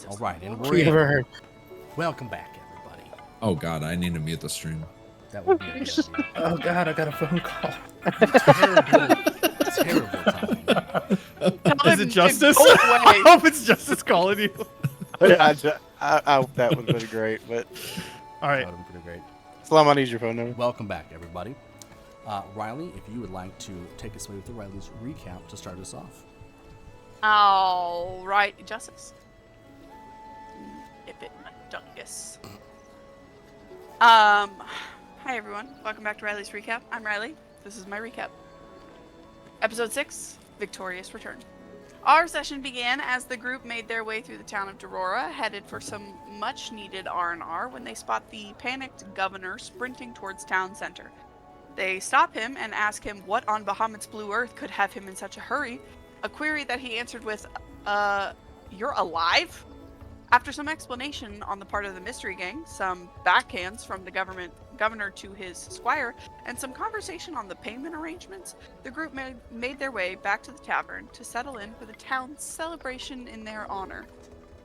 All right, and we're in. Welcome back, everybody. Oh God, I need to mute the stream. That would be a good idea. Oh God, I got a phone call. Terrible time. Is it Justice? I hope it's Justice calling you. I hope that would have been great, but all right. That would have been pretty great. Salam, I need your phone number. Welcome back, everybody. Riley, if you would like to take us away with the Riley's recap to start us off. All right, Justice. Nip it, my dungus. Hi everyone, welcome back to Riley's recap. I'm Riley. This is my recap. Episode 6, Victorious Return. Our session began as the group made their way through the town of Derora, headed for some much-needed R&R when they spot the panicked governor sprinting towards town center. They stop him and ask him what on Bahamut's blue earth could have him in such a hurry, a query that he answered with, you're alive? After some explanation on the part of the mystery gang, some backhands from the governor to his squire, and some conversation on the payment arrangements, the group made their way back to the tavern to settle in for the town's celebration in their honor.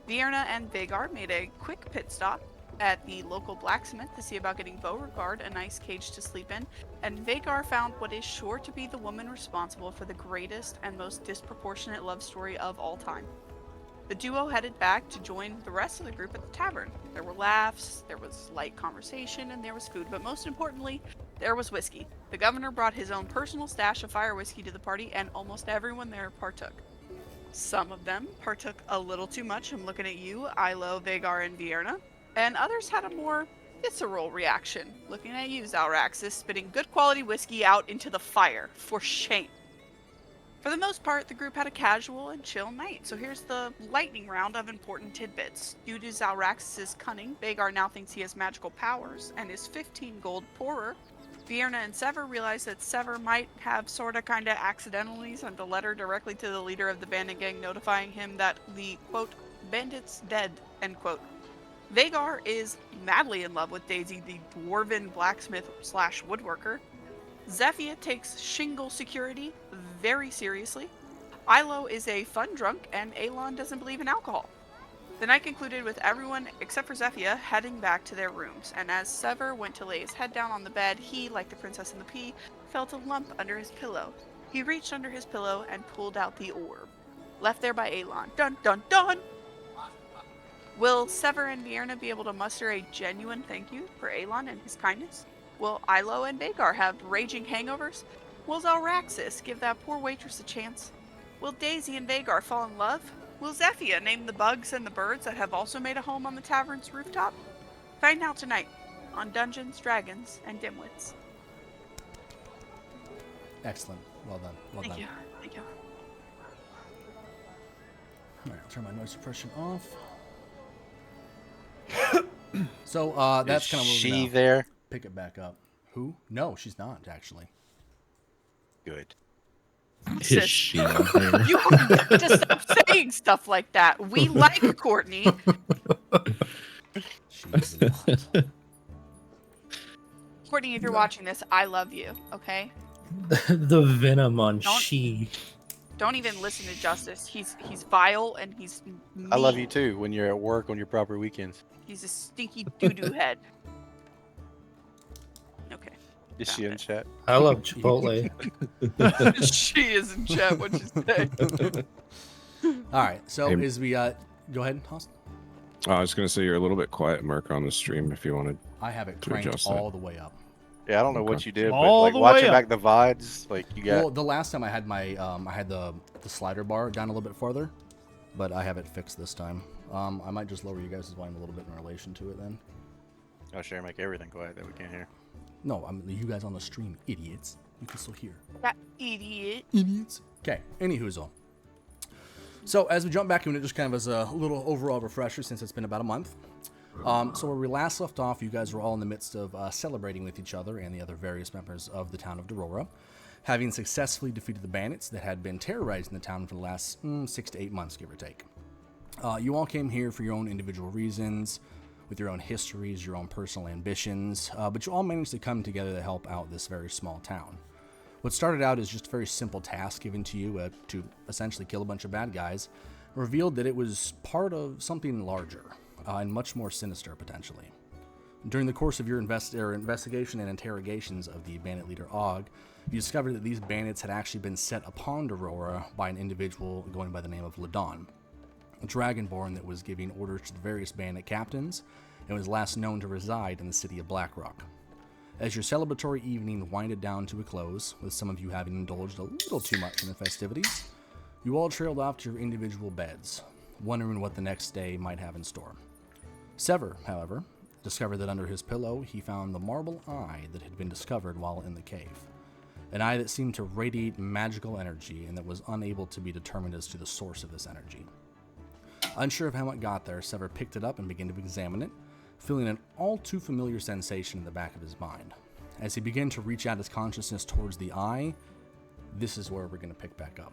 Vierna and Vagar made a quick pit stop at the local blacksmith to see about getting Beauregard a nice cage to sleep in, and Vagar found what is sure to be the woman responsible for the greatest and most disproportionate love story of all time. The duo headed back to join the rest of the group at the tavern. There were laughs, there was light conversation, and there was food, but most importantly, there was whiskey. The governor brought his own personal stash of fire whiskey to the party, and almost everyone there partook. Some of them partook a little too much. I'm looking at you, Ilo, Vagar, and Vierna. And others had a more visceral reaction, looking at you, Zalraxis, spitting good quality whiskey out into the fire. For shame. For the most part, the group had a casual and chill night, so here's the lightning round of important tidbits. Due to Zalraxis' cunning, Vagar now thinks he has magical powers, and is 15 gold poorer. Vierna and Ssever realize that Ssever might have sorta kinda accidentally sent a letter directly to the leader of the bandit gang notifying him that the, quote, bandit's dead, end quote. Vagar is madly in love with Daisy, the dwarven blacksmith / woodworker. Zefia takes shingle security very seriously. Ilo is a fun drunk, and Alon doesn't believe in alcohol. The night concluded with everyone, except for Zefia, heading back to their rooms, and as Ssever went to lay his head down on the bed, he, like the Princess and the Pea, felt a lump under his pillow. He reached under his pillow and pulled out the orb, left there by Alon. Dun dun dun! Will Ssever and Vierna be able to muster a genuine thank you for Alon and his kindness? Will Ilo and Vagar have raging hangovers? Will Zalraxis give that poor waitress a chance? Will Daisy and Vagar fall in love? Will Zefia name the bugs and the birds that have also made a home on the tavern's rooftop? Find out tonight on Dungeons, Dragons, and Dimwits. Excellent. Well done. Well done. Thank you. Thank you. All right, I'll turn my noise suppression off. So that's kind of Is what we're she gonna there? pick it back up. Who? No, she's not actually. Good. Is she there? You have to stop saying stuff like that. We like Courtney. She's not. Courtney, if you're watching this, I love you, okay? The venom on Don't- she. Don't even listen to Justice. He's vile and he's mean. I love you too when you're at work on your proper weekends. He's a stinky doo-doo head. Okay. Is she in chat? I love Chipotle. She is in chat, what'd you say? All right, so Hey. as we go ahead, Austin. I was gonna say you're a little bit quiet, Mark, on the stream if you wanted. I have it To cranked adjust all the way up. Yeah, I don't know what Okay. you did, but All like the way watching up. back the VODs, like you got. Well, the last time I had my I had the slider bar down a little bit farther, but I have it fixed this time. I might just lower you guys' volume a little bit in relation to it then. Oh, sure, make everything quiet that we can't hear. No, you guys on the stream, idiots. You can still hear. That idiot. Idiots. Okay, anywho's. So as we jump back into it, just kind of as a little overall refresher since it's been about a month. So where we last left off, you guys were all in the midst of celebrating with each other and the other various members of the town of Derora, having successfully defeated the bandits that had been terrorizing the town for the last 6 to 8 months, give or take. You all came here for your own individual reasons, with your own histories, your own personal ambitions, but you all managed to come together to help out this very small town. What started out as just a very simple task given to you to essentially kill a bunch of bad guys, revealed that it was part of something larger and much more sinister potentially. During the course of your investigation and interrogations of the bandit leader Og, you discovered that these bandits had actually been set upon Derora by an individual going by the name of Ladon, a dragonborn that was giving orders to the various bandit captains and was last known to reside in the city of Blackrock. As your celebratory evening winded down to a close, with some of you having indulged a little too much in the festivities, you all trailed off to your individual beds, wondering what the next day might have in store. Ssever, however, discovered that under his pillow he found the marble eye that had been discovered while in the cave. An eye that seemed to radiate magical energy and that was unable to be determined as to the source of this energy. Unsure of how it got there, Ssever picked it up and began to examine it, feeling an all too familiar sensation in the back of his mind. As he began to reach out his consciousness towards the eye, this is where we're going to pick back up.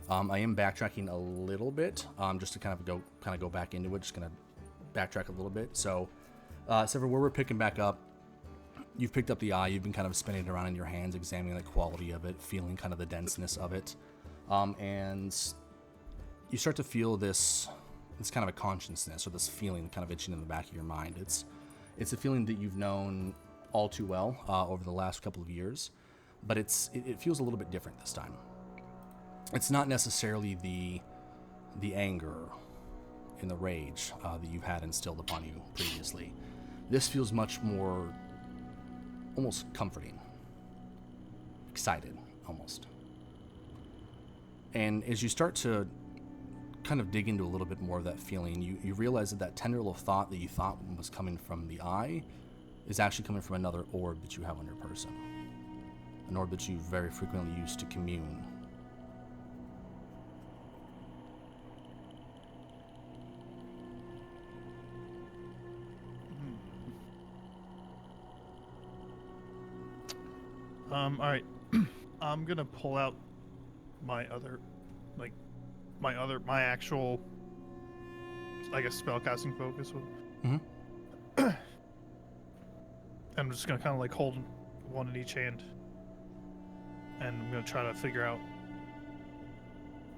I am backtracking a little bit, just to kind of go back into it. Just going to backtrack a little bit. So, Ssever, where we're picking back up, you've picked up the eye. You've been kind of spinning it around in your hands, examining the quality of it, feeling kind of the denseness of it, and you start to feel this kind of a consciousness, or this feeling kind of itching in the back of your mind. It's a feeling that you've known all too well over the last couple of years, but it feels a little bit different this time. It's not necessarily the anger and the rage that you've had instilled upon you previously. This feels much more almost comforting, excited almost. And as you start to kind of dig into a little bit more of that feeling, you realize that tendril of thought that you thought was coming from the eye is actually coming from another orb that you have on your person. An orb that you very frequently use to commune. Alright. I'm gonna pull out my actual, I guess, spellcasting focus. Mm-hmm. I'm just gonna kind of like hold one in each hand, and I'm gonna try to figure out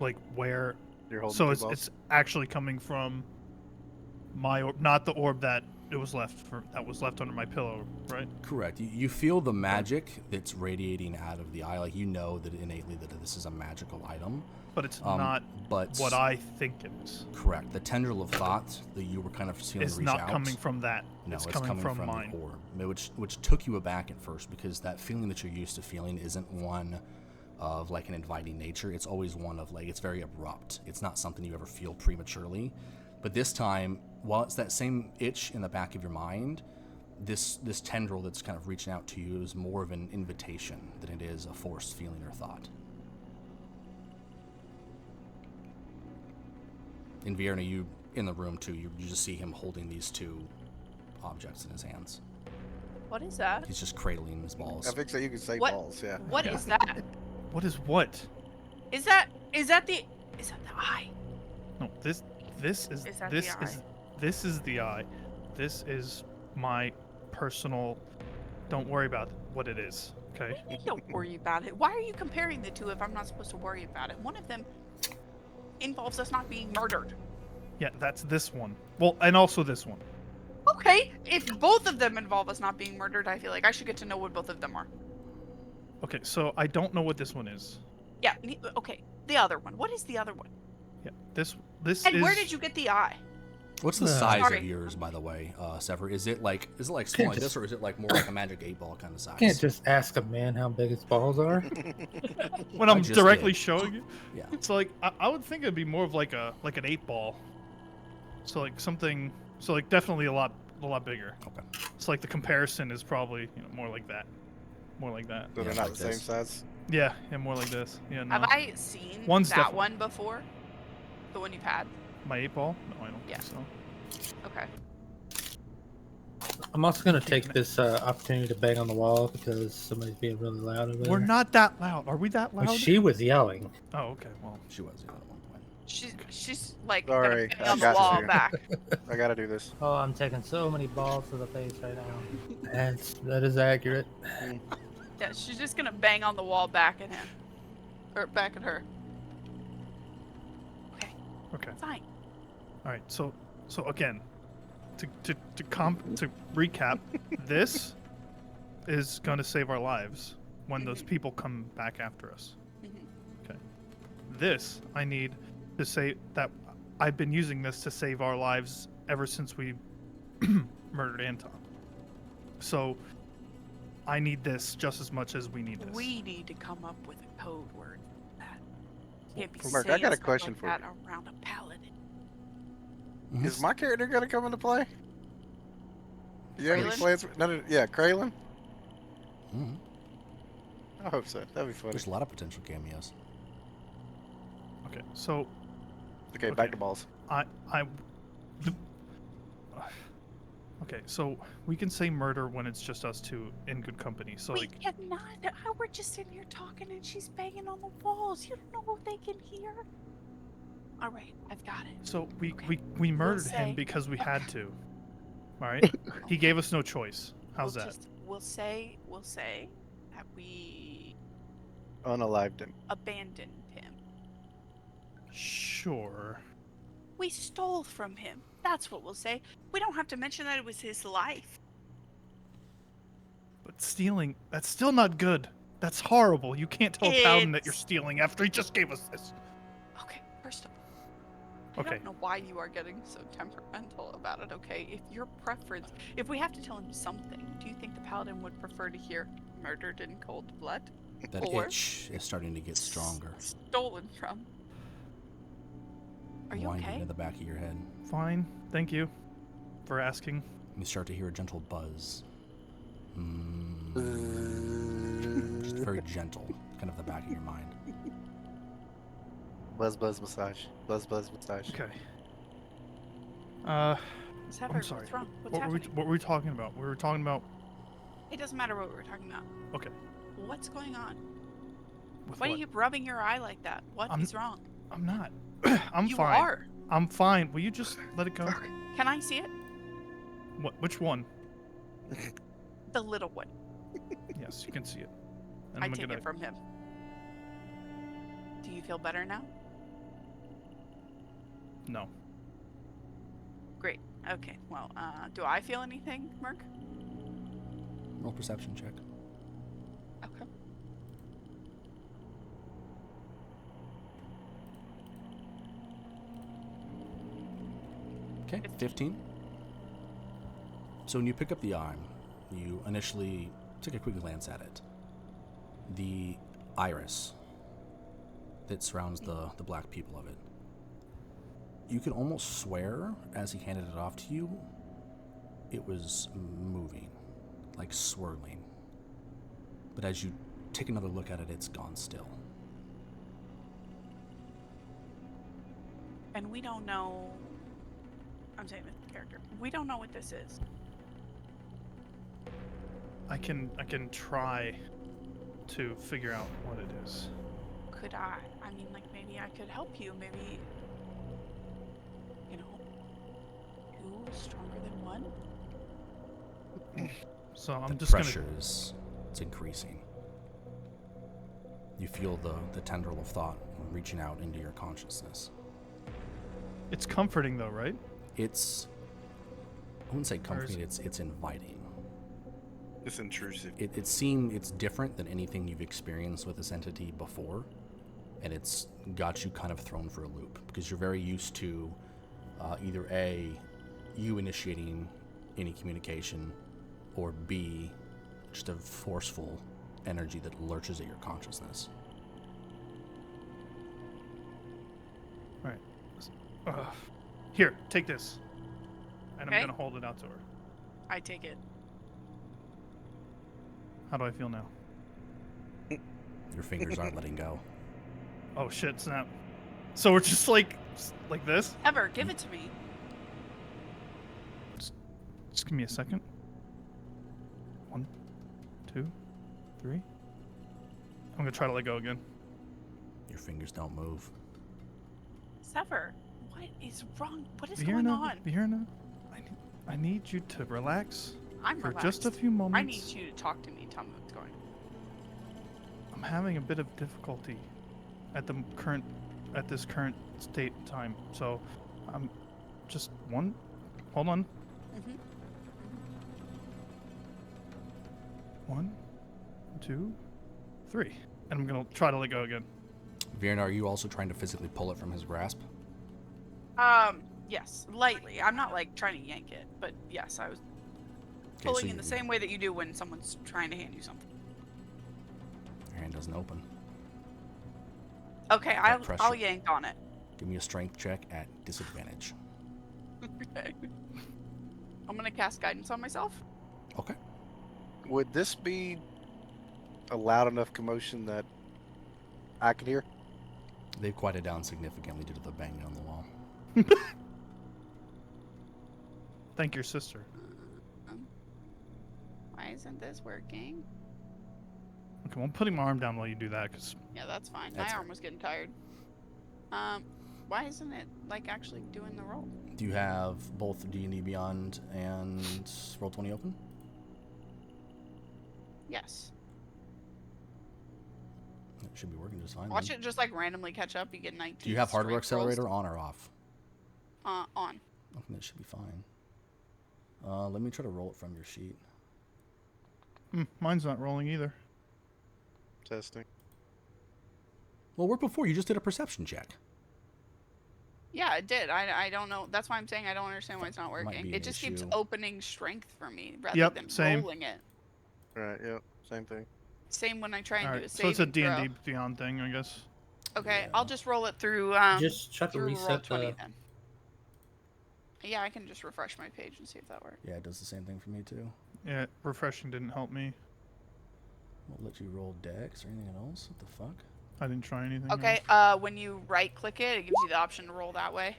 like where. You're holding So two it's balls? it's actually coming from my orb, not the orb that was left under my pillow, right? Correct. You feel the magic that's radiating out of the eye. Like, you know that innately that this is a magical item. But it's not but what I think it is. Correct. The tendril of thought that you were kind of feeling It's reach not out. coming from that. No, it's coming from mine. the orb, which took you aback at first, because that feeling that you're used to feeling isn't one of like an inviting nature. It's always one of like, it's very abrupt. It's not something you ever feel prematurely. But this time, while it's that same itch in the back of your mind, this tendril that's kind of reaching out to you is more of an invitation than it is a forced feeling or thought. In Vienna, you in the room too, you just see him holding these two objects in his hands. What is that? He's just cradling his balls. I think so. You could say What? balls, yeah. What is that? What is what? Is that the eye? No, this is Is that this the eye? is this is the eye. This is my personal. Don't worry about what it is. Okay. Don't worry about it. Why are you comparing the two if I'm not supposed to worry about it? One of them involves us not being murdered. Yeah, that's this one. Well, and also this one. Okay, if both of them involve us not being murdered, I feel like I should get to know what both of them are. Okay, so I don't know what this one is. Yeah, okay. The other one. What is the other one? Yeah, this And is. where did you get the eye? What's the size Sorry. of yours, by the way, Ssever? Is it like small like this, or is it like more like a magic 8-ball kind of size? Can't just ask a man how big his balls are. When I'm just directly did. showing you, Yeah. it's like I would think it'd be more of like an 8-ball. So like something. So like definitely a lot bigger. Okay. It's like the comparison is probably more like that. More like that. So Yeah, they're not like the same this. size? Yeah, more like this. Yeah, no. Have I seen One's that definitely- one before? The one you've had? My 8-ball? No, I don't Yeah. think so. Okay. I'm also gonna take this opportunity to bang on the wall because somebody's being really loud over there. We're not that loud. Are we that loud? Well, she was yelling. Oh, okay. Well, She was at one point. She's like Sorry, gonna bang I on the got you wall here. back. I gotta do this. Oh, I'm taking so many balls to the face right now. That is accurate. Yeah, she's just gonna bang on the wall back at him. Or back at her. Okay, okay. fine. All right. So again, to recap, this is gonna save our lives when those people come back after us. Mhm. This I need to say that I've been using this to save our lives ever since we murdered Anton. So I need this just as much as we need this. We need to come up with a code word for that. Can't be Mark, I saying got a stuff question like for that around a paladin. Is my character gonna come into play? Do you have any Kraylin? plans? Yeah, Kraylin. Mhm. I hope so. That'd be funny. There's a lot of potential cameos. Okay, so Okay, back to balls. the- okay, so we can say murder when it's just us two in good company. So We like, cannot. We're just sitting here talking and she's banging on the walls. You don't know what they can hear. All right, I've got it. so we Okay. we murdered say- him because we had to. All right, he gave us no choice. How's that? We'll say that we Unalived him. abandoned him. Sure. We stole from him. That's what we'll say. We don't have to mention that it was his life. But stealing, that's still not good. That's horrible. You can't tell a paladin that you're It's- stealing after he just gave us this. Okay, first of all, I Okay. don't know why you are getting so temperamental about it, okay? If your preference, if we have to tell him something, do you think the paladin would prefer to hear murdered in cold blood? That Or- itch is starting to get stronger. Stolen from? Are you Winding okay? to the back of your head. Fine. Thank you for asking. You start to hear a gentle buzz. Just very gentle, kind of the back of your mind. Buzz, buzz, massage. Buzz, buzz, massage. Okay. Ssever, I'm sorry. what's wrong? What's What happening? were we talking about? We were talking about. It doesn't matter what we were talking about. Okay. What's going on? With Why do what? you keep rubbing your eye like that? What is I'm- wrong? I'm not. I'm you fine. are. I'm fine. Will you just let it go? Can I see it? What? Which one? The little one. Yes, you can see it. And I I'm take gonna. it from him. Do you feel better now? No. Great. Okay. Well, do I feel anything, Merc? Roll perception check. Okay. Okay, 15. So when you pick up the eye, you initially take a quick glance at it. The iris that surrounds the black pupil of it. You can almost swear, as he handed it off to you, it was moving, like swirling. But as you take another look at it, it's gone still. And we don't know. I'm saying the character. We don't know what this is. I can try to figure out what it is. Could I? I mean, like, maybe I could help you. Maybe, you know, two is stronger than one. So I'm The just pressure is it's increasing. You feel the tendril of thought reaching out into your consciousness. It's comforting though, right? It's, I wouldn't say Or is comforting, it's inviting. It's intrusive. It's different than anything you've experienced with this entity before, and it's got you kind of thrown for a loop because you're very used to either A, you initiating any communication, or B, just a forceful energy that lurches at your consciousness. All right. Here, take this. And Okay. I'm gonna hold it out to her. I take it. How do I feel now? Your fingers aren't letting go. Oh shit! Snap. So we're just like this. Ever, give it to me. Just give me a second. 1, 2, 3. I'm gonna try to let go again. Your fingers don't move. Ssever, what is wrong? What is Vierna, going on? Vierna, I need you to relax I'm for relaxed. just a few moments. I need you to talk to me. Tell me what's going on. I'm having a bit of difficulty at this current state and time. So I'm just hold on. Mm-hmm. 1, 2, 3. And I'm gonna try to let go again. Vierna, are you also trying to physically pull it from his grasp? Yes, lightly. I'm not like trying to yank it, but yes, I was. Pulling so in the same way that you do when someone's trying to hand you something. Your hand doesn't open. Okay, That I'll pressure. yank on it. Give me a strength check at disadvantage. Okay. I'm gonna cast guidance on myself. Okay. Would this be a loud enough commotion that I can hear? They've quieted down significantly due to the banging on the wall. Thank your sister. Why isn't this working? Okay, well, I'm putting my arm down while you do that, because Yeah, that's fine. That's My fine. arm was getting tired. Why isn't it like actually doing the roll? Do you have both D&D Beyond and Roll20 open? Yes. It should be working just fine. Watch then. it just like randomly catch up. You get 19. Do you have hardware strength rolls. accelerator on or off? On. I think that should be fine. Let me try to roll it from your sheet. mine's not rolling either. Testing. Well, where before? You just did a perception check. Yeah, it did. I don't know. That's why I'm saying I don't understand why it's not Might working. be It an just keeps issue. opening strength for me rather Yep, than same. rolling it. Right, yep, same thing. Same when I try and All do a right, so it's a saving throw. D&D Beyond thing, I guess. Okay, Yeah. I'll just roll it through Just try to through reset Roll20 the. then. Yeah, I can just refresh my page and see if that works. Yeah, it does the same thing for me too. Yeah, refreshing didn't help me. Won't let you roll dex or anything else. What the fuck? I didn't try anything. Okay, else. when you right click it, it gives you the option to roll that way.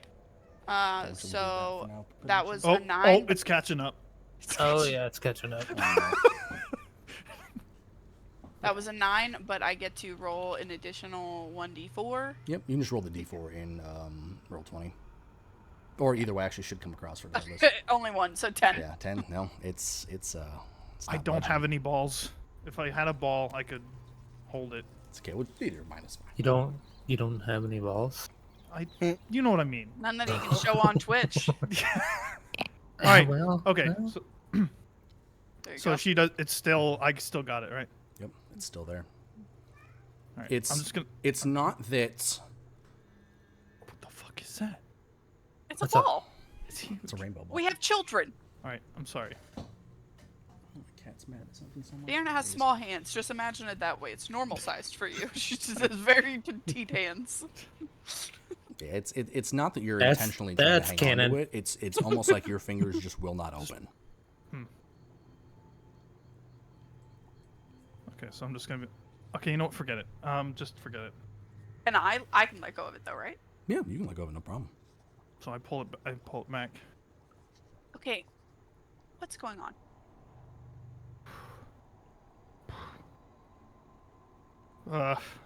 Don't you do So for now, that potentially? was Oh, a 9. it's catching up. Oh yeah, it's catching up. That was a 9, but I get to roll an additional 1d4. Yep, you can just roll the d4 in Roll20. Or either way, actually should come across regardless. Only 1, so 10. Yeah, 10. No, it's I not don't budging. have any balls. If I had a ball, I could hold it. It's okay. Well, either minus 5. You don't have any balls. You know what I mean. None that he can show on Twitch. All right. Well, Okay. well, So, There you so go. she does. It's still. I still got it right. Yep, it's still there. All right. It's I'm just gonna. it's not that What the fuck is that? It's a What's up? ball. It's huge. it's a rainbow ball. We have children. All right. I'm sorry. Oh, my cat's mad at something so much. Deanna has small hands. Just imagine it that way. It's normal sized for you. She just has very petite hands. Yeah, it's not that you're That's- intentionally trying to that's hang canon. on to it. It's almost like your fingers just will not open. Okay. So I'm just gonna. Okay. You know what? Forget it. Just forget it. And I can let go of it though, right? Yeah, you can let go of it, no problem. So I pull it. I pull it back. Okay. What's going on?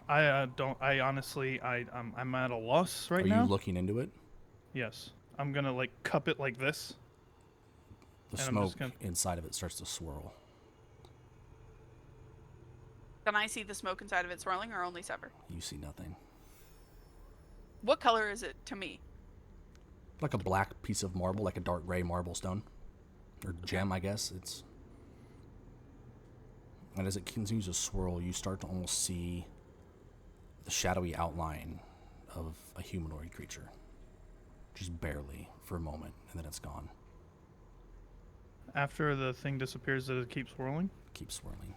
I don't. I honestly. I'm at a loss right Are now. you looking into it? Yes. I'm gonna like cup it like this. The And I'm smoke just gonna- inside of it starts to swirl. Can I see the smoke inside of it swirling or only Ssever? You see nothing. What color is it to me? Like a black piece of marble, like a dark gray marble stone. Or gem, I guess. And as it continues to swirl, you start to almost see the shadowy outline of a humanoid creature. Just barely for a moment, and then it's gone. After the thing disappears, does it keep swirling? Keeps swirling.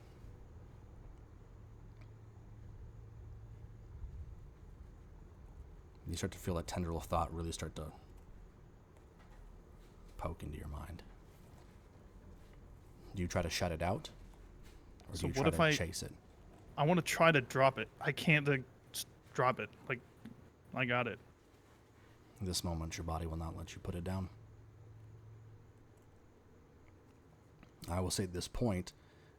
You start to feel that tendril of thought really start to poke into your mind. Do you try to shut it out? Or do So you what try if to I- chase it? I want to try to drop it. I can't just drop it. Like, I got it. In this moment, your body will not let you put it down. I will say at this point,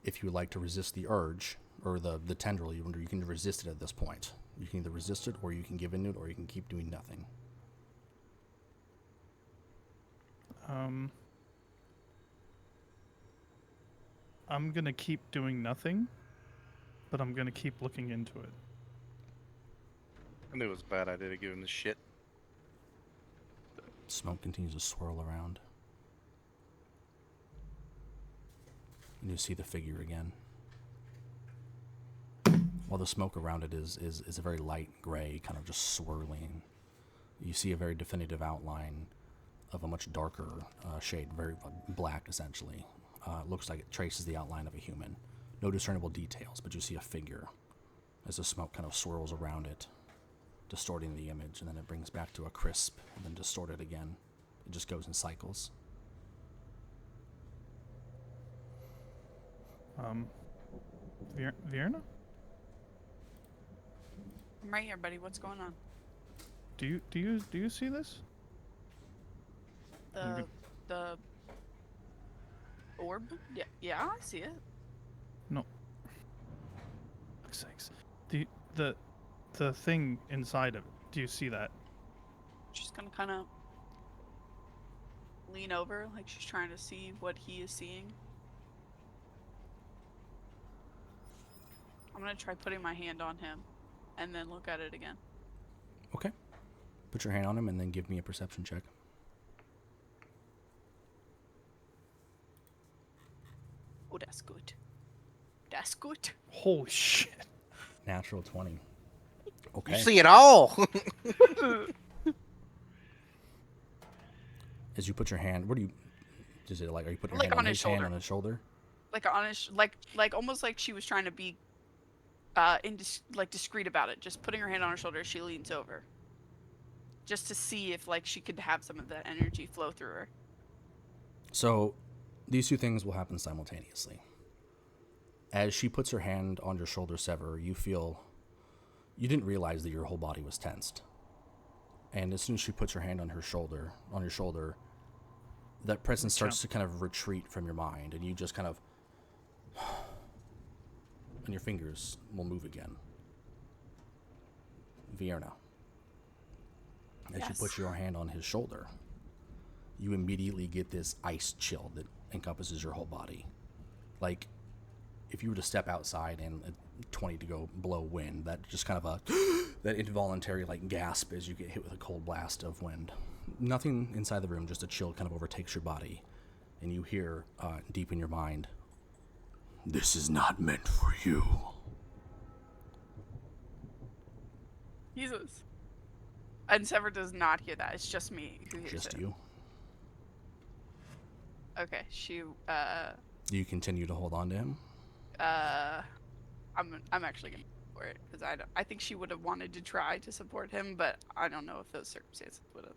if you would like to resist the urge, or the tendril, you can resist it at this point. You can either resist it, or you can give in to it, or you can keep doing nothing. I'm gonna keep doing nothing, but I'm gonna keep looking into it. I knew it was a bad idea to give him the shit. Smoke continues to swirl around. And you see the figure again. While the smoke around it is a very light gray, kind of just swirling. You see a very definitive outline of a much darker shade, very black essentially, looks like it traces the outline of a human. No discernible details, but you see a figure as the smoke kind of swirls around it, distorting the image, and then it brings back to a crisp, and then distorted again. It just goes in cycles. Vierna? I'm right here, buddy. What's going on? Do you see this? The orb? Yeah, I see it. No. Fuck's sakes. The thing inside of it. Do you see that? She's gonna kind of lean over, like she's trying to see what he is seeing. I'm gonna try putting my hand on him, and then look at it again. Okay. Put your hand on him and then give me a perception check. Oh, that's good. That's good. Holy shit. Natural 20. Okay. You see it all. As you put your hand, are you putting your Like hand on on his his hand shoulder. on his shoulder? Like honest, like almost like she was trying to be, discreet about it. Just putting her hand on her shoulder as she leans over. Just to see if like she could have some of that energy flow through her. So, these two things will happen simultaneously. As she puts her hand on your shoulder, Ssever, you didn't realize that your whole body was tensed. And as soon as she puts her hand on your shoulder, that presence starts to kind of retreat from your mind, and you just kind of, and your fingers will move again. Vierna, as you put your hand on his shoulder, you immediately get this ice chill that encompasses your whole body. Like, if you were to step outside and 20 to go below wind, that just kind of that involuntary like gasp as you get hit with a cold blast of wind. Nothing inside the room, just a chill kind of overtakes your body, and you hear deep in your mind, "This is not meant for you." Jesus. And Ssever does not hear that. It's just me who hears Just it. you. Okay, she Do you continue to hold on to him? I'm actually gonna go for it because I think she would have wanted to try to support him, but I don't know if those circumstances would have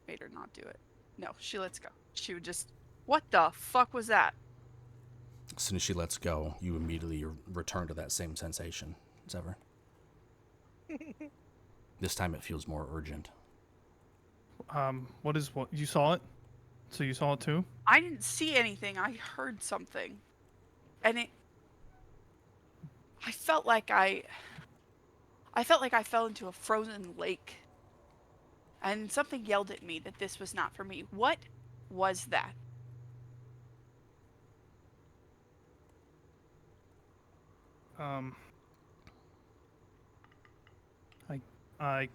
made her not do it. No, she lets go. She would just, what the fuck was that? As soon as she lets go, you immediately return to that same sensation, Ssever. This time it feels more urgent. What you saw it? So you saw it too? I didn't see anything. I heard something, and I felt like I fell into a frozen lake, and something yelled at me that this was not for me. What was that? I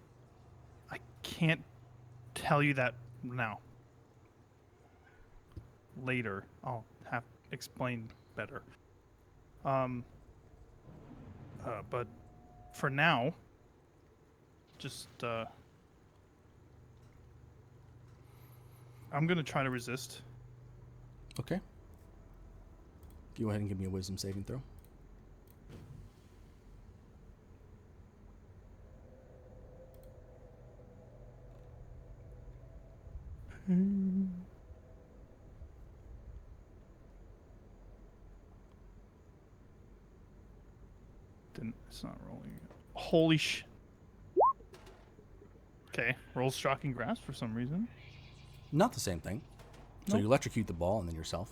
can't tell you that now. Later, I'll have explain better. But for now, just I'm gonna try to resist. Okay. Go ahead and give me a wisdom saving throw. It's not rolling. Holy sh. Okay, rolls shocking grasp for some reason. Not the same thing. So Nope. you electrocute the ball and then yourself.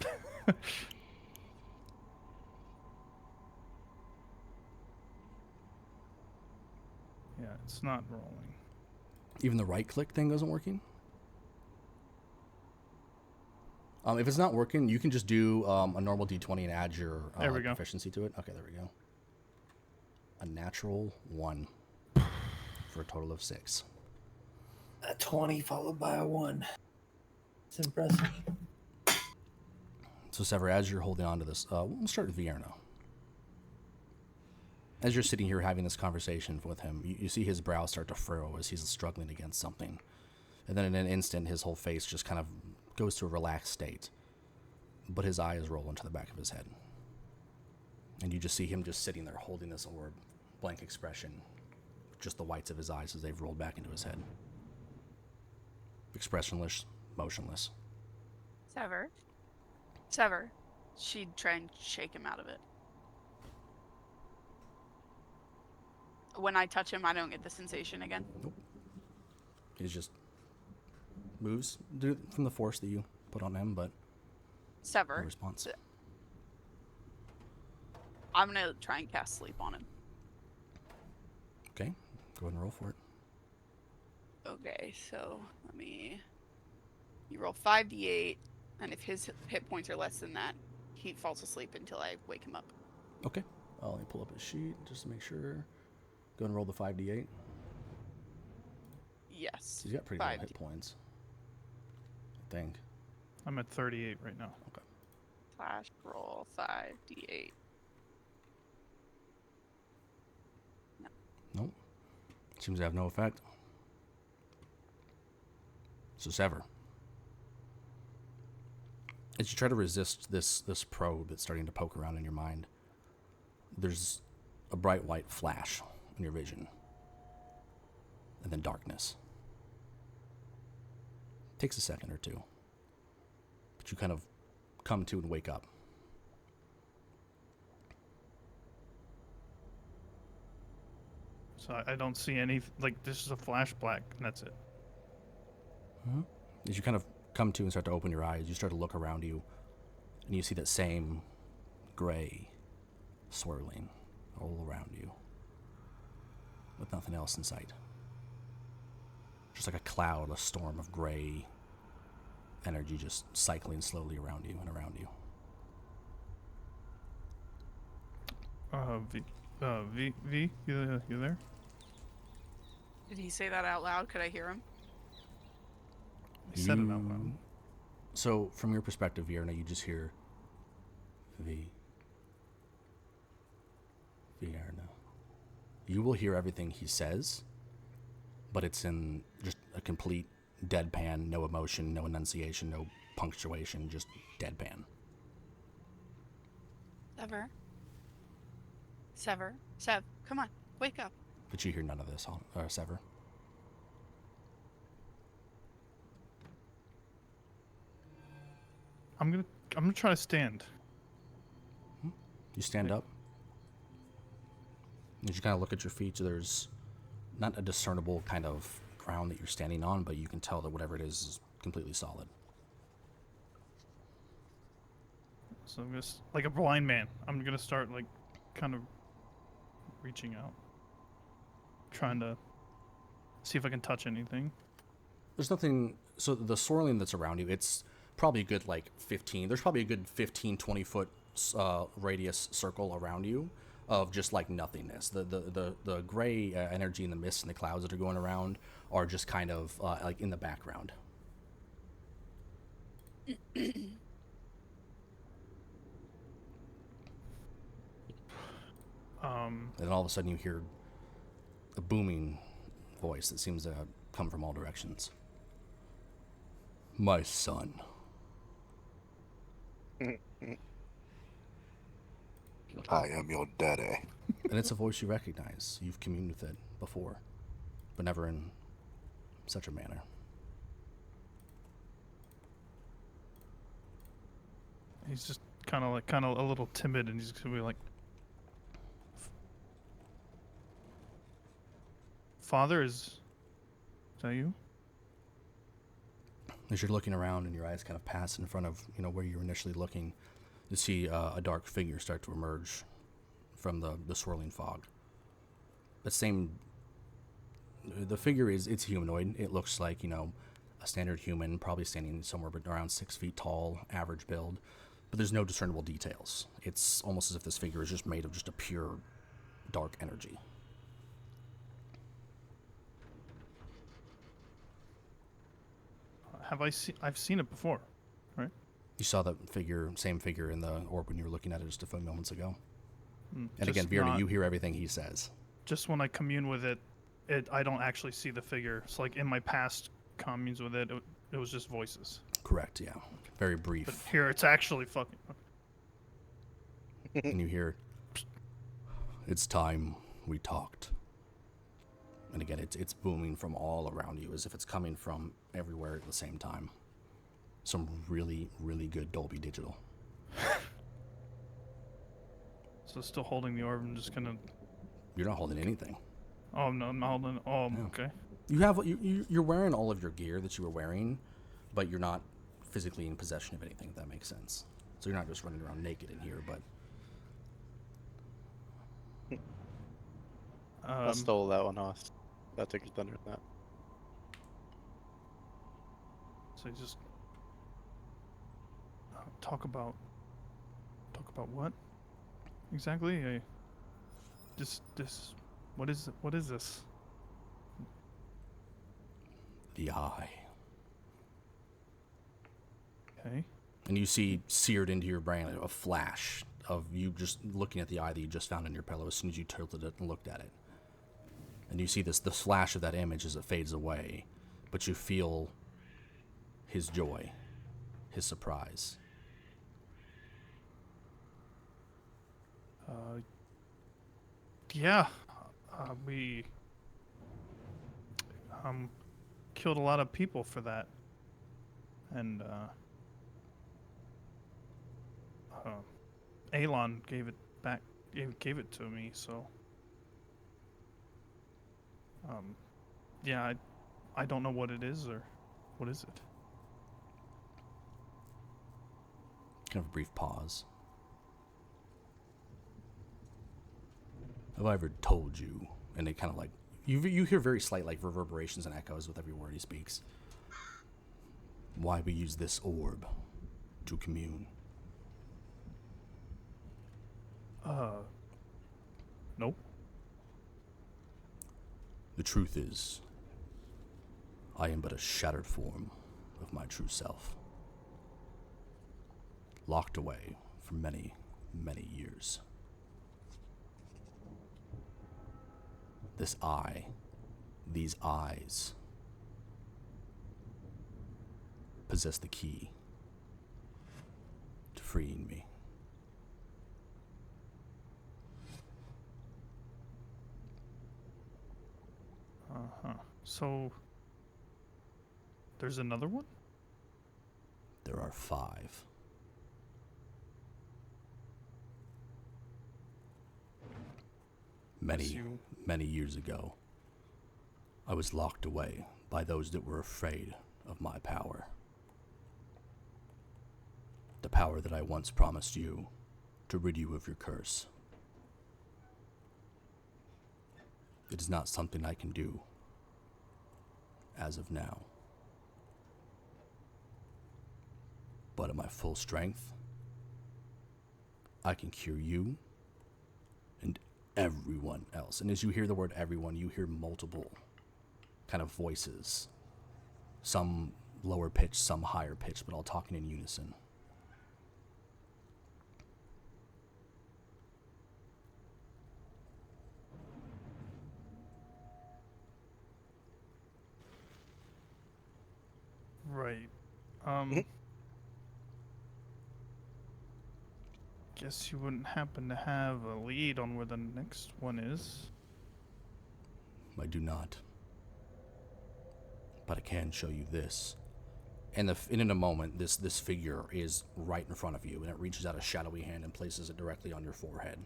Yeah, it's not rolling. Even the right click thing isn't working? If it's not working, you can just do a normal d20 and add your There we go. proficiency to it. Okay, there we go. A natural 1 for a total of 6. A 20 followed by a 1. It's impressive. So, Ssever, as you're holding on to this, we'll start with Vierna. As you're sitting here having this conversation with him, you see his brow start to furrow as he's struggling against something. And then in an instant, his whole face just kind of goes to a relaxed state. but his eyes roll into the back of his head. And you just see him just sitting there holding this orb, blank expression, just the whites of his eyes as they've rolled back into his head. Expressionless, motionless. Ssever. She'd try and shake him out of it. When I touch him, I don't get the sensation again. Nope. He just moves from the force that you put on him, but no Ssever. response. I'm gonna try and cast sleep on him. Okay, go ahead and roll for it. Okay, so you roll 5d8, and if his hit points are less than that, he falls asleep until I wake him up. Okay, let me pull up his sheet just to make sure. Go ahead and roll the 5d8. Yes. He's got pretty low 5d8. hit points, I think. I'm at 38 right now. Okay. Slash roll 5d8. Nope. Seems to have no effect. So Ssever, as you try to resist this probe that's starting to poke around in your mind, there's a bright white flash in your vision, and then darkness. Takes a second or two, but you kind of come to and wake up. So I don't see any, like, this is a flash black, and that's it. As you kind of come to and start to open your eyes, you start to look around you, and you see that same gray swirling all around you, with nothing else in sight. Just like a cloud, a storm of gray energy just cycling slowly around you and around you. V, you there? Did he say that out loud? Could I hear him? He said it out loud. So, from your perspective, Vierna, you just hear Vierna. You will hear everything he says, but it's in just a complete deadpan, no emotion, no enunciation, no punctuation, just deadpan. Sev, come on, wake up. But you hear none of this, Ssever. I'm gonna try to stand. You stand up. As you kind of look at your feet, there's not a discernible kind of ground that you're standing on, but you can tell that whatever it is completely solid. So I'm just like a blind man. I'm gonna start like kind of reaching out, trying to see if I can touch anything. There's nothing. So the swirling that's around you, it's probably a good like 15. There's probably a good 15, 20 foot radius circle around you of just like nothingness. The gray energy and the mist and the clouds that are going around are just kind of like in the background. And all of a sudden you hear a booming voice that seems to come from all directions. My son. I am your daddy. And it's a voice you recognize. You've communed with it before, but never in such a manner. He's just kind of a little timid, and he's gonna be like, "Father, is that you?" As you're looking around and your eyes kind of pass in front of, where you were initially looking, you see a dark figure start to emerge from the swirling fog. The figure it's humanoid. It looks like, a standard human, probably standing somewhere around 6 feet tall, average build, but there's no discernible details. It's almost as if this figure is just made of just a pure dark energy. I've seen it before, right? You saw that same figure in the orb when you were looking at it just a few moments ago. And Just again, Vierna, not- you hear everything he says. Just when I commune with it, I don't actually see the figure. It's like in my past communes with it, it was just voices. Correct, yeah. Very But brief. here it's actually fucking. And you hear, "It's time we talked." And again, it's booming from all around you, as if it's coming from everywhere at the same time. Some really, really good Dolby Digital. So still holding the orb. I'm just gonna. You're not holding anything. Oh no, I'm not holding. Oh, No. okay. You have you're wearing all of your gear that you were wearing, but you're not physically in possession of anything. If that makes sense. So you're not just running around naked in here, but I stole that one, Hoss. That took your thunder in that. So you just talk about what exactly? This. What is this? the eye. Okay. And you see seared into your brain a flash of you just looking at the eye that you just found in your pillow as soon as you tilted it and looked at it. And you see this flash of that image as it fades away, but you feel his joy, his surprise. Yeah. We killed a lot of people for that, and Alon gave it back. Gave it to me. So yeah, I don't know what it is, or what is it? Kind of a brief pause. Have I ever told you? And they kind of like, you hear very slight like reverberations and echoes with every word he speaks. Why we use this orb to commune. Nope. The truth is, I am but a shattered form of my true self. Locked away for many, many years. This eye, these eyes, possess the key to freeing me. So there's another one? There are 5. Many years ago, I was locked away by those that were afraid of my power. The power that I once promised you to rid you of your curse. It is not something I can do as of now. But at my full strength, I can cure you and everyone else. And as you hear the word everyone, you hear multiple kind of voices. Some lower pitched, some higher pitched, but all talking in unison. Right. Guess you wouldn't happen to have a lead on where the next one is. I do not. But I can show you this. And in a moment, this figure is right in front of you, and it reaches out a shadowy hand and places it directly on your forehead.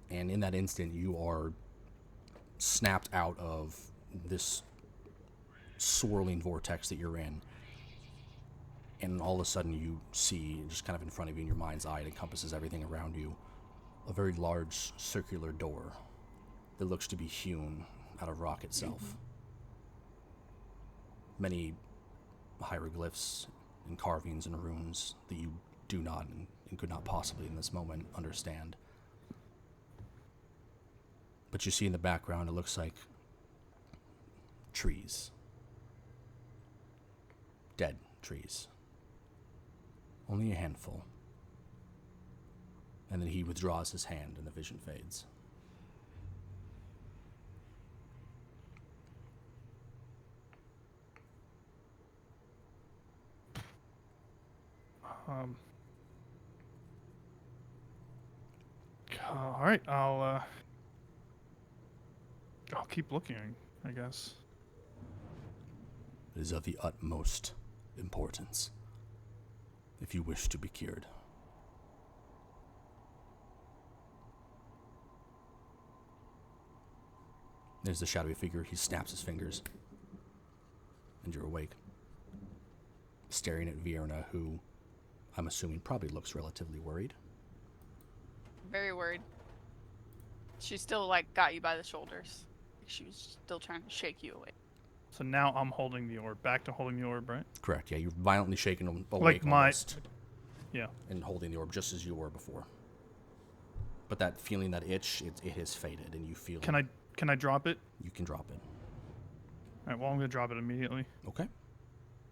And in that instant, you are snapped out of this swirling vortex that you're in. And all of a sudden you see, just kind of in front of you in your mind's eye, it encompasses everything around you, a very large circular door that looks to be hewn out of rock itself. Many hieroglyphs and carvings and runes that you do not and could not possibly in this moment understand. But you see in the background, it looks like trees. Dead trees. Only a handful. And then he withdraws his hand and the vision fades. All right, I'll keep looking, I guess. It is of the utmost importance if you wish to be cured. There's the shadowy figure. He snaps his fingers. And you're awake. Staring at Vierna, who I'm assuming probably looks relatively worried. Very worried. She still, like, got you by the shoulders. She was still trying to shake you awake. So now I'm holding the orb. Back to holding the orb, right? Correct, yeah. You're violently shaken awake Like my... almost. Yeah. And holding the orb just as you were before. But that feeling, that itch, it has faded, and you feel... Can I drop it? You can drop it. All right, well, I'm going to drop it immediately. Okay.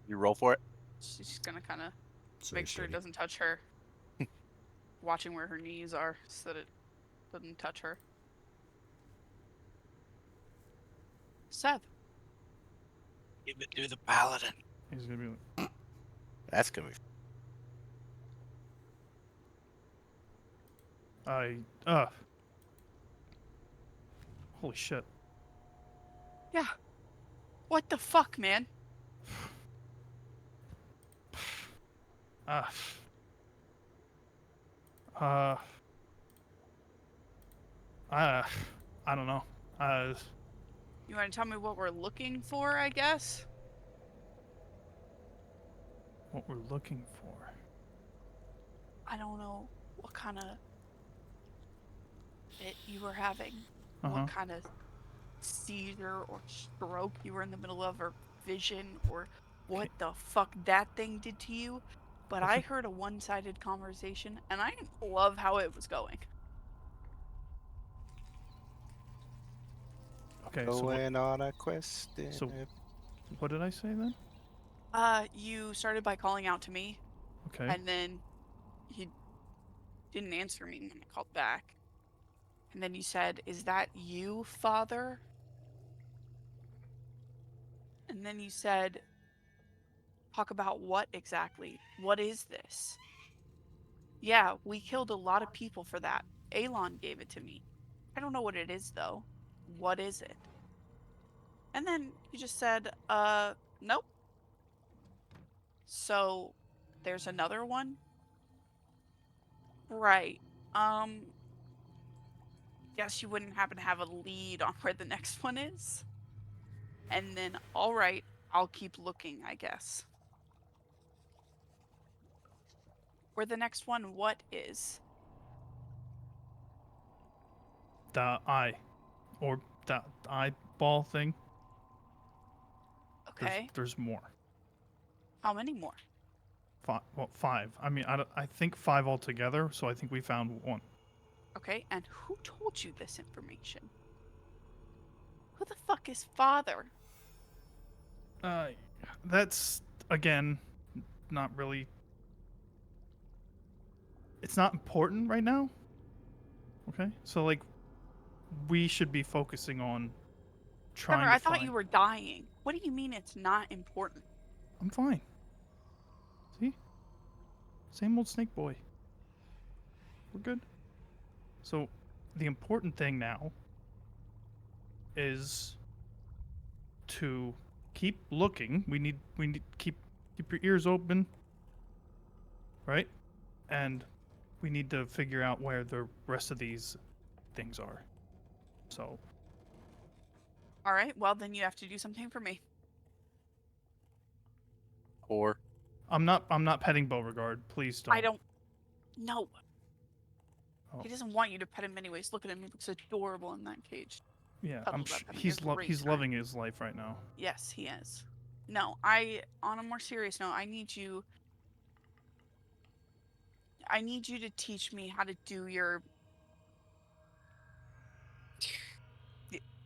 You roll for it. She's gonna kind of So make sure it doesn't touch her. Watching where her knees are so that it doesn't touch her. Seth. Give it to the paladin. He's going to be like... That's gonna be. Holy shit. Yeah. What the fuck, man? I don't know. You want to tell me what we're looking for, I guess? What we're looking for. I don't know what kind of fit you were having. Uh-huh. What kind of seizure or stroke you were in the middle of, or vision, or what the fuck that thing did to you. But I heard a one-sided conversation, and I didn't love how it was going. Okay, so Going on a quest. so- what did I say then? You started by calling out to me, Okay. and then you didn't answer me when I called back. And then you said, "Is that you, Father?" And then you said, "Talk about what exactly? What is this?" "Yeah, we killed a lot of people for that. Alon gave it to me. I don't know what it is, though. What is it?" And then you just said, nope. So, there's another one? Right. Guess you wouldn't happen to have a lead on where the next one is? And then, alright, I'll keep looking, I guess. Where the next one what is? The eye. Or the eyeball thing. Okay. There's more. How many more? Five. I mean, I think 5 altogether, so I think we found 1. Okay, and who told you this information? Who the fuck is Father? That's, again, not really... It's not important right now. Okay? So, like, we should be focusing on trying Trevor, to I thought find... you were dying. What do you mean it's not important? I'm fine. See? Same old snake boy. We're good. So, the important thing now is to keep looking. We need keep your ears open. Right? And we need to figure out where the rest of these things are. So, Alright, well then you have to do something for me. Or I'm not petting Beauregard. Please don't. I don't... No. Oh. He doesn't want you to pet him anyways. Look at him, he looks adorable in that cage. Yeah, Cuddled I'm up, having a he's great time. loving his life right now. Yes, he is. No, on a more serious note, I need you to teach me how to do your...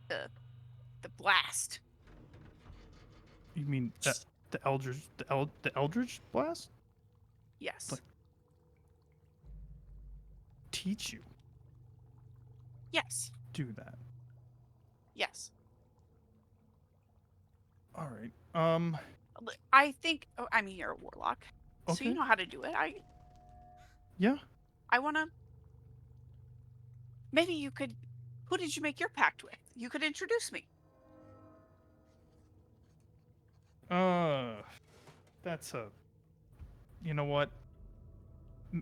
the blast. You mean the Eldritch Blast? Yes. Like- Teach you Yes. do that. Yes. All right. I think... I mean, you're a warlock. So you Okay. know how to do it. Yeah. I wanna. Maybe you could. Who did you make your pact with? You could introduce me. That's a. You know what?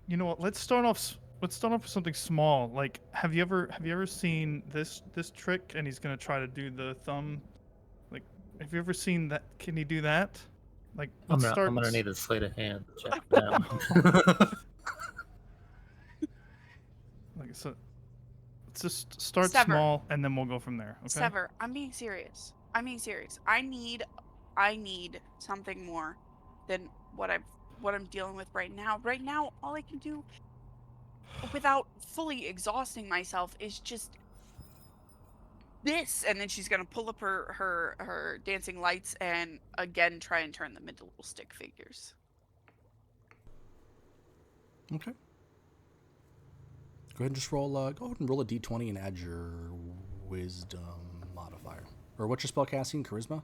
You know what? Let's start off. Let's start off with something small. Like, have you ever seen this trick? And he's gonna try to do the thumb. Like, have you ever seen that? Can he do that? Like, I'm let's gonna start. I'm gonna need a sleight of hand to check that one. Like, so let's just start Ssever. small, and then we'll go from there. Okay. Ssever, I'm being serious. I'm being serious. I need something more than what I'm dealing with right now. Right now, all I can do without fully exhausting myself is just this, and then she's gonna pull up her dancing lights and again try and turn them into little stick figures. Okay. Go ahead and just roll. Go ahead and roll a d20 and add your wisdom modifier. Or what's your spell casting? Charisma?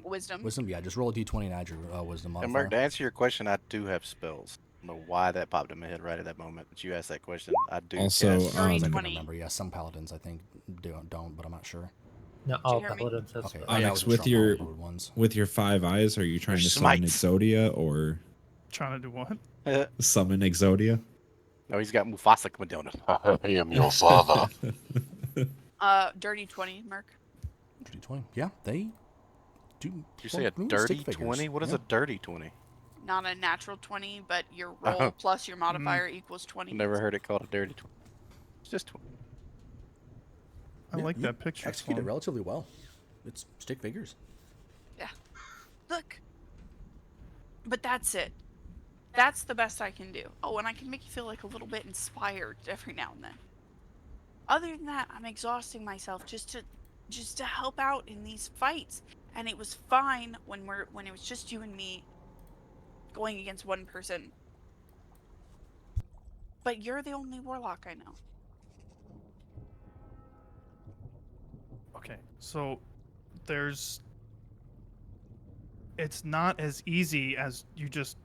Wisdom. Wisdom. Yeah, just roll a d20 and add your wisdom And modifier. Mark, to answer your question, I do have spells. I don't know why that popped in my head right at that moment, but you asked that question. I do. Also, cast Dirty I can 20. remember. Yeah, some paladins I think don't, but I'm not sure. No, you all hear me? paladins have Okay. spells. Yeah, I Onyx, wasn't with sure on your road ones. with your 5 eyes, are you trying to summon Smites. Exodia or Trying to do what? summon Exodia? No, he's got Mufasa coming down. I am your father. Dirty 20, Merc. D20. Yeah, they do. Did you say a ooh, dirty stick figures. 20? What is Yeah. a dirty 20? Not a natural 20, but your roll plus your modifier equals 20. Never heard it called a dirty 20. It's just 20. I Yeah, like you that picture. executed Sloan. relatively well. It's stick figures. Yeah. Look. But that's it. That's the best I can do. Oh, and I can make you feel like a little bit inspired every now and then. Other than that, I'm exhausting myself just to help out in these fights. And it was fine when it was just you and me going against one person. But you're the only warlock I know. Okay, so it's not as easy as you just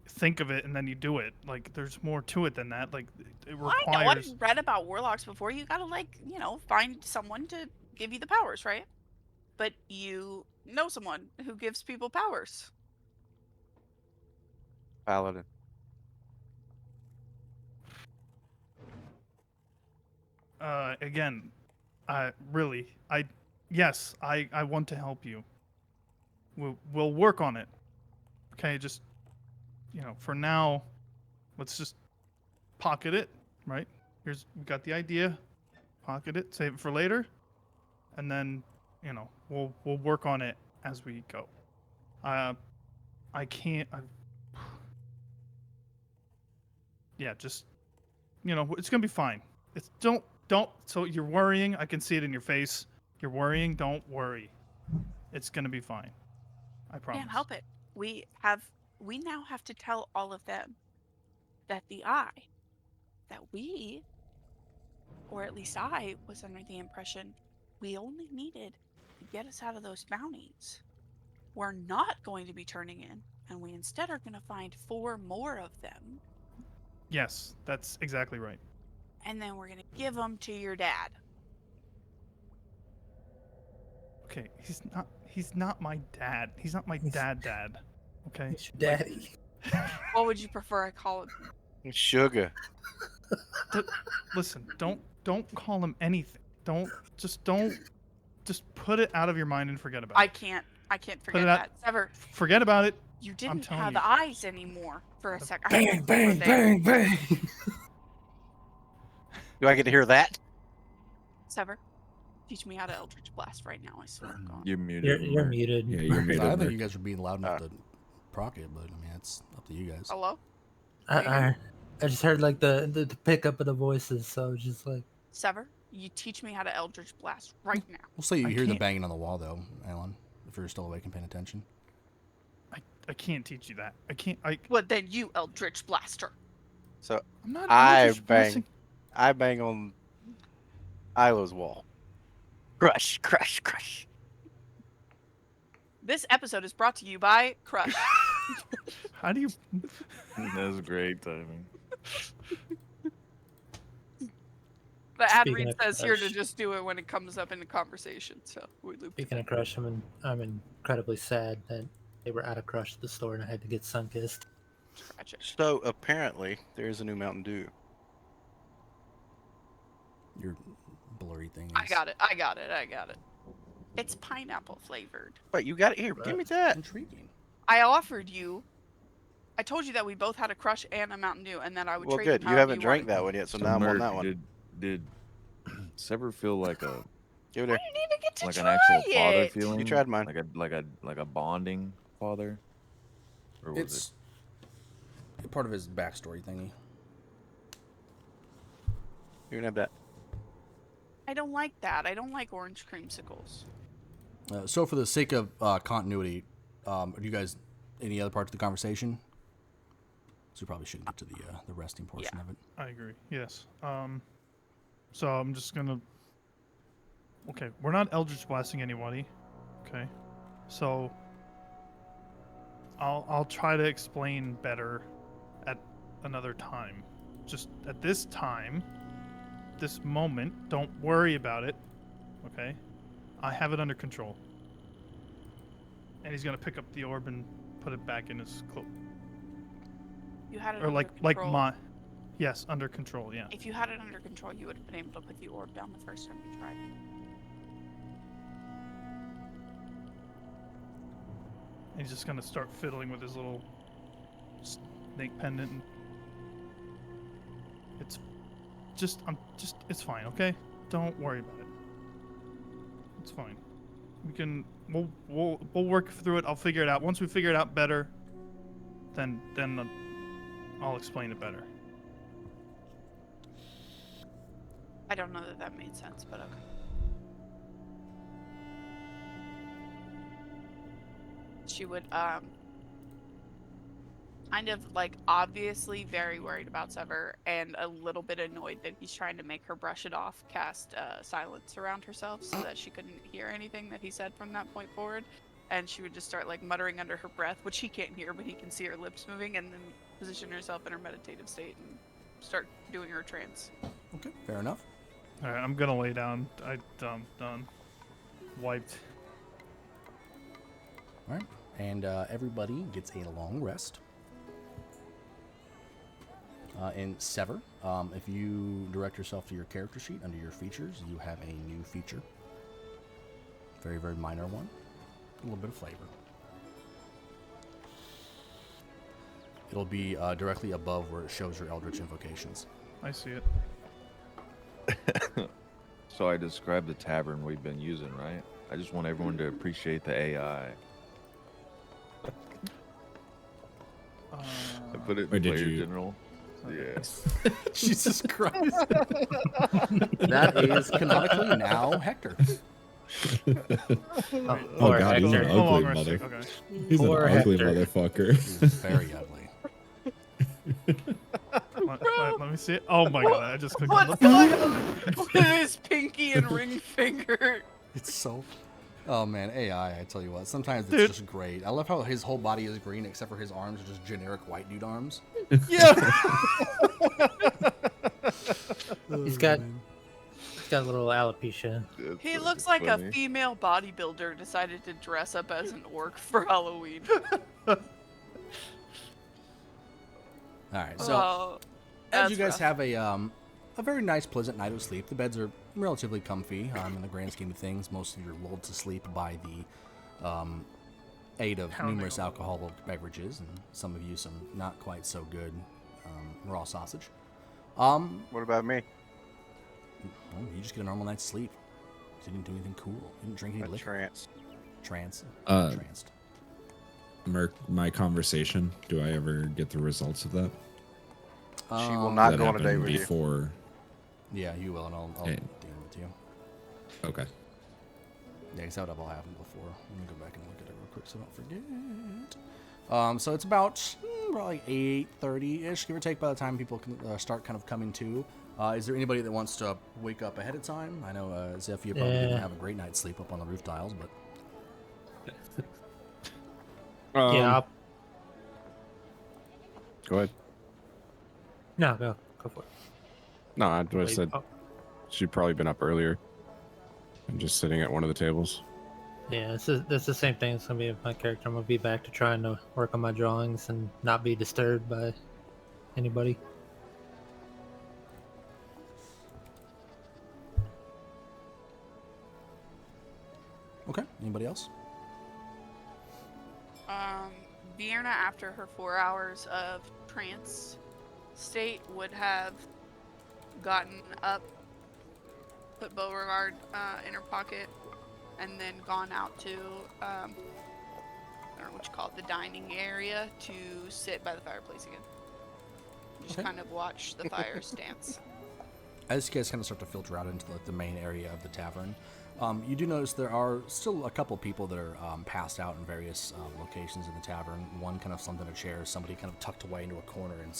think of it and then you do it. Like, there's more to it than that. Like, it I know, requires. I've read about warlocks before. You gotta, find someone to give you the powers, right? But you know someone who gives people powers. Paladin. Again, yes, I want to help you. We'll work on it. Okay, just, for now, let's just pocket it, right? We got the idea. Pocket it, save it for later, and then, we'll work on it as we go. I can't. Yeah, just, it's gonna be fine. It's don't. So you're worrying. I can see it in your face. You're worrying. Don't worry. It's gonna be fine. I promise. Can't help it. We now have to tell all of them that we, or at least I, was under the impression we only needed to get us out of those bounties. We're not going to be turning in, and we instead are going to find 4 more of them. Yes, that's exactly right. And then we're going to give them to your dad. Okay, he's not my dad. He's not my dad. Okay? It's your daddy. What would you prefer I call him? Sugar. Listen, don't call him anything. Just put it out of your mind and forget about it. I can't forget it out. that. Ssever, Forget about it. you didn't telling have you. eyes anymore for a second. Bang, bang, bang, bang. Do I get to hear that? Ssever, teach me how to Eldritch Blast right now, I swear to God. You're muted. You're Mark. muted. Yeah, you're muted. I think Mark. you guys are being loud enough to proc it, but I mean, it's up to you guys. Hello? I just heard like the pickup of the voices, so just like Ssever, you teach me how to Eldritch Blast right now. We'll say you I hear the can't- banging on the wall, though, Alan, if you're still awake and paying attention. I can't teach you that. I can't. Well, then you Eldritch Blaster. So I'm not. I Eldritch blasting. I bang on Isla's wall. Crush, crush, crush. This episode is brought to you by Crush. How do you? That was great timing. The ad Speaking read of says here to Crush. just do it when it comes up in the conversation. So we looped Speaking of Crush, I'm incredibly sad that they were out of Crush at the store and I had to get sun-kissed. Tragic. So apparently there's a new Mountain Dew. Your blurry thing. I got it. I got it. It's pineapple flavored. Wait, you got it here. Give me that. Intriguing. I offered you. I told you that we both had a Crush and a Mountain Dew, and then I would Well, trade good. them You however haven't drank wanted. that one yet, so So now I'm on Merc, that one. Did Ssever feel like a Give it I here. didn't even get to like try an actual father it. feeling? You tried mine. Like a bonding father? Or was It's part of his backstory thingy. You can have that. I don't like that. I don't like orange creamsicles. So for the sake of continuity, do you guys any other parts of the conversation? So we probably shouldn't get to the resting portion of it. I agree. Yes. So I'm just gonna. Okay, we're not Eldritch Blasting anybody. Okay, so I'll try to explain better at another time. Just at this time, this moment, don't worry about it. Okay, I have it under control. And he's gonna pick up the orb and put it back in his cloak. You had it Or under like control. my. Yes, under control. Yeah. If you had it under control, you would have been able to put the orb down the first time you tried. He's just gonna start fiddling with his little snake pendant. And it's it's fine, okay? Don't worry about it. It's fine. We'll work through it. I'll figure it out. Once we figure it out better, then I'll explain it better. I don't know that made sense, but okay. She would kind of like obviously very worried about Ssever and a little bit annoyed that he's trying to make her brush it off, cast silence around herself so that she couldn't hear anything that he said from that point forward. And she would just start like muttering under her breath, which he can't hear, but he can see her lips moving, and then position herself in her meditative state and start doing her trance. Okay, fair enough. All right, I'm gonna lay down. Done. Wiped. All right, and everybody gets a long rest. In Ssever, if you direct yourself to your character sheet under your features, you have a new feature. Very, very minor one. A little bit of flavor. It'll be directly above where it shows your Eldritch invocations. I see it. So I described the tavern we've been using, right? I just want everyone to appreciate the AI. I put it Or in did player you- general. Yeah. Jesus Christ. That is canonically now Hector. Oh, Oh poor god, he's Hector. an No ugly longer mother. sick, okay. He's an Poor ugly Hector. motherfucker. He's very ugly. Let me see it. Oh my god, I just clicked on What's the going on with his pinky and ring finger? It's so... Oh man, AI, I tell you what. Sometimes it's Dude. just great. I love how his whole body is green except for his arms are just generic white dude arms. Yeah. He's got a little alopecia. He looks like a female bodybuilder decided to dress up as an orc for Halloween. Alright, so... Oh, As that's you guys rough. have a very nice, pleasant night of sleep. The beds are relatively comfy in the grand scheme of things. Most of you are lulled to sleep by the aid of Pounding numerous on. alcoholic beverages, and some of you some not quite so good raw sausage. What about me? Well, you just get a normal night's sleep. You didn't do anything cool. You didn't drink any A liquor. trance. Tranced. Merc, my conversation. Do I ever get the results of that? She will not that go on a date happened with you. before. Yeah, you will, and I'll Hey. deal with you. Okay. Yeah, because that would have all happened before. Let me go back and look at it real quick so I don't forget. So it's about like 8:30-ish, give or take, by the time people can start kind of coming to. Is there anybody that wants to wake up ahead of time? I know, Zeph, you probably didn't Yeah. have a great night's sleep up on the roof tiles, but... Yeah. Go ahead. No, go for it. No, I would have Wait, said she'd probably been up earlier and just sitting at one of the tables. yeah, it's the same thing. It's gonna be with my character. I'm gonna be back to trying to work on my drawings and not be disturbed by anybody. Okay. Anybody else? Vienna, after her 4 hours of trance state, would have gotten up, put Beauregard in her pocket, and then gone out to, I don't know what you call it, the dining area to sit by the fireplace again. Just Okay. kind of watch the fires dance. As you guys kind of start to filter out into like the main area of the tavern, you do notice there are still a couple people that are passed out in various locations in the tavern. One kind of slumped in a chair, somebody kind of tucked away into a corner, and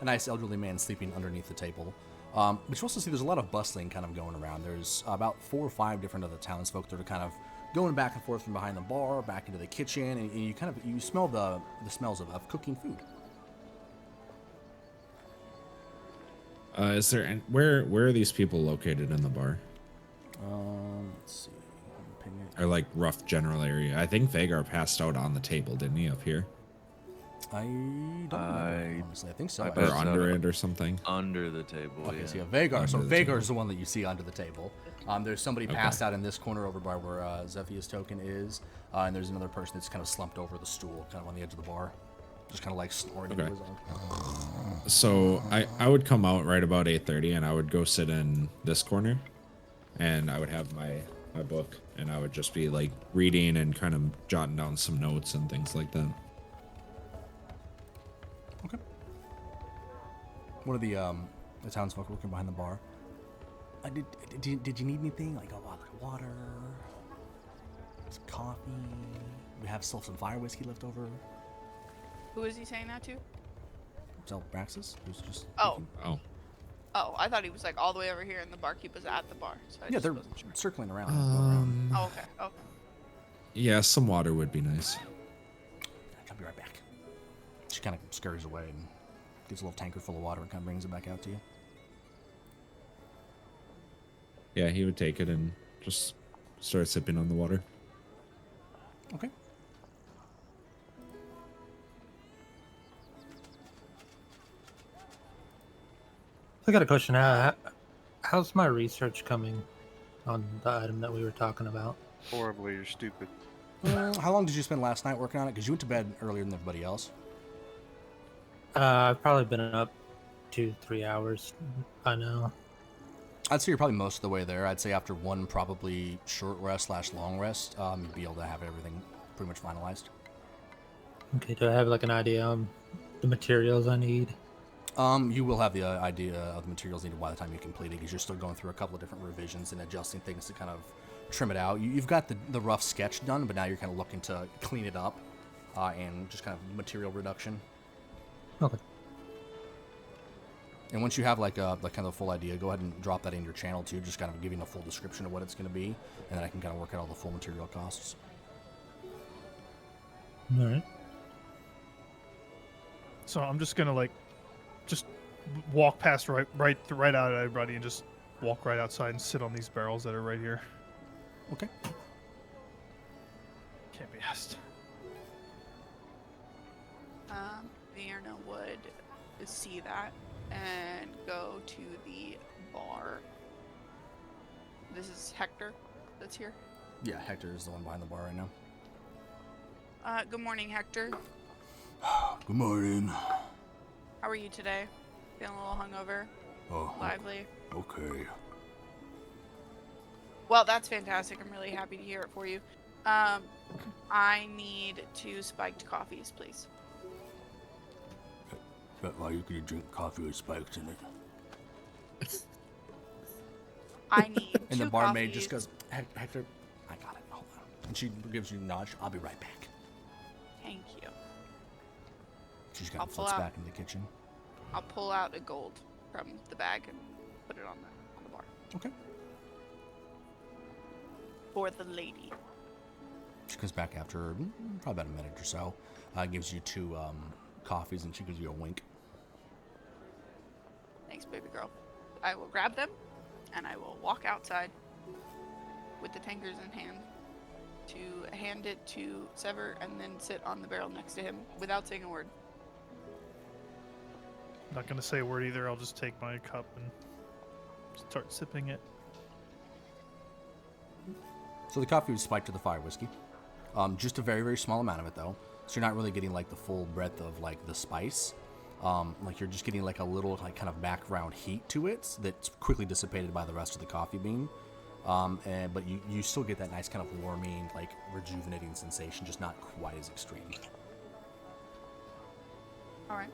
a nice elderly man sleeping underneath the table. But you also see there's a lot of bustling kind of going around. There's about 4 or 5 different other townsfolk that are kind of going back and forth from behind the bar, back into the kitchen, and you smell the smells of cooking food. Is there where are these people located in the bar? Let's see. Or like rough general area? I think Vagar passed out on the table, didn't he, up here? I don't remember, honestly. I think so. Or under it or something? Under the table. Okay, Yeah. so you have Vagar. Under So the Vagar table. is the one that you see under the table. There's somebody passed out in this corner over by where Zephia's token is, and there's another person that's kind of slumped over the stool, kind of on the edge of the bar, just kind of like snoring into his own. So I would come out right about 8:30, and I would go sit in this corner, and I would have my book, and I would just be like reading and kind of jotting down some notes and things like that. Okay. One of the townsfolk working behind the bar. Did you need anything? Like a lot of water, some coffee? We have still some fire whiskey left over. Who is he saying that to? Tell Braxis, who's just. Oh. Oh. Oh, I thought he was like all the way over here and the barkeep was at the bar. So I Yeah, just they're wasn't sure. circling around. Going around. Oh, okay. Okay. Yeah, some water would be nice. I'll be right back. She kind of scurries away and gets a little tankard full of water and kind of brings it back out to you. Yeah, he would take it and just start sipping on the water. Okay. I got a question. How's my research coming on the item that we were talking about? Horribly, you're stupid. How long did you spend last night working on it? Because you went to bed earlier than everybody else. I've probably been up 2-3 hours by now. I'd say you're probably most of the way there. I'd say after one probably short rest / long rest, you'd be able to have everything pretty much finalized. Okay, do I have like an idea on the materials I need? You will have the idea of the materials needed by the time you complete it, because you're still going through a couple of different revisions and adjusting things to kind of trim it out. You've got the rough sketch done, but now you're kind of looking to clean it up and just kind of material reduction. Okay. And once you have like kind of a full idea, go ahead and drop that in your channel too, just kind of giving a full description of what it's going to be, and then I can kind of work out all the full material costs. All right. So I'm just gonna like, just walk past right out of everybody and just walk right outside and sit on these barrels that are right here. Okay. Can't be asked. Vienna would see that and go to the bar. This is Hector that's here. Yeah, Hector is the one behind the bar right now. Good morning, Hector. Good morning. How are you today? Feeling a little hungover? Oh, Lively? okay. Well, that's fantastic. I'm really happy to hear it for you. I need 2 spiked coffees, please. Why you can drink coffee with spikes in it? I need 2 And the barmaid just coffees. goes, Hector, I got it. Hold on. And she gives you a nudge. I'll be right back. Thank you. She just kind I'll of pull flits out- back into the kitchen. I'll pull out a gold from the bag and put it on the bar. Okay. For the lady. She comes back after probably about a minute or so. Gives you 2 coffees, and she gives you a wink. Thanks, baby girl. I will grab them, and I will walk outside with the tankers in hand to hand it to Ssever and then sit on the barrel next to him without saying a word. Not gonna say a word either. I'll just take my cup and start sipping it. So the coffee was spiked to the fire whiskey. Just a very, very small amount of it, though. So you're not really getting like the full breadth of like the spice. Like you're just getting like a little like kind of background heat to it that's quickly dissipated by the rest of the coffee bean. But you still get that nice kind of warming, like rejuvenating sensation, just not quite as extreme. All right.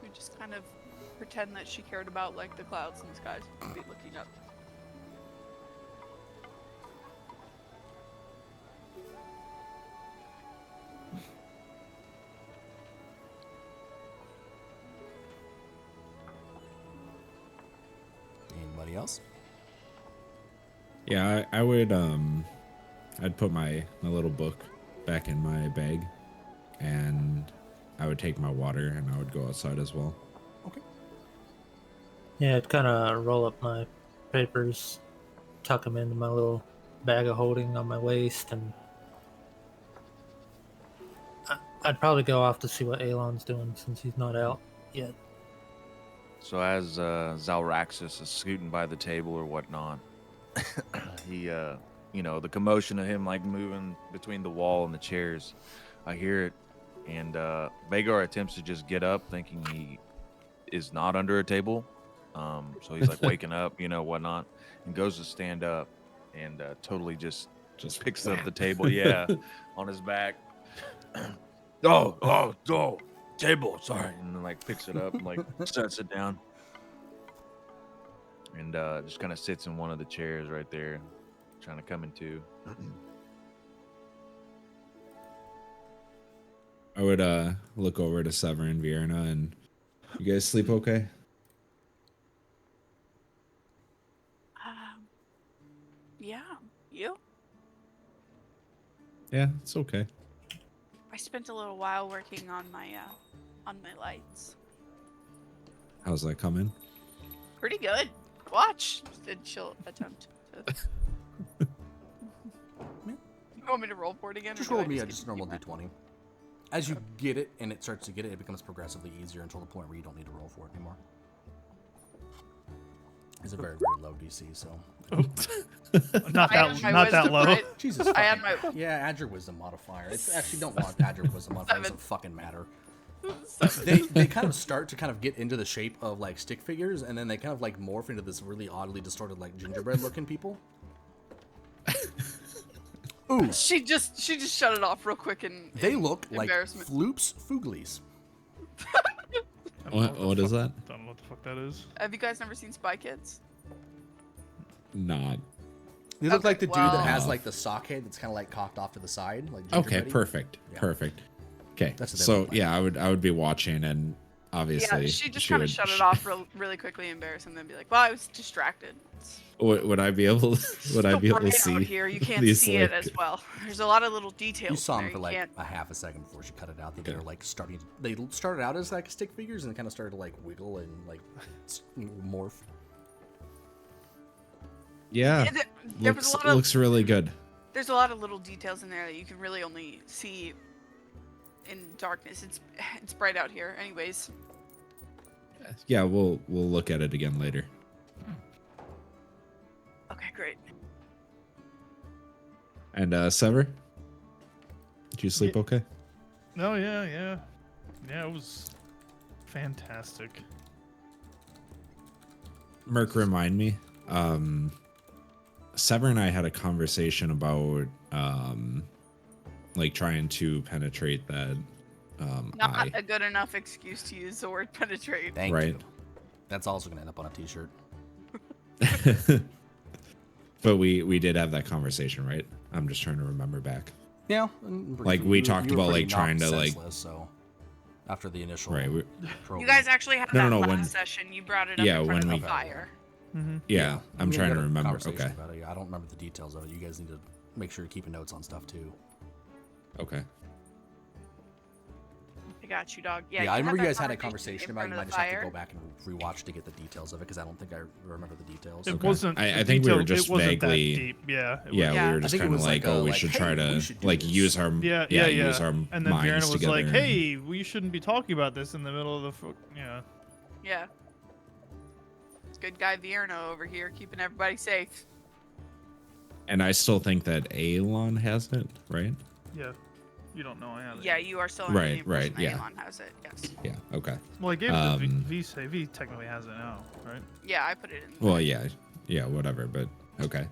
We just kind of pretend that she cared about like the clouds and the skies and be looking up. Anybody else? Yeah, I would I'd put my little book back in my bag, and I would take my water and I would go outside as well. Okay. Yeah, I'd kind of roll up my papers, tuck them into my little bag of holding on my waist, and I'd probably go off to see what Alon's doing since he's not out yet. So as Zalraxis is scooting by the table or whatnot, he, the commotion of him like moving between the wall and the chairs, I hear it, and Vagar attempts to just get up, thinking he is not under a table. So he's like waking up, whatnot, and goes to stand up, and totally just picks up the table, on his back. Oh, table, sorry, and then like picks it up and like sets it down, and just kind of sits in one of the chairs right there, trying to come into. I would look over to Ssever and Vienna, and you guys sleep okay? Yeah. You? Yeah, it's okay. I spent a little while working on my lights. How's that coming? Pretty good. Watch. And she'll attempt to. You want me to roll for it again? Just or do roll I me get just to normal keep that? d20. As you get it and it starts to get it, it becomes progressively easier until the point where you don't need to roll for it anymore. It's a very, very low DC, so. Not I had my that wisdom, low. right? Jesus. I had fucking- Yeah, add your wisdom modifier. It's actually don't want add your wisdom modifier. It doesn't fucking matter. They kind of start to kind of get into the shape of like stick figures, and then they kind of like morph into this really oddly distorted like gingerbread looking people. Ooh, She just shut it off real quick and they look like embarrassment. floops fooglies. What is that? Don't know what the fuck that is. Have you guys never seen Spy Kids? Not. They look Okay, like the dude well- that has like the sock head that's kind of like cocked off to the side. Like Okay, gingerbread-y. perfect. Yeah. Perfect. Okay. That's what they So look like. yeah, I would be watching, and obviously Yeah, she just kind of would- shut it off really quickly, embarrassed, and then be like, "Well, I was distracted." It's Would I be able so to bright see out here. You can't these, see it like- as well. There's a lot of little details. You saw in them there. for You like can't- a half a second before she cut it out. That Okay. they were like starting. They started out as like stick figures and kind of started to like wiggle and like morph. Yeah. Yeah, there was a lot of Looks really good. there's a lot of little details in there that you can really only see in darkness. It's bright out here, anyways. Yeah, we'll look at it again later. Okay, great. And Ssever? Did you sleep okay? No, yeah, it was fantastic. Merc, remind me. Ssever and I had a conversation about like trying to penetrate that Not eye. a good enough excuse to use the word penetrate. Thank Right. you. That's also gonna end up on a t-shirt. But we did have that conversation, right? I'm just trying to remember back. Yeah. Like, we talked about, like, trying to, like- So after the initial. Right. You guys actually had No, that no, last when- session. You brought it up Yeah, in front when of the we- fire. Mm-hmm. Yeah, I'm we trying had to a remember. conversation Okay. about it. I don't remember the details of it. You guys need to make sure you're keeping notes on stuff too. Okay. I got you, dog. Yeah, I remember you that guys had a conversation conversation in about it. You front might of just the have to go fire. back and rewatch to get the details of it because I don't think I remember the details. It Okay. wasn't. I the think we were detail- just it wasn't vaguely- that deep. Yeah. It Yeah, was- Yeah. we were I just think it kind of was like, like, oh, we like, should hey, try we to should do like this. use our Yeah. use our And then minds Vienna was together. like, and- "Hey, we shouldn't be talking about this in the middle of the." Yeah. Yeah. It's good guy Vierno over here, keeping everybody safe. And I still think that Alon has it, right? Yeah. You don't know I have it. Yeah, you are still under the Right, impression right, that yeah. Elon has it. Yes. Yeah. Okay. Well, I gave it to Um, V. V technically has it now, right? Yeah, I put it in. Well, yeah, whatever. But okay.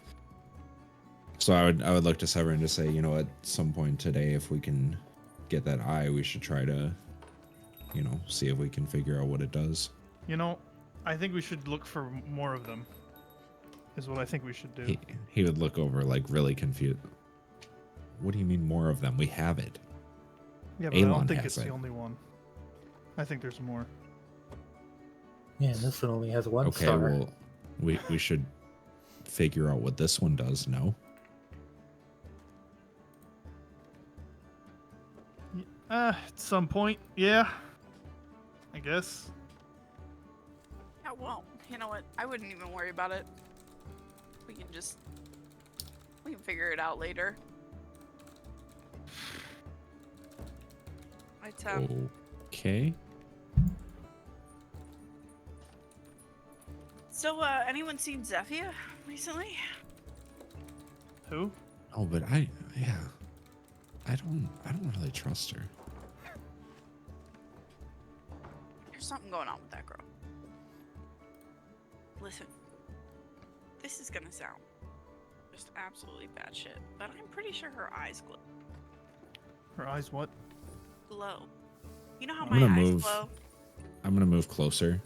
So I would look to Ssever and just say, you know, at some point today, if we can get that eye, we should try to, you know, see if we can figure out what it does. You know, I think we should look for more of them. Is what I think we should do. He would look over like really confused. What do you mean more of them? We have it. Yeah, but I Elon don't think has it's it. the only one. I think there's more. Yeah, this one only has one Okay, star. well, we should figure out what this one does. No. At some point, yeah. I guess. Yeah, well, you know what? I wouldn't even worry about it. We can figure it out later. Right, Okay. So, anyone seen Zephia recently? Who? Oh, but I don't really trust her. There's something going on with that girl. Listen, this is gonna sound just absolutely bad shit, but I'm pretty sure her eyes Her eyes what? glow. You know how I'm my gonna eyes move. glow? I'm gonna move closer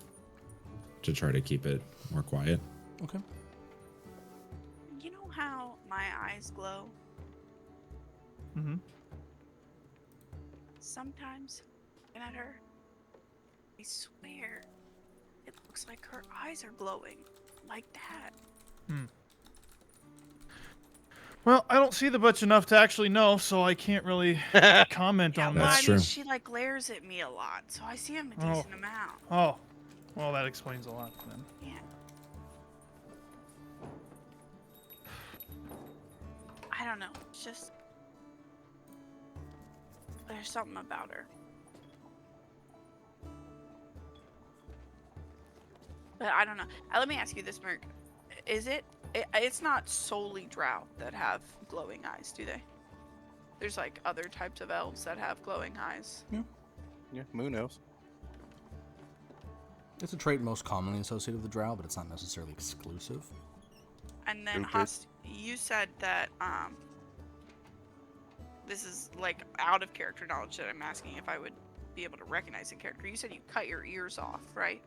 to try to keep it more quiet. Okay. You know how my eyes glow? Mm-hmm. Sometimes, looking at her, I swear, it looks like her eyes are glowing. Like that. Well, I don't see the butch enough to actually know, so I can't really comment Yeah, on well, that. That's I mean, true. she like glares at me a lot, so I see him a Oh. decent amount. Oh, well, that explains a lot then. Yeah. I don't know. It's just there's something about her. But I don't know. Let me ask you this, Merc. Is it's not solely drow that have glowing eyes, do they? There's like other types of elves that have glowing eyes. Yeah, moon elves. It's a trait most commonly associated with the drow, but it's not necessarily exclusive. And then Okay. Hust, you said that this is like out of character knowledge that I'm asking if I would be able to recognize the character. You said you cut your ears off, right?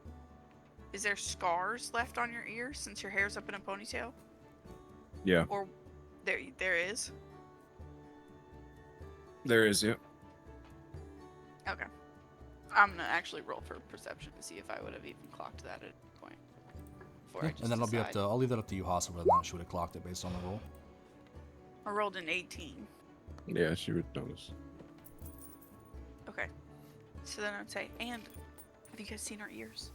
Is there scars left on your ears since your hair's up in a ponytail? Yeah, Or there is? there is. Yeah. Okay. I'm gonna actually roll for perception to see if I would have even clocked that at any point. Before I Yeah, just and then it'll be up decide. to I'll leave that up to you, Haas, whether or not she would have clocked it based on the roll. I rolled an 18. Yeah, she would notice. Okay. So then I'd say, and have you guys seen her ears?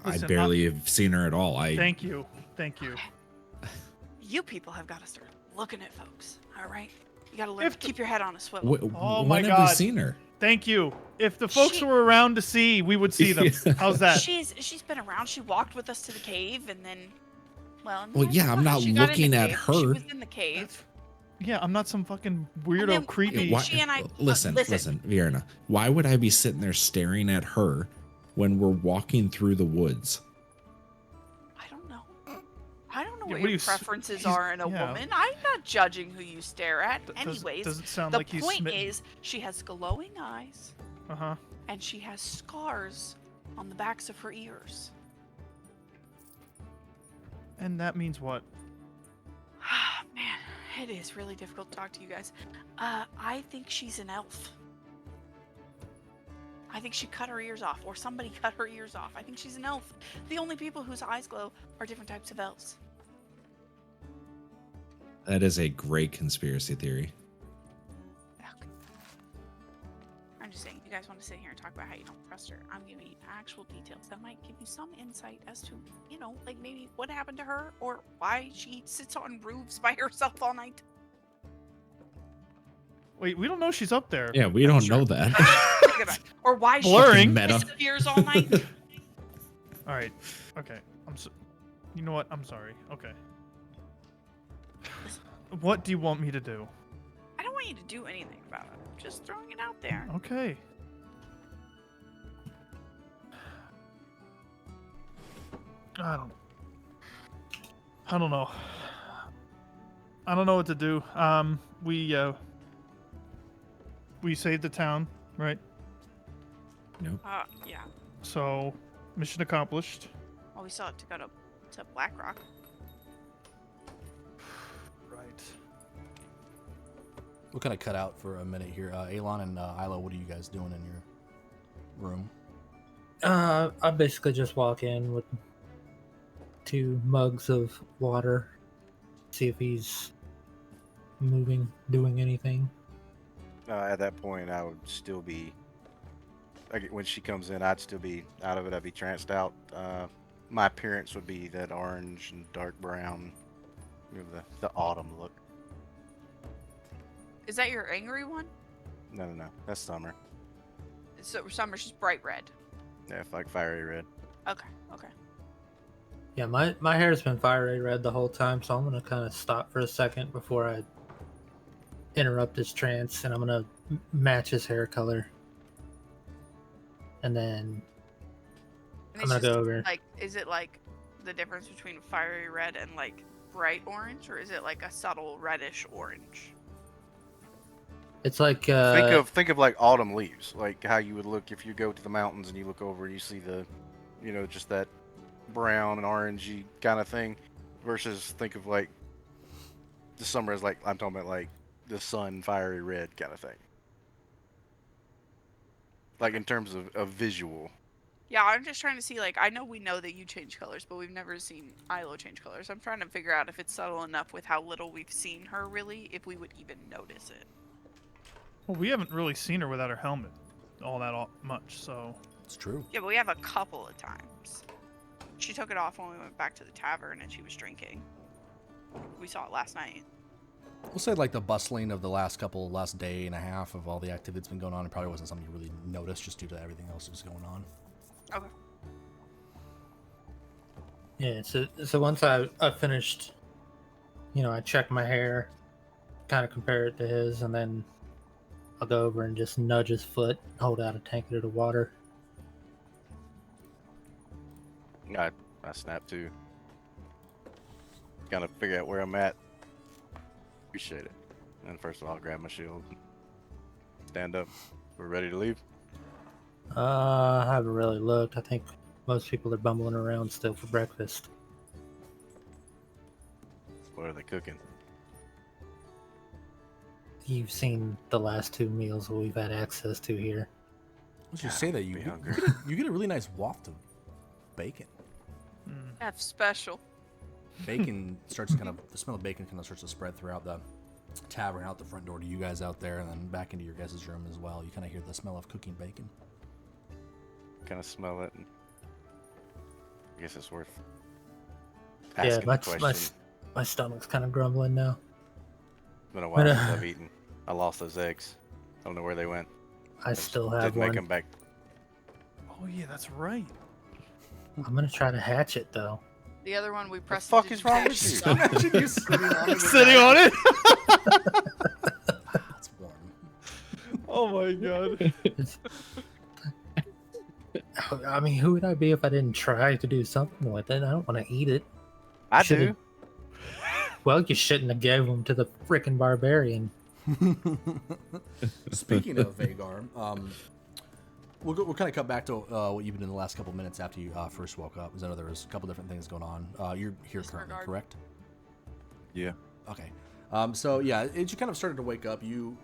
I Listen, barely have seen her at all. Thank you. Thank you. You people have got to start looking at folks, all right? You got to learn If to the- keep your head on a swivel. Oh when my have God. we seen her? Thank you. If the folks She- were around to see, we would see them. How's that? She's been around. She walked with us to the cave, and then, well, Well, yeah, I'm not she got in the looking at cave. She her. was in the cave. Yeah, I'm not some fucking And weirdo, then- creepy. Why- she and I- listen, listen. Vierna. Why would I be sitting there staring at her when we're walking through the woods? I don't know. I don't know Yeah, what what do your you s- preferences he's- are in a yeah. woman. I'm not judging who you stare at. Does Anyways, it sound the like he's point smitten? is she has glowing eyes, Uh-huh. and she has scars on the backs of her ears. And that means what? Man, it is really difficult to talk to you guys. I think she's an elf. I think she cut her ears off, or somebody cut her ears off. I think she's an elf. The only people whose eyes glow are different types of elves. That is a great conspiracy theory. Okay. I'm just saying, you guys want to sit here and talk about how you don't trust her. I'm giving you actual details that might give you some insight as to, you know, like maybe what happened to her or why she sits on roofs by herself all night. Wait, we don't know she's up there. Yeah, we don't know that. Think about it. Or why Blurring. she Meta. disappears all night. All right. Okay. You know what? I'm sorry. Okay. What do you want me to do? I don't want you to do anything about it. I'm just throwing it out there. Okay. I don't know. I don't know what to do. We saved the town, right? Nope. Yeah. So, mission accomplished. Well, we still have to go to Blackrock. Right. We'll kind of cut out for a minute here. Alon and Isla, what are you guys doing in your room? I basically just walk in with 2 mugs of water, see if he's moving, doing anything. At that point, I would still be. When she comes in, I'd still be out of it. I'd be tranced out. My appearance would be that orange and dark brown, you know, the autumn look. Is that your angry one? No, that's summer. So summer's just bright red. Yeah, like fiery red. Okay. Yeah, my hair's been fiery red the whole time, so I'm gonna kind of stop for a second before I interrupt his trance, and I'm gonna match his hair color, and then And I'm gonna go over. Like, is it like the difference between fiery red and like bright orange, or is it like a subtle reddish orange? It's like Think of like autumn leaves, like how you would look if you go to the mountains and you look over and you see the, you know, just that brown and orangey kind of thing, versus think of like the summer as like I'm talking about like the sun fiery red kind of thing. Like in terms of visual. Yeah, I'm just trying to see, like, I know we know that you change colors, but we've never seen Ilo change colors. I'm trying to figure out if it's subtle enough with how little we've seen her, really, if we would even notice it. Well, we haven't really seen her without her helmet all much, so. It's true. Yeah, but we have a couple of times. She took it off when we went back to the tavern and she was drinking. We saw it last night. We'll say like the bustling of the last day and a half of all the activity that's been going on. It probably wasn't something you really noticed just due to everything else that was going on. Okay. Yeah, so once I finished, I check my hair, kind of compare it to his, and then I'll go over and just nudge his foot, hold out a tankard of water. I snap too. Gotta figure out where I'm at. Appreciate it. And first of all, I'll grab my shield. Stand up. We're ready to leave. I haven't really looked. I think most people are bumbling around still for breakfast. What are they cooking? You've seen the last 2 meals that we've had access to here. Let's just say that you get a really nice waft of bacon. F special. Bacon starts the smell of bacon kind of starts to spread throughout the tavern, out the front door to you guys out there, and then back into your guys' room as well. You kind of hear the smell of cooking bacon. Kind of smell it. And I guess it's worth Yeah, asking the question. my stomach's kind of grumbling now. It's been a while since I've eaten. I lost those eggs. I don't know where they went. I still have Didn't make one. them back. Oh yeah, that's right. I'm gonna try to hatch it though. The other one we The pressed. fuck is wrong with you? Imagine you sitting on it. Sitting on it. That's warm. Oh my god. I mean, who would I be if I didn't try to do something with it? I don't want to eat it. I Should've- do. Well, you shouldn't have gave them to the frickin' barbarian. Speaking of Vagar, we'll kind of cut back to what you've been doing the last couple minutes after you first woke up. Because I know there was a couple different things going on. You're here currently, Disregard. correct? Yeah. Okay. So yeah, as you kind of started to wake up, you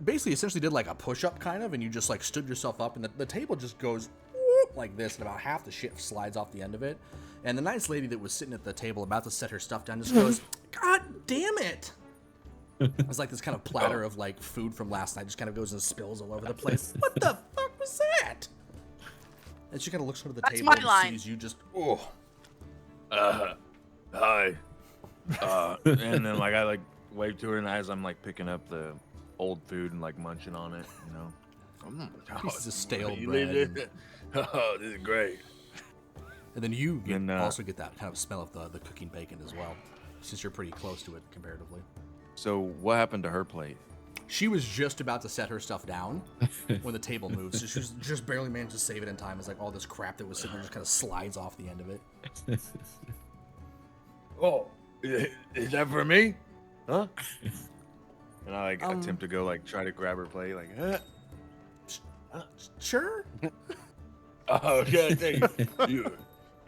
basically essentially did like a push-up kind of, and you just like stood yourself up, and the table just goes whoop, like this, and about half the shit slides off the end of it. And the nice lady that was sitting at the table about to set her stuff down just goes, "God damn it! It's like this kind of platter of like food from last night just kind of goes and spills all over the place. What the fuck was that? And she kind of looks under the That's table my and line. sees you just, oh. Hi. And then like I like wave to her, and as I'm like picking up the old food and like munching on it, you know. Pieces of stale You bread. leave And, it? Oh, this is great. and then you And, also get that kind of smell of the cooking bacon as well, since you're pretty close to it comparatively. So what happened to her plate? She was just about to set her stuff down when the table moves. So she was just barely managed to save it in time. It's like all this crap that was sitting there just kind of slides off the end of it. Oh, is that for me? Huh? And I like attempt to go like try to grab her plate, like, Sure. oh, okay, thank you.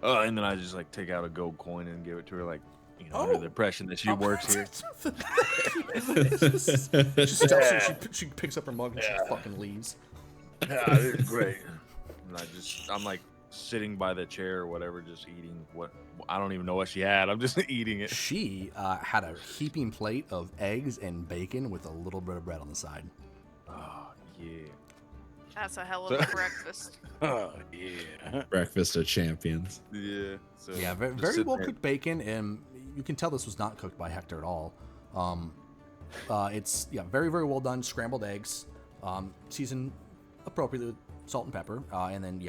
Oh, and then I just like take out a gold coin and give it to her, like, you know, under the impression that she works here. She picks up her mug and she fucking leaves. Yeah, this is great. And I'm like sitting by the chair or whatever, just eating what I don't even know what she had. I'm just eating it. She had a heaping plate of eggs and bacon with a little bit of bread on the side. Oh yeah. That's a hell of a breakfast. Oh yeah. Breakfast of champions. Yeah. So Yeah, very, just very sitting well there. cooked bacon, and you can tell this was not cooked by Hector at all. It's very, very well done. Scrambled eggs, seasoned appropriately with salt and pepper, and then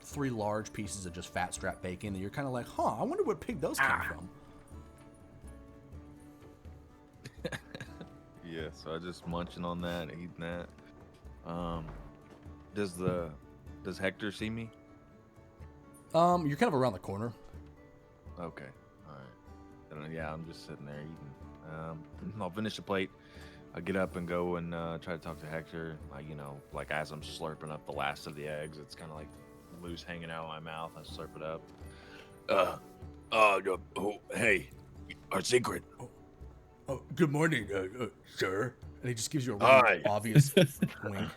3 large pieces of just fat strap bacon. And you're kind of like, I wonder what pig those came from. Yeah, so I just munching on that, eating that. Does Hector see me? You're kind of around the corner. Okay, all right. Then, yeah, I'm just sitting there eating. I'll finish the plate. I get up and go and try to talk to Hector. Like as I'm slurping up the last of the eggs, it's kind of like loose hanging out of my mouth. I slurp it up. Hey, our secret. Oh, good morning, sir. And he just gives you a Hi. really obvious wink.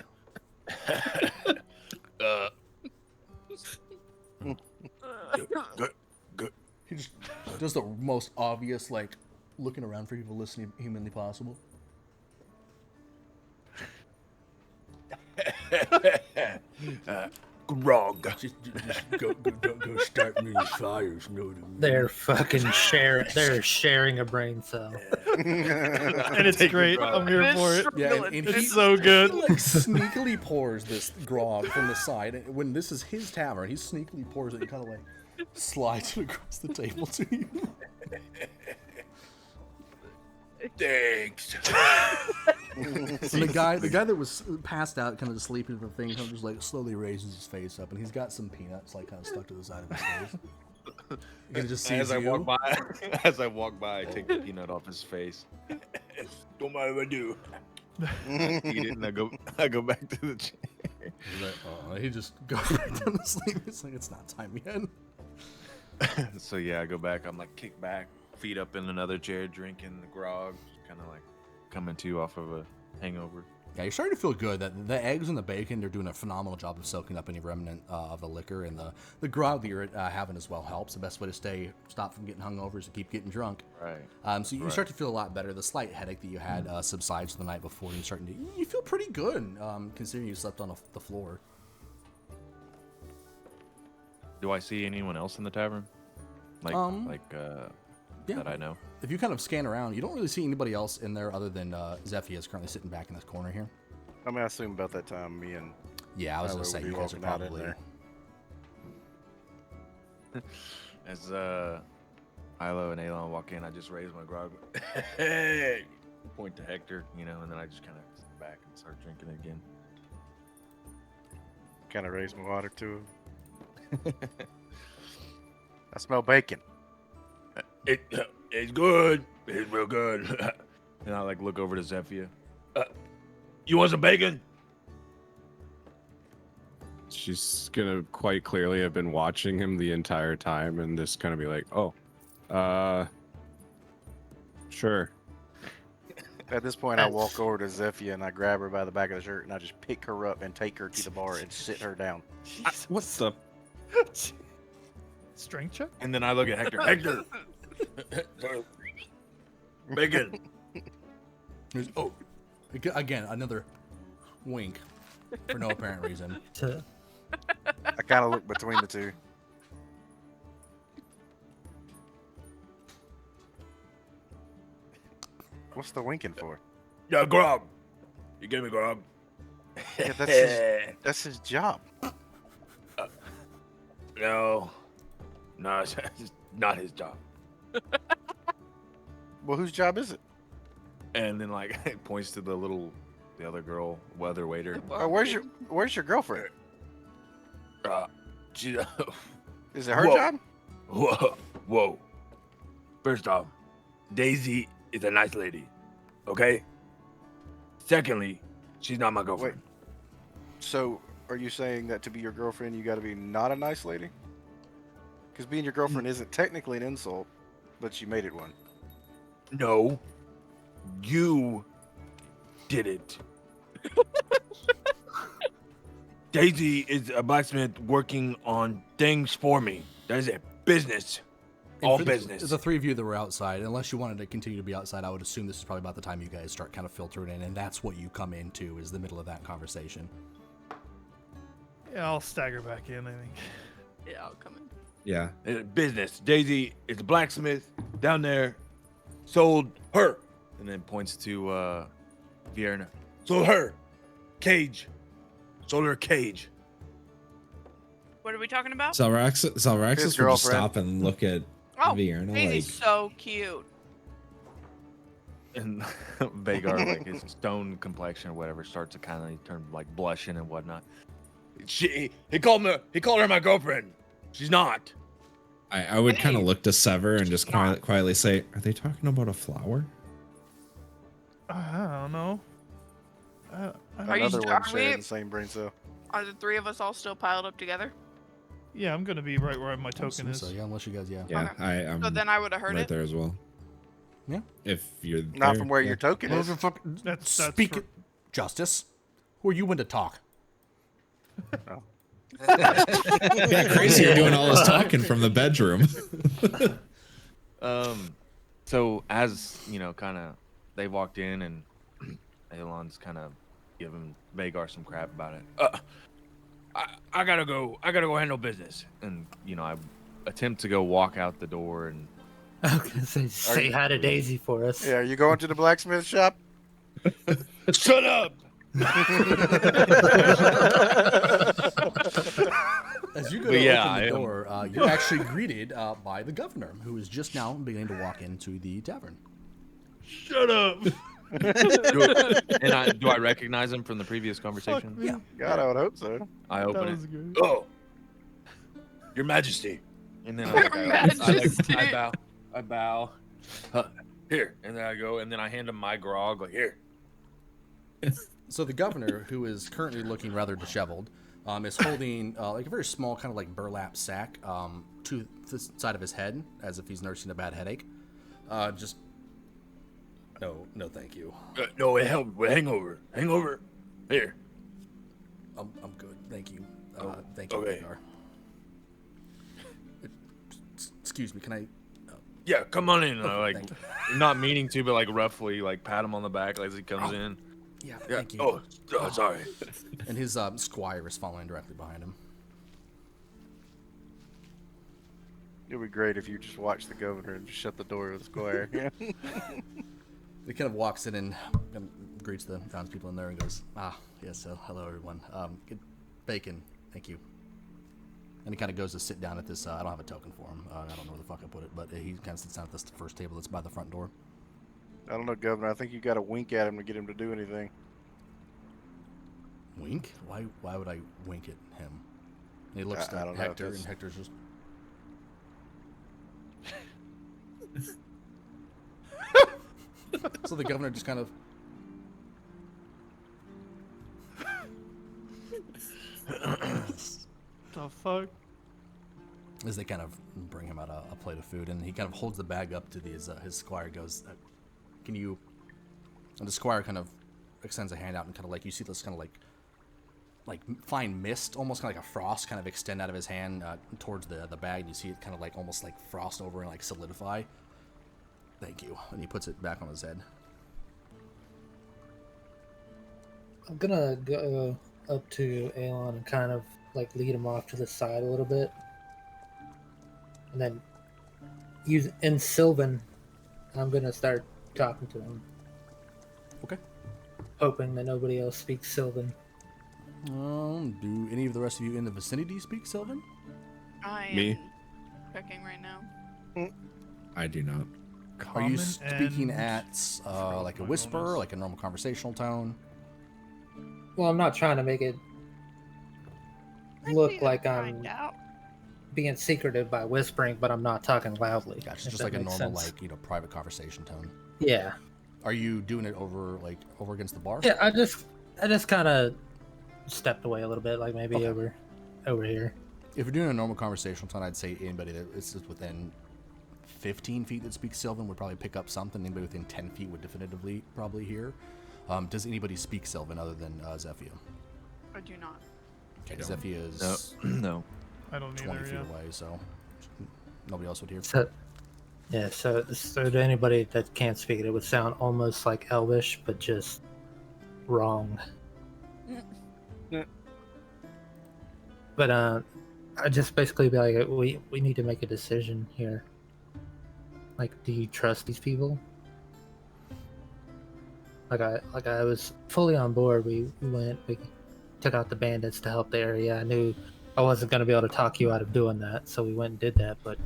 He just does the most obvious, like, looking around for people listening humanly possible. Grog. Just don't go start any fires, no. They're fucking sharing. They're sharing a brain cell. And it's great. I'm here for it. Yeah, and It's so good. He, like, sneakily pours this grog from the side. And when this is his tavern, he sneakily pours it and kind of like slides it across the table to you. Thanks. And the guy that was passed out, kind of sleeping for things, kind of just like slowly raises his face up, and he's got some peanuts like kind of stuck to the side of his face. You can just see As I walk by, I take the peanut off his face. Don't mind if I do. Eat it, and I go back to the chair. He's like, he just goes right down to sleep. It's like it's not time yet. So yeah, I go back. I'm like kick back, feet up in another chair, drinking the grog, kind of like coming to off of a hangover. Yeah, you're starting to feel good. That the eggs and the bacon, they're doing a phenomenal job of soaking up any remnant of the liquor, and the grog that you're having as well helps. The best way to stop from getting hungover is to keep getting drunk. Right. So you start to feel a lot better. The slight headache that you had subsides the night before, and you feel pretty good considering you slept on the floor. Do I see anyone else in the tavern? Yeah. That I know. If you kind of scan around, you don't really see anybody else in there other than Zephy is currently sitting back in this corner here. I mean, I assume about that time me and Yeah, I was Tyler gonna say will be you guys are walking out in probably. there. As Ilo and Alon walk in, I just raise my grog. Hey! Point to Hector, and then I just kind of sit back and start drinking again. Kind of raise my water to him. I smell bacon. It's good. It's real good. And I look over to Zephia. You want some bacon? She's gonna quite clearly have been watching him the entire time and just kind of be like, oh, sure. At this point, I walk over to Zephia and I grab her by the back of the shirt and I just pick her up and take her to the bar and sit her down. What the? Strength check? And then I look at Hector. Hector! Bacon. Oh, again, another wink for no apparent reason. I kind of look between the two. What's the winking for? Yeah, grog. You give me grog. Yeah, that's his job. No, it's not his job. Well, whose job is it? And then like it points to the other girl, weather waiter. Where's your girlfriend? She, Is it her Whoa. job? Whoa. First off, Daisy is a nice lady. Okay? Secondly, she's not my girlfriend. So, are you saying that to be your girlfriend, you got to be not a nice lady? Because being your girlfriend isn't technically an insult, but you made it one. No. You did it. Daisy is a blacksmith working on things for me. That is a business. And All for business. The three of you that were outside, unless you wanted to continue to be outside, I would assume this is probably about the time you guys start kind of filtering in, and that's what you come into, is the middle of that conversation. Yeah, I'll stagger back in, I think. Yeah, I'll come in. Yeah. Business. Daisy is a blacksmith down there. Sold her. And then points to Vierna. Sold her. Cage. Sold her a cage. What are we talking about? Zalraxis His would just girlfriend. stop and look at Oh, Vierna Daisy's like, so cute. And Vagar, like his stone complexion or whatever, starts to kind of turn like blushing and whatnot. He called her my girlfriend. She's not. I would kind of look to Ssever and just quietly say, "Are they talking about a flower?" I don't know. Are you Another st- one are sharing we- the same brain cell. Are the three of us all still piled up together? Yeah, I'm gonna be right where my I token assume is. so, yeah, unless you guys, yeah. Yeah, Okay. I am So then I would have heard right it. there as well. Yeah. If you're Not there, from where yeah. your token is. That's Speak for- it, Justice. Who are you in to talk? Yeah, crazy. You're doing all this talking from the bedroom. So as you know, kind of they walked in and Elon's kind of giving Vagar some crap about it. I gotta go handle business. And you know, I attempt to go walk out the door and I was gonna say hi to Daisy for us. Yeah, are you going to the blacksmith shop? Shut up. As you go But to yeah, open I the am- door, you're actually greeted by the governor, who is just now beginning to walk into the tavern. Shut up. do I recognize him from the previous conversation? Yeah. God, I would hope so. I That open was it, good. Oh. Your Majesty. and then Majesty. I bow. Here. And then I go and then I hand him my grog. Like, here. So the governor, who is currently looking rather disheveled, is holding like a very small kind of like burlap sack to the side of his head, as if he's nursing a bad headache. Just no, thank you. No, it helped with hangover. Hangover. Here. I'm good, thank you. Oh, Thank you, okay. Vagar. Excuse me, can I? Yeah, come on in. Thank you. Not meaning to, but like roughly, like pat him on the back as he comes Oh. in. Yeah, Yeah. thank you. Oh, sorry. And his squire is following directly behind him. It would be great if you just watched the governor and just shut the door of the square. Yeah. He kind of walks in and greets the townspeople in there and goes, yes, hello everyone. Good bacon, thank you. And he kind of goes to sit down at this, I don't have a token for him. I don't know where the fuck I put it, but he kind of sits down at this first table that's by the front door. I don't know, Governor. I think you got to wink at him to get him to do anything. Wink? Why would I wink at him? And he looks I at don't know, Hector, 'cause- and Hector's just... So the governor just kind of... The fuck? As they kind of bring him out a plate of food, and he kind of holds the bag up to his squire, goes, can you... And the squire kind of extends a hand out and kind of like, you see this kind of like fine mist, almost kind of like a frost kind of extend out of his hand towards the bag, and you see it kind of like almost like frost over and like solidify. Thank you. And he puts it back on his head. I'm gonna go up to Aelon and kind of like lead him off to the side a little bit, and then use in Sylvan. I'm gonna start talking to him. Okay. Hoping that nobody else speaks Sylvan. Do any of the rest of you in the vicinity speak Sylvan? I am Me? checking right now. I do not. Are you Common speaking and at like a whisper, like a normal conversational tone? Well, I'm not trying to make it look like I'm being secretive by whispering, but I'm not talking loudly. Gotcha. if Just that like a makes normal, sense. like, private conversation tone. Yeah. Are you doing it over against the bar? Yeah, I just kind of stepped away a little bit, like maybe Okay. over here. If you're doing a normal conversational tone, I'd say anybody that is within 15 feet that speaks Sylvan would probably pick up something. Anybody within 10 feet would definitively probably hear. Does anybody speak Sylvan other than Zephyr? I do not. Okay, Zephyr is No. I don't 20 either. feet Yeah. away, so nobody else would hear. So, yeah, so to anybody that can't speak it, it would sound almost like Elvish, but just wrong. But I just basically be like, we need to make a decision here. Like, do you trust these people? Like I was fully on board. We took out the bandits to help the area. I knew I wasn't going to be able to talk you out of doing that, so we went and did that. But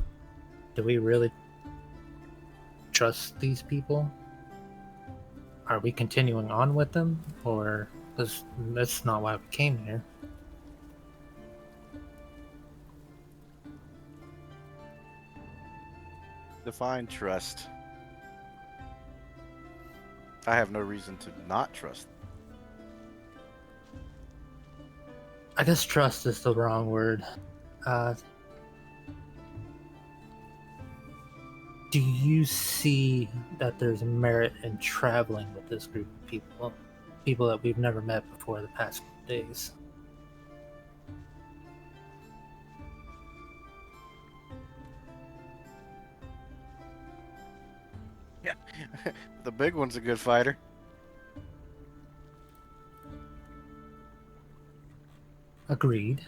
do we really trust these people? Are we continuing on with them, or that's not why we came here? Define trust. I have no reason to not trust. I guess trust is the wrong word. Do you see that there's merit in traveling with this group of people that we've never met before the past few days? Yeah, the big one's a good fighter. Agreed.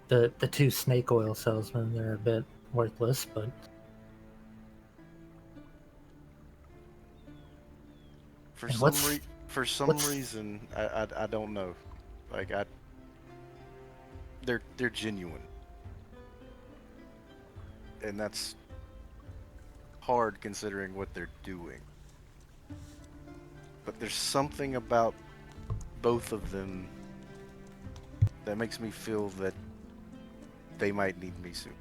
The two snake oil salesmen, they're a bit worthless, but For And some what's- reason, I don't know. Like they're genuine, and that's hard considering what they're doing. But there's something about both of them that makes me feel that they might need me soon.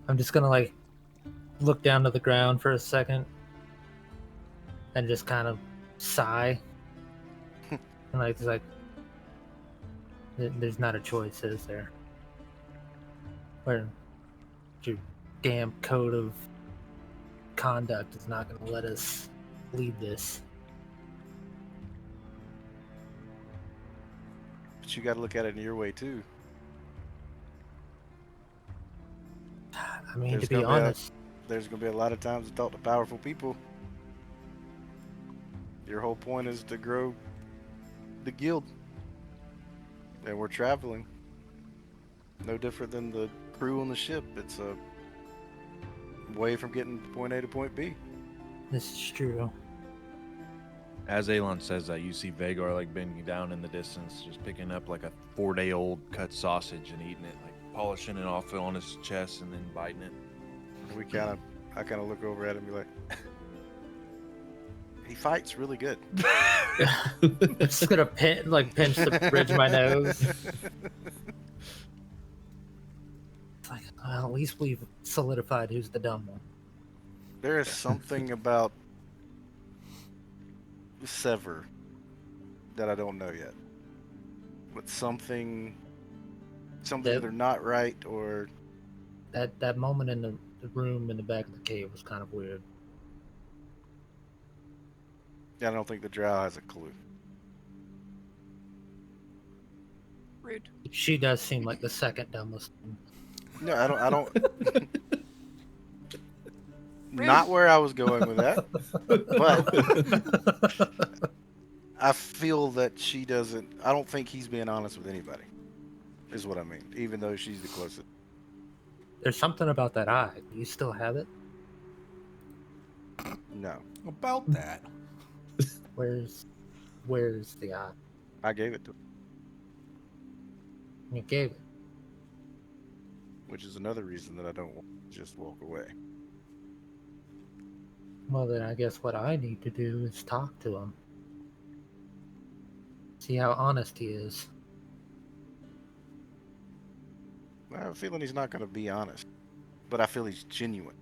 I'm just gonna like look down to the ground for a second and just kind of sigh. And it's like there's not a choice, is there? Where your damn code of conduct is not gonna let us lead this. But you got to look at it in your way too. I mean, There's to be gonna be a- honest, There's gonna be a lot of times to talk to powerful people. Your whole point is to grow the guild, and we're traveling. No different than the crew on the ship. It's a way from getting point A to point B. this is true. As Alon says that, you see Vagar like bending down in the distance, just picking up like a 4-day-old cut sausage and eating it, like polishing it off on his chest and then biting it. I kind of look over at him and be like, he fights really good. I'm just gonna pinch the bridge of my nose. It's like, well, at least we've solidified who's the dumb one. There is something about Ssever that I don't know yet. But something That- either not right or That moment in the room in the back of the cave was kind of weird. I don't think the drow has a clue. Rude. She does seem like the second dumbest one. No, I don't. Not where I was going with that, but I feel that she doesn't. I don't think he's being honest with anybody. Is what I mean. Even though she's the closest. There's something about that eye. Do you still have it? No, About that. Where's the eye? I gave it to him, You gave it. which is another reason that I don't want to just walk away. Well, then I guess what I need to do is talk to him. See how honest he is. I have a feeling he's not going to be honest, but I feel he's genuine.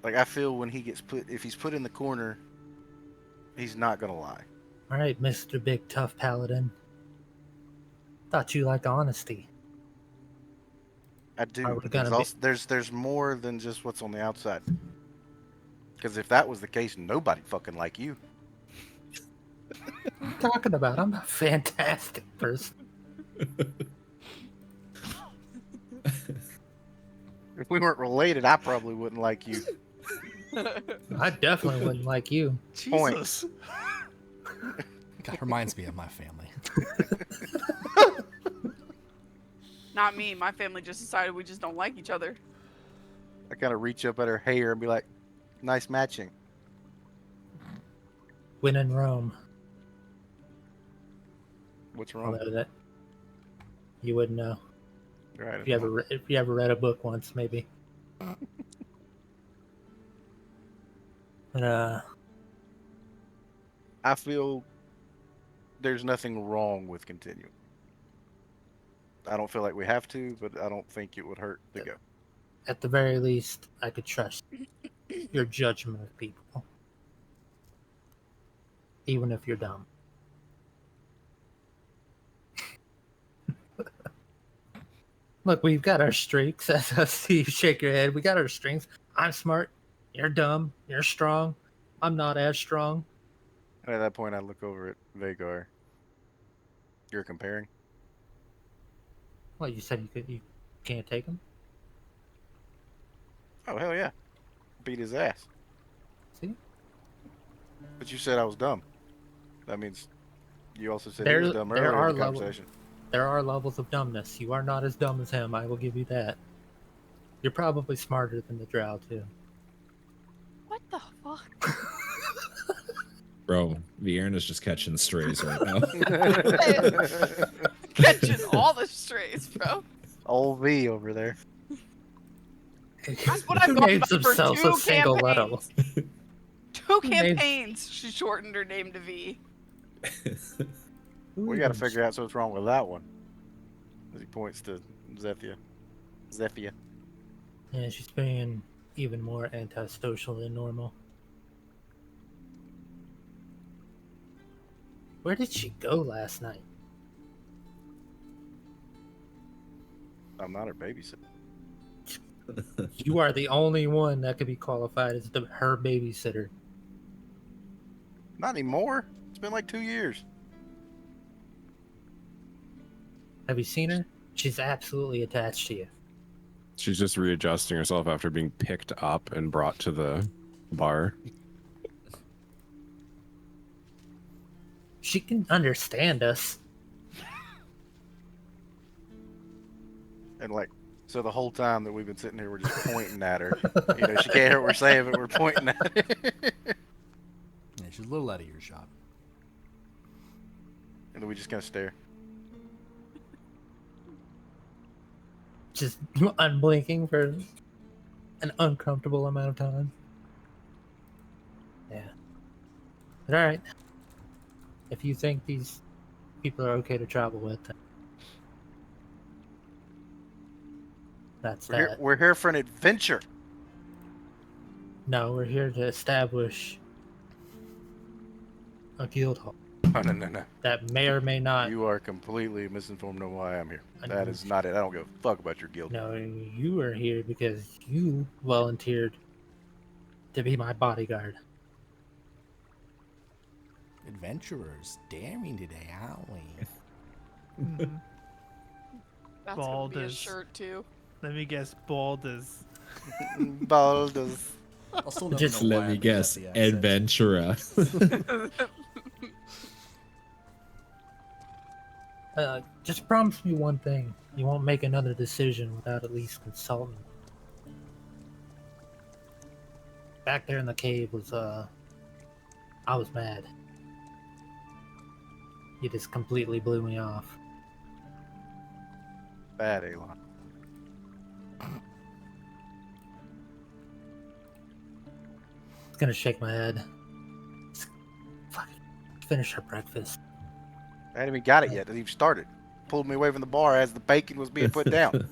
Like I feel when he gets put, if he's put in the corner, he's not going to lie. All right, Mr. Big Tough Paladin. Thought you liked honesty. I do. Are we But gonna there's more than just what's on the outside. Because if that was the case, nobody fucking like you. What are you talking about? I'm a fantastic person. If we weren't related, I probably wouldn't like you. I definitely wouldn't like you. Jesus. God, reminds me of my family. Not me. My family just decided we just don't like each other. I kind of reach up at her hair and be like, "Nice matching." When in Rome. What's wrong? Although that you wouldn't know. Right. If you ever read a book once, maybe. But I feel there's nothing wrong with continuing. I don't feel like we have to, but I don't think it would hurt to go. at the very least, I could trust your judgment of people, even if you're dumb. Look, we've got our streaks. As I see you shake your head, we got our strengths. I'm smart. You're dumb. You're strong. I'm not as strong. And at that point, I look over at Vagar. You're comparing? Well, you said you can't take him. Oh, hell yeah. Beat his ass. See? But you said I was dumb. That means you also said There- he was dumb there earlier are in the levels. conversation. There are levels of dumbness. You are not as dumb as him. I will give you that. You're probably smarter than the drow too. What the fuck? Bro, Vierne is just catching strays right now. Catching all the strays, bro. Old V over there. That's what I've Who gone names by for themselves 2 a single letter? campaigns. 2 Who names- campaigns. She shortened her name to V. We got to figure out what's wrong with that one. As he points to Zephyr. Zephyr. Yeah, she's being even more antisocial than normal. Where did she go last night? I'm not her babysitter. You are the only one that could be qualified as her babysitter. Not anymore. It's been like 2 years. Have you seen her? She's absolutely attached to you. She's just readjusting herself after being picked up and brought to the bar. She can understand us. And like, so the whole time that we've been sitting here, we're just pointing at her. You know, she can't hear what we're saying, but we're pointing at her. Yeah, she's a little out of earshot. And then we just kind of stare. Just unblinking for an uncomfortable amount of time. Yeah. But alright. If you think these people are okay to travel with, then that's that. We're here for an adventure. No, we're here to establish a guild hall Oh, no. that may or may not. You are completely misinformed on why I'm here. That is not it. I don't give a fuck about your guild. No, you are here because you volunteered to be my bodyguard. Adventurers daring today, aren't we? That's gonna be a Bald as- shirt too. Let me guess, Baldur's. Baldur's. I'll still never Just know why Let I me picked guess, up the accent. adventurer. Just promise me one thing. You won't make another decision without at least consulting. Back there in the cave was, I was mad. You just completely blew me off. Bad Elon. It's gonna shake my head. Just fucking finish her breakfast. I hadn't even got it yet. It even started. Pulled me away from the bar as the bacon was being put down.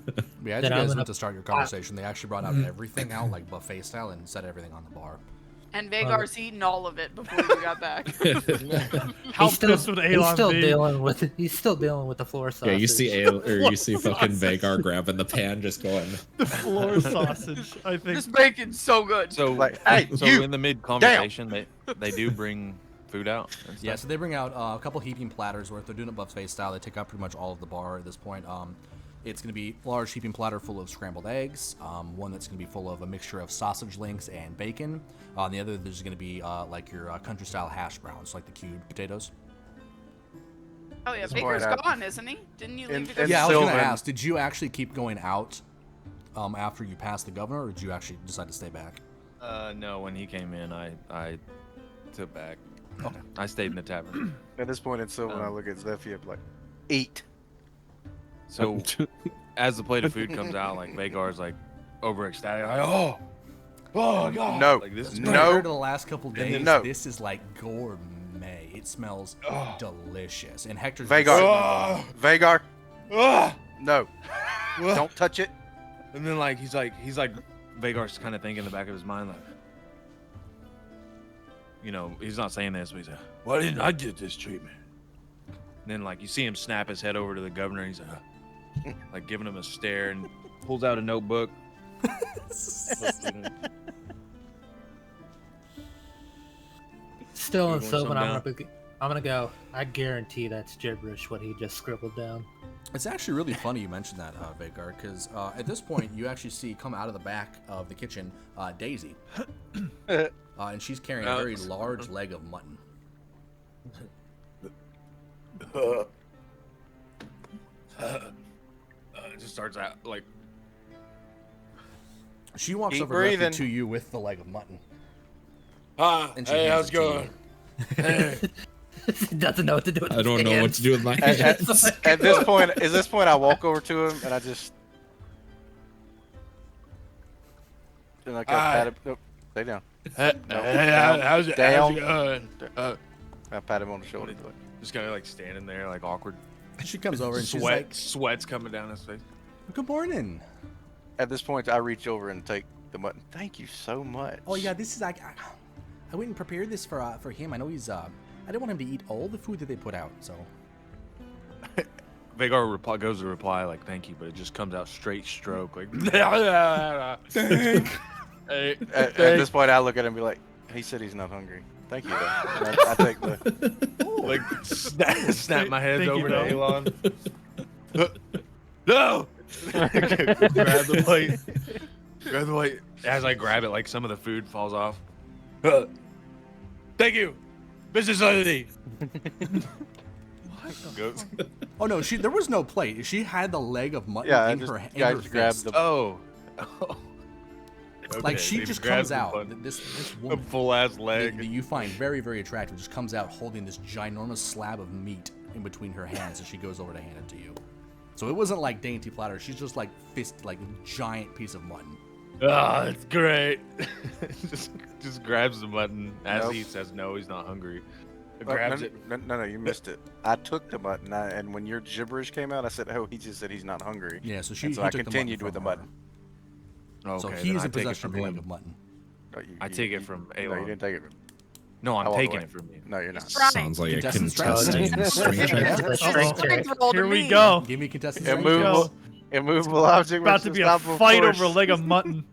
Yeah, as Then you I'm guys gonna- went to start your conversation, they actually brought out everything out like buffet style and set everything on the bar. And Vagar's eaten all of it before you got back. How He's still, pissed would he's Elon still be? dealing with the floor sausage. Yeah, you see you see fucking Sausage. Vagar grabbing the pan, just going. The floor sausage, I think. This bacon's so good. So, Like, hey, so you, in the mid conversation, they do bring food out. And Yeah, stuff? so they bring out a couple heaping platters worth. They're doing it buffet style. They take out pretty much all of the bar at this point. It's going to be a large heaping platter full of scrambled eggs. One that's going to be full of a mixture of sausage links and bacon. On the other, there's going to be like your country style hash browns, like the cubed potatoes. Oh yeah, This Baker's boy had- gone, isn't he? Didn't you leave And- to go? and Yeah, I was going to Sylvan- ask, did you actually keep going out after you passed the governor, or did you actually decide to stay back? No, when he came in, I took back. I stayed in the tavern. At this point in Sylvan, I look at Zephy and be like, eat. So as the plate of food comes out, like Vagar's like over ecstatic, like, oh god, No. like this is No. Compared to the last couple days, No. this is like gourmet. It smells delicious. And Hector's Vagar. Vagar. No. Don't touch it. And then like he's like Vagar's kind of thinking in the back of his mind, like, you know, he's not saying this, but he's like, Why didn't I get this treatment? and then like you see him snap his head over to the governor, and he's like giving him a stare, and pulls out a notebook. Still in You want Sylvan, some I'm gonna go. I guarantee that's gibberish what he just scribbled down. It's actually really funny you mentioned that, Vagar, because at this point you actually see come out of the back of the kitchen Daisy, and she's carrying a very large leg of mutton. Just starts out like, She walks Keep over directly breathing. to you with the leg of mutton. Hi, And she hey, hands how's it to it going? Doesn't know what to do with I his don't know what hands. to do with my At, hands. at this point, I walk over to him and I just. And I pat him. Nope, stay down. Hey, No, hey, down, how's it down. going? I pat him on the shoulder. just kind of like standing there, like awkward. She comes over and she's like, Sweat's coming down his face. "Good morning." At this point, I reach over and take the mutton. Thank you so much. Oh yeah, this is like I went and prepared this for him. I know he's I didn't want him to eat all the food that they put out, so Vagar goes to reply like thank you, but it just comes out straight stroke like. Hey, At this point, I look at him and be like, he said he's not hungry. Thank you, though. And I take the. Like snap my head Thank you, over to though. Elon. no! Grab the plate. Grab the plate. As I grab it, like some of the food falls off. Thank you, Mrs. Lady. Goes. oh no, there was no plate. She had the leg of mutton Yeah, I in just, her yeah, I in her just grabbed fist. the. Oh. Like Okay, she so he just grabs comes the out. bun- This A woman full ass that leg. you find very, very attractive just comes out holding this ginormous slab of meat in between her hands as she goes over to hand it to you. So it wasn't like dainty platter. She's just like like a giant piece of mutton. Oh, it's great. just grabs the mutton as Nope. he says no, he's not hungry. Oh, Grabs no, it. No, you missed it. I took the mutton, and when your gibberish came out, I said, "Oh, he just said he's not hungry." Yeah, so And so he I took continued the with the mutton. mutton. Okay, So then he's I in take it possession of from the leg him. of mutton. No, I take it from No, you Elon. didn't take it. No, I I'm walk taking away. it from you. No, you're not. Trying. Sounds like a Contestant contesting strength check. That's a Uh-oh. strength check. Roll to Here we me. go. Give me a contestant Here strength we check. go. Immovable object. About to versus be a unstoppable fight force. over a leg of mutton.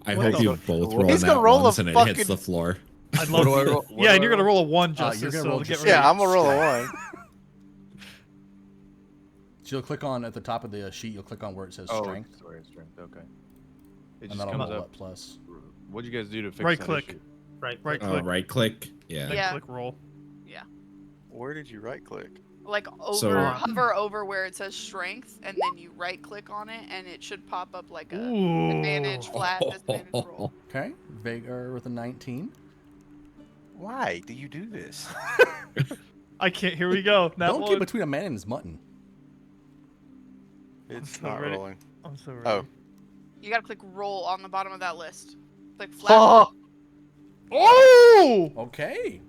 I What hope the you both roll He's that gonna roll a once and it fucking- hits the floor. I'd love do I to. roll? What Yeah, do and I you're gonna roll? roll a one, You're Justice. gonna so roll get just ready. Yeah, I'm gonna roll a one. So you'll click on at the top of the sheet. You'll click on where it says Oh, strength, sorry, strength. Okay. It and just that'll comes roll up. up plus. What'd you guys do to fix Right that click. issue? Right. Right Oh, click. right click. Yeah. Then Yeah. click roll. Where did you right click? Like So- hover over where it says strength, and then you right click on it, and it should pop up like a Ooh. advantage flat disadvantage roll. Okay, Vagar with a 19. Why do you do this? I can't. Here we go. That Don't one. get between a man and his mutton. It's so not ready. rolling. I'm so ready. Oh. You gotta click roll on the bottom of that list. Click flat. Oh! Okay.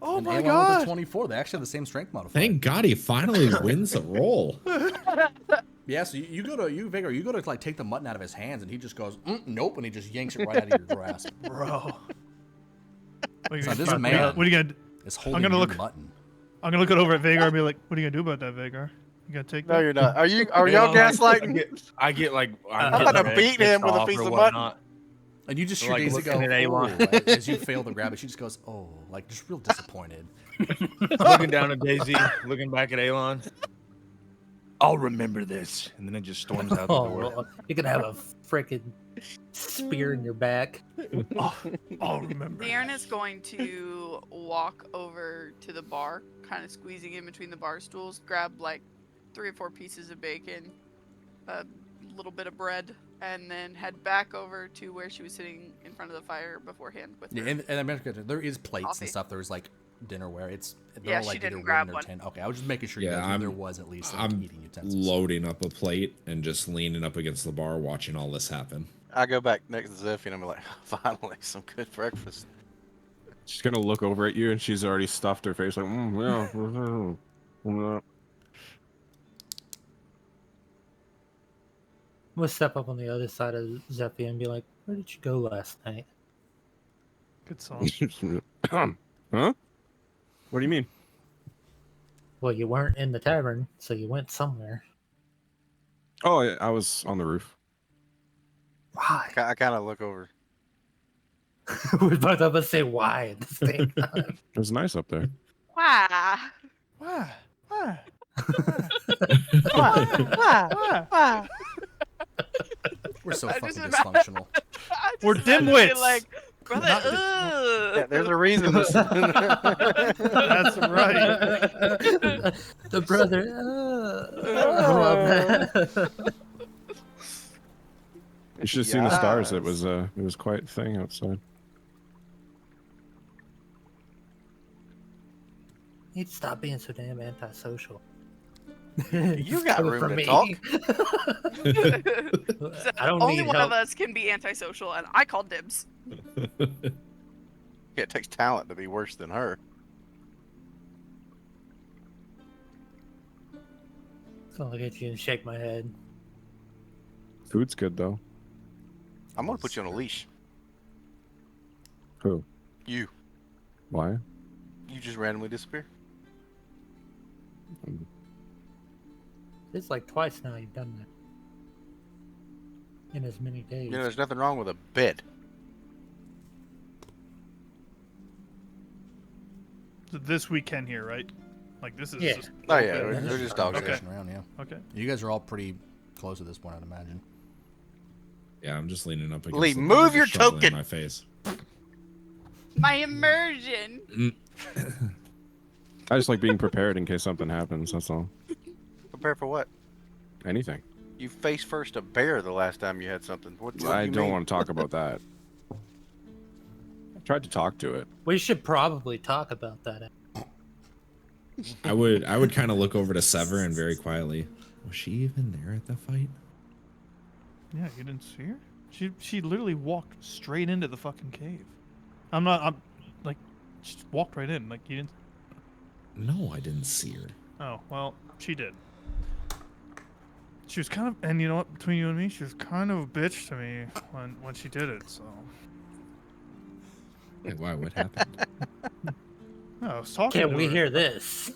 Oh and my Aelon god! with a 24. They actually have the same strength modifier. Thank God he finally wins a roll. Yeah, so you go to Vagar, you go to like take the mutton out of his hands, and he just goes, nope, and he just yanks it right out of your grasp. Bro. What So are this gonna, man what are you gonna? is holding gonna your look- mutton. I'm gonna look it over at Vagar and be like, "What are you gonna do about that, Vagar? You gonna take No, that?" you're not. Are You y'all know, gaslighting? I get like I'm I'm getting about to red, beat him pissed with a off piece or of whatnot. And you just hear Like, Daisy looking go, at "Oh," Aelon. as you fail the grab, and she just goes, "Oh," like just real disappointed. Looking down at Daisy, looking back at Aelon. I'll remember this, and then it just storms out the Oh, door. Lord. You could have a freaking spear in your back. I'll remember. Darren is going to walk over to the bar, kind of squeezing in between the bar stools, grab like 3 or 4 pieces of bacon, a little bit of bread, and then head back over to where she was sitting in front of the fire beforehand with Yeah, her. and I mentioned there is plates Coffee. and stuff. There's like dinnerware. They're Yeah, all she like didn't either grab wooden or one. tin. Okay, I was just making sure Yeah, you guys knew I'm- there was at least like I'm eating utensils. loading up a plate and just leaning up against the bar watching all this happen. I go back next to Zephy and I'm like, finally, some good breakfast. She's gonna look over at you and she's already stuffed her face like, yeah. I'm gonna step up on the other side of Zephy and be like, "Where did you go last night?" Good song. Huh? What do you mean? Well, you weren't in the tavern, so you went somewhere. Oh, I was on the roof. Why? I kind of look over. We're both of us say why at the same time. It was nice up there. Why? Why? Why? Why? We're so I fucking just dysfunctional. I just We're imagine being dimwits. Like, brother, Not Yeah, there's a reason. That's right. The brother. I love that. You should have seen the stars. It Yes. was quite a thing outside. You'd stop being so damn antisocial. You got Coming room from to me. talk. I don't only need one help. of us can be antisocial, and I call dibs. Yeah, it takes talent to be worse than her. So I'll look at you and shake my head. Food's good though. I'm gonna put you on a leash. Who? You. Why? You just randomly disappear. It's like twice now you've done that. In as many days. You know, there's nothing wrong with a bed. So this weekend here, right? Like this is. Yeah. Just, Oh yeah, okay. we're just dog Okay. shit. Around, yeah. Okay. You guys are all pretty close at this point, I'd imagine. Yeah, I'm just leaning up against Lee, the move bar, your just shoveling token. My face. My immersion. I just like being prepared in case something happens. That's all. Prepare for what? Anything. You face first a bear the last time you had something. What do I you don't mean? want to talk about that. I tried to talk to it. We should probably talk about that. I would kind of look over to Ssever and very quietly, was she even there at the fight? Yeah, you didn't see her? She literally walked straight into the fucking cave. I'm like, just walked right in. Like, you didn't. No, I didn't see her. Oh, well, she did. She was kind of, and you know what, between you and me, she was kind of a bitch to me when she did it, so. Wait, why? What happened? No, I was talking Can to we her. hear this?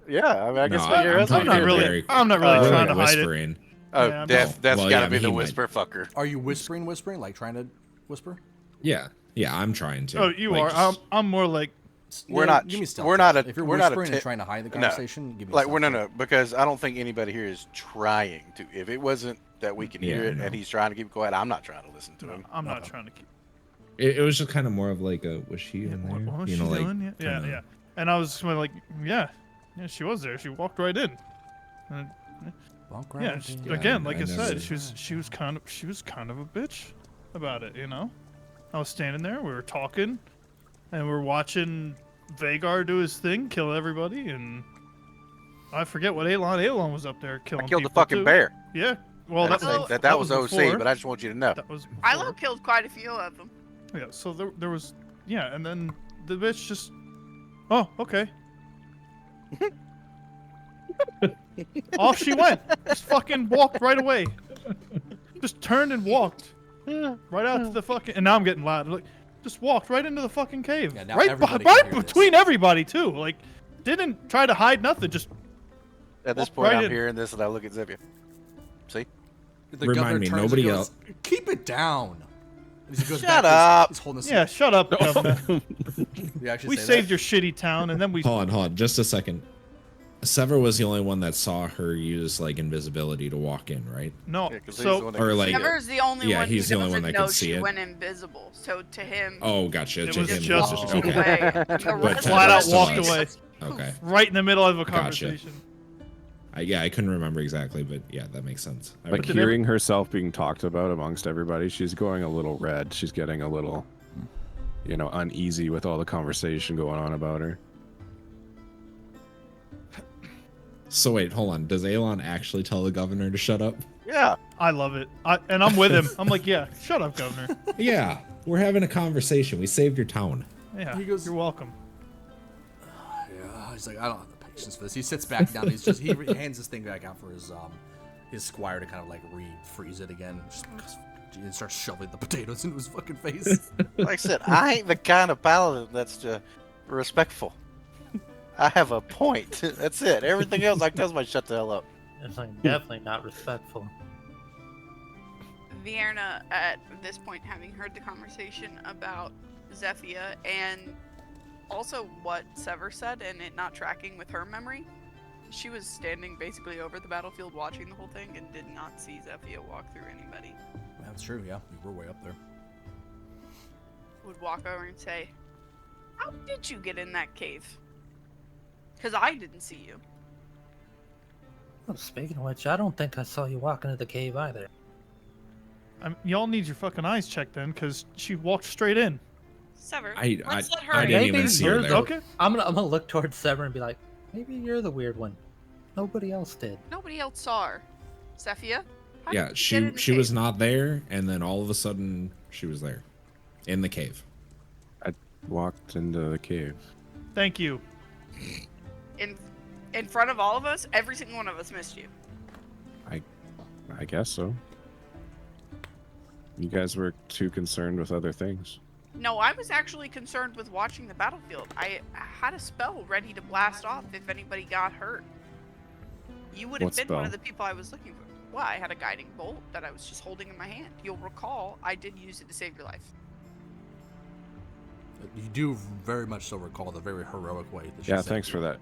Yeah, I mean, I guess No, what you're I'm asking. talking here. I'm not really We're, trying like, to hide it. whispering. Oh, Yeah, I'm that's Well, gotta yeah, be the he might. whisper fucker. Are you whispering, like trying to whisper? Yeah, I'm trying to. Oh, you like, are. just- I'm more like we're not. Give me stealth We're not checks. a. If you're we're not a. whispering and trying to hide the No. conversation, give me. Like a we're stealth check. because I don't think anybody here is trying to. If it wasn't that we can hear Yeah, it no. and he's trying to keep it quiet, I'm not trying to listen to No, him. I'm not trying to keep. It was just kind of more of like a, was she in there? What was you she know, like, doing? Yeah, kinda- yeah. And I was just like, yeah, she was there. She walked right in. And, Walk yeah, right in. again, like I I said, never- she was kind of a bitch about it, you know. I was standing there, we were talking, and we were watching Vagar do his thing, kill everybody, and I forget what Alon was up there killing. I killed the people, fucking too. bear. Yeah. Well, that was OC, before. but I just want you to know. That was Ilo before. killed quite a few of them. Yeah, so there was, yeah, and then the bitch just, oh, okay. Off she went. Just fucking walked right away. Just turned and walked. Right out to the fucking, and now I'm getting loud. Like, just walked right into the fucking cave. Yeah, now right everybody right can hear between everybody, too. Like, didn't try to hide nothing, just At this walked point, right I'm in. hearing this, and I look at Zevia. See? The Remind governor me, turns and nobody goes, else- Keep it down. And he goes Shut back, up. He's holding his, Yeah, shut up, Governor. You actually We say saved that? your shitty town, and then we. Hold on, just a second. Ssever was the only one that saw her use like invisibility to walk in, right? No, Yeah, 'cause he's the so one that Or, can like- see it. Sever's the only Yeah, one he's who the only one doesn't that know could see she it. went invisible. So to him, Oh, gotcha. It to was him, just it was walked okay. away. The But rest to flat the out rest of walked us- away. Okay. right in the middle of a Gotcha. conversation. Yeah, I couldn't remember exactly, but yeah, that makes sense. I But remember. hearing herself being talked about amongst everybody, she's going a little red. She's getting a little, uneasy with all the conversation going on about her. So wait, hold on. Does Alon actually tell the governor to shut up? Yeah. I love it. And I'm with him. I'm like, yeah, shut up, Governor. Yeah, we're having a conversation. We saved your town. Yeah, He goes- you're welcome. Yeah, he's like, I don't have the patience for this. He sits back down. He's just he hands this thing back out for his squire to kind of like refreeze it again. Just and starts shoveling the potatoes into his fucking face. Like I said, I ain't the kind of paladin that's respectful. I have a point. That's it. Everything else, I can tell somebody shut the hell up. It's like definitely not respectful. Vierna, at this point, having heard the conversation about Zephia and also what Ssever said and it not tracking with her memory, she was standing basically over the battlefield watching the whole thing and did not see Zephia walk through anybody. That's true. Yeah, we were way up there. Would walk over and say, "How did you get in that cave? Because I didn't see you." Oh, speaking of which, I don't think I saw you walk into the cave either. Y'all need your fucking eyes checked then, because she walked straight in. Sever, I let's let her I didn't Maybe even see her you're there. the- Okay. I'm gonna look towards Ssever and be like, maybe you're the weird one. Nobody else did. Nobody else saw her. Zephia? How Yeah, did you get in the she was cave? not there, and then all of a sudden she was there, in the cave. Walked into the cave. Thank you. In front of all of us, every single one of us missed you. I guess so. You guys were too concerned with other things. No, I was actually concerned with watching the battlefield. I had a spell ready to blast off if anybody got hurt. You would have What been one of spell? the people I was looking for. Well, I had a guiding bolt that I was just holding in my hand. You'll recall I did use it to save your life. You do very much so recall the very heroic way that she Yeah, saved thanks you. for that.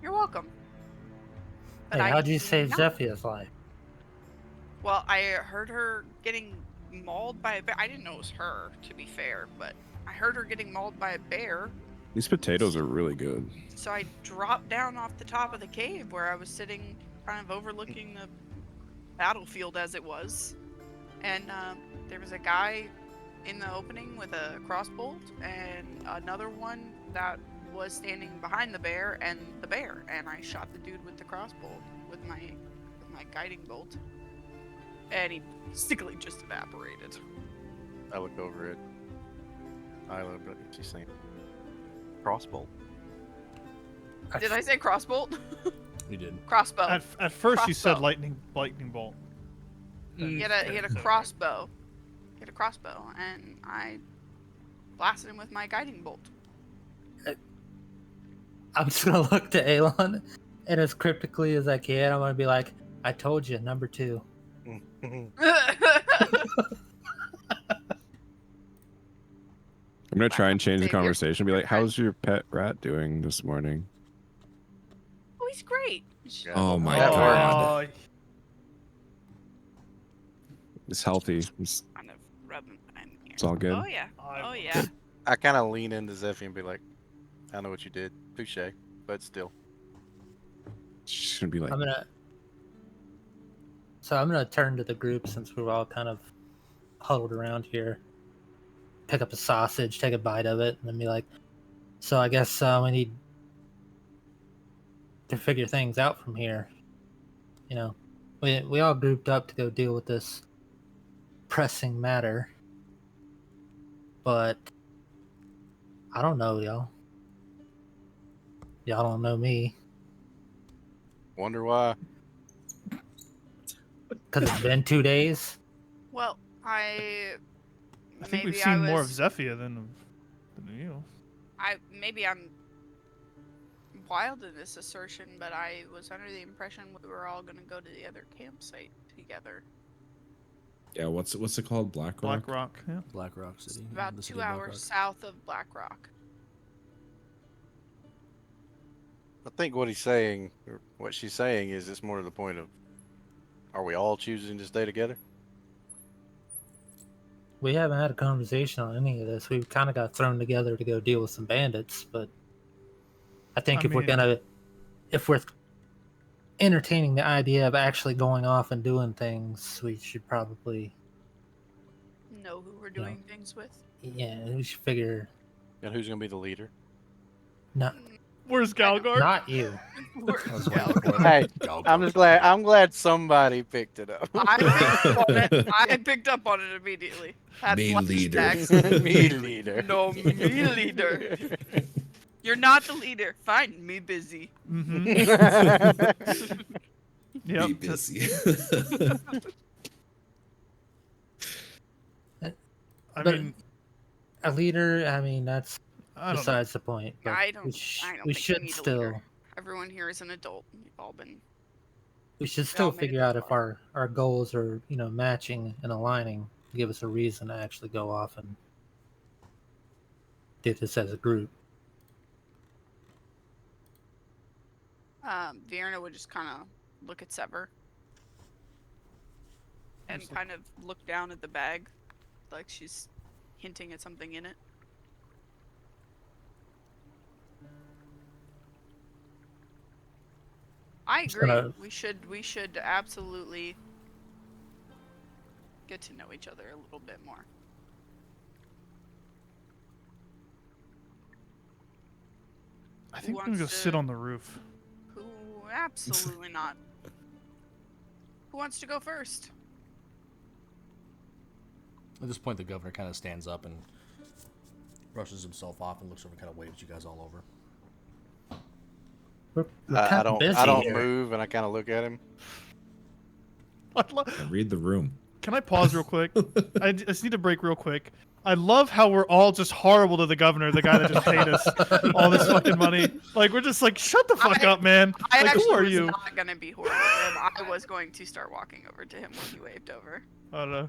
You're welcome. But Hey, I how'd you did save not- Zephia's life? Well, I heard her getting mauled by a bear. I didn't know it was her, to be fair, but I heard her getting mauled by a bear. These potatoes are really good. So I dropped down off the top of the cave where I was sitting, kind of overlooking the battlefield as it was. And there was a guy in the opening with a crossbolt, and another one that was standing behind the bear, and I shot the dude with the crossbolt with my guiding bolt, and he basically just evaporated. I look over at Isla, but she's saying crossbow. Did I say crossbolt? You did. Crossbow. At first you said Crossbow. lightning bolt. He had a crossbow. He had a crossbow, and I blasted him with my guiding bolt. I'm just gonna look to Alon, and as cryptically as I can, I'm gonna be like, I told you, number 2. I'm gonna try and change the Savior. conversation. Be like, Friend. "How's your pet rat doing this morning?" Oh, he's great. Oh my That god. It's healthy. It's Kind of rubbing behind the ear. all good. Oh yeah. Oh yeah. I kind of lean into Zeffy and be like, I know what you did. Touche. But still. She's gonna be like, I'm gonna turn to the group since we're all kind of huddled around here. Pick up a sausage, take a bite of it, and then be like, "So I guess we need to figure things out from here. You know, we all grouped up to go deal with this pressing matter, but I don't know y'all. Y'all don't know me Wonder why. because it's been 2 days. Well, I think maybe we've seen more of was- Zeffia than you. Maybe I'm wild in this assertion, but I was under the impression we were all gonna go to the other campsite together. Yeah, what's it called? Blackrock? Blackrock, yeah. Blackrock City. About the city 2 of hours Blackrock. south of Blackrock. I think what he's saying, or what she's saying, is it's more to the point of, are we all choosing to stay together? We haven't had a conversation on any of this. We've kind of got thrown together to go deal with some bandits, but I think if we're entertaining the idea of actually going off and doing things, we should probably, Know who we're doing things with. we should figure. And who's gonna be the leader? Not, Where's Galgard? not you. Where's I was waiting for it. Hey, Go, I'm go. just glad. I'm glad somebody picked it up. I picked up on it immediately. Had Me leader. flashbacks. Me leader. No, me leader. You're not the leader. Fine, me busy. Mm-hmm. Yep. Be busy. I But mean, a leader, I mean, that's I don't know. besides the point. But I don't we think you should need a still. leader. Everyone here is an adult. You've all been. We should all still made it figure this out if far. our goals are, matching and aligning to give us a reason to actually go off and do this as a group. Vierna would just kind of look at Ssever and kind of look down at the bag, like she's hinting at something in it. I Just agree. gonna- We should absolutely get to know each other a little bit more. I think Who I'm gonna go wants sit to- on the roof. Who? Absolutely not. Who wants to go first? At this point, the governor kind of stands up and brushes himself off and looks over and kind of waves you guys all over. We're I kinda don't. busy I don't here. move, and I kind of look at him. Read the room. Can I pause real quick? I just need to break real quick. I love how we're all just horrible to the governor, the guy that just paid us all this fucking money. Like, we're just like, shut the fuck up, man. I Like, actually who are was you? not gonna be horrible to him. I was going to start walking over to him when he waved over. I don't know.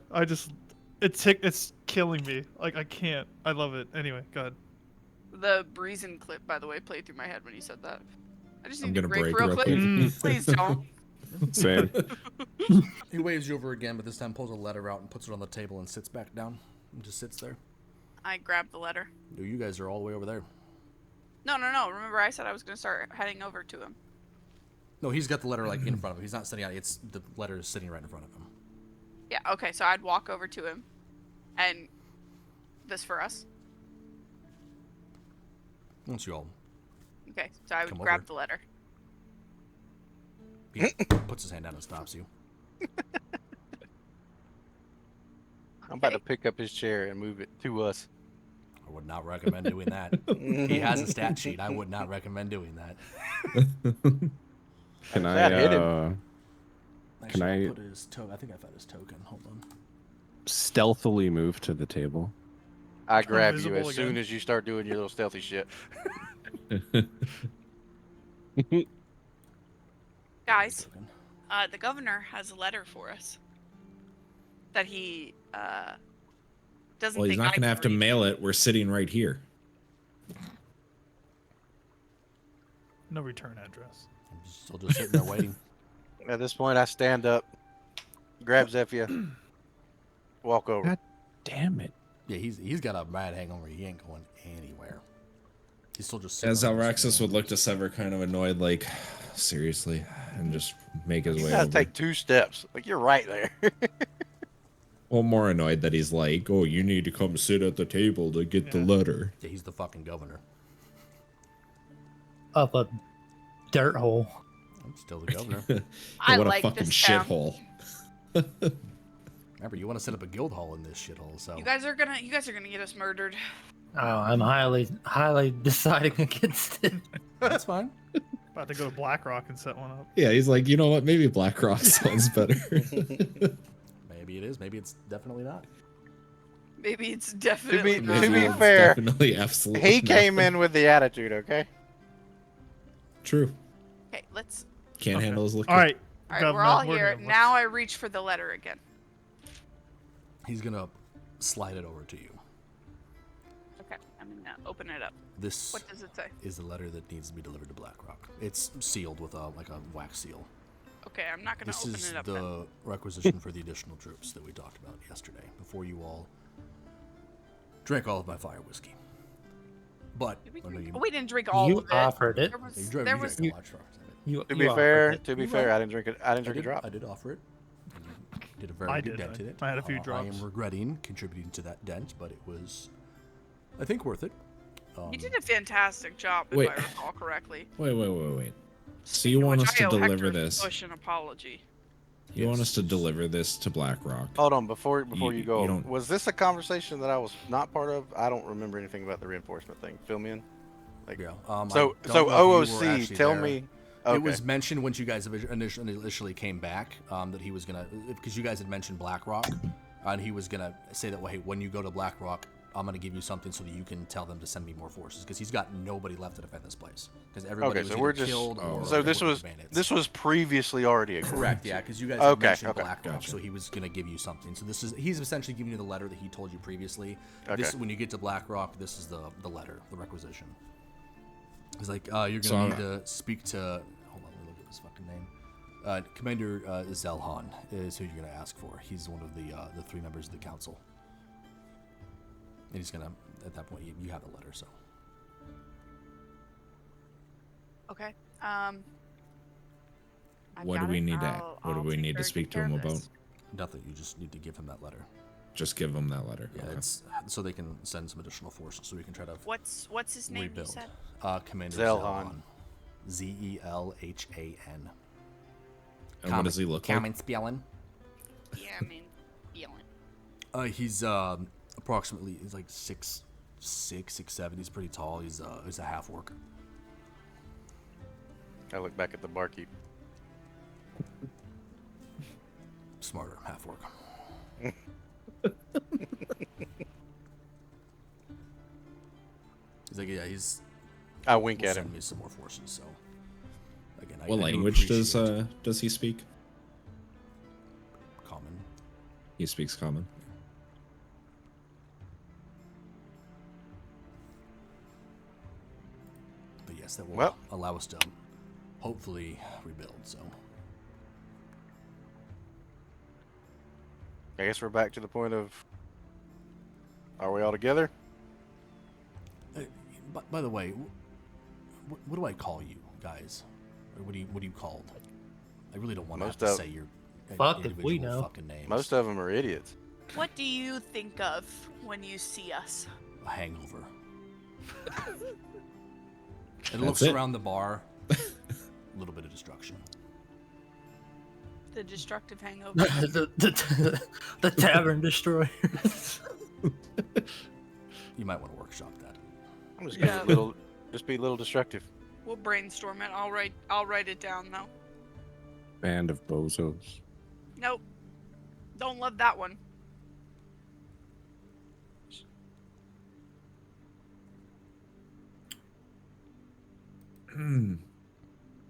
It's killing me. Like, I can't. I love it. Anyway, go ahead. The Breezin clip, by the way, played through my head when you said that. I just I'm need to gonna break break real real quick. quick. Mm. Please don't. Same. He waves you over again, but this time pulls a letter out and puts it on the table and sits back down. And just sits there. I grabbed the letter. No, you guys are all the way over there. No. Remember, I said I was gonna start heading over to him. No, he's got the letter like in front of him. He's not sitting on it. It's the letter is sitting right in front of him. Yeah. Okay. So I'd walk over to him, and this for us. Once you all, Okay. So I would Come grab over. the letter. he puts his hand down and stops you. I'm about to pick up his chair and move it to us. I would not recommend doing that. He has a stat sheet. I would not recommend doing that. Can That hit him. Actually, I- I'll put his I think I found his token. Hold on. stealthily move to the table? I grab you invisible as soon again. as you start doing your little stealthy shit. Guys, Token. the governor has a letter for us that he doesn't Well, he's think not I going to can have to read. mail it. We're sitting right here. No return address. I'm still just sitting there waiting. At this point, I stand up, grab Zephyr, walk over. God damn it. Yeah, he's got a bad hangover. He ain't going anywhere. He's still just sitting As there Alraxis would look to Ssever kind of annoyed, like, seriously, and just make his You way gotta over. take 2 steps. Like, you're right there. Well, more annoyed that he's like, oh, you need to come sit at the table to get the letter. Yeah, he's the fucking governor. Up a dirt hole. I'm still the governor. I What a like fucking this town. shithole. Remember, you want to set up a guild hall in this shithole, so. You guys are gonna get us murdered. Oh, I'm highly deciding against it. That's fine. About to go to Blackrock and set one up. Yeah, he's like, you know what? Maybe Blackrock sounds better. Maybe it is. Maybe it's definitely not. Maybe it's definitely to not. be Maybe it's fair, definitely, absolutely. he not. came in with the attitude, okay? True. Okay, let's. Can't Okay. handle his liquor. All All right. right, we're Governor, all we're here. gonna- Now I reach for the letter again. He's gonna slide it over to you. Okay, I'm gonna open it up. This What does it say? is the letter that needs to be delivered to Blackrock. It's sealed with a wax seal. Okay, I'm not gonna This open is it up then. the requisition for the additional troops that we talked about yesterday before you all drank all of my fire whiskey. But Did we, I know drink? you, We didn't drink all You of it. offered it. There was, you drank, there you was drank a large drop of it. You, To you be offered fair, it. I didn't drink it. I didn't drink a drop. I did offer it. And you did a very I good did. dent in it. I had a few I drops. am regretting contributing to that dent, but it was, I think, worth it. You did a fantastic job, if Wait. I recall correctly. Wait. So you want Which us to I owe deliver Hector this? Bush an apology. You want us to deliver this to Blackrock? Hold on, before You- you go, you don't- was this a conversation that I was not part of? I don't remember anything about the reinforcement thing. Fill me in. Like, Yeah. so I don't know if you were OOC, actually tell there. me. Okay. It was mentioned when you guys initially came back that he was gonna, because you guys had mentioned Blackrock, and he was gonna say that, well, hey, when you go to Blackrock, I'm gonna give you something so that you can tell them to send me more forces, because he's got nobody left to defend this place, because everybody Okay, was so either we're just. killed or So this worked was with bandits. this was previously already agreed. Correct, yeah, because you guys Okay, had mentioned okay, Blackrock, gotcha. so he was gonna give you something. So he's essentially giving you the letter that he told you previously. Okay. This, when you get to Blackrock, this is the letter, the requisition. He's like, you're So gonna I'm- need to speak to. Hold on, let me look at his fucking name. Commander Zelhan is who you're gonna ask for. He's one of the 3 members of the council. And he's gonna, at that point, you have the letter, so. Okay. What do we need to? What do we need to speak to him about? Nothing. You just need to give him that letter. Just give him that letter. Yeah, Okay. it's so they can send some additional forces, so we can try to What's his name? rebuild. You said? Commander Zelhan. Zelhan. And what does he look like? Common spelling. Yeah, I mean, feeling. He's approximately, he's like 6'6", 6'7". He's pretty tall. He's a half orc. I look back at the barkeep. Smarter, half orc. He's like, yeah, he's. I wink will at send him. me some more forces. So again, What I do language appreciate does he speak? common? He speaks common. But yes, that will Well. allow us to hopefully rebuild. So I guess we're back to the point of. Are we all together? by the way, what do I call you guys? Or what are you called? I really don't want to have Most to of- say your Fuck if individual we know. fucking names. Most of them are idiots. What do you think of when you see us? A hangover. It That's looks it. around the bar. A little bit of destruction. The destructive hangover. the tavern destroyer. You might want to workshop that. I'm just gonna Yeah. be a little destructive. We'll brainstorm it. I'll write it down though. Band of bozos. Nope. Don't love that one.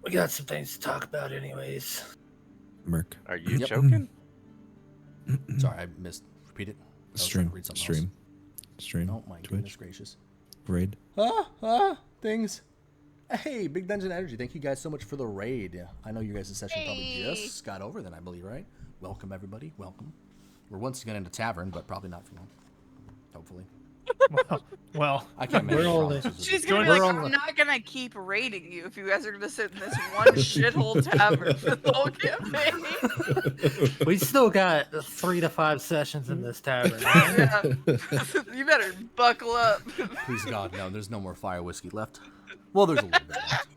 We got some things to talk about, anyways. Merc. Are you Yep. joking? Sorry, I missed. Repeat it. I was trying Stream. to read something Stream. stream. Oh my goodness gracious. Raid. Things. Hey, Big Dungeon Energy, thank you guys so much for the raid. I know you guys' session probably just got over then, I believe, right? Welcome, everybody. Welcome. We're once again in a tavern, but probably not for long. Hopefully. Well, I can't make We're any all promises. She's gonna be We're like, on I'm the- not gonna keep raiding you if you guys are gonna sit in this one shithole tavern for the whole campaign. We still got 3 to 5 sessions in this tavern. Yeah. You better buckle up. Please God, no, there's no more fire whiskey left. Well, there's a little bit left.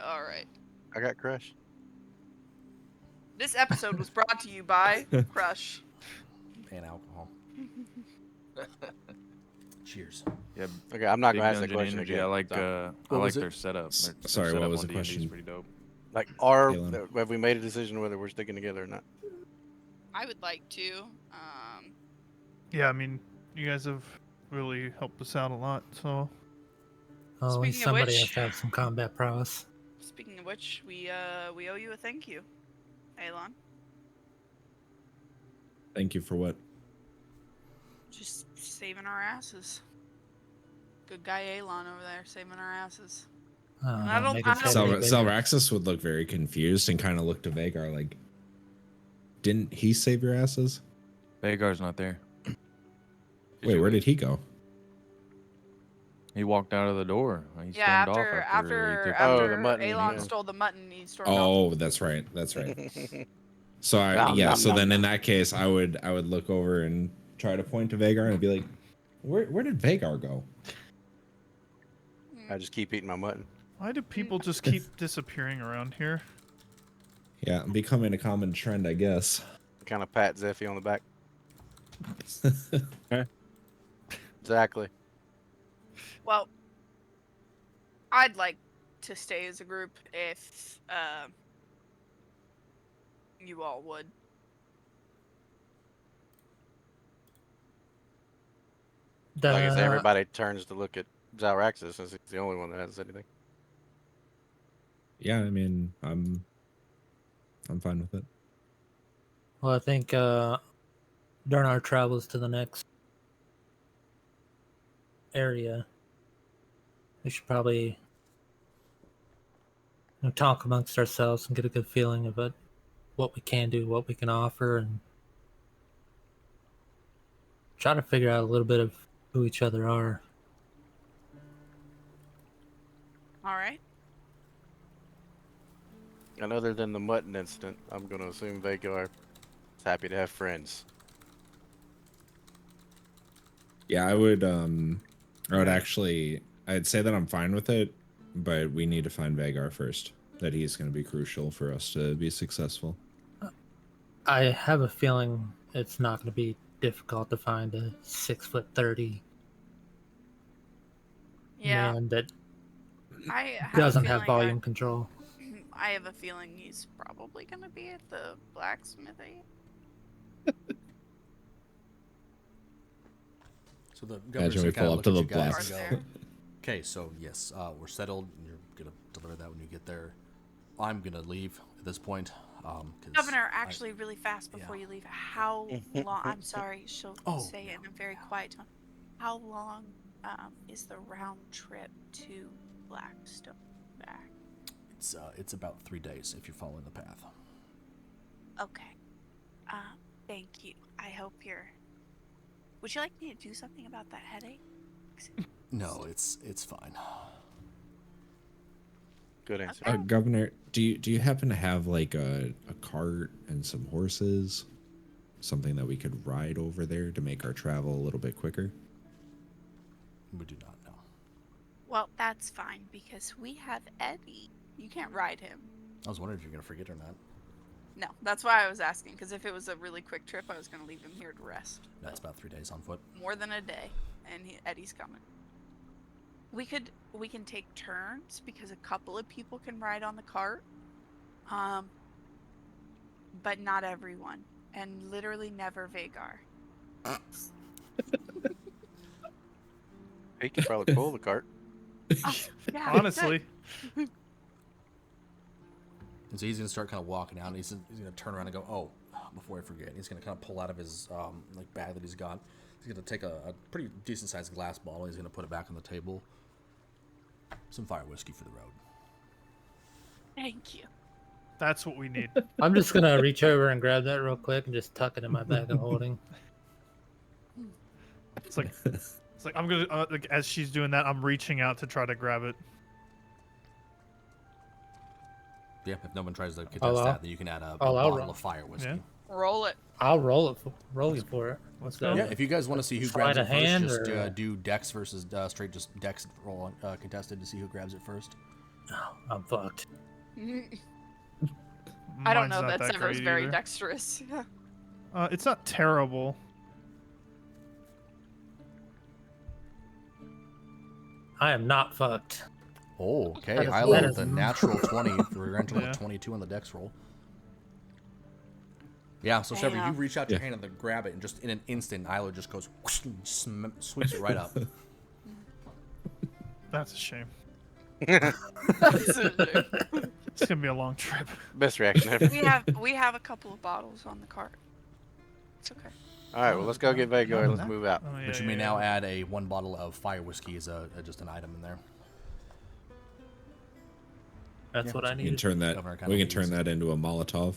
All right. I got crushed. This episode was brought to you by Crush. And alcohol. Cheers. Yeah. Okay, I'm not Big gonna ask that Dungeon question Energy, again. I like So, What was their it? setup. Their Sorry, what setup was on the D&D is question? pretty dope. like, Galen. have we made a decision whether we're sticking together or not? I would like to. yeah, I mean, you guys have really helped us out a lot, so Oh, Speaking of somebody which- has to have some combat prowess. Speaking of which, we owe you a thank you, Alon. Thank you for what? Just saving our asses. Good guy Alon over there saving our asses. I don't- make I it don't- sound bigger. Zelraxis would look very confused and kind of look to Vagar like, didn't he save your asses? Vagar's not there. Wait, where did he go? He walked out of the door. He Yeah, stormed after off after he took Oh, after the mutton, Alon yeah. stole the mutton, he stormed off. Oh, that's right. That's right. So Nom, nom, so nom, then nom. in that case, I would look over and try to point to Vagar and be like, where did Vagar go? I just keep eating my mutton. why do people just keep disappearing around here? Yeah, becoming a common trend, I guess. Kind of pat Zeffy on the back. Exactly. Well, I'd like to stay as a group if you all would. Like I said, The- everybody turns to look at Zelraxis since he's the only one that has anything. Yeah, I mean, I'm fine with it. Well, I think during our travels to the next area, we should probably talk amongst ourselves and get a good feeling about what we can do, what we can offer, and try to figure out a little bit of who each other are. All right. And other than the mutton incident, I'm going to assume Vagar is happy to have friends. Yeah, I would actually, I'd say that I'm fine with it, but we need to find Vagar first. That he's going to be crucial for us to be successful. I have a feeling it's not going to be difficult to find a 6'30" Yeah. man that I have doesn't a have feeling volume control. I have a feeling he's probably gonna be at the blacksmithy. So the Imagine governor's we gonna kinda pull up look to at the you guys black- and go, okay, so yes, we're settled. And you're gonna deliver that when you get there. I'm gonna leave at this point. 'Cause Governor, I- actually, really fast before yeah. you leave, how long? I'm sorry, she'll Oh, say it in a very quiet tone. How long is the round trip to Blackstone back? it's about 3 days if you're following the path. Okay. Thank you. I hope you're. Would you like me to do something about that headache? No, it's fine. Good answer. Okay. Governor, do you happen to have like a cart and some horses? Something that we could ride over there to make our travel a little bit quicker? We do not know. Well, that's fine because we have Eddie. You can't ride him. I was wondering if you're gonna forget or not. No, that's why I was asking. Because if it was a really quick trip, I was going to leave him here to rest. No, it's about 3 days on foot. More than a day, and Eddie's coming. We can take turns because a couple of people can ride on the cart, but not everyone, and literally never Vagar. He could probably pull the cart. Yeah, Honestly, And so he's gonna start kind of walking out, and he's gonna turn around and go, "Oh, before I forget. He's gonna kind of pull out of his like bag that he's got. He's gonna take a pretty decent sized glass bottle. He's gonna put it back on the table. Some fire whiskey for the road. Thank you. That's what we need. I'm just gonna reach over and grab that real quick and just tuck it in my bag of holding. It's like I'm gonna like, as she's doing that, I'm reaching out to try to grab it. Yeah, if no one tries to contest I'll- that, then you can add a I'll bottle roll. of fire whiskey. Yeah. Roll it. I'll roll it for it. Let's go. Yeah, if you guys want to see who Sleight grabs it of first, hand just or- do Dex versus straight just Dex roll contested to see who grabs it first. Oh, I'm fucked. I don't Mine's know. not That Sever's great very either. dexterous. It's not terrible. I am not fucked. Oh, okay. That is- Isla that with a is- natural 20. We're entering Yeah. with 22 on the Dex roll. Yeah, so Sever, you Damn. reach out your hand and then grab it, and just in an instant, Isla just goes whoosh, and sweeps it right up. That's a shame. That's it. It's gonna be a long trip. Best reaction ever. we have a couple of bottles on the cart. It's okay. All right, well, let's go get Vago and let's move out. Oh, yeah, But you yeah, may yeah. now add a 1 bottle of fire whiskey as just an item in there. That's what I We can need. turn that. Governor kinda We can leaves. turn that into a Molotov.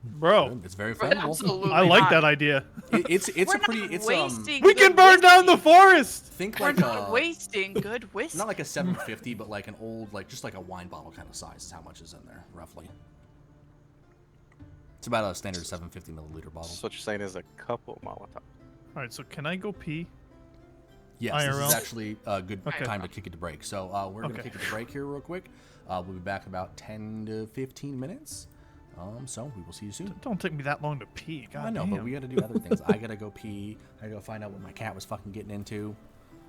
Bro, It's very But flammable. absolutely I like not. that idea. It's We're a pretty not it's wasting We can good burn down the whiskey. forest. think We're like not a wasting good whiskey. not like a 750, but like an old just like a wine bottle kind of size is how much is in there roughly. It's about a standard 750 milliliter bottle. So what you're saying is a couple Molotov. All right, so can I go pee? Yes, this IRL? is actually a good Okay. time to kick it to break. So we're going to Okay. kick it to break here real quick. We'll be back in about 10 to 15 minutes. So we will see you soon. Don't take me that long to pee. God I know, damn. but we got to do other things. I got to go pee. I got to find out what my cat was fucking getting into.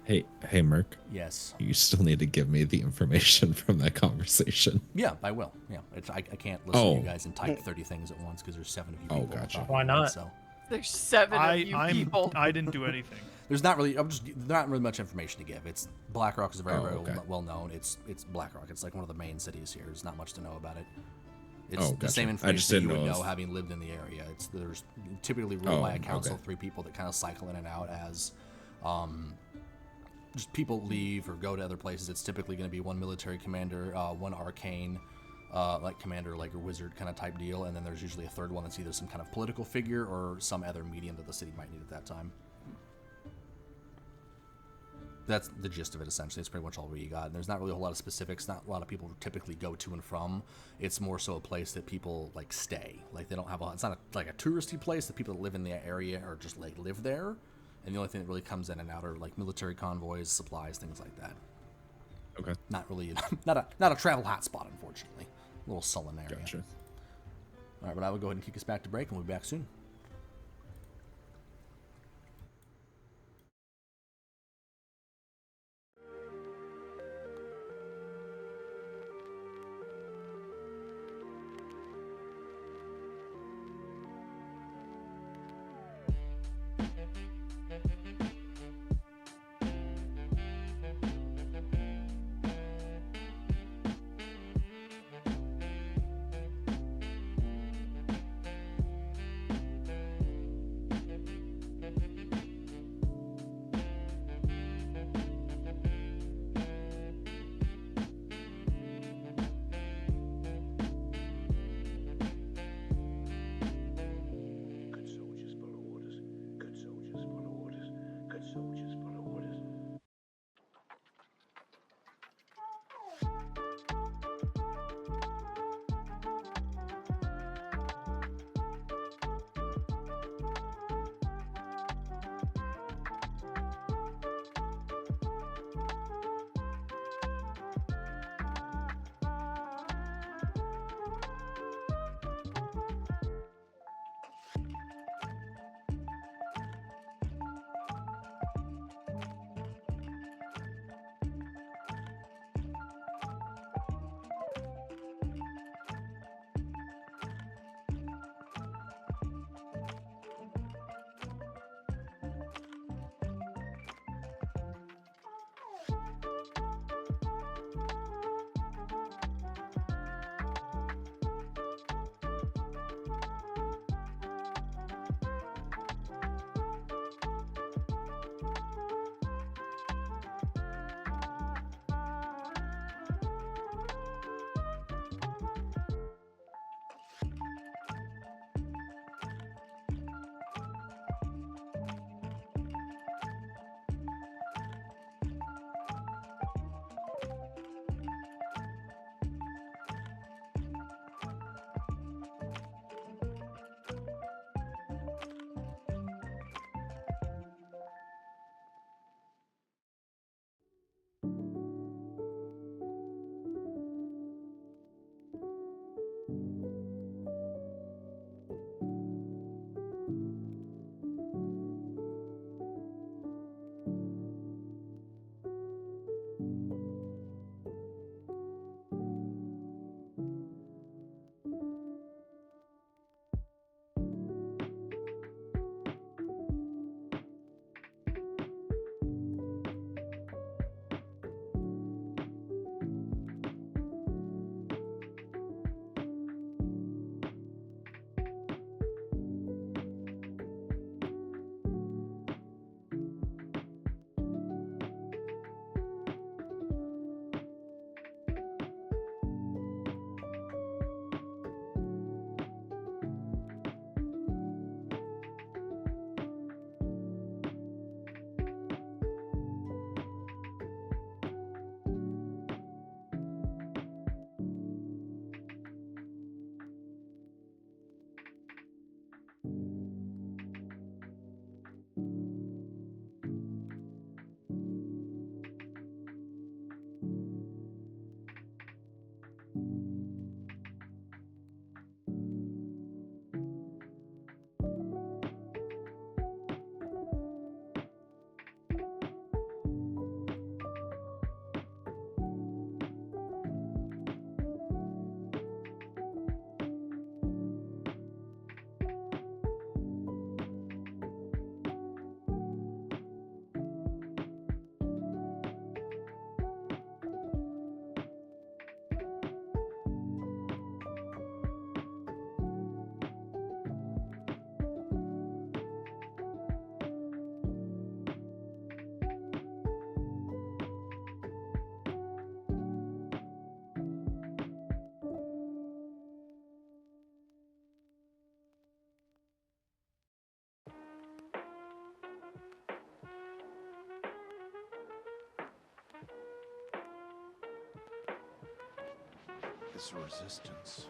Hey, Merc. Yes. You still need to give me the information from that conversation. Yeah, I will. Yeah, I can't listen to Oh. you guys and type 30 things at once because there's 7 of you Oh, people. gotcha. talking Why at once, not? So There's 7 of you people. I didn't do anything. there's not really not really much information to give. It's Blackrock is very Oh, okay. well known. It's Blackrock. It's like one of the main cities here. There's not much to know about it. It's Oh, the gotcha. same I information just that you didn't would know know if- having lived in the area. There's typically ruled Oh, by a council okay. of 3 people that kind of cycle in and out as just people leave or go to other places. It's typically going to be 1 military commander, 1 arcane like commander, like a wizard kind of type deal, and then there's usually a 3rd one that's either some kind of political figure or some other medium that the city might need at that time. That's the gist of it, essentially. It's pretty much all we got. And there's not really a whole lot of specifics. Not a lot of people typically go to and from. It's more so a place that people like stay. Like they don't have a. It's not like a touristy place. The people that live in the area or just like live there. And the only thing that really comes in and out are like military convoys, supplies, things like that. Okay. Not really. Not a travel hotspot, unfortunately. A little sullen area. Gotcha. All right, but I will go ahead and kick us back to break, and we'll be back soon. It's a resistance.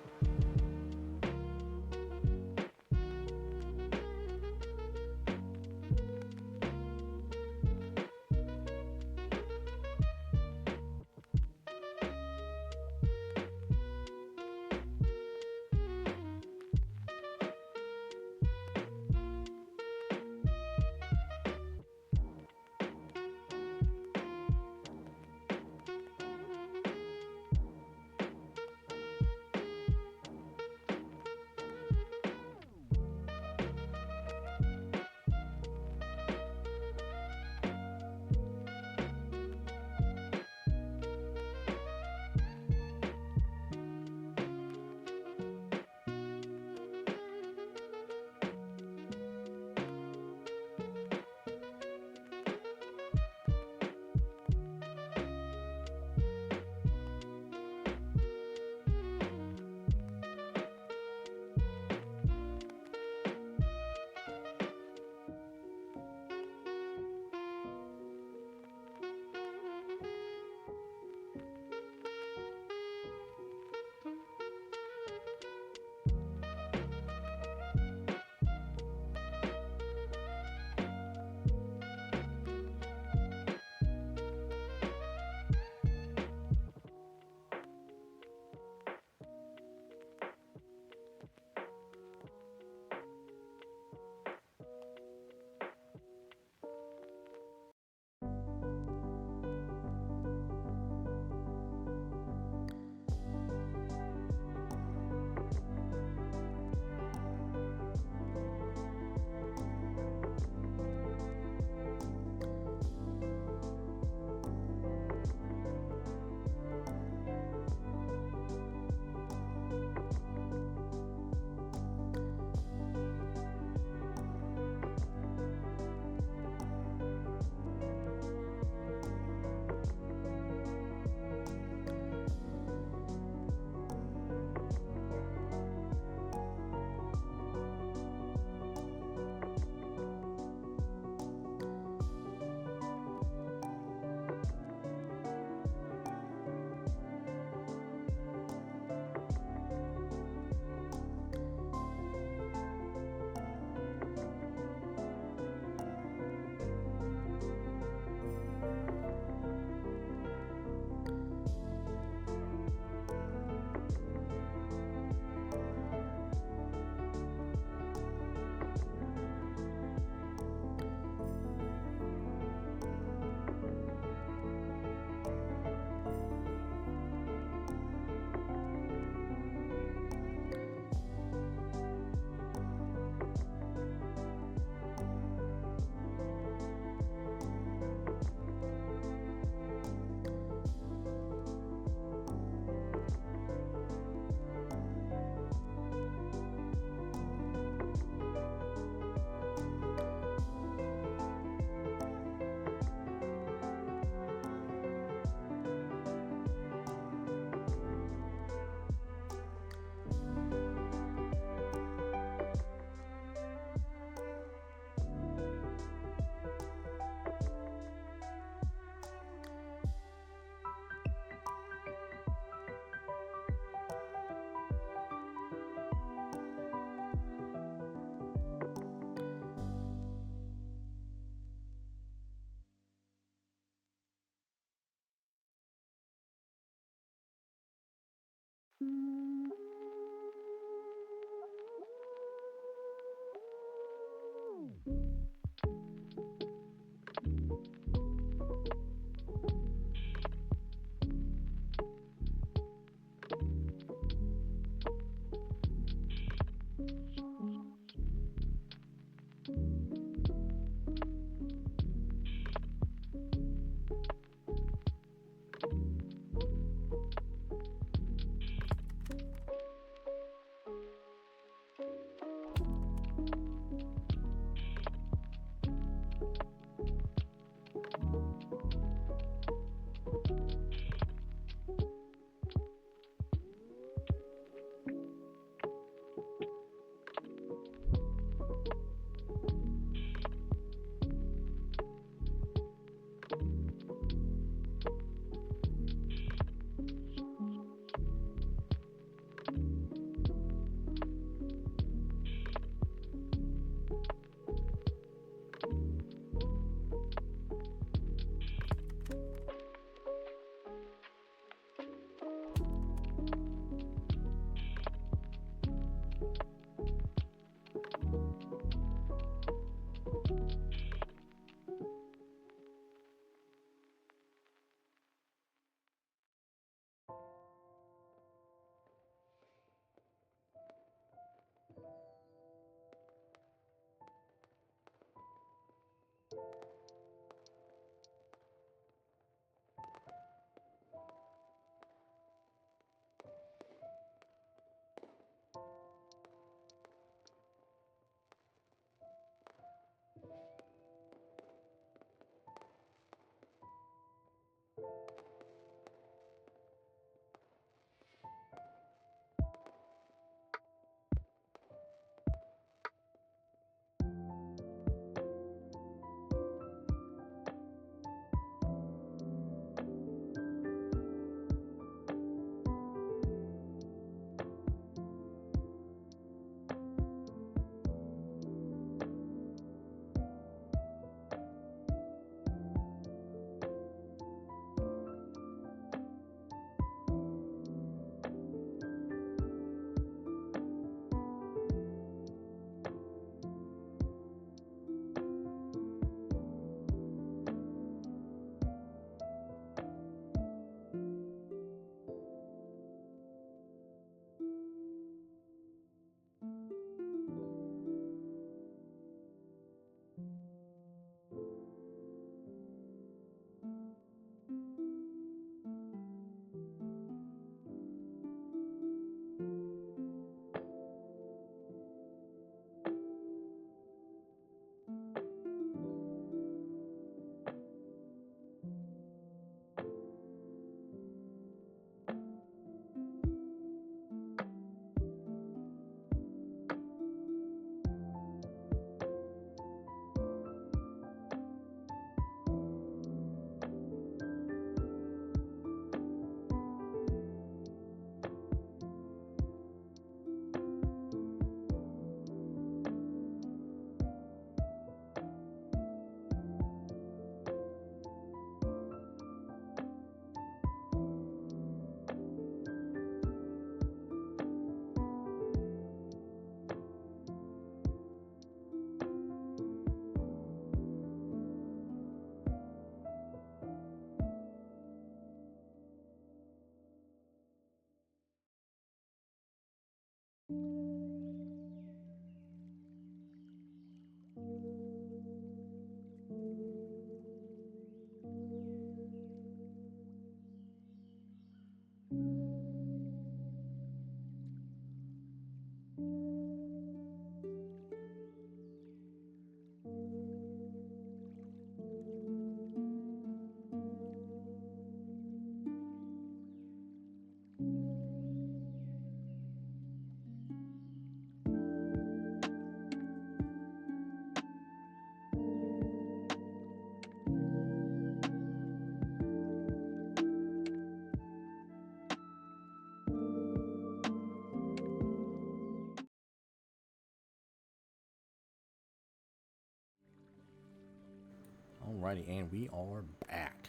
Alrighty, and we are back.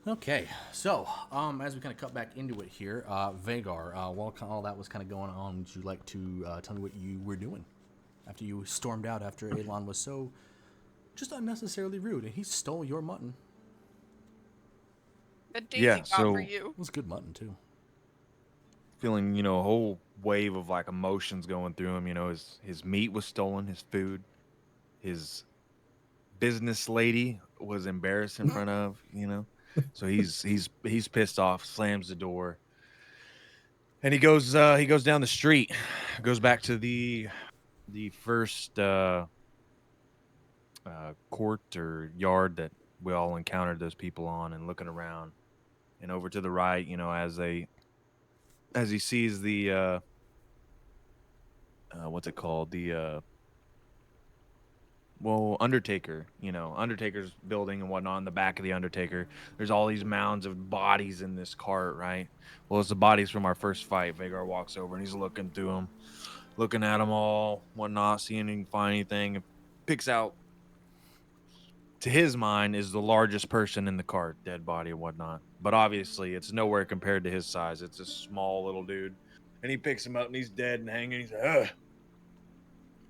Okay, so as we kind of cut back into it here, Vagar, while all that was kind of going on, would you like to tell me what you were doing after you stormed out after Elon was so just unnecessarily rude and he stole your mutton? That Daisy got so- for you. It was good mutton too. Feeling, a whole wave of like emotions going through him. His meat was stolen, his food, his business lady was embarrassed in front of, So he's pissed off, slams the door, and he goes down the street, goes back to the first court or yard that we all encountered those people on, and looking around, and over to the right, as he sees the what's it called, the Undertaker, Undertaker's building and whatnot. In the back of the Undertaker, there's all these mounds of bodies in this cart, right? Well, it's the bodies from our first fight. Vagar walks over and he's looking through them, looking at them all, whatnot, seeing if he can find anything, and picks out, to his mind, is the largest person in the cart, dead body and whatnot. But obviously, it's nowhere compared to his size. It's a small little dude. And he picks him up and he's dead and hanging. He's like, ugh.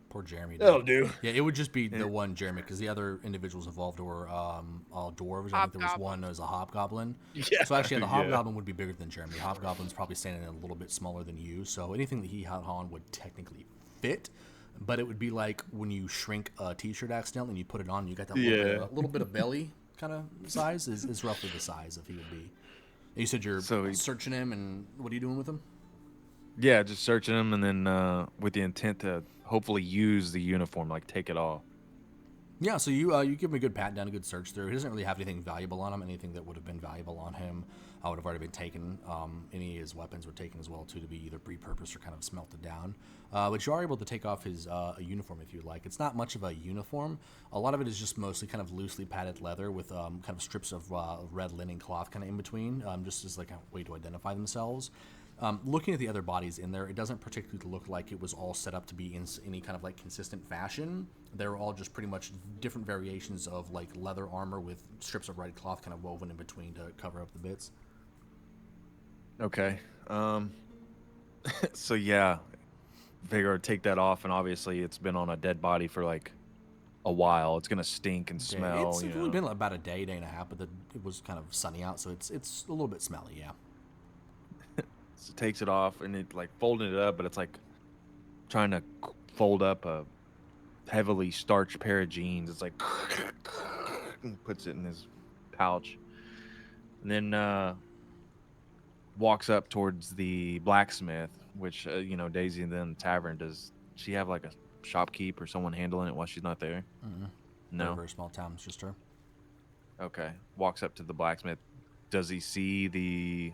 Poor Jeremy. That'll do. Yeah, it would just be the one Jeremy, because the other individuals involved were all dwarves. I think there was one as a hobgoblin. Yeah. So actually, the hobgoblin would be bigger than Jeremy. The hobgoblin's probably standing a little bit smaller than you. So anything that he had on would technically fit. But it would be like when you shrink a T-shirt accidentally and you put it on, you got that little bit of belly kind of size. Is roughly the size of he would be. And you said you're searching him, and what are you doing with him? Yeah, just searching him, and then with the intent to hopefully use the uniform, like take it off. Yeah, so you give him a good pat down, a good search through. He doesn't really have anything valuable on him. Anything that would have been valuable on him would have already been taken. Any of his weapons were taken as well, too, to be either repurposed or kind of smelted down. But you are able to take off his uniform if you like. It's not much of a uniform. A lot of it is just mostly kind of loosely padded leather with kind of strips of red linen cloth kind of in between, just as like a way to identify themselves. Looking at the other bodies in there, it doesn't particularly look like it was all set up to be in any kind of like consistent fashion. They're all just pretty much different variations of like leather armor with strips of red cloth kind of woven in between to cover up the bits. Okay. So yeah, Vagar would take that off, and obviously it's been on a dead body for like a while. It's gonna stink and smell. It's only been about a day and a half, but it was kind of sunny out, so it's a little bit smelly, yeah. So takes it off, and it like folding it up, but it's like trying to fold up a heavily starched pair of jeans. It's like and puts it in his pouch, and then walks up towards the blacksmith, which Daisy and then the tavern. Does she have like a shopkeep or someone handling it while she's not there? Mm-hmm. No, very small town. It's just her. Okay, walks up to the blacksmith. Does he see the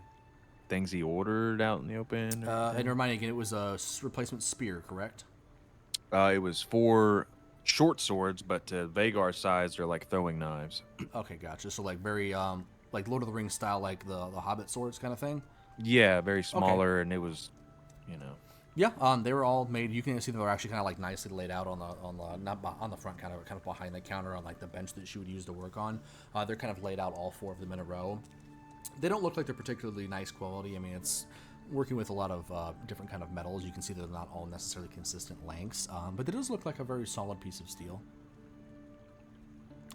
things he ordered out in the open? And remind me again, it was a replacement spear, correct? It was 4 short swords, but to Vagar's size, they're like throwing knives. Okay, gotcha. So like very like Lord of the Rings style, like the Hobbit swords kind of thing. Yeah, very smaller, and it was, Yeah, they were all made. You can see them were actually kind of like nicely laid out on the not on the front kind of behind the counter on like the bench that she would use to work on. They're kind of laid out, all 4 of them in a row. They don't look like they're particularly nice quality. I mean, it's working with a lot of different kind of metals. You can see they're not all necessarily consistent lengths, but it does look like a very solid piece of steel.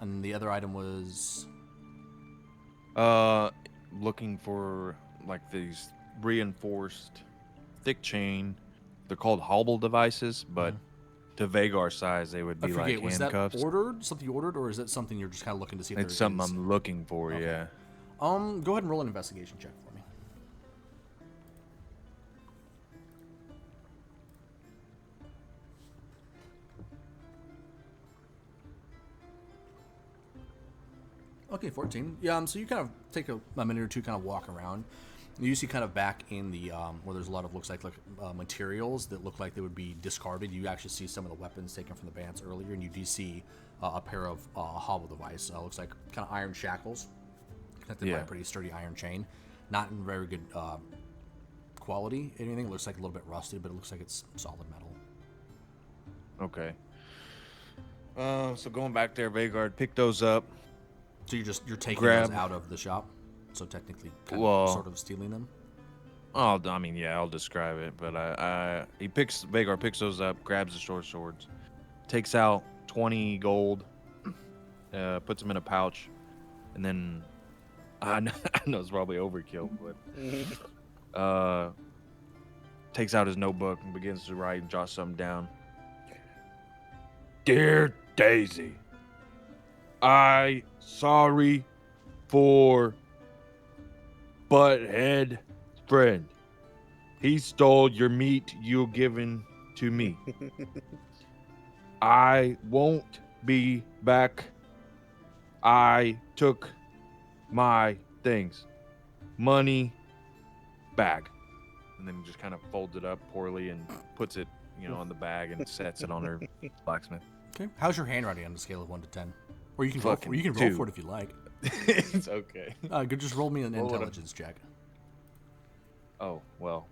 And the other item was looking for like these reinforced thick chain. They're called hobble devices, but to Vagar's size, they would be like was handcuffs. That ordered? Something you ordered, or is it something you're just kind of looking to see? If It's something I'm looking for. Okay. Yeah. Go ahead and roll an investigation check for me. Okay, 14. Yeah, so you kind of take a minute or two, kind of walk around. You see kind of back in the, where there's a lot of, looks like materials that look like they would be discarded. You actually see some of the weapons taken from the bands earlier, and you do see a pair of hobble device. Looks like kind of iron shackles, connected by a pretty sturdy iron chain. Not in very good quality, anything. It looks like a little bit rusted, but it looks like it's solid metal. Okay. So going back there, Vagard, pick those up. So you're taking Grab- those out of the shop. So technically, kind Well- of, sort of stealing them. I mean, yeah, I'll describe it. But Vagard picks those up, grabs the short swords, takes out 20 gold, puts them in a pouch, and then I know it's probably overkill, but takes out his notebook and begins to write and jot something down. Dear Daisy, I sorry for Butthead friend. He stole your meat you given to me. I won't be back. I took my things. Money, bag. And then just kind of folds it up poorly and puts it, on the bag and sets it on her blacksmith. Okay. How's your handwriting on a scale of 1 to 10? Or you can roll Fucking for, you can roll 2. for it if you like. It's okay. Just roll me an Roll it up. intelligence check. Oh, well,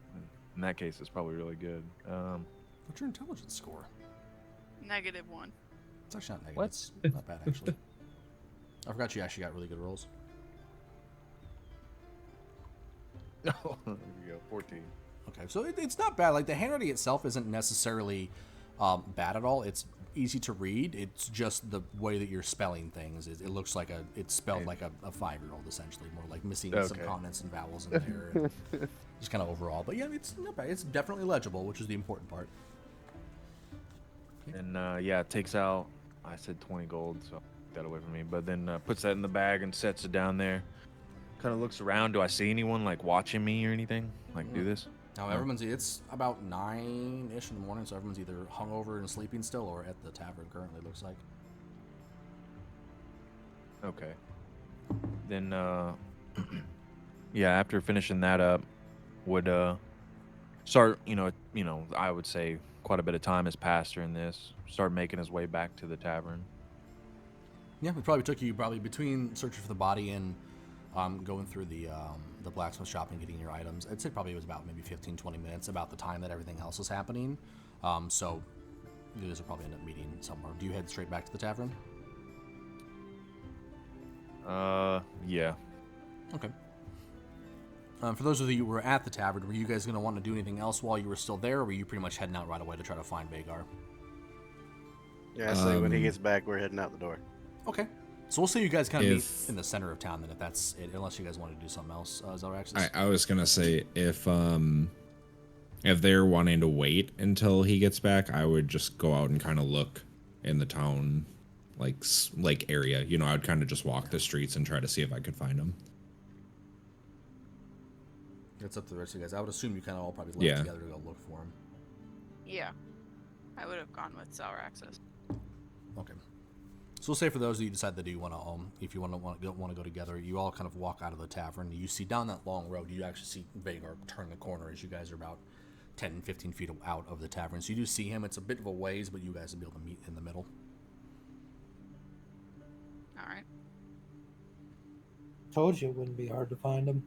in that case, it's probably really good. What's your intelligence score? -1. It's actually not negative. What? It's not bad, actually. I forgot you actually got really good rolls. Oh, there we go, 14. Okay, so it's not bad. Like, the handwriting itself isn't necessarily bad at all. It's easy to read. It's just the way that you're spelling things. It looks like it's spelled like a 5-year-old, essentially. More like missing some Okay. consonants and vowels in there. And just kind of overall. But yeah, it's not bad. It's definitely legible, which is the important part. And it takes out, I said 20 gold, so take that away from me. But then puts that in the bag and sets it down there. Kind of looks around. Do I see anyone like watching me or anything? Like do this? Now, it's about 9-ish in the morning, so everyone's either hungover and sleeping still or at the tavern currently, looks like. Okay. Then, after finishing that up, would start. I would say quite a bit of time has passed during this. Start making his way back to the tavern. Yeah, it probably took you between searching for the body and going through the blacksmith shop and getting your items. I'd say probably it was about maybe 15-20 minutes, about the time that everything else was happening. So you guys will probably end up meeting somewhere. Do you head straight back to the tavern? Yeah. Okay. For those of you who were at the tavern, were you guys going to want to do anything else while you were still there, or were you pretty much heading out right away to try to find Vagar? Yeah, I say when he gets back, we're heading out the door. Okay. So we'll say you guys kind of meet in the center of town then, if that's it, unless you guys want to do something else. Zelraxis? I was gonna say if they're wanting to wait until he gets back, I would just go out and kind of look in the town, like area. I'd kind of just walk the streets and try to see if I could find him. It's up to the rest of you guys. I would assume you kind of all probably left together to go look for him. Yeah. I would have gone with Zelraxis. Okay. So we'll say for those of you who decide that you want to, if you want to go together, you all kind of walk out of the tavern. You see down that long road, you actually see Vagar turn the corner as you guys are about 10, 15 feet out of the tavern. So you do see him. It's a bit of a ways, but you guys will be able to meet in the middle. All right. Told you it wouldn't be hard to find him.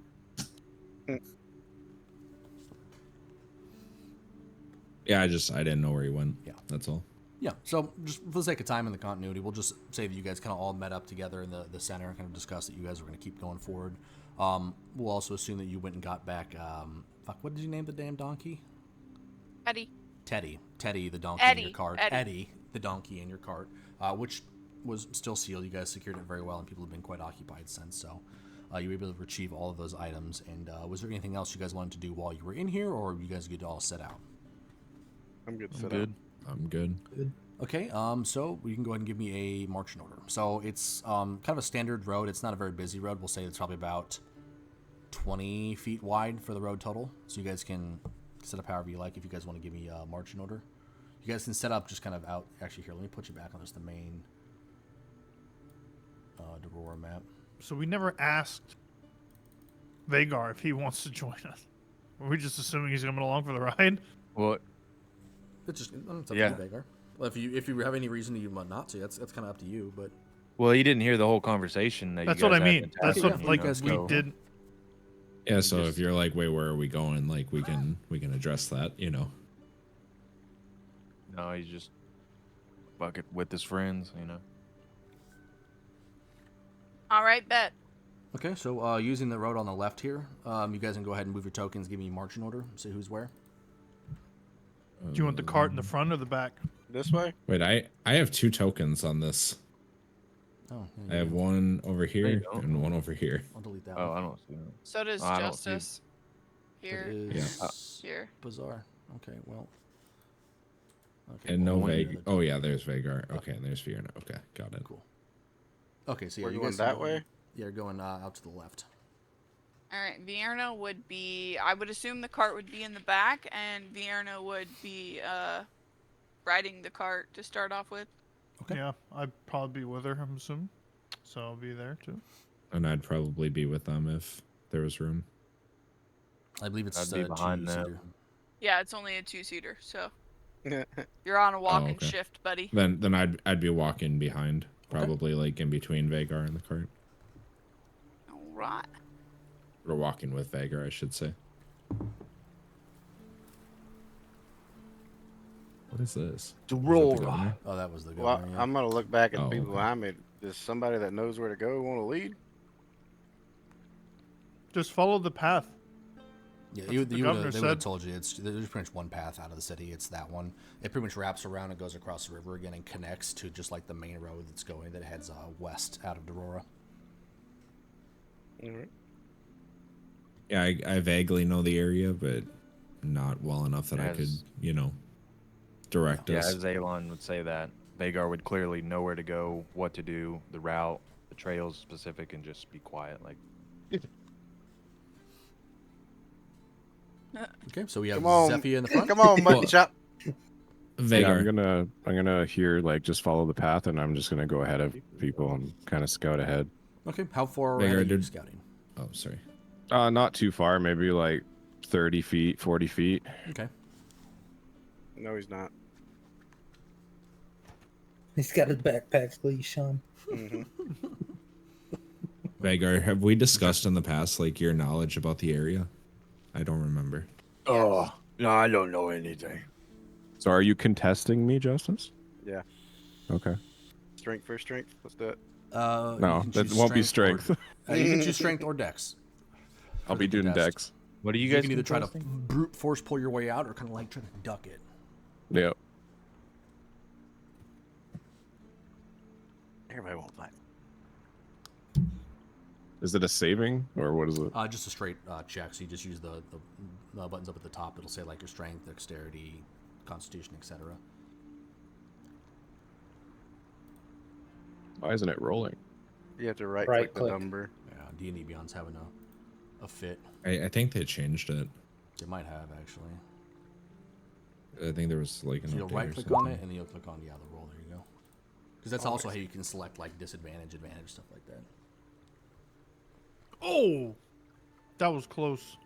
Yeah, I didn't know where he went. Yeah. That's all. Yeah, so just for the sake of time and the continuity, we'll just say that you guys kind of all met up together in the center and kind of discuss that you guys are going to keep going forward. We'll also assume that you went and got back, what did you name the damn donkey? Eddie. Teddy the donkey in your cart. Eddie, the donkey in your cart, which was still sealed. You guys secured it very well, and people have been quite occupied since, so you were able to retrieve all of those items. And was there anything else you guys wanted to do while you were in here, or were you guys good to all set out? I'm good. I'm good. Okay, so you can go ahead and give me a marching order. So it's kind of a standard road. It's not a very busy road. We'll say it's probably about 20 feet wide for the road total. So you guys can set up however you like if you guys want to give me a marching order. You guys can set up just kind of out. Actually, here, let me put you back on just the main Derora map. So we never asked Vagar if he wants to join us. Were we just assuming he's coming along for the ride? Well, It's up to you, Vagar. Well, if you have any reason you want not to, that's kind of up to you. But he didn't hear the whole conversation. That's you what guys I had mean. in That's town, what you know, we did. Yeah, so if you're like, wait, where are we going? Like, we can address that. No, he's just bucket with his friends, you know. All right, bet. Okay, so using the road on the left here, you guys can go ahead and move your tokens, give me marching order, see who's where. Do you want the cart in the front or the back? This way? Wait, I have 2 tokens on this. Oh, I have one over here don't. and one over here. I'll delete that Oh, one. I don't see that. So does Oh, I don't see it. Justice. Here, That is here. bizarre. Okay, well. Okay, And no well, Veg. Oh yeah, there's Vagar. Okay, there's Fiona. Okay, got it. Cool. Okay, so yeah, We're you going guys that go- way? Yeah, you're going out to the left. All right, Vierno would be. I would assume the cart would be in the back, and Vierno would be riding the cart to start off with. Okay. Yeah, I'd probably be with her, I'm assuming. So I'll be there too. And I'd probably be with them if there was room. I believe it's I'd be behind them. two-seater. Yeah, it's only a 2-seater, so you're on a walking okay. shift, buddy. Then I'd be walking behind, probably like in between Vagar and the cart, All right. or walking with Vagar, I should say. What is this? Is that the Derora. governor? Oh, that was the Well, governor. Yeah. I'm gonna look back at the Oh, people okay. behind me. Does somebody that knows where to go want to lead? Just follow the path. Yeah, That's what the governor they would have said. told you there's pretty much one path out of the city. It's that one. It pretty much wraps around and goes across the river again and connects to just like the main road that's going that heads west out of Derora. All right. Yeah, I vaguely know the area, but not well enough that I could, direct Yeah, us. as Alon would say that. Vagar would clearly know where to go, what to do, the route, the trails specific, and just be quiet. Like, Okay, so we have Come on, Zephyr in the front. Come on, mutton chop. Vagar. Yeah, I'm gonna hear just follow the path, and I'm just gonna go ahead of people and kind of scout ahead. Okay, how far Vagar ahead are you did- scouting? Oh, sorry. Not too far, maybe like 30 feet, 40 feet. Okay. No, he's not. He's got his backpack's leash on. Mm-hmm. Vagar, have we discussed in the past like your knowledge about the area? I don't remember. Oh, no, I don't know anything. So are you contesting me, Justice? Yeah. Okay. Strength for strength. Let's do it. You No, can that choose won't be or- strength. you can choose strength or dex. I'll be doing contest. dex. what do you You guys can either try to contesting? brute force pull your way out or kind of like try to duck it. Yep. Everybody won't fight. Is it a saving or what is it? Just a straight check. So you just use the buttons up at the top. It'll say like your strength, dexterity, constitution, etc. Why isn't it rolling? You have to right click the Right-click. number. Yeah, D&D Beyond's having a fit. I think they changed it. They might have actually. I think there was like an So you'll update right or click something. on it and then you'll click on the roll. There you go. Because that's also how you can select like disadvantage, advantage, stuff like that. Oh, that was close.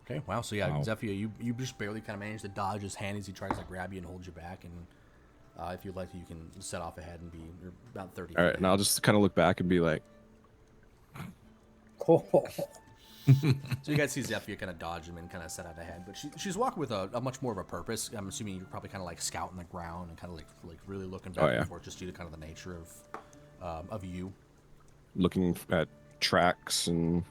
Okay, wow. So yeah, Wow. Zephyr, you just barely kind of manage to dodge his hand as he tries to grab you and hold you back. And if you'd like to, you can set off ahead and you're about 30 All right, feet and I'll ahead. just kind of look back and be like, Cool. So you guys see Zephyr kind of dodge him and kind of set out ahead. But she's walking with a much more of a purpose. I'm assuming you're probably kind of like scouting the ground and kind of like really looking back yeah. and forth just due to kind of the nature of you. looking at tracks and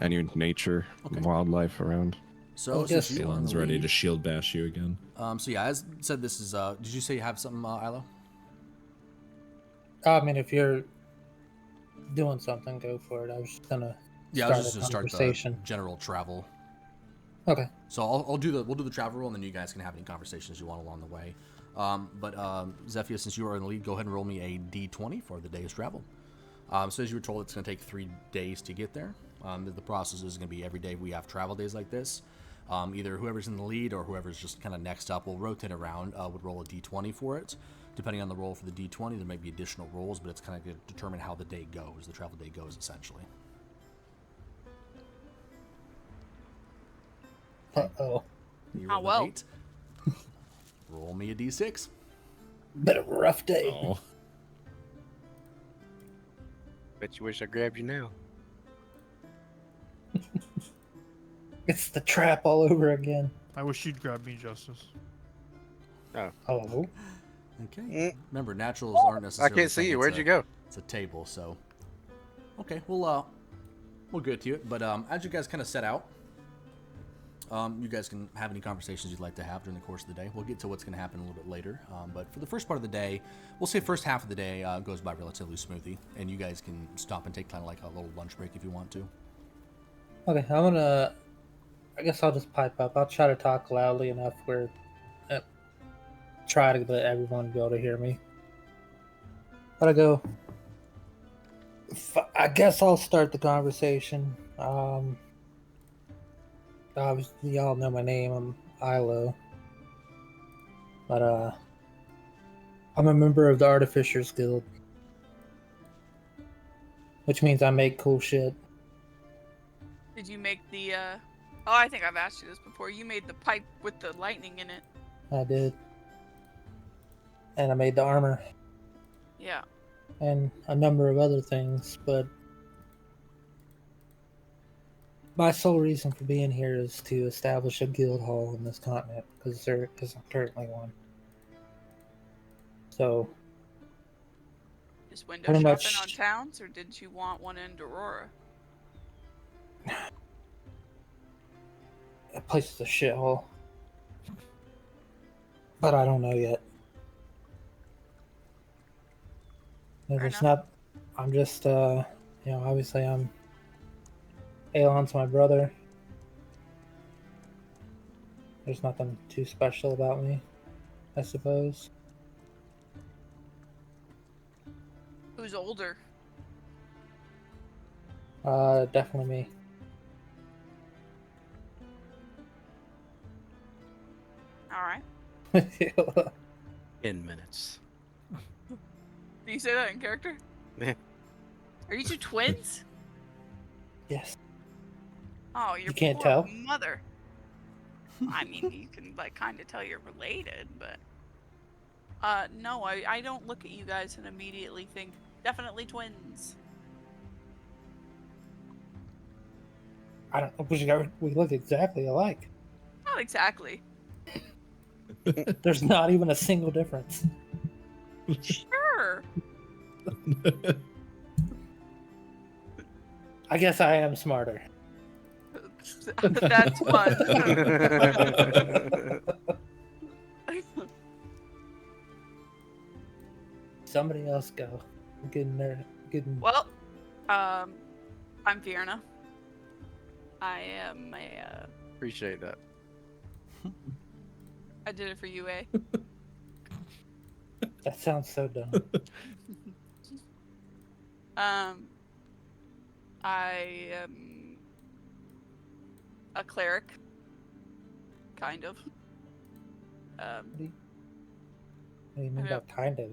any nature, wildlife around. So Oh, since yes. you are in Elon's the ready lead- to shield bash you again. So yeah, as said, this is. Did you say you have something, Ilo? I mean, if you're doing something, go for it. I was just gonna Yeah, I start was just a gonna start the conversation. general travel. Okay. So we'll do the travel roll, and then you guys can have any conversations you want along the way. But Zephyr, since you are in the lead, go ahead and roll me a d20 for the day's travel. So as you were told, it's going to take 3 days to get there. The process is going to be every day we have travel days like this. Either whoever's in the lead or whoever's just kind of next up will rotate around, would roll a d20 for it. Depending on the roll for the d20, there may be additional rolls, but it's kind of going to determine how the day goes, the travel day goes, essentially. Uh-oh. You How rolled an well? 8. Roll me a d6. Been a rough day. Oh, Bet you wish I grabbed you now. It's the trap all over again. I wish you'd grab me, Justice. Oh. Okay. Remember, naturals aren't I necessarily. can't see you. Where'd you go? It's a table, so. Okay, we'll get to it. But as you guys kind of set out, you guys can have any conversations you'd like to have during the course of the day. We'll get to what's going to happen a little bit later. But for the first part of the day, we'll say first half of the day goes by relatively smoothly, and you guys can stop and take kind of like a little lunch break if you want to. Okay, I guess I'll just pipe up. I'll try to talk loudly enough where try to let everyone be able to hear me. But I go, I guess I'll start the conversation. Obviously, y'all know my name. I'm Ilo. But I'm a member of the Artificers Guild, which means I make cool shit. Did you make the, Oh, I think I've asked you this before. You made the pipe with the lightning in it. I did. And I made the armor. Yeah. And a number of other things, but my sole reason for being here is to establish a guild hall in this continent, because there isn't currently one. So, Just window pretty shopping much- on towns, or did you want one in Derora? that place is a shithole. But I don't know yet. Fair It's enough. not. I'm just, obviously I'm. Aelon's my brother. There's nothing too special about me, I suppose. Who's older? Definitely me. Alright. 10 minutes. Do you say that in character? Yeah. Are you two twins? Yes. Oh, your You can't poor tell? mother. I mean, you can, like, kind of tell you're related, but... no, I don't look at you guys and immediately think, definitely twins. I don't know. We look exactly alike. Not exactly. There's not even a single difference. Sure. I guess I am smarter. That's one. Somebody else go. I'm getting there. Well, I'm Fierna. I am a, Appreciate that. I did it for you, eh? That sounds so dumb. I am a cleric. Kind of. What do you mean I by kind of?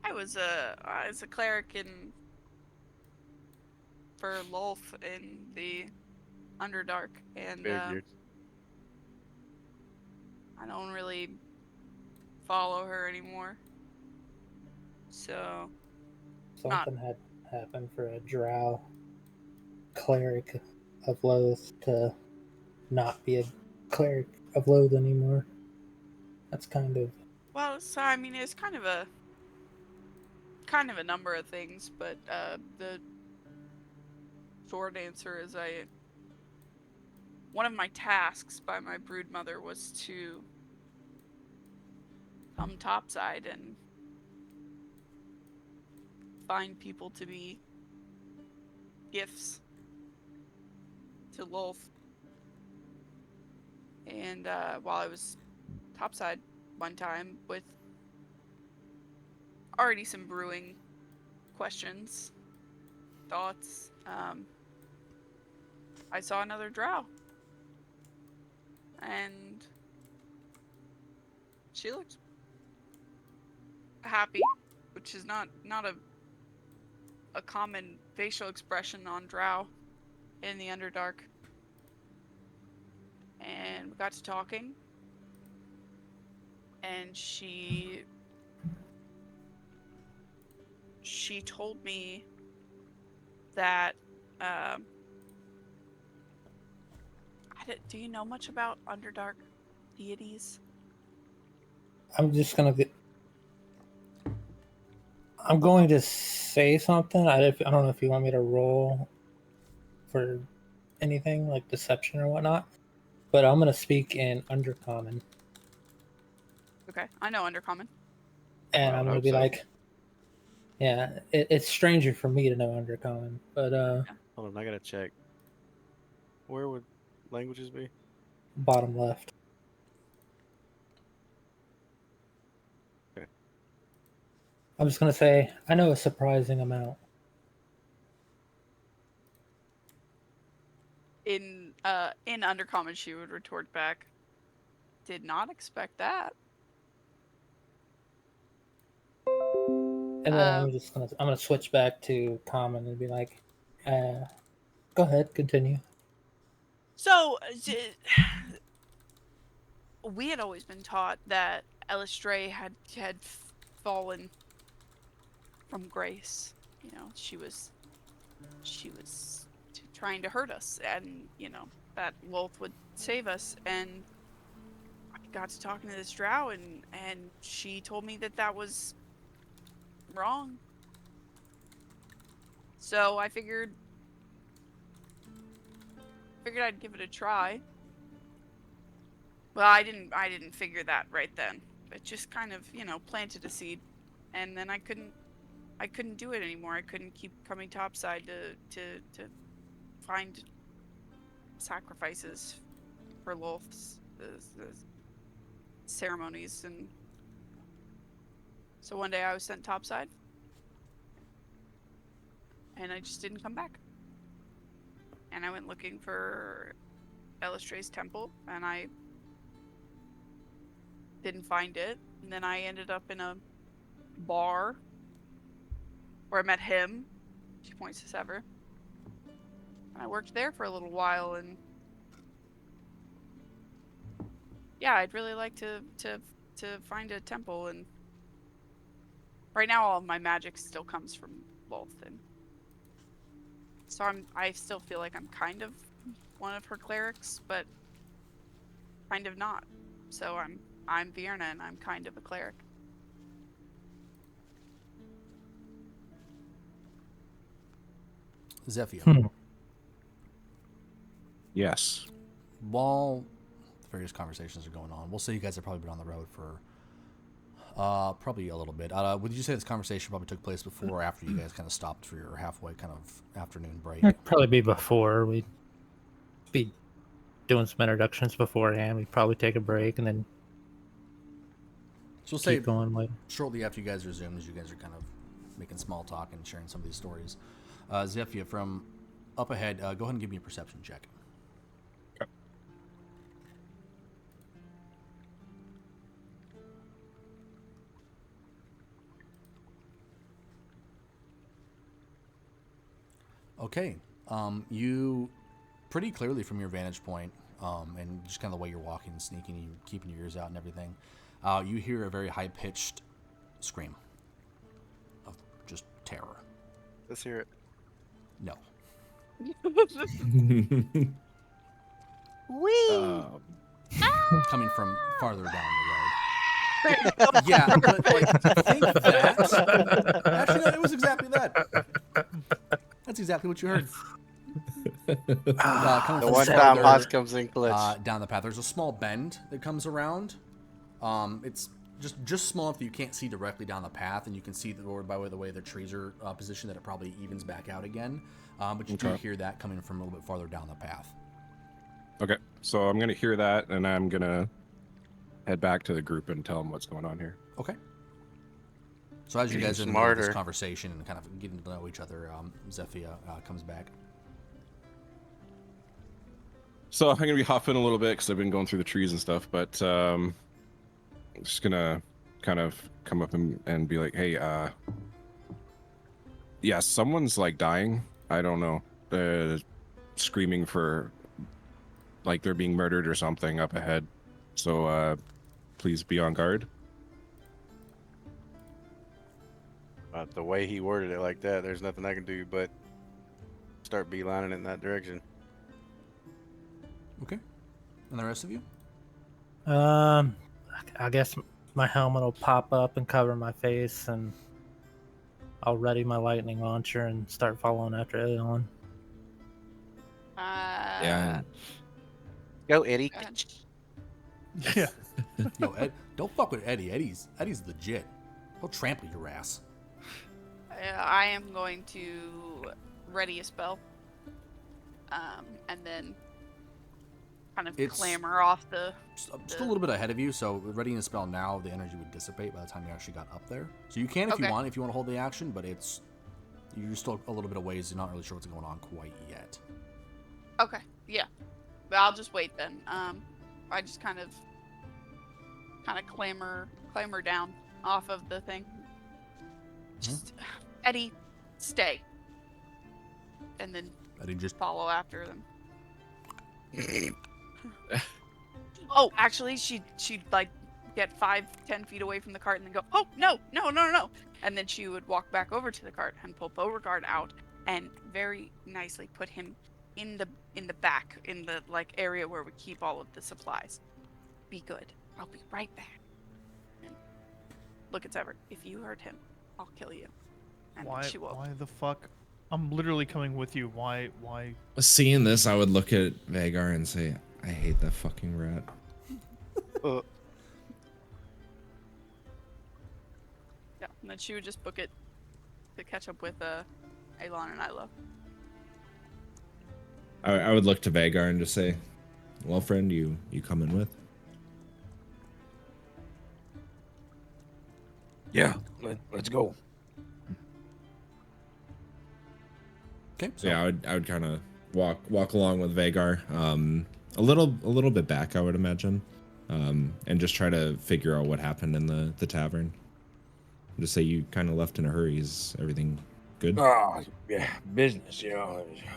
I was a cleric for Lolth in the Underdark, and Figured. I don't really follow her anymore. So Something had happened for a drow cleric of Loath to not be a cleric of Loath anymore. That's kind of... well, so I mean, it's kind of a number of things, but the short answer is one of my tasks by my broodmother was to come topside and find people to be gifts to Lolth. And while I was topside one time with already some brewing questions, thoughts, I saw another drow. And she looked happy, which is not a common facial expression on drow in the Underdark. And we got to talking, and she told me that do you know much about Underdark deities? I'm just gonna get. I'm going to say something. I don't know if you want me to roll for anything like deception or whatnot, but I'm gonna speak in Undercommon, Okay, I know Undercommon. and Well, I'm I gonna hope be so. like, yeah, it's stranger for me to know Undercommon, but Hold on, I gotta check. Where would languages be? bottom left. Okay. I'm just gonna say I know a surprising amount. In Undercommon, she would retort back, "Did not expect that." And then I'm gonna switch back to common and be like, go ahead, continue. So, we had always been taught that Elistray had fallen from grace. You know, she was trying to hurt us, and you know that Wolf would save us. And I got to talking to this drow, and she told me that that was wrong. So I figured I'd give it a try. Well, I didn't figure that right then. It just kind of, you know, planted a seed, and then I couldn't do it anymore. I couldn't keep coming topside to find sacrifices for Lolth's the ceremonies. And so one day I was sent topside, and I just didn't come back. And I went looking for Elistray's temple, and I didn't find it. And then I ended up in a bar where I met him. She points to Ssever. And I worked there for a little while, and yeah, I'd really like to find a temple. And right now all of my magic still comes from Lolth, and so I still feel like I'm kind of one of her clerics, but kind of not. So I'm Vierna, and I'm kind of a cleric. Zephyr. Yes. While various conversations are going on, we'll say you guys have probably been on the road for probably a little bit. Would you say this conversation probably took place before or after you guys kind of stopped for your halfway kind of afternoon break? It'd probably be before. We'd be doing some introductions beforehand. We'd probably take a break and then So we'll say keep going later. shortly after you guys resume, as you guys are kind of making small talk and sharing some of these stories. Zephyr, from up ahead, go ahead and give me a perception check. Okay. You pretty clearly from your vantage point, and just kind of the way you're walking and sneaking, you keeping your ears out and everything, you hear a very high-pitched scream of just terror. Let's hear it. No. Wee! Coming from farther down the road. Yeah, but like, think that. Actually, no, it was exactly that. That's exactly what you heard. Coming The from one time farther, Haas comes in clutch. down the path, there's a small bend that comes around. It's just small enough that you can't see directly down the path, and you can see by the way the trees are positioned that it probably evens back out again. But you do hear that coming from a little bit farther down the path. Okay, so I'm gonna hear that, and I'm gonna head back to the group and tell them what's going on here. Okay. So as you guys are in the middle of this conversation and kind of getting to know each other, Zephyr comes back. So I'm gonna be huffing a little bit because I've been going through the trees and stuff, but I'm just gonna kind of come up and be like, hey, yeah, someone's like dying. I don't know, screaming for like they're being murdered or something up ahead. So please be on guard. The way he worded it like that, there's nothing I can do but start beelining it in that direction. Okay. And the rest of you? I guess my helmet will pop up and cover my face, and I'll ready my lightning launcher and start following after Elon. Yeah. Go, Eddie. Go ahead. Yeah. Yo, Ed, don't fuck with Eddie. Eddie's legit. He'll trample your ass. I am going to ready a spell. And then kind of clamber off the... Just a little bit ahead of you, so readying a spell now, the energy would dissipate by the time you actually got up there. So you can if you want to hold the action, but you're still a little bit of ways. You're not really sure what's going on quite yet. Okay, yeah. But I'll just wait then. I just kind of clamber down off of the thing. Just Eddie, stay. And then Eddie just follow after them. Oh, actually, she'd like get 5-10 feet away from the cart and then go, oh no, and then she would walk back over to the cart and pull Beauregard out and very nicely put him in the back, in the like area where we keep all of the supplies. Be good. I'll be right back. And look at Ssever. If you hurt him, I'll kill you. And Why? she will. Why the fuck? I'm literally coming with you. Why? Seeing this, I would look at Vagar and say, I hate that fucking rat. Yeah, and then she would just book it to catch up with Elon and Isla. I would look to Vagar and just say, well, friend, you coming with? Yeah, let's go. okay. So yeah, I would kind of walk along with Vagar, a little bit back, I would imagine, and just try to figure out what happened in the tavern. Just say you kind of left in a hurry. Is everything good? Yeah, business.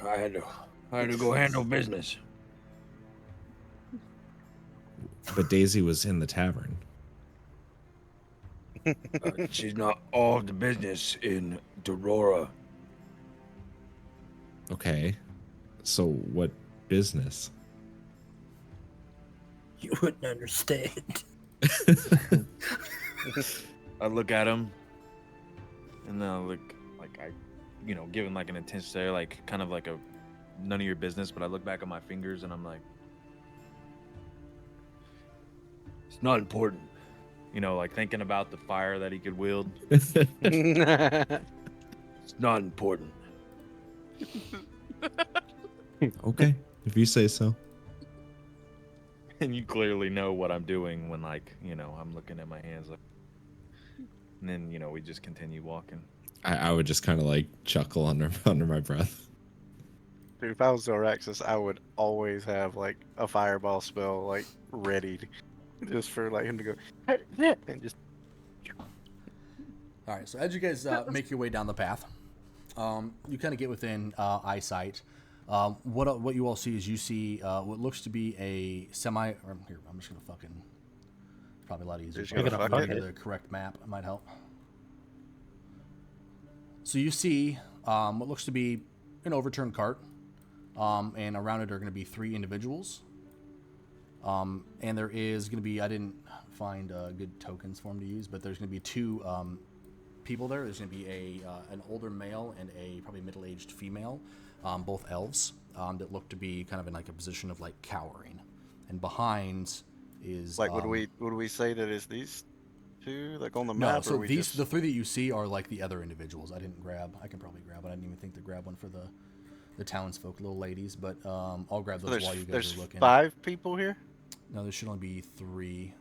I had to go handle business. But Daisy was in the tavern. She's not all the business in Derora. Okay, so what business? You wouldn't understand. I look at him, and then I look like give him like an intense stare, like kind of like a none of your business. But I look back at my fingers, and I'm like, It's not important. like thinking about the fire that he could wield. It's not important. Okay, if you say so. And you clearly know what I'm doing when I'm looking at my hands. And then we just continue walking. I would just kind of like chuckle under my breath. Dude, if I was Zoraxis, I would always have like a fireball spell like ready, just for like him to go and just. All right. So as you guys make your way down the path, you kind of get within eyesight. What you all see is you see what looks to be a semi. Or here, I'm just gonna fucking. Probably a lot easier. Just gonna fuck The correct map might help. So you see what looks to be an overturned cart, and around it are going to be 3 individuals. And there is going to be, I didn't find good tokens for them to use, but there's going to be 2 people there. There's going to be an older male and a probably middle-aged female, both elves, that look to be kind of in like a position of like cowering. And behind is Like, would we say that it's these 2 like on the no, map? so or we these just... the 3 that you see are like the other individuals. I didn't grab. I can probably grab. I didn't even think to grab one for the townsfolk, little ladies. But I'll grab those while you guys are looking. There's 5 people here. No, there should only be 3.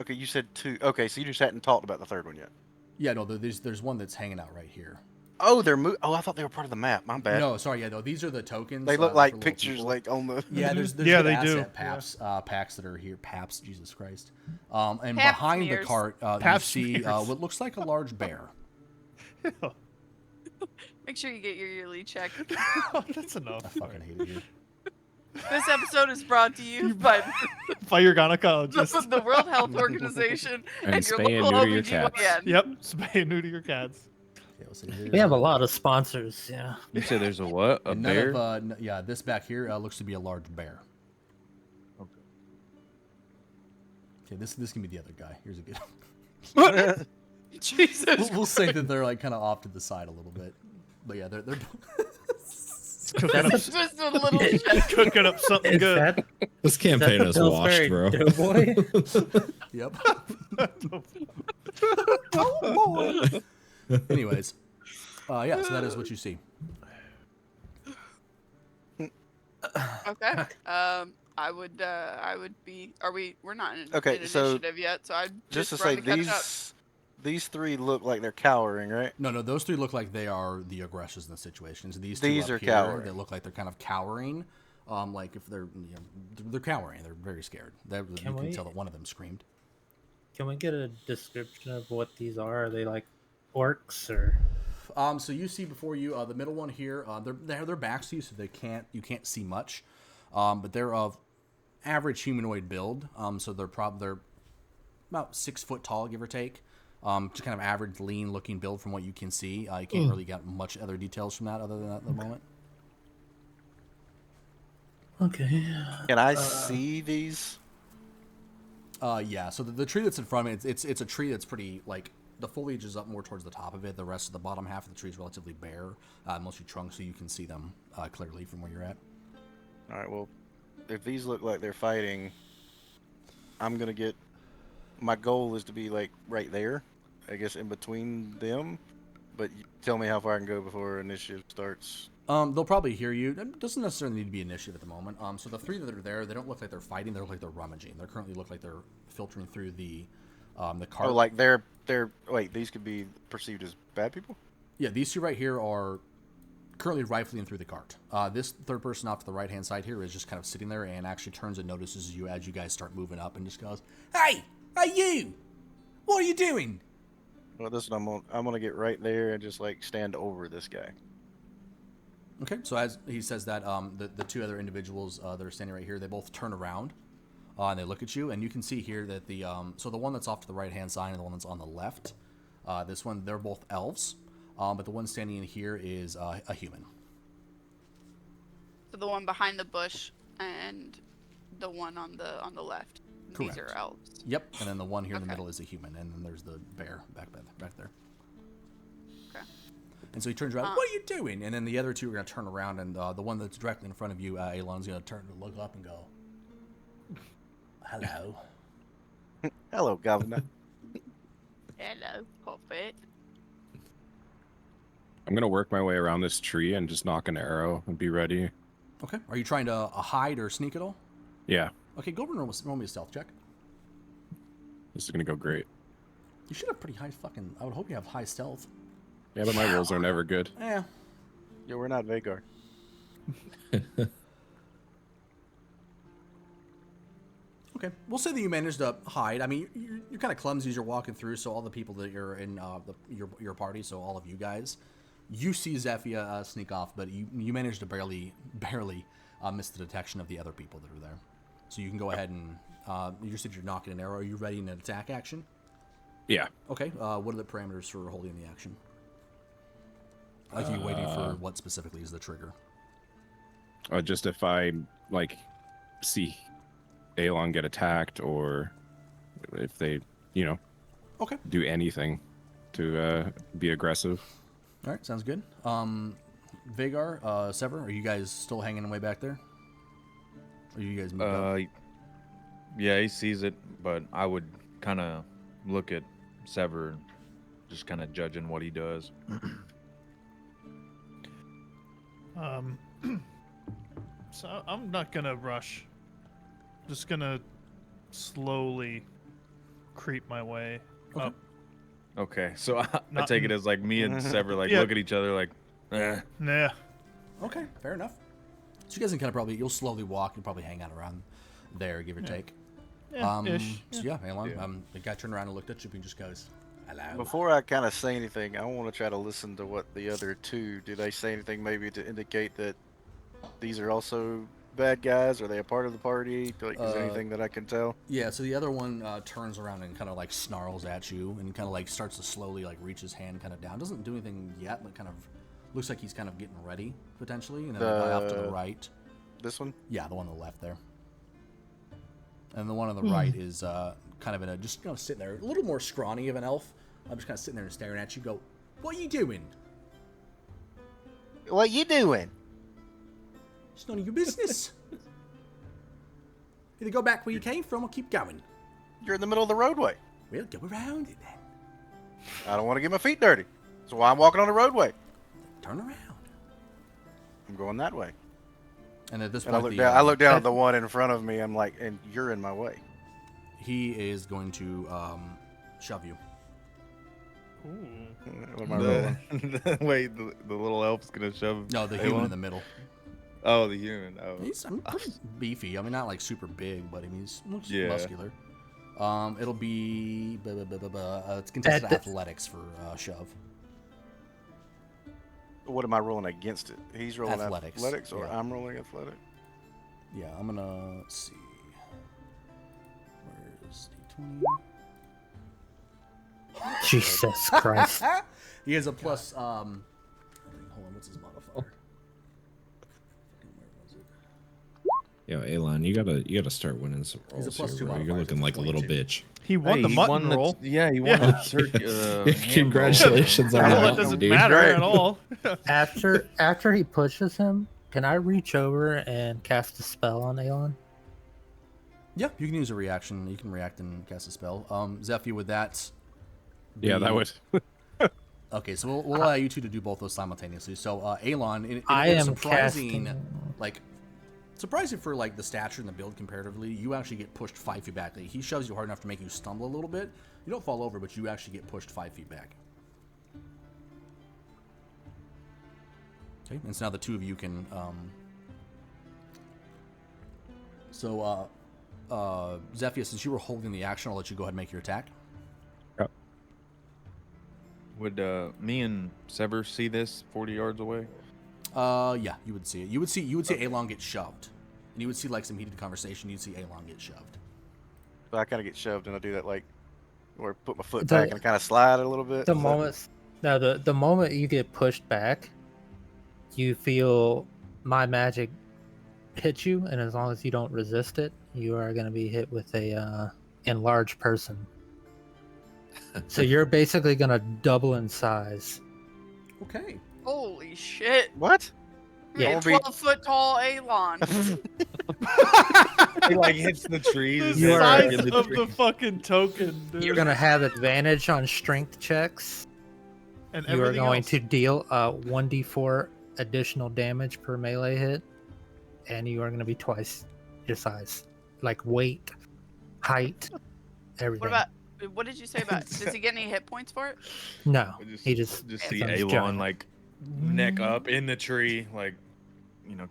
Okay, you said 2. Okay, so you just hadn't talked about the 3rd one yet. Yeah, no, there's one that's hanging out right here. Oh, Oh, I thought they were part of the map. My bad. No, sorry, yeah, no, these are the tokens. They look for like little pictures, people. like on the. Yeah, there's Yeah, good they asset do. packs that are here. Paps, Jesus Christ. And Pap behind smears. the cart, you Pap see smears. what looks like a large bear. Make sure you get your yearly check. That's enough. I fucking hate it here. This episode is brought to you by By your gynecologist. the World Health Organization And and your spay and local neuter your cats. OBGYN. Yep, spay and neuter your cats. Okay, let's see here. We have a lot of sponsors, yeah. You say there's a what? A And none bear? of, yeah, this back here looks to be a large bear. Okay, this can be the other guy. Here's a good. Jesus. We'll say that they're like kind of off to the side a little bit, but yeah, they're. Cooking up, Just a little shit. cooking up something Is good. that, This campaign is washed, bro. Doughboy? Yep. Oh boy. Anyways, yeah. So that is what you see. Okay. I would be. We're not in, Okay, in so initiative yet, so I'd Just to run say, to catch up. these three look like they're cowering, right? No, those three look like they are the aggressors in the situation. So these These two are up here, cowering. they look like they're kind of cowering. Like if they're they're cowering, they're very scared. You can tell that one of them screamed. Can we get a description of what these are? Are they like orcs or? So you see before you the middle one here. They have their backs to you, so you can't see much. But they're of average humanoid build. So they're about 6 foot tall, give or take. Just kind of average, lean looking build from what you can see. You can't really get much other details from that other than that at the moment. Okay. Can I see these? Yeah. So the tree that's in front of me, it's a tree that's pretty like the foliage is up more towards the top of it. The rest of the bottom half of the tree is relatively bare, mostly trunk, so you can see them clearly from where you're at. All right. Well, if these look like they're fighting, I'm gonna get. My goal is to be like right there, I guess, in between them. But you tell me how far I can go before initiative starts. They'll probably hear you. It doesn't necessarily need to be initiative at the moment. So the three that are there, they don't look like they're fighting. They look like they're rummaging. They currently look like they're filtering through the cart. Oh, like they're wait. These could be perceived as bad people. Yeah, these two right here are currently rifling through the cart. This third person off to the right-hand side here is just kind of sitting there and actually turns and notices you as you guys start moving up and just goes, "Hey, you! What are you doing?" Well, this one I'm gonna get right there and just like stand over this guy. Okay, so as he says that, the two other individuals that are standing right here, they both turn around and they look at you, and you can see here that the one that's off to the right-hand side and the one that's on the left, this one, they're both elves, but the one standing in here is a human. So the one behind the bush and the one on the left. Correct. These are elves. Yep, and then the one here in the Okay. middle is a human, and then there's the bear back there. Okay. And so he turns around, "What are you doing?" And then the other two are going to turn around, and the one that's directly in front of you, Elon's going to turn to look up and go, "Hello." Hello, Governor. Hello, puppet. I'm gonna work my way around this tree and just knock an arrow and be ready. Okay. Are you trying to hide or sneak at all? Yeah, Okay, go over and roll me a stealth check. this is gonna go great. You should have pretty high fucking... I would hope you have high stealth. Yeah, but my rolls are never good. Yeah. Yeah, we're not Vagar. Okay. We'll say that you managed to hide. I mean, you're kind of clumsy as you're walking through, so all the people that you're in your party, so all of you guys, you see Zephia sneak off, but you managed to barely miss the detection of the other people that are there. So you can go ahead and... you said you're knocking an arrow. Are you ready in an attack action? Yeah. Okay. What are the parameters for holding the action? Like, are you waiting for what specifically is the trigger? Just if I like see Aelon get attacked, or if they, Okay. do anything to be aggressive. All right. Sounds good. Vagar, Ssever, are you guys still hanging away back there? Or you guys moved up? Yeah, he sees it, but I would kind of look at Ssever, just kind of judging what he does. So I'm not gonna rush. Just gonna slowly creep my way up. Okay, so I Not take it in- as like me and Ssever like Yeah. look at each other like, eh. Nah. Okay, fair enough. So you guys can kind of you'll slowly walk and probably hang out around there, give or take. Yeah, ish. So yeah, Elon, the guy turned around and looked at you and just goes, "Hello." Before I kind of say anything, I want to try to listen to what the other two do. They say anything maybe to indicate that these are also bad guys? Are they a part of the party? Like, is there anything that I can tell? Yeah, so the other one turns around and kind of like snarls at you and kind of like starts to slowly like reach his hand kind of down. Doesn't do anything yet, but kind of looks like he's kind of getting ready potentially. And then the guy off to the right. This one? Yeah, the one on the left there. And the one on the right is kind of in a just sitting there, a little more scrawny of an elf. I'm just kind of sitting there and staring at you. Go, what are you doing? What you doing? It's none of your business. Either go back where you came from or keep going. You're in the middle of the roadway. We'll go around it then. I don't want to get my feet dirty. That's why I'm walking on the roadway. Turn around. I'm going that way. And at this And point, I look down at the one in front of me. I'm like, and you're in my way. he is going to shove you. What am I rolling? Wait, the little elf's gonna shove. No, the human in the middle. Oh, the human. Oh, He's pretty beefy. I mean, not like super big, but I mean, he looks Yeah. muscular. It'll be it's contested athletics for shove. What am I rolling against it? He's rolling athletics, or yeah. I'm rolling athletic? Yeah, I'm gonna see. Where's D20? Jesus Christ. He has a plus. Hold on, what's his modifier? Where was it? Yo, Elon, you gotta start winning some He's a rolls plus here, 2 bro. You're modifier, looking so like a little 22. bitch. He won the mutton roll. He won the turkey. ham Congratulations on Well, that, it doesn't dude. matter Right. at all. After he pushes him, can I reach over and cast a spell on Aeon? Yeah, you can use a reaction. You can react and cast a spell. Zephy, with that. Yeah, that would. Okay, so we'll allow you two to do both those simultaneously. So, Alon, I am surprising, casting. surprising for like the stature and the build comparatively. You actually get pushed 5 feet back. Like, he shoves you hard enough to make you stumble a little bit. You don't fall over, but you actually get pushed 5 feet back. Okay, and so now the two of you can. Zephyr, since you were holding the action, I'll let you go ahead and make your attack. Would me and Ssever see this 40 yards away? Yeah, you would see it. You would see Alon get shoved, and you would see like some heated conversation. You'd see Alon get shoved. So I kind of get shoved, and I do that like, or put my foot back and kind of slide a little bit. The moment you get pushed back, you feel my magic hit you, and as long as you don't resist it, you are going to be hit with a enlarged person. So you're basically going to double in size. Okay. Holy shit. What? Yeah. Yeah, 12-foot tall Alon. He like hits the trees. The You are size in the of tree. the fucking token, dude. You're going to have advantage on strength checks. and You are everything going else. to deal 1d4 additional damage per melee hit, and you are going to be twice your size, like weight, height, everything. What did you say about? Does he get any hit points for it? No, I he just see from his Alon giant. like neck up in the tree, like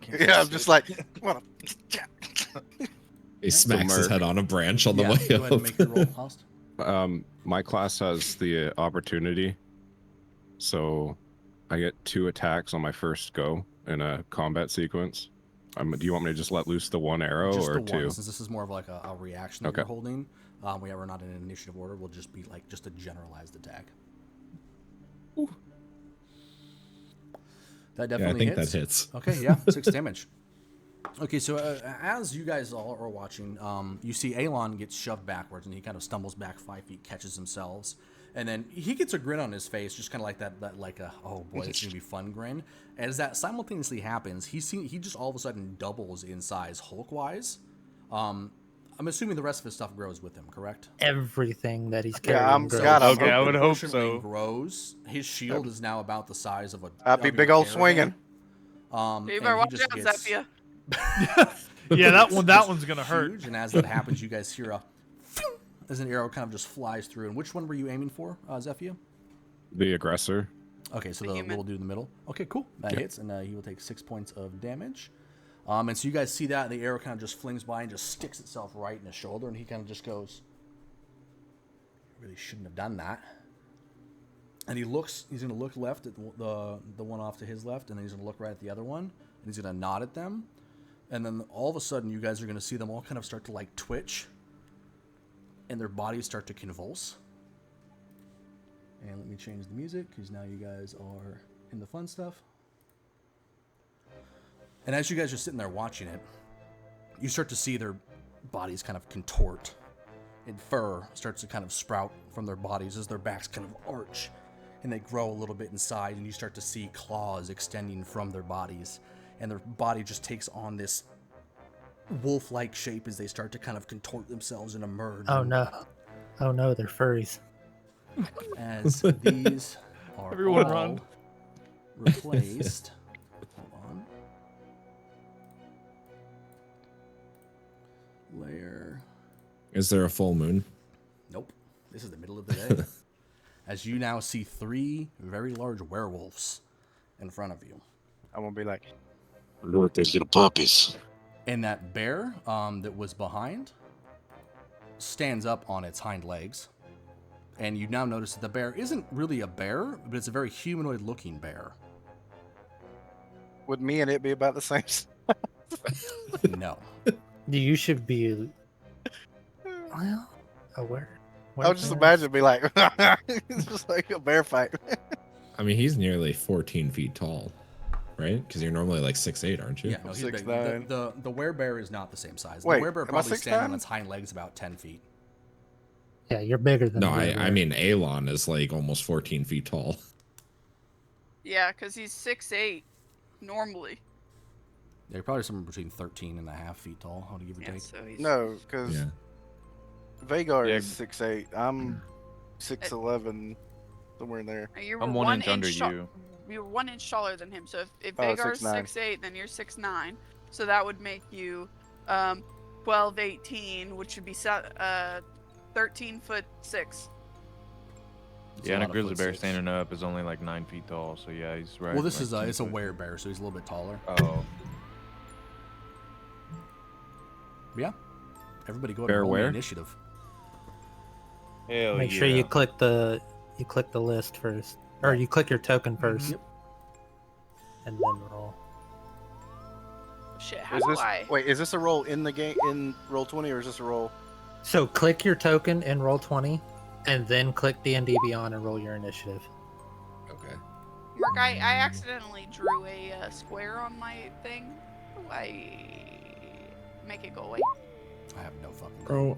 can't Yeah, I'm just like, what He smacks his Mark. head on a branch on the Yeah, way go ahead and make your roll, up. Host. My class has the opportunity, so I get 2 attacks on my first go in a combat sequence. Do you want me to just let loose the 1 arrow Just or the 2? one, since this is more of like a reaction that Okay. you're holding. We're not in an initiative order. We'll just be like just a generalized attack. That Yeah, I definitely think hits. that hits. Okay, yeah, 6 damage. Okay, so as you guys all are watching, you see Alon gets shoved backwards, and he kind of stumbles back 5 feet, catches himself, and then he gets a grin on his face, just kind of like that like a oh boy, it's gonna be fun grin. As that simultaneously happens, he just all of a sudden doubles in size Hulk wise. I'm assuming the rest of his stuff grows with him, correct? Everything that he's Yeah, carrying. I'm grows. got him. Okay, I would hope Proportionally so. Grows. His shield is now about the size of a. I'd be of your big old caravan. swinging. You And better he watch just out, gets Zephyr. Yeah, that one's gonna hurt. huge, and as that happens, you guys hear a as an arrow kind of just flies through. And which one were you aiming for, Zephyr? The aggressor. Okay, so The the human. little dude in the middle. Okay, cool. That Yeah. hits, and he will take 6 points of damage. And so you guys see that, and the arrow kind of just flings by and just sticks itself right in his shoulder, and he kind of just goes, really shouldn't have done that. And he's going to look left at the one off to his left, and then he's going to look right at the other one, and he's going to nod at them. And then all of a sudden, you guys are going to see them all kind of start to like twitch, and their bodies start to convulse. And let me change the music, because now you guys are in the fun stuff. And as you guys are sitting there watching it, you start to see their bodies kind of contort and fur starts to kind of sprout from their bodies as their backs kind of arch, and they grow a little bit inside, and you start to see claws extending from their bodies, and their body just takes on this wolf-like shape as they start to kind of contort themselves and emerge. Oh no. Oh no, they're furries. As these are Everyone all run. replaced. Hold on. Layer. Is there a full moon? Nope. This is the middle of the day. As you now see 3 very large werewolves in front of you. I'm gonna be like, Look, these little puppies. And that bear that was behind stands up on its hind legs. And you now notice that the bear isn't really a bear, but it's a very humanoid looking bear. would me and it be about the same? No. You should be. Well, aware. I would just imagine it be like, it's just like a bear fight. I mean, he's nearly 14 feet tall, right? Because you're normally like 6'8", aren't you? Yeah, no, he's big. 6'9". The werebear is not the same size. Wait, the werebear am I probably standing 6'9"? on its hind legs about 10 feet. Yeah, you're bigger than. No, the I mean, Alon is like almost 14 feet tall. Yeah, because he's 6'8", normally. They're probably somewhere between 13 and a half feet tall. How do you give or Yeah, take? so he's... No, because Yeah. Vagar Yeah. is 6'8". I'm 6'11", somewhere in there. You I'm were 1 inch under ta- you. You were 1 inch taller than him. So if Oh, Vagar's 6'9". 6'8", then you're 6'9". So that would make you 12, 18, which would be 13 foot 6. It's Yeah, and a lot of grizzly foot bear six. standing up is only like 9 feet tall. So yeah, he's right. Well, this like is 10 it's a foot. werebear, so he's a little bit taller. Oh. But yeah. Everybody go ahead Bear and roll me where? initiative. Hell Make sure you click the list first, or you click your token first, Yep. and then roll. Shit, how Is do this I? wait? Is this a roll in the game in roll 20, or is this a roll? So click your token in roll 20, and then click D&D Beyond and roll your initiative. Okay. Mark, I accidentally drew a square on my thing. I make it go away. I have no fucking clue. Bro,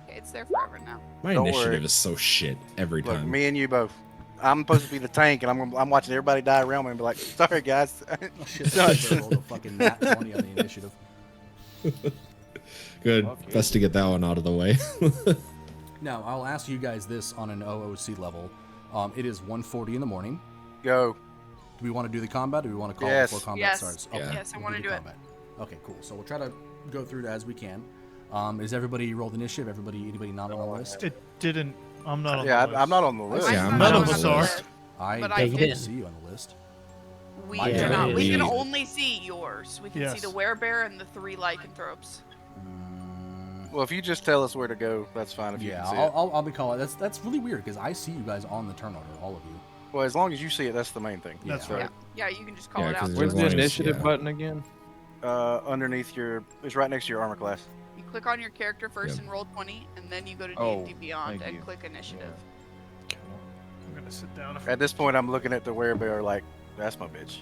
Okay, it's there forever now. my Don't initiative worry. is so shit every Look, time. me and you both. I'm supposed to be the tank, and I'm watching everybody die around me and be like, sorry guys. Oh, shit, I should have rolled a fucking nat 20 on the initiative. Good. Okay. Best to get that one out of the way. Now, I'll ask you guys this on an OOC level. It is 1:40 in the morning. Go. Do we want to do the combat, or do we want to call Yes. it before combat Yes. starts? Yeah. Yes, I we'll want to the do it. combat. Okay, cool. So we'll try to go through it as we can. Is everybody rolled initiative? Anybody not on the list? It didn't. I'm not on Yeah, the list. I'm not on the list. Yeah, I'm not not on the list. list. I But don't I did. did. see you on the list. We Yeah, cannot. We can we- only see yours. We can see Yes. the werebear and the 3 lycanthropes. Well, if you just tell us where to go, that's fine. If you Yeah, can see I'll be calling. That's really weird because I see you guys on the turn order, all of you. it. Well, as long as you see it, that's the main thing. That's Yeah. right. Yeah, you can just call Yeah, it out. 'cause Where's as the long as- initiative yeah. button again? Underneath it's right next to your armor class. You click on your character first Yep. and roll 20, and then you go to Oh, D&D Beyond thank and you. click initiative. I'm gonna sit down. At this point, I'm looking at the werebear like, that's my bitch.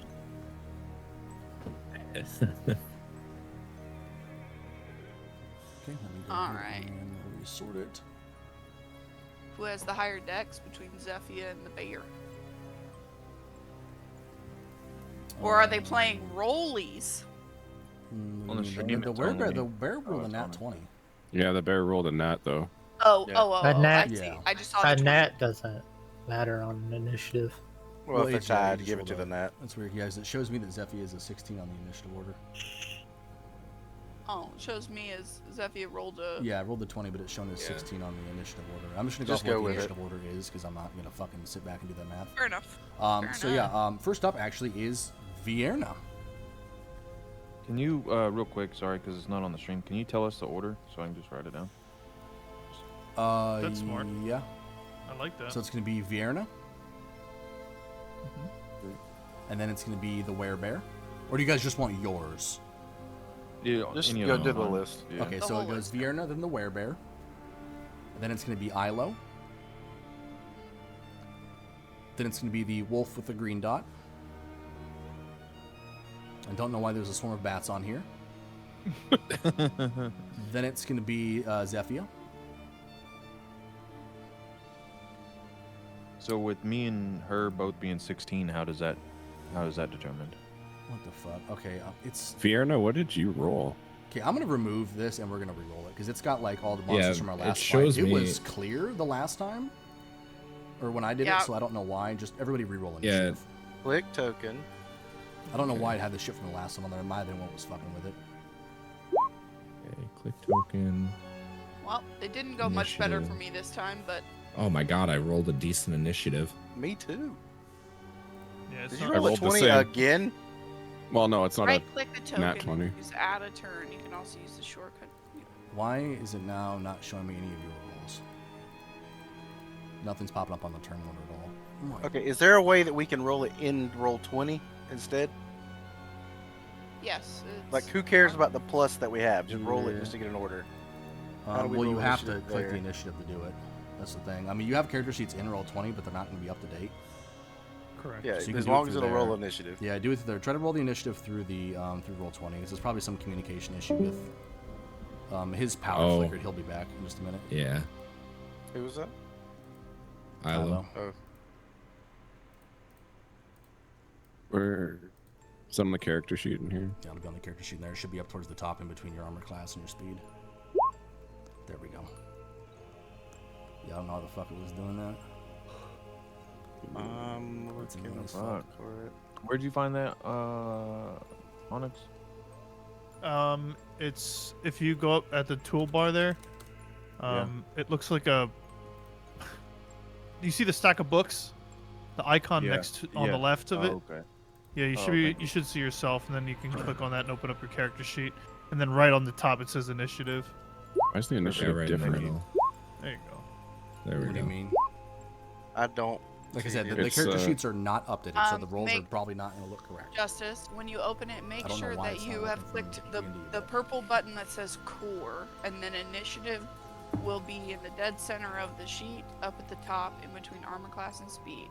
Okay, let me go All ahead right. and resort it. Who has the higher dex between Zephia and the bear? Or are they playing rollies? On the stream, The it's bear, only- the bear rolled a it's nat only- 20. Yeah, the bear rolled a nat though. Oh, Yeah. oh, oh, A oh, nat- I see. Yeah. I just saw A the 20. nat doesn't matter on initiative. Well, if they're it's- yeah, you tied, just give it rolled to the a- nat. That's weird, guys. It shows me that Zephia is a 16 on the initiative order. Oh, it shows me as Zephia rolled a... Yeah, I rolled the 20, but it's shown as Yeah. 16 on the initiative order. I'm just gonna Just go go off what with the it. initiative order is because I'm not gonna fucking sit back and do that math. Fair enough. Fair So enough. yeah, first up actually is Vierna. Can you, real quick, sorry, because it's not on the stream. Can you tell us the order so I can just write it down? That's smart. Yeah. I like that. So it's gonna be Vierna, Mhm. and then it's gonna be the werebear. Or do you guys just want yours? Yeah, Just any of go them do are the fine. list. Yeah. Okay, The so whole it goes list. Vierna, then the werebear. And then it's gonna be Ilo. Then it's gonna be the wolf with the green dot. I don't know why there's a swarm of bats on here. Then it's gonna be Zephia. So with me and her both being 16, how is that determined? What the fuck? Okay, it's Fierna, what did you roll? okay. I'm gonna remove this and we're gonna re-roll it because it's got like all the Yeah, monsters from our it last shows fight. It me- was clear the last time, or when I did Yeah. it, so I don't know why. Just everybody re-roll Yeah. initiative. Click token. I don't know why it had the shit from the last one on there. It might have been what was fucking with it. Okay, click token. Well, it didn't go much better for Initiative. me this time, but Oh my god, I rolled a decent initiative. Me too. Yeah, it's Did you not. roll a rolled the 20 same. again? Well, no, it's not right-click the token. nat 20. Use add a turn. You can also use the shortcut. Why is it now not showing me any of your rolls? Nothing's popping up on the turn order at all. Oh my Okay, is there a way that we can roll it in roll 20 instead? Yes. It's, Like, who cares about the plus that we have? Just roll it just to get an order. How do we well, you roll have to initiative click the there? initiative to do it. That's the thing. I mean, you have character sheets in roll 20, but they're not going to be up to date. Correct. Yeah, So you can as do it long as through it'll roll there. initiative. Yeah, do it through there. Try to roll the initiative through the through roll 20. This is probably some communication issue with his power Oh. flickered. He'll be back in just a minute. Yeah. Who was that? Ilo. Oh, Where? It's on the character sheet in here. Yeah, it'll be on the character sheet in there. It should be up towards the top in between your armor class and your speed. There we go. Yeah, I don't know how the fuck it was doing that. let's It's give annoying a as fuck fuck. for it. Where'd you find that, Onyx? It's if you go up at the toolbar there. It looks like a. Do you see the stack of books? The icon Yeah, next to, on yeah. the left of it. Oh, okay. Yeah, you Oh, should be. okay. You should see yourself, and then you can click on that and open up your character sheet. And then right on the top it says initiative. Why is the Yeah, initiative right in the different? middle. There you go. There we What do go. you mean? I don't. Like I see said, it. the It's, character sheets are not updated, so the rolls are make- probably not going to look correct. Justice, when you open it, make I don't know sure why that it's you not have working clicked for the, D&D, the but- purple button that says core, and then initiative will be in the dead center of the sheet, up at the top, in between armor class and speed.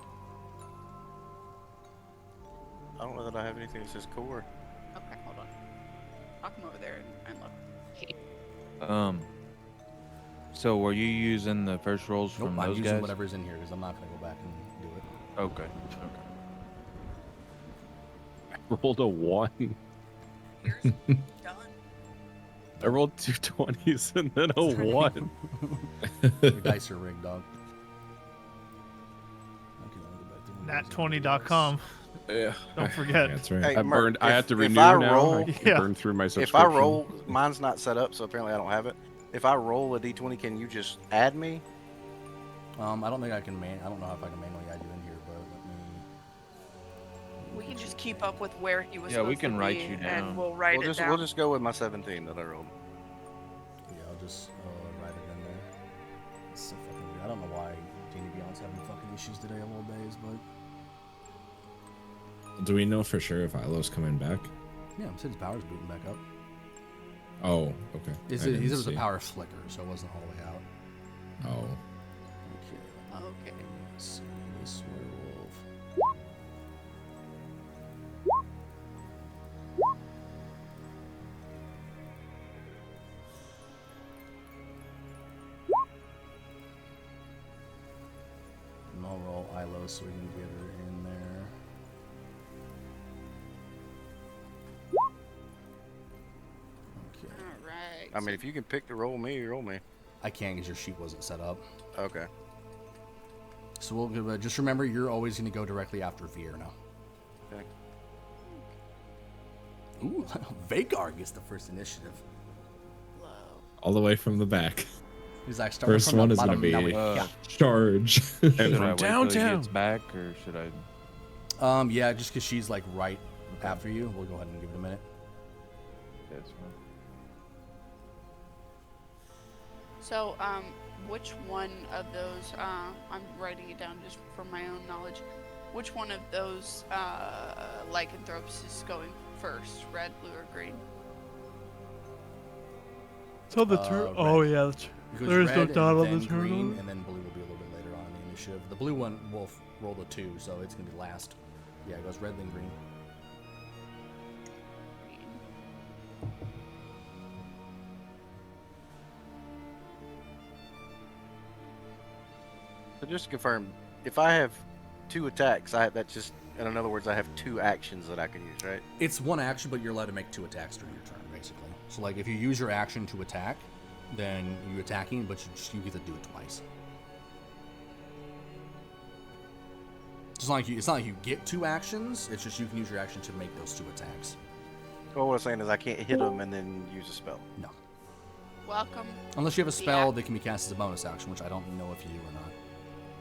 I don't know that I have anything that says core. Okay, hold on. I'll come over there and look. So were you using the first rolls Nope, from I'm those using guys? whatever's in here because I'm not going to go back and do it. Okay. Rolled a 1. Here's done. I rolled 2 20s and then a 1. Your dice are rigged, dog. Okay, let me go back to Windows and Nat20.com. Yeah. Don't forget. That's right. Hey, I Mark, burned. I if- had to if renew I now. roll- I Yeah. burned through my If subscription. I roll, mine's not set up, so apparently I don't have it. If I roll a d20, can you just add me? I don't think I can I don't know if I can manually add you in here, but let me. We can just keep up with where he was Yeah, we supposed can to write be, you down. and we'll write We'll it just down. we'll just go with my 17 that I rolled. Yeah, I'll just write it in there. It's so fucking weird. I don't know why D&D Beyond's having fucking issues today a little days, but Do we know for sure if Ilo's coming back? yeah, I'm saying his power's booting back up. Oh, okay. He I said didn't it was a see. power flicker, so it wasn't all the way out. Oh. Okay, Okay. let's see. This werewolf. And I'll roll Ilo so we can get her in there. Okay. All right. I mean, if you can pick to roll me, roll me. I can't because your sheet wasn't set up. Okay. So we'll give just remember you're always going to go directly after Vierna. Okay. Ooh, Vagar gets the first initiative. Low. All the way from the back. He's like starting First from one the is gonna bottom. Now be- we- Charge. Should And I from wait till he downtown. gets back, or should I? yeah, just because she's like right after you, we'll go ahead and give it a minute. Yes, man. So, which one of those, I'm writing it down just for my own knowledge, which one of those, lycanthropes is going first, red, blue, or green? So the turn. red. Oh yeah. That's, It goes there's no red dot and on then the turn green, order? and then blue will be a little bit later on in the initiative. The blue one will roll a 2, so it's going to be last. Yeah, it goes red, then green. So just to confirm, if I have 2 attacks, that's just, in other words, I have 2 actions that I can use, right? It's 1 action, but you're allowed to make 2 attacks during your turn, basically. So, like, if you use your action to attack, then you're attacking, but you get to do it twice. It's not like you get 2 actions. It's just you can use your action to make those 2 attacks. Well, what I'm saying is I can't hit them and then use a spell. No. Welcome. Unless you have a spell that can be cast as a bonus action, which I don't know if you do or not.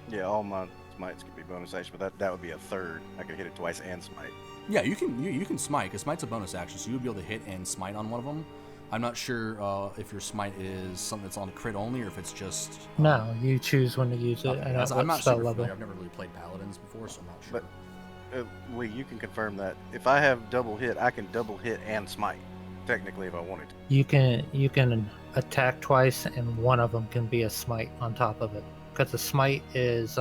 Yeah, all my smites could be bonus action, but that would be a third. I could hit it twice and smite. Yeah, you can smite, because smite's a bonus action, so you would be able to hit and smite on one of them. I'm not sure if your smite is something that's on crit only, or if it's just... No, you choose when to use it. Okay, I'm not super familiar. I've never really played paladins before, so I'm not sure. But, Lee, you can confirm that. If I have double hit, I can double hit and smite, technically, if I wanted to. You can attack twice, and one of them can be a smite on top of it. Because the smite is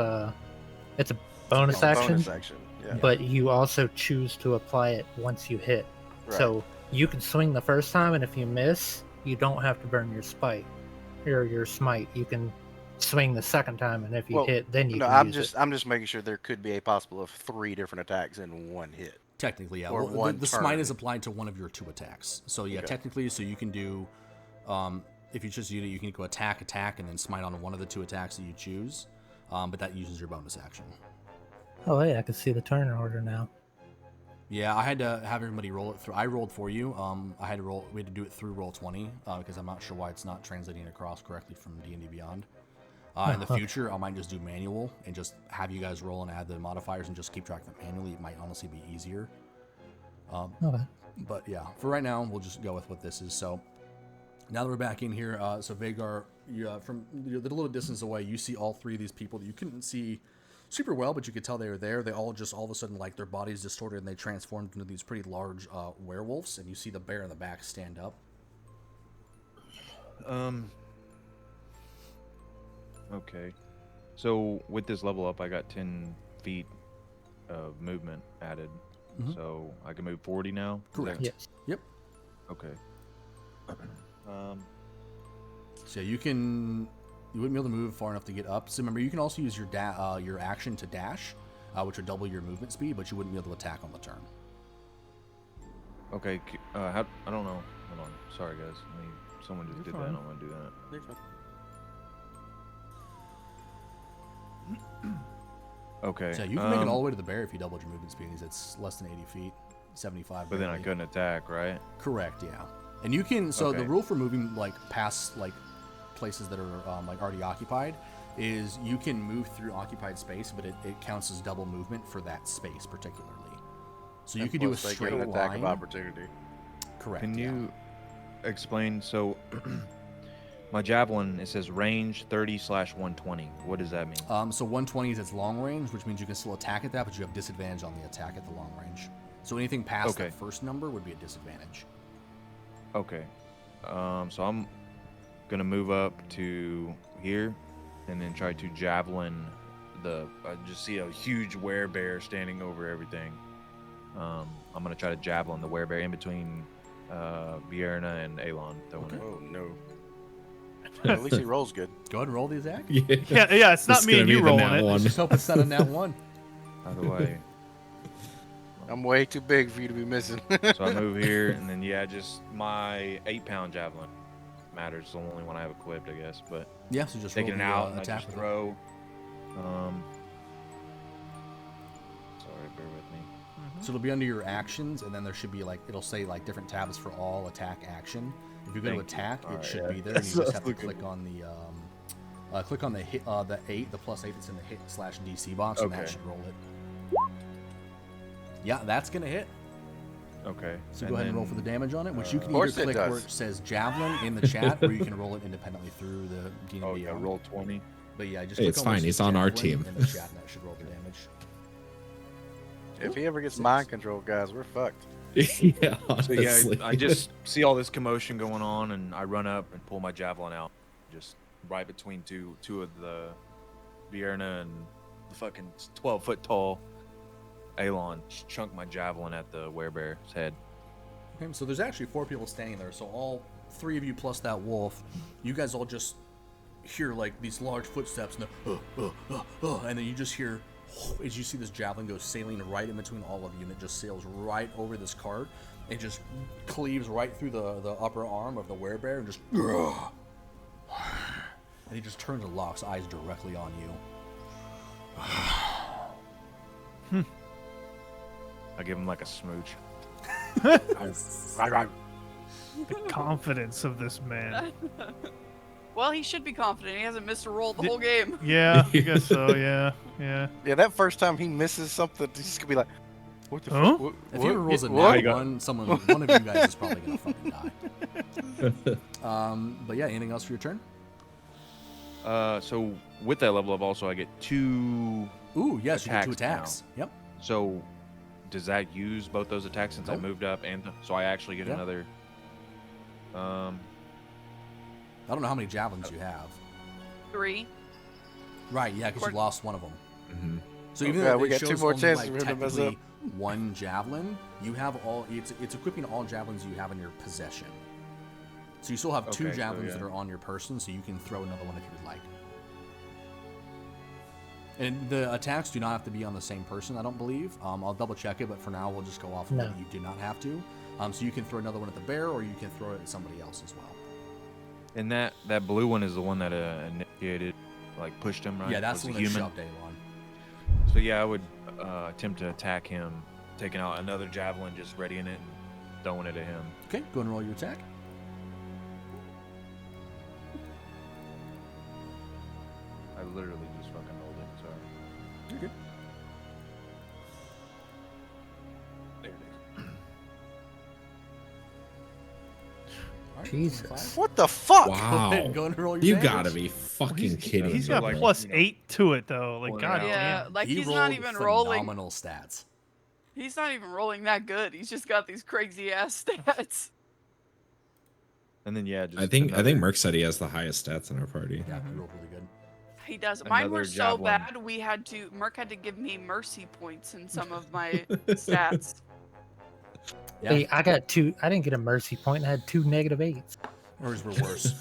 it's a bonus action. Bonus action, yeah. But you also choose to apply it once you hit. Right. So you can swing the first time, and if you miss, you don't have to burn your spite or your smite. You can swing the second time, and if you hit, then you can use it. I'm just making sure there could be a possible of 3 different attacks in one hit. Technically, yeah. Or Well, the smite turn. is applied to one of your 2 attacks. So yeah, technically, so you can do, if you just use it, you can go attack, and then smite on one of the 2 attacks that you choose. But that uses your bonus action. Oh, hey, I can see the turn order now. Yeah, I had to have everybody roll it through. I rolled for you. We had to do it through Roll20 because I'm not sure why it's not translating across correctly from D&D Beyond. In the future, I might just do manual and just have you guys roll and add the modifiers and just keep track of them manually. It might honestly be easier. Okay. But yeah, for right now, we'll just go with what this is. So now that we're back in here, so Vagar, from the little distance away, you see all 3 of these people that you couldn't see super well, but you could tell they were there. They all of a sudden, like, their bodies distorted and they transformed into these pretty large werewolves, and you see the bear in the back stand up. Okay. So with this level up, I got 10 feet of movement added. Mhm. So I can move 40 now? Correct. Yes. Yep. Okay. So you wouldn't be able to move far enough to get up. So remember, you can also use your action to dash, which would double your movement speed, but you wouldn't be able to attack on the turn. Okay. I don't know. Hold on. Sorry, guys. Someone just did that. I don't want to do that. Okay. So you can make it all the way to the bear if you doubled your movement speed. It's less than 80 feet, 75. But then I barely. couldn't attack, right? Correct, yeah. And you can, so Okay. the rule for moving, like, past, like, places that are, like, already occupied is you can move through occupied space, but it counts as double movement for that space particularly. So you could do a straight an attack line. of opportunity. Correct, Can yeah. you explain? So my javelin, it says range 30/120. What does that mean? So 120 is its long range, which means you can still attack at that, but you have disadvantage on the attack at the long range. So anything past that first number would be a disadvantage. Okay. So I'm gonna move up to here, and then try to javelin I just see a huge werebear standing over everything. I'm gonna try to javelin the werebear in between Bierna and Alon. Oh no. At least he rolls good. Go ahead and roll the attack. Yeah, it's not me and you rolling it. Let's just hope it's not a nat 1. How do I? I'm way too big for you to be missing. So I move here, and then just my 8-pound javelin matters. It's the only one I have equipped, I guess. But yeah, so just taking roll it the, out and I attack just with it. throw. Sorry, bear with me. So it'll be under your actions, and then there should be, like, it'll say, like, different tabs for all attack action. If you go to attack, it should be there, and you just have to click on the hit, the 8, the +8 that's in the hit/DC box, and that should roll it. Yeah, that's gonna hit. Okay. So go ahead and roll for the damage on it, which you can Of either course it click does. where it says javelin in the chat, or you can roll it independently through the D&D. Oh, yeah, roll 20. But yeah, just Hey, click it's on fine, where it he's says on our javelin team. in the chat, and that should roll the damage. If he ever gets mind control, guys, we're fucked. Yeah, So yeah, honestly. I just see all this commotion going on, and I run up and pull my javelin out, just right between two of the Bierna and the fucking 12-foot tall Alon. Just chunk my javelin at the werebear's head. Okay, so there's actually 4 people standing there. So all 3 of you plus that wolf, you guys all just hear like these large footsteps and and then you just hear as you see this javelin go sailing right in between all of you, and it just sails right over this cart and just cleaves right through the upper arm of the werebear and just and he just turns and locks eyes directly on you. I give him like a smooch. The confidence of this man. Well, he should be confident. He hasn't missed a roll the whole game. Yeah, I guess so. Yeah. Yeah, that first time he misses something, he's gonna be like, "What the Huh? fuck? What, If he rolls a what?" nat one, one of you guys is probably gonna fucking die. But yeah, anything else for your turn? So with that level up, also I get 2. Ooh, yes, you get 2 attacks now. attacks. Yep. So does that use both those attacks since Nope. I moved up, and so I actually get Yep. another? I don't know how many javelins you have. 3. Right, yeah, because you lost one of them. Mm-hmm. So even Okay, though we it got 2 shows more only, chances like, for him to mess technically one javelin, you have all. It's equipping all javelins you have in your possession. So you still have 2 Okay, so javelins that yeah. are on your person, so you can throw another one if you would like. And the attacks do not have to be on the same person, I don't believe. I'll double check it, but for now we'll just go off of No. that you do not have to. So you can throw another one at the bear, or you can throw it at somebody else as well. And that blue one is the one that initiated, like pushed him, right? Yeah, that's Was the a one that human. shoved Alon. So yeah, I would attempt to attack him, taking out another javelin, just readying it and throwing it at him. Okay, go and roll your attack. I literally just fucking rolled it. Sorry. You're good. There it is. All right, Jesus. 5. What the fuck? Wow. Go and roll your You damage. gotta be fucking kidding He's me. got like, plus you know, 8 to it though. Like pulling god it out. Yeah, damn. like He he's rolled not even rolling. phenomenal stats. He's not even rolling that good. He's just got these crazy ass stats. And then yeah, just I think another- Merc said he has the highest stats in our party. Yeah, he rolled really good. He does. Mine Another were so javelin. bad. Merc had to give me mercy points in some of my stats. Yeah, Hey, I got 2. I didn't get a mercy point. I had 2 -8s. ours were worse.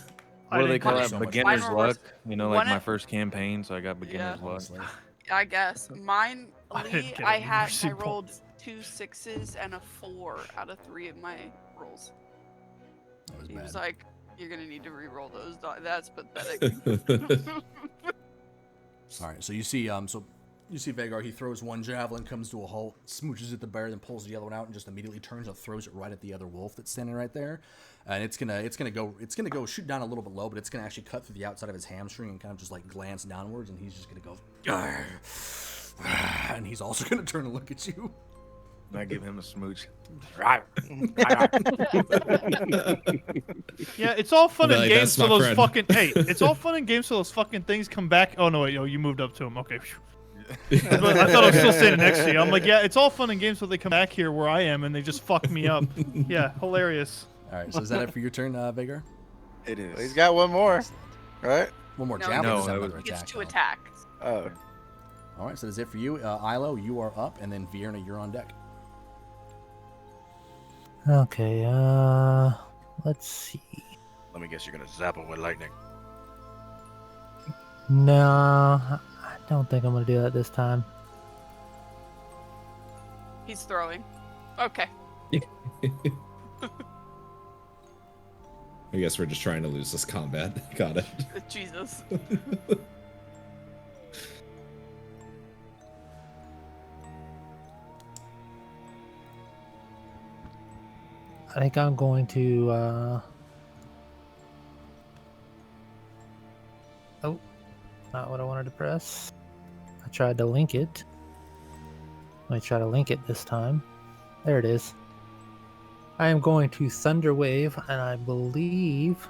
What do they didn't call get that? so much. Beginner's Mine were worse. luck. You know, like One my of- first campaign, so I got beginner's luck. Honestly. I guess mine. I didn't Lee, get I any had. mercy I rolled points. 2 6s and a 4 out of 3 of my rolls. That was He was bad. like, "You're gonna need to re-roll those. That's pathetic." All right, so you see Vagar. He throws one javelin, comes to a halt, smooches at the bear, then pulls the other one out, and just immediately turns and throws it right at the other wolf that's standing right there. And it's gonna go shoot down a little bit low, but it's gonna actually cut through the outside of his hamstring and kind of just like glance downwards, and he's just gonna go, "Arr." And he's also gonna turn and look at you. And I give him a smooch. Yeah, it's all fun and Like, games that's my till those friend. fucking it's all fun and games till those fucking things come back. Oh no, wait, you moved up to him. Okay. But I thought I was still standing next to you. I'm like, yeah, it's all fun and games till they come back here where I am and they just fuck me up. Yeah, hilarious. All right, so is that it for your turn, Vagar? It is. He's got one more, right? One more No, javelin. no, is that another was- He gets attack, 2 though. attacks. Oh, All right, so that's it for you. Ilo, you are up, and then Vierna, you're on deck. Okay, let's see. let me guess, you're gonna zap him with lightning. No, I don't think I'm gonna do that this time. He's throwing. Okay. I guess we're just trying to lose this combat. Got it. Jesus. I think I'm going to. Oh, not what I wanted to press. I tried to link it. Let me try to link it this time. There it is. I am going to Thunder Wave, and I believe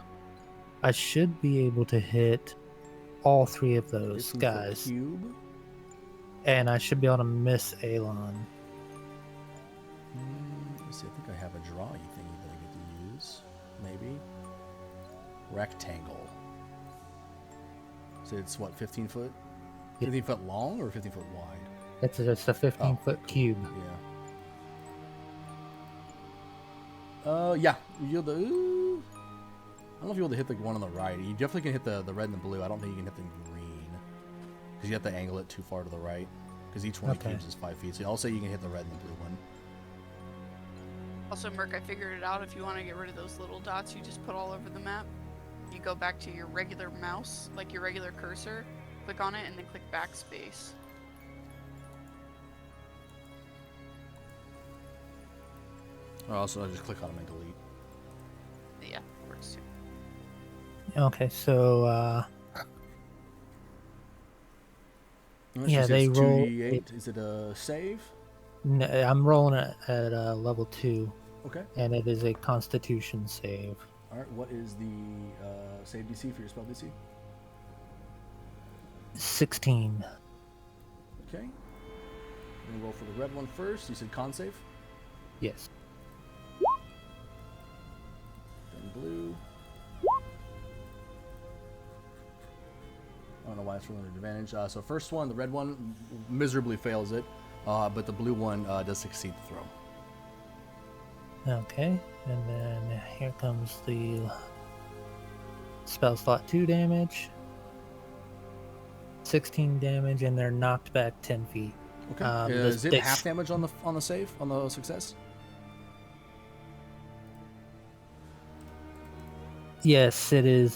I should be able to hit all 3 of those 15-foot guys. Cube. And I should be able to miss Alon. Let's see, I think I have a drawy thingy that I get to use. Maybe. Rectangle. So it's what, 15 foot? 15 foot long or 15 foot wide? It's just a 15-foot cube. Yeah. Yeah, you'll do. don't know if you'll be able to hit the one on the right. You definitely can hit the red and the blue. I don't think you can hit the green. Because you have to angle it too far to the right. Because each one of the cubes is 5 feet. So I'll say you can hit the red and the blue one. Also, Merc, I figured it out. If you want to get rid of those little dots you just put all over the map, you go back to your regular mouse, like your regular cursor, click on it, and then click backspace. Or also, I just click on them and delete. Yeah, works too. Okay, so yeah, She they says roll. 2d8. Is it a save? No, I'm rolling it at level 2, Okay. and it is a Constitution save. All right. What is the save DC for your spell DC? 16. Okay. We'll roll for the red one first. You said con save? Yes. Then blue. I don't know why it's rolling an advantage. So first one, the red one, miserably fails it, but the blue one does succeed the throw. Okay, and then here comes the spell slot 2 damage, 16 damage, and they're knocked back 10 feet. Okay. Is it half damage on the save, on the success? Yes, it is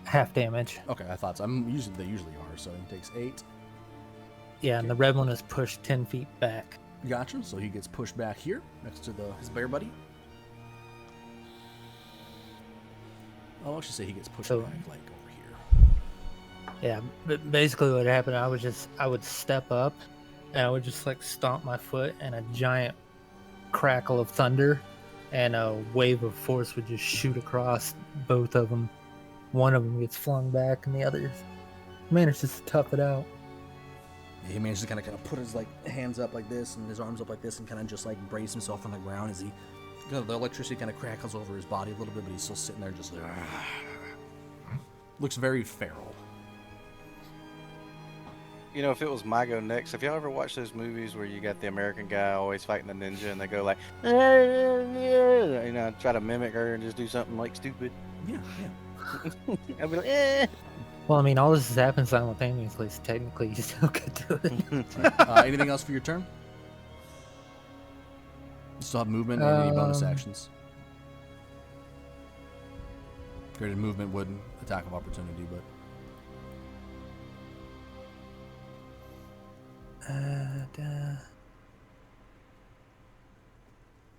half damage. Okay, I thought so. They usually are. So he takes 8. Yeah, and the red one is pushed 10 feet back. Gotcha. So he gets pushed back here next to his bear buddy. Oh, I should say he gets pushed back like over here. Yeah, but basically what happened, I would step up, and I would just like stomp my foot, and a giant crackle of thunder, and a wave of force would just shoot across both of them. One of them gets flung back, and the other manages to tough it out. Yeah, he manages to kind of put his hands up like this and his arms up like this and kind of just brace himself on the ground as the electricity kind of crackles over his body a little bit, but he's still sitting there just looks very feral. You know, if it was my go next, have y'all ever watched those movies where you got the American guy always fighting the ninja and they go try to mimic her and just do something stupid? Yeah. I'd be like, Well, I mean, all this has happened simultaneously, so technically you still could do it. Anything else for your turn? You still have movement and any bonus actions. Graded movement wouldn't attack of opportunity, but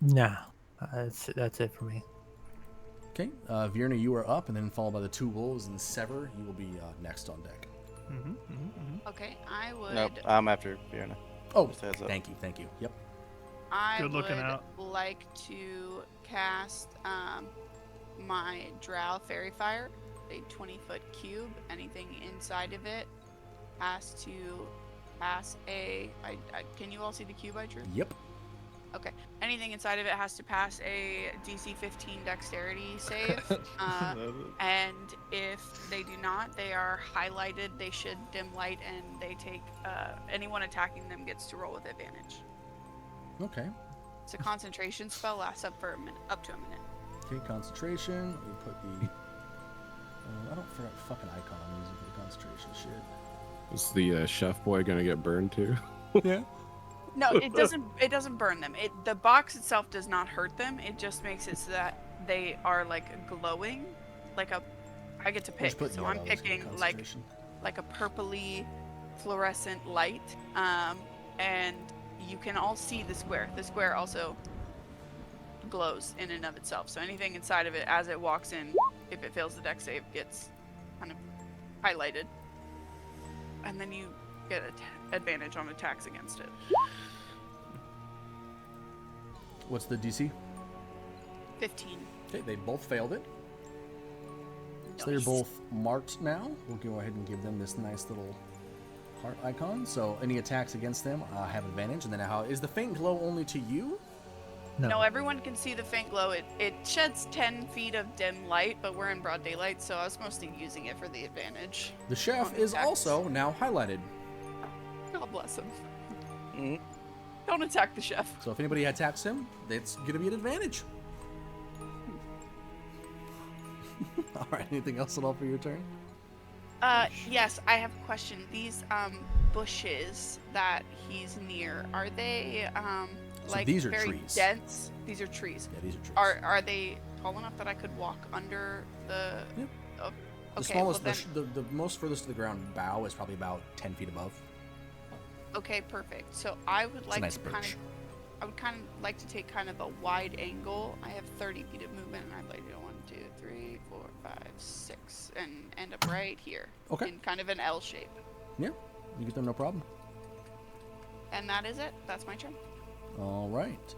nah, that's it for me. okay. Vierna, you are up, and then followed by the 2 wolves, and Ssever, you will be next on deck. Okay, I would. nope, I'm after Fiona. Oh, Just heads up. thank you. Yep. I Good looking would out. like to cast my Drow Fairy Fire, a 20-foot cube. Anything inside of it has to pass a. Can you all see the cube I drew? Yep. Okay. Anything inside of it has to pass a DC 15 Dexterity save. And if they do not, they are highlighted. They should dim light, and they take. Anyone attacking them gets to roll with advantage. Okay. It's a concentration spell, lasts up to a minute. Okay, concentration. Let me put the. I don't forget what fucking icon I'm using for the concentration shit. Is the chef boy gonna get burned too? Yeah. No, it doesn't. It doesn't burn them. The box itself does not hurt them. It just makes it so that they are glowing, I get to pick, so I'm picking like a purpley, fluorescent light. And you can all see the square. The square also glows in and of itself. So anything inside of it, as it walks in, if it fails the dex save, gets kind of highlighted, and then you get advantage on attacks against it. What's the DC? 15. Okay, they both failed it. So they're Nice. both marked now. We'll go ahead and give them this nice little heart icon. So any attacks against them have advantage. And then how is the faint glow only to you? No, everyone can see the faint glow. It sheds 10 feet of dim light, but we're in broad daylight, so I was mostly using it for the advantage. The chef On is attacks. also now highlighted. God bless him. Don't attack the chef. So if anybody attacks him, it's going to be an advantage. All right. Anything else at all for your turn? Yes, I have a question. These bushes that he's near, are they So like these are very trees. dense? These are trees. Yeah, these are trees. Are they tall enough that I could walk under the? Yep. Oh, The okay, smallest, well then, the most furthest to the ground bough is probably about 10 feet above. okay, perfect. So I would It's a like nice to perch. I would kind of like to take kind of a wide angle. I have 30 feet of movement, and I'd like to go 1, 2, 3, 4, 5, 6, and end up right here. Okay. In kind of an L shape. Yeah, you get them no problem. And that is it. That's my turn. All right.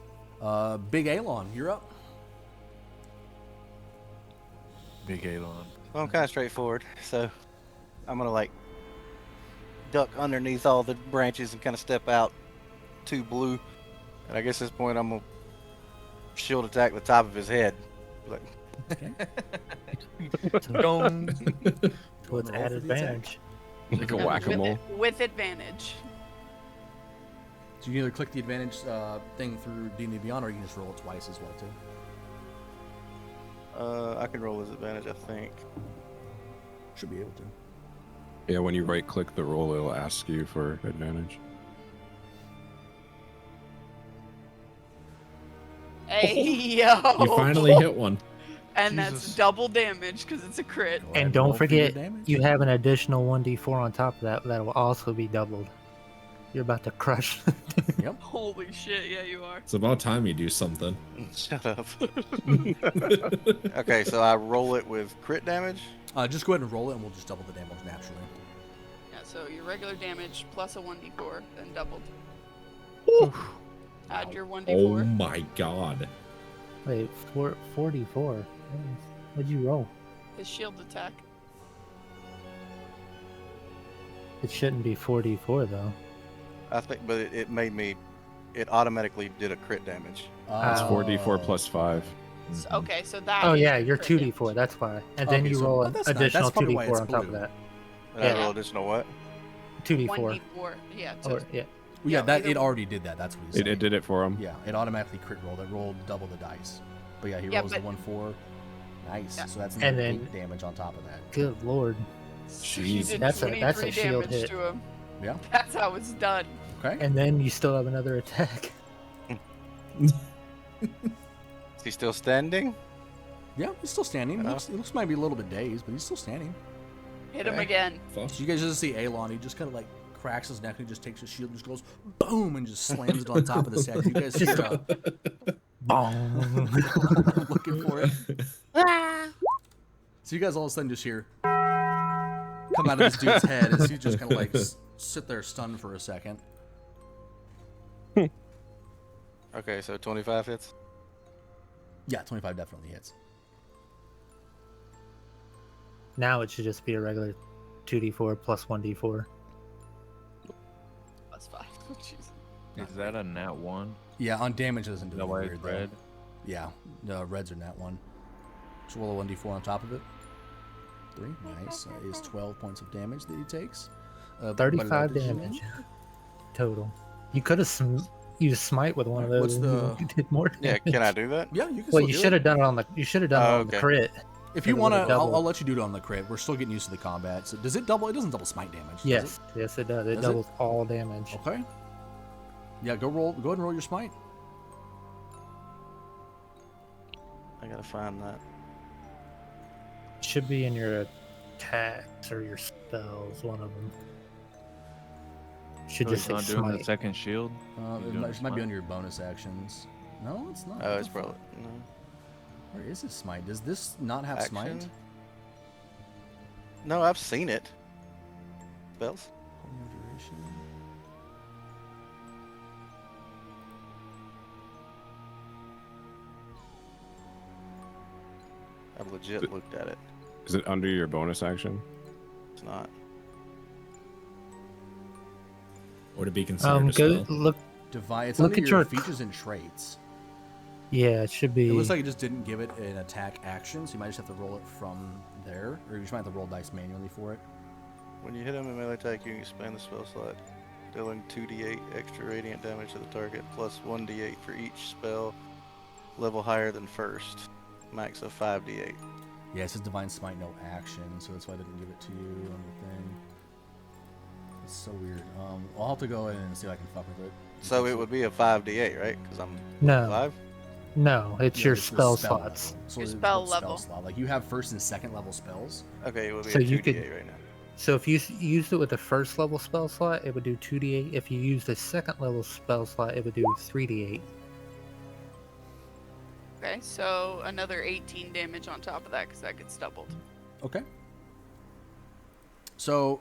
Big Alon, you're up. Big Alon. Well, I'm kind of straightforward, so I'm gonna like duck underneath all the branches and kind of step out to Blue. And I guess at this point I'm gonna shield attack the top of his head. Like, Dong. So it's Roll for added the attack. advantage. Like a whack-a-mole. With advantage. So you can either click the advantage thing through D&D Beyond, or you can just roll it twice as well too. I can roll his advantage, I think. Should be able to. Yeah, when you right-click the roll, it'll ask you for advantage. Hey, yo! You finally hit one. And Jesus. that's double damage because it's a crit. Go ahead And roll don't for your forget, damage. you have an additional 1d4 on top of that that will also be doubled. You're about to crush. Yep. Holy shit, yeah, you are. It's about time you do something. Shut up. Okay, so I roll it with crit damage. Just go ahead and roll it, and we'll just double the damage naturally. Yeah, so your regular damage plus a 1d4, then doubled. Add your 1d4. Oh my god. Wait, 44. What'd you roll? His shield attack. It shouldn't be 44 though. I think, but it made me. It automatically did a crit damage. It's 4d4 plus 5. Okay, so that. Oh is yeah, your you're crit 2d4. That's why. And then Okay, you so- roll oh, an that's nice. additional That's probably why 2d4 it's on top of blue. that. And I Yeah. roll additional what? 2d4. 1d4. Yeah. So Or, yeah. Well, yeah, Yeah, that either it one. already did that. That's what he's saying. It did it for him. Yeah, it automatically crit rolled. It rolled double the dice. But yeah, he Yeah, rolls but- the 1-4. Nice. Yeah. So that's And another then- 8 damage on top of that. Good lord. he did That's a 23 shield damage hit. to him. Yeah. That's how it's done. Okay. And then you still have another attack. Is he still standing? Yeah, he's still standing. He Yeah. looks maybe a little bit dazed, but he's still standing. Hit him Okay. again. Fuck. So you guys just see Alon. He just kind of like cracks his neck and he just takes his shield and just goes boom and just slams it on top of the set. You guys hear Bong. looking for it. So you guys all of a sudden just hear come out of this dude's head as he just kind of like sit there stunned for a second. Okay, so 25 hits. Yeah, 25 definitely hits. Now it should just be a regular 2d4 plus 1d4. That's 5. Jeez. Is that a nat 1? Yeah, on damage it doesn't do No anything way weird it's though. red. Yeah, the reds are nat 1. So roll a 1d4 on top of it. 3, nice. That is 12 points of damage that he takes. 35 damage total. You could have used smite with one of What's those. the- You did more Yeah, damage. can I do that? Yeah, you can Well, still you do should it. have done it on the. You should have done it Oh, on the okay. crit. If you it want to, would've doubled. I'll let you do it on the crit. We're still getting used to the combat. So does it double? It doesn't double smite damage. does Yes, yes, it does. It Does it? doubles all damage. it? Okay. Yeah, go ahead and roll your smite. I gotta find that. It should be in your attacks or your spells. One of them. Should So just he's say not doing the smite. second shield? It doing might be smite? under your bonus actions. No, it's not. Oh, What it's the fuck? probably no. Where is this smite? Does this not have smite? Action? No, I've seen it. Spells. Holding duration. I've legit looked at it. Is it under your bonus action? It's not. Would it be considered a Go spell? look. Divide. It's Look under at your your- features and traits. Yeah, it should be. It looks like it just didn't give it an attack action, so you might just have to roll it from there, or you just might have to roll dice manually for it. When you hit him in melee attack, you can expand the spell slot, dealing 2d8 extra radiant damage to the target, plus 1d8 for each spell level higher than first. Max of 5d8. Yeah, it says Divine Smite, no action, so that's why I didn't give it to you on the thing. It's so weird. I'll have to go in and see if I can fuck with it. So it would be a 5d8, right? Because I'm No. 5. No, it's Yeah, your it's the spell spell slots. level. So Your it's spell what level. slot. Like you have first and second level spells. Okay, it would be So a you 2d8 could- right now. So if you used it with the first level spell slot, it would do 2d8. If you used the second level spell slot, it would do 3d8. Okay, so another 18 damage on top of that because that gets doubled. Okay. So,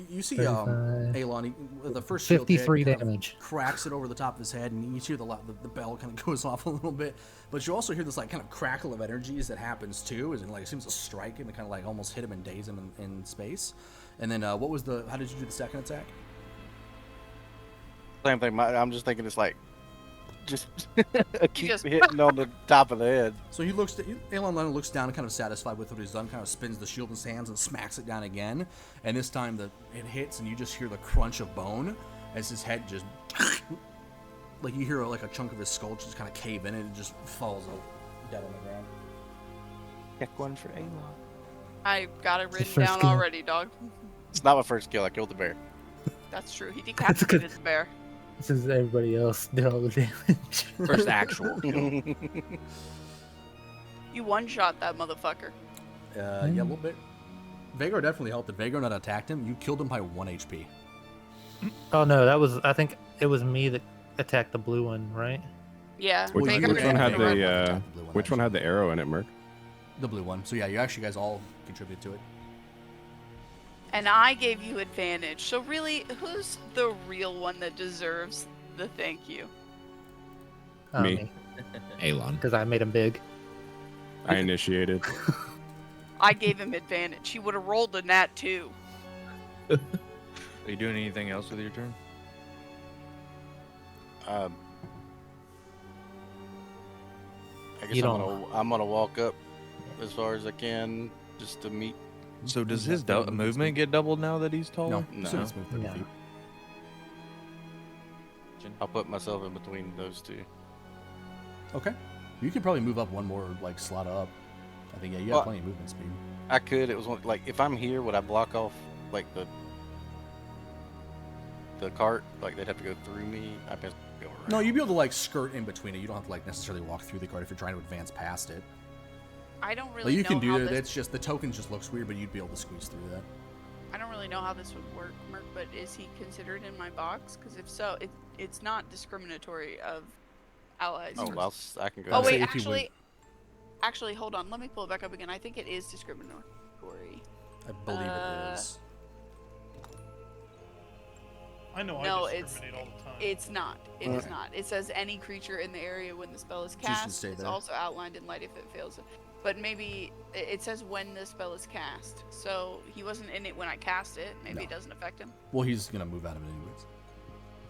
you see, 35. Alon, the first shield hit 53 kind of damage. cracks it over the top of his head, and you hear the bell kind of goes off a little bit, but you also hear this like kind of crackle of energies that happens too, as it like seems to strike him and kind of like almost hit him and daze him in space. And then, how did you do the second attack? Same thing. I'm just thinking it's like, just keep just- hitting on the top of the head. So Alon looks down and kind of satisfied with what he's done, kind of spins the shield in his hands and smacks it down again. And this time it hits and you just hear the crunch of bone as his head just, like you hear like a chunk of his skull just kind of cave in and it just falls dead on the ground. Pick one for Alon. I got it written first down kill. already, dog. It's not my first kill. I killed the bear. That's true. He decapitated the bear. Since everybody else did all the damage. First actual kill. You one-shot that motherfucker. Yeah, a little bit. Vagar definitely helped. If Vagar not attacked him, you killed him by 1 HP. Oh no, I think it was me that attacked the blue one, right? Yeah. Which, Well, you Vagar which were one did had the the red red one. the Attacked the blue one, which one had the arrow in it, Merc? The blue one. So yeah, you actually guys all contributed to it. And I gave you advantage. So really, who's the real one that deserves the thank you? Me. Alon. Because I made him big. I initiated. I gave him advantage. He would have rolled a nat 2. Are you doing anything else with your turn? I guess You I'm gonna walk up as far as I can just to meet. So does his Yeah, movement get doubled now that he's taller? No, No. it's moved 30 No. feet. I'll put myself in between those two. Okay. You could probably move up one more like slot up. I think you have Well, plenty of movement speed. I could. It was one, like if I'm here, would I block off like the cart? Like they'd have to go through me. I guess go around. No, you'd be able to like skirt in between it. You don't have to like necessarily walk through the cart if you're trying to advance past it. I don't really Like you know can do how that. this... That's just the token just looks weird, but you'd be able to squeeze through that. I don't really know how this would work, Merc, but is he considered in my box? Because if so, it's not discriminatory of allies. Oh, versus- well, I can go. Oh I'd say wait, if you would- actually, hold on. Let me pull it back up again. I think it is discriminatory. I believe it is. I know No, I it's discriminate all the time. it's not. It is Alright. not. It says any creature in the area when the spell is should cast. stay It's there. also outlined in light if it fails. But maybe it says when the spell is cast. So he wasn't in it when I cast it. Maybe No. it doesn't affect him. Well, he's gonna move out of it anyways.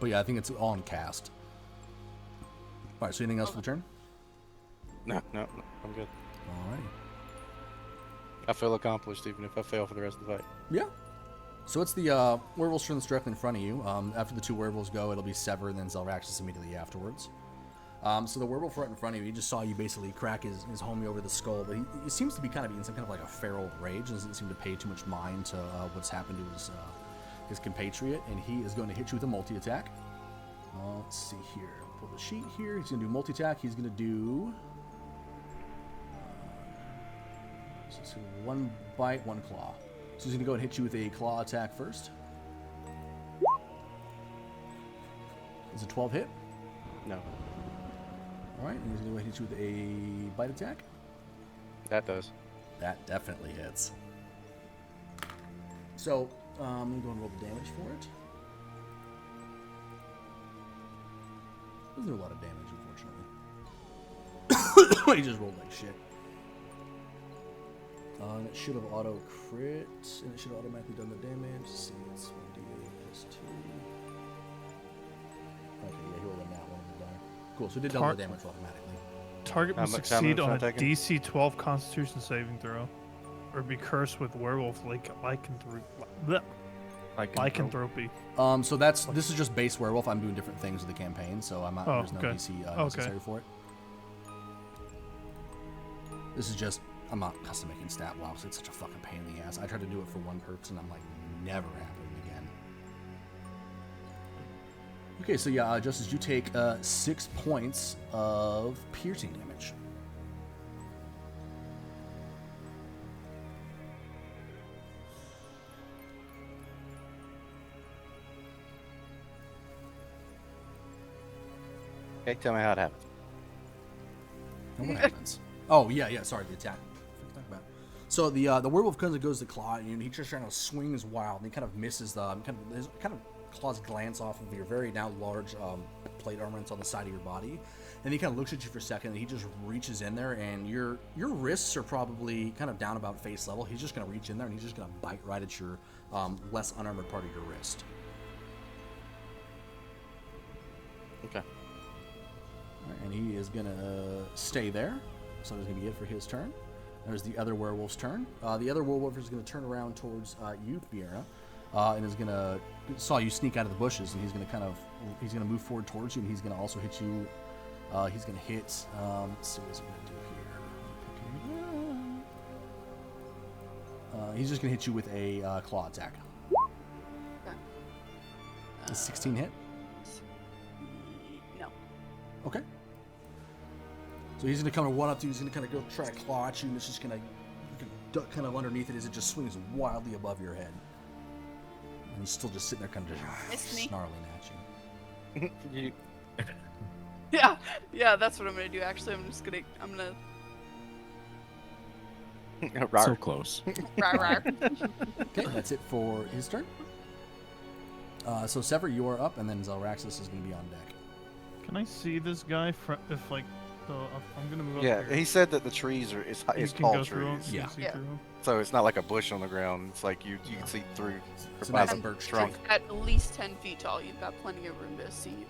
But yeah, I think it's all in cast. All right. So anything else for the turn? No, I'm good. Alrighty. I feel accomplished even if I fail for the rest of the fight. Yeah. So it's the werewolf's turn that's directly in front of you. After the two werewolves go, it'll be Ssever and then Zelraxis immediately afterwards. So the werewolf right in front of you, he just saw you basically crack his homie over the skull, but he seems to be kind of in some kind of like a feral rage. Doesn't seem to pay too much mind to what's happened to his compatriot, and he is going to hit you with a multi-attack. Let's see here. Pull the sheet here. He's going to do multi-attack. He's going to do... so one bite, one claw. So he's going to go and hit you with a claw attack first. Is a 12 hit? No, Alright, and he's going to hit you with a bite attack. that does. That definitely hits. So, I'm going to go and roll the damage for it. Doesn't do a lot of damage, unfortunately. He just rolled like shit. And it should have auto crit, and it should have automatically done the damage. Let's see, it's 1d8 plus 2. Okay, yeah, he rolled a nat 1 on the die. Cool, so it did double the damage automatically. Target How must much succeed damage on a am I taking? DC 12 Constitution saving throw, or be cursed with werewolf lycanthropy. So this is just base werewolf. I'm doing different things with the campaign, so I'm not. Oh, There's no okay. DC Okay. necessary for it. This is just I'm not custom making stat blocks. It's such a fucking pain in the ass. I tried to do it for one person. I'm like, never happening again. Okay, so yeah, Justice, you take 6 points of piercing damage. Okay, tell me how it happens. And what happens? Oh yeah. Sorry, the attack. So the werewolf kind of goes to claw, and he just kind of swings wild, and he kind of misses the his claws glance off of your very now large plate armor on the side of your body, and he kind of looks at you for a second, and he just reaches in there, and your wrists are probably kind of down about face level. He's just gonna reach in there, and he's just gonna bite right at your less unarmored part of your wrist. Okay. Right, and he is gonna stay there, so that's gonna be it for his turn. There's the other werewolf's turn. The other werewolf is going to turn around towards you, Fiera, and is going to saw you sneak out of the bushes, and he's going to move forward towards you, and he's going to also hit you. He's going to hit. Let's see what he's going to do here. He's just going to hit you with a claw attack. Okay. A 16 hit. No. Okay. So he's going to kind of run up to you, he's going to kind of go try to claw at you, and it's just going to, you can duck kind of underneath it as it just swings wildly above your head. And he's still just sitting there kind of just snarling at you. Yeah, that's what I'm going to do, actually. I'm going to... So close. Rawr. Okay, that's it for his turn. So Ssever, you are up, and then Zelraxis is going to be on deck. Can I see this guy if like I'm gonna move up Yeah, here. he said that the trees are is You can tall go through 'em, trees. you Yeah. can see Yeah. through 'em. So it's not like a bush on the ground. It's like you can see through It's a by nice the birch trunk. tree. At least 10 feet tall. You've got plenty of room to see you.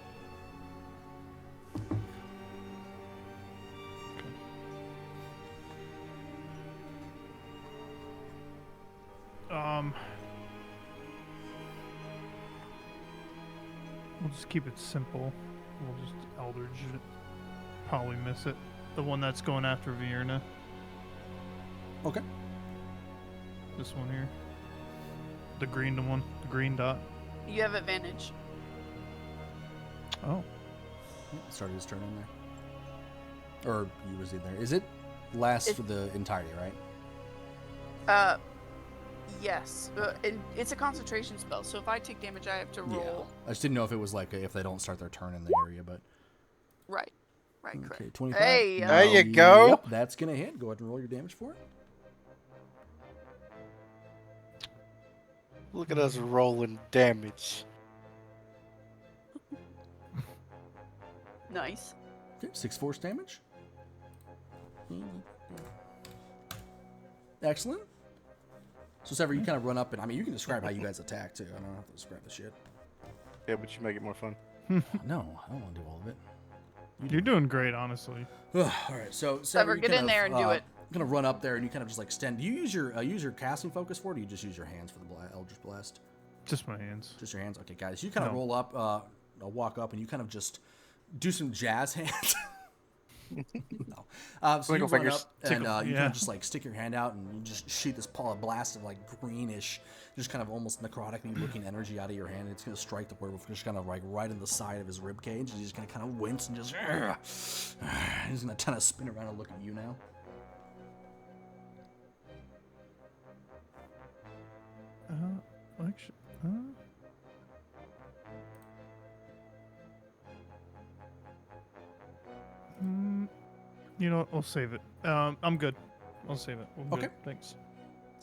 We'll just keep it simple. We'll just Eldritch it. Probably miss it. The one that's going after Vierna. Okay. This one here. The green one. The green dot. You have advantage. Oh. Started his turn in there. Or you was in there. Is it lasts It- for the entirety, right? Yes. It's a concentration spell, so if I take damage, I have to roll. I just didn't know if it was like if they don't start their turn in the area, but Right, okay, correct. 25. Hey, There you go. Yep, that's gonna hit. Go ahead and roll your damage for it. Look at us rolling damage. Nice. Okay, 6 force damage. Excellent. So Ssever, you kind of run up, and I mean, you can describe how you guys attack too. I don't have to describe the shit. Yeah, but you make it more fun. No, I don't want to do all of it. You're doing great, honestly. All right, so Ssever, you get kind in there and do it. Gonna run up there, and you kind of just like extend. Do you use your casting focus for it, or do you just use your hands for the Eldritch Blast? Just my hands. Just your hands. Okay, guys, you kind of No. roll up, walk up, and you kind of just do some jazz hands. No. So you Twinkle run fingers. up and you Yeah. kind of just like stick your hand out and you just shoot this blast of like greenish, just kind of almost necrotic looking energy out of your hand. It's gonna strike the werewolf just kind of like right in the side of his rib cage. And he's just gonna kind of wince and just he's gonna kind of spin around and look at you now. Actually, you know what? I'll save it. I'm good. I'll save it. I'm Okay. Good. Thanks.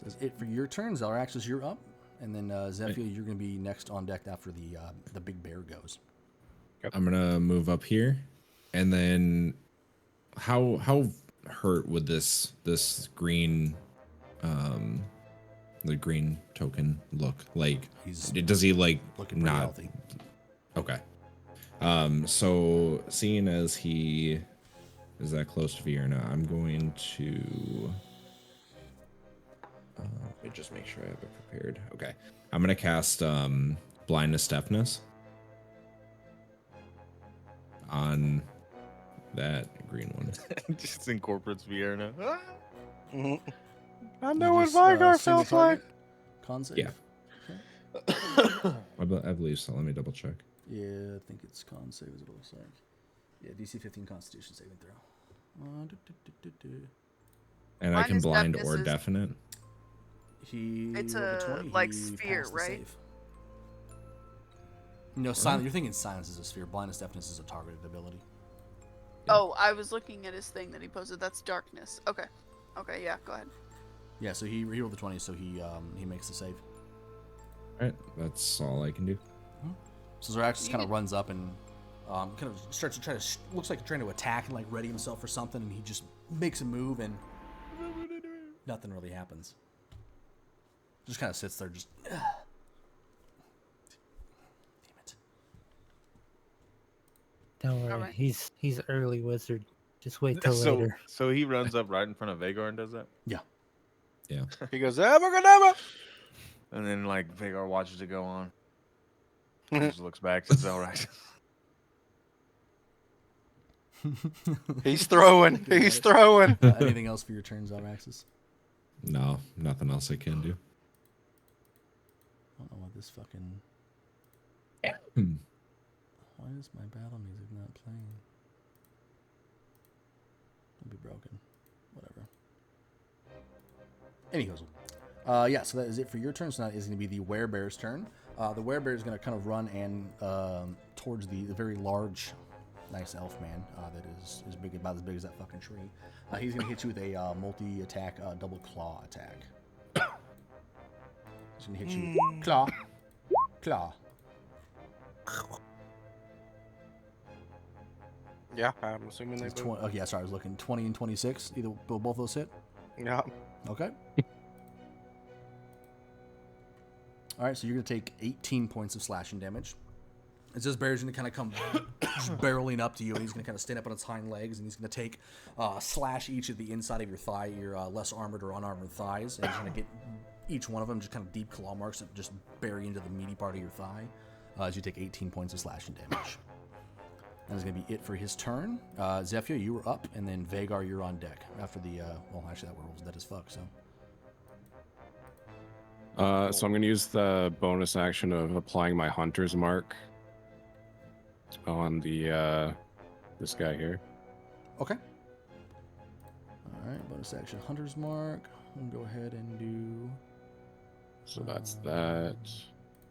Says it for your turn. Zelraxis, you're up, and then Zephyr, you're gonna be next on deck after the big bear goes. I'm gonna move up here, and then how hurt would this green the green token look like? Does he like Looking pretty not healthy. okay? So seeing as he is that close to Vierna, I'm going to let me just make sure I have it prepared. Okay, I'm gonna cast blindness deafness on that green one. Just incorporates VR now. Ah! I You know what just, Vigar single feels like. target? Con save? Yeah. Okay. I believe so. Let me double check. Yeah, I think it's con save is what it looks like. Yeah, DC 15 Constitution saving throw. And I Mine can is blind deafness or is- definite. He It's rolled a, 20. like, He sphere, passed the right? save. No, silence. You're thinking silence is a sphere. Blindness, deafness is a targeted ability. Yeah. Oh, I was looking at his thing that he posted. That's darkness. Okay. Okay, yeah, go ahead. Yeah, so he rolled the 20, so he makes the save. All right, that's all I can do. So Zoraxis kind of runs up and kind of starts to try to looks like trying to attack and like ready himself for something, and he just makes a move and nothing really happens. Just kind of sits there, just damn it. Don't worry, Alright. he's early wizard. Just wait till later. So he runs up right in front of Vagar and does that? Yeah. Yeah. He goes, Abracadabra! And then, like, Vagar watches it go on. He just looks back to Zelrax. He's throwing. He's throwing. Anything else for your turn, Zoraxis? No, nothing else I can do. I don't know what this fucking. Hmm. Why is my battle music not playing? It'll be broken. Whatever. Anywho, yeah, so that is it for your turn. So now is going to be the werebear's turn. The werebear is going to kind of run and towards the very large, nice elf man that is big, about as big as that fucking tree. He's going to hit you with a multi-attack double claw attack. He's going to hit you with claw. Yeah, I'm assuming they It's both. oh, yeah, sorry, I was looking. 20 and 26. Either both those hit. Yeah. Okay. All right, so you're going to take 18 points of slashing damage. As this bear's going to kind of come just barreling up to you, and he's going to kind of stand up on its hind legs, and he's going to take slash each of the inside of your thigh, your less armored or unarmored thighs, and he's going to get each one of them just kind of deep claw marks that just bury into the meaty part of your thigh as you take 18 points of slashing damage. That is going to be it for his turn. Zephyr, you were up, and then Vagar, you're on deck after the. Well, actually, that werewolf's dead as fuck. So. So I'm going to use the bonus action of applying my hunter's mark on the this guy here. Okay. All right, bonus action, hunter's mark. We'll go ahead and do. So that's that. There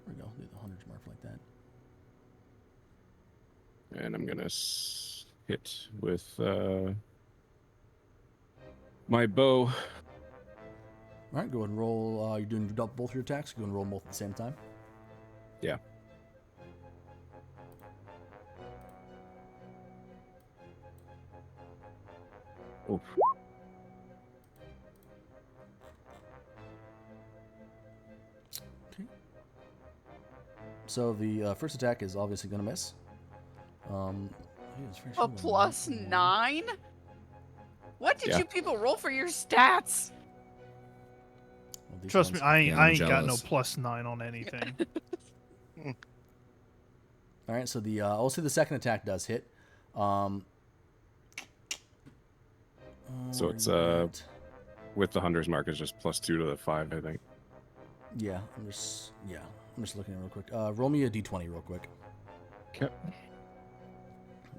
we go. Do the hunter's mark like that. And I'm gonna hit with my bow. All right, go ahead and roll. You're doing both your attacks. Go and roll them both at the same time. Yeah. Oof. Okay. So the first attack is obviously going to miss. A plus 9? What did you people roll for your stats? Well, these Trust me, ones- I ain't, Yeah, I I'm ain't got no jealous. +9 on anything. All right, so the I'll say the second attack does hit. So where it's are you at? with the hunter's mark is just +2 to the 5, I think. Yeah, I'm just looking at it real quick. Roll me a d20 real quick. Okay.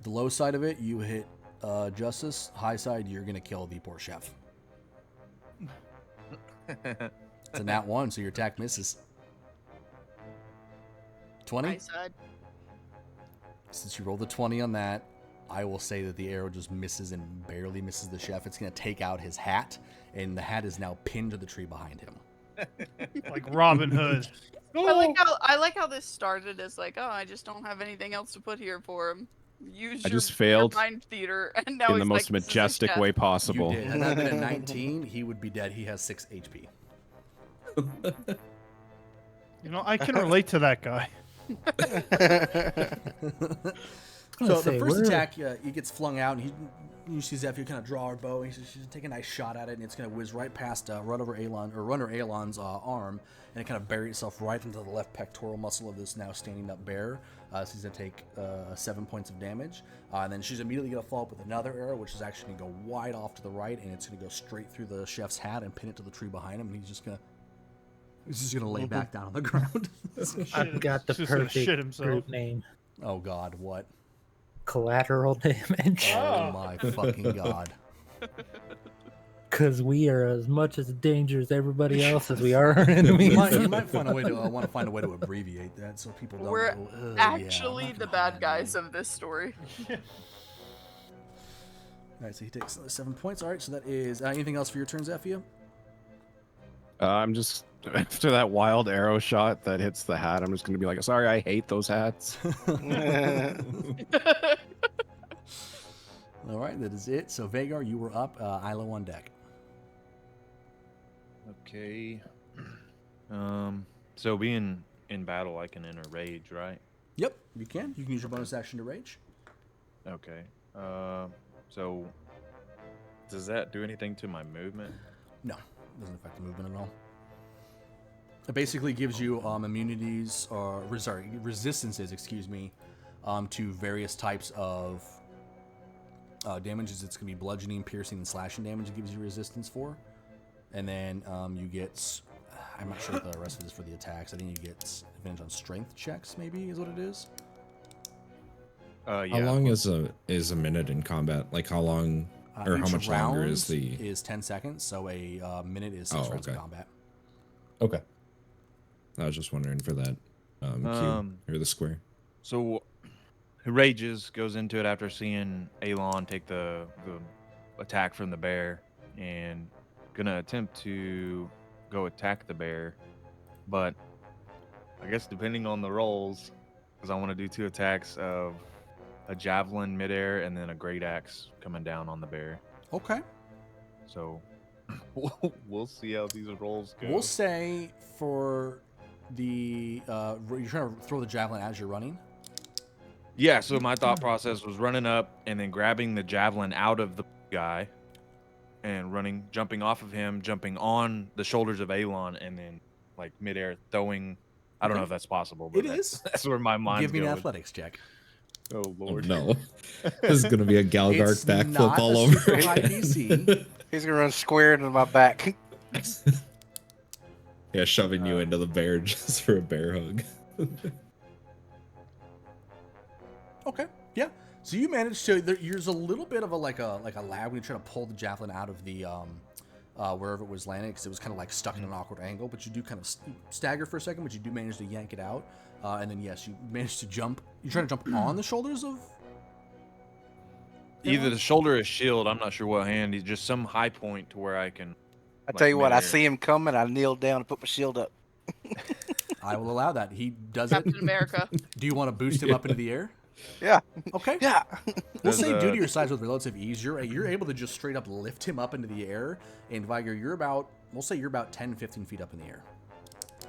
The low side of it, you hit Justice. High side, you're gonna kill the poor chef. It's a nat 1, so your attack misses. 20. I said. Since you rolled a 20 on that, I will say that the arrow just misses and barely misses the chef. It's gonna take out his hat, and the hat is now pinned to the tree behind him. Like Robin Hood. I like how this started as like, oh, I just don't have anything else to put here for him. Use I your, just failed your mind theater, and now in he's the most like, "This is a majestic chef." way possible. You did. Had that been a 19, he would be dead. He has 6 HP. You know, I can relate to that guy. So the first attack, he gets flung out, and he you see Zephyr kind of draw her bow. She's going to take a nice shot at it, and it's going to whiz right past Runner Alon's arm, and it kind of bury itself right into the left pectoral muscle of this now standing up bear. So she's going to take 7 points of damage. And then she's immediately going to follow up with another arrow, which is actually going to go wide off to the right, and it's going to go straight through the chef's hat and pin it to the tree behind him, and he's just going to lay back down on the ground. I've got the He's just gonna shit perfect himself. group name. Oh, God, what? Collateral damage. Oh, my fucking God. Because we are as much as danger as everybody else as we are our enemies. You might find a way to want to find a way to abbreviate that so people don't We're go, "Ugh, actually yeah, I'm not the gonna bad hide guys that." of this story. All right, so he takes 7 points. All right, so that is anything else for your turn, Zephyr? I'm just after that wild arrow shot that hits the hat. I'm just gonna be like, sorry, I hate those hats. All right, that is it. So Vagar, you were up. Ilo on deck. Okay. So being in battle, I can enter rage, right? Yep, you can. You can use your bonus action to rage. Okay. So does that do anything to my movement? No, it doesn't affect the movement at all. It basically gives you immunities or resistances, to various types of damages. It's gonna be bludgeoning, piercing, and slashing damage. It gives you resistance for, and then you get. I'm not sure what the rest of it is for the attacks. I think you get advantage on strength checks. Maybe is what it is. Yeah. How long is a minute in combat? Like how long or how Each much longer round is the? is 10 seconds, so a minute is 6 rounds of combat. Okay. I was just wondering for that cube or the square. So he rages, goes into it after seeing Alon take the attack from the bear, and gonna attempt to go attack the bear, but I guess depending on the rolls, because I want to do 2 attacks of a javelin midair and then a great axe coming down on the bear. Okay. So we'll see how these rolls go. We'll say for the you're trying to throw the javelin as you're running. Yeah, so my thought process was running up and then grabbing the javelin out of the guy and running, jumping off of him, jumping on the shoulders of Alon, and then like midair throwing. I don't know if that's possible, but that's where my mind's Give me an going. athletics check. Oh Lord. No. This is gonna be a Galgark It's backflip not all a over. super high DC. He's gonna run square into my back. Yeah, shoving you into the bear just for a bear hug. Okay. Yeah. So you managed to. There's a little bit of a lag when you try to pull the javelin out of the wherever it was landing, because it was kind of like stuck in an awkward angle. But you do kind of stagger for a second, but you do manage to yank it out. And then yes, you managed to jump. You're trying to jump on the shoulders of. Either the shoulder or shield. I'm not sure what hand. He's just some high point to where I can. I tell you what, I see him coming. I kneel down and put my shield up. I will allow that. He does Captain it. America. Do you want to boost him up into the air? Yeah. Okay. Yeah. We'll say due to your size with relative ease, you're able to just straight up lift him up into the air. And Viger, we'll say you're about 10, 15 feet up in the air.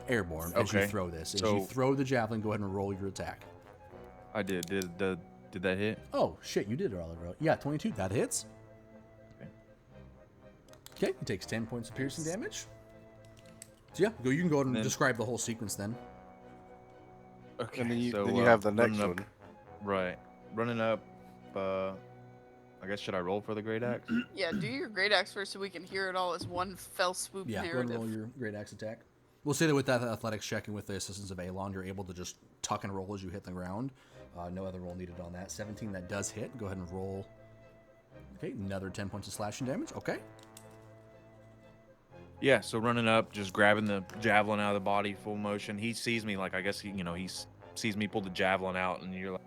Airborne as you throw this. As you throw the javelin, go ahead and roll your attack. I did. Did that hit? Oh, shit, you did roll it. Yeah, 22. That hits. Okay, he takes 10 points of piercing damage. So yeah, you can go ahead and describe the whole sequence then. Okay. And then you, so, then you have the next running one. up, right. Running up. I guess should I roll for the great axe? Yeah, do your great axe first so we can hear it all as one fell swoop Yeah, go ahead and narrative. roll your great axe attack. We'll say that with that athletics check and with the assistance of Alon, you're able to just tuck and roll as you hit the ground. No other roll needed on that. 17, that does hit. Go ahead and roll. Okay, another 10 points of slashing damage. Okay. Yeah, so running up, just grabbing the javelin out of the body, full motion. He sees me, like, I guess he sees me pull the javelin out, and you're like,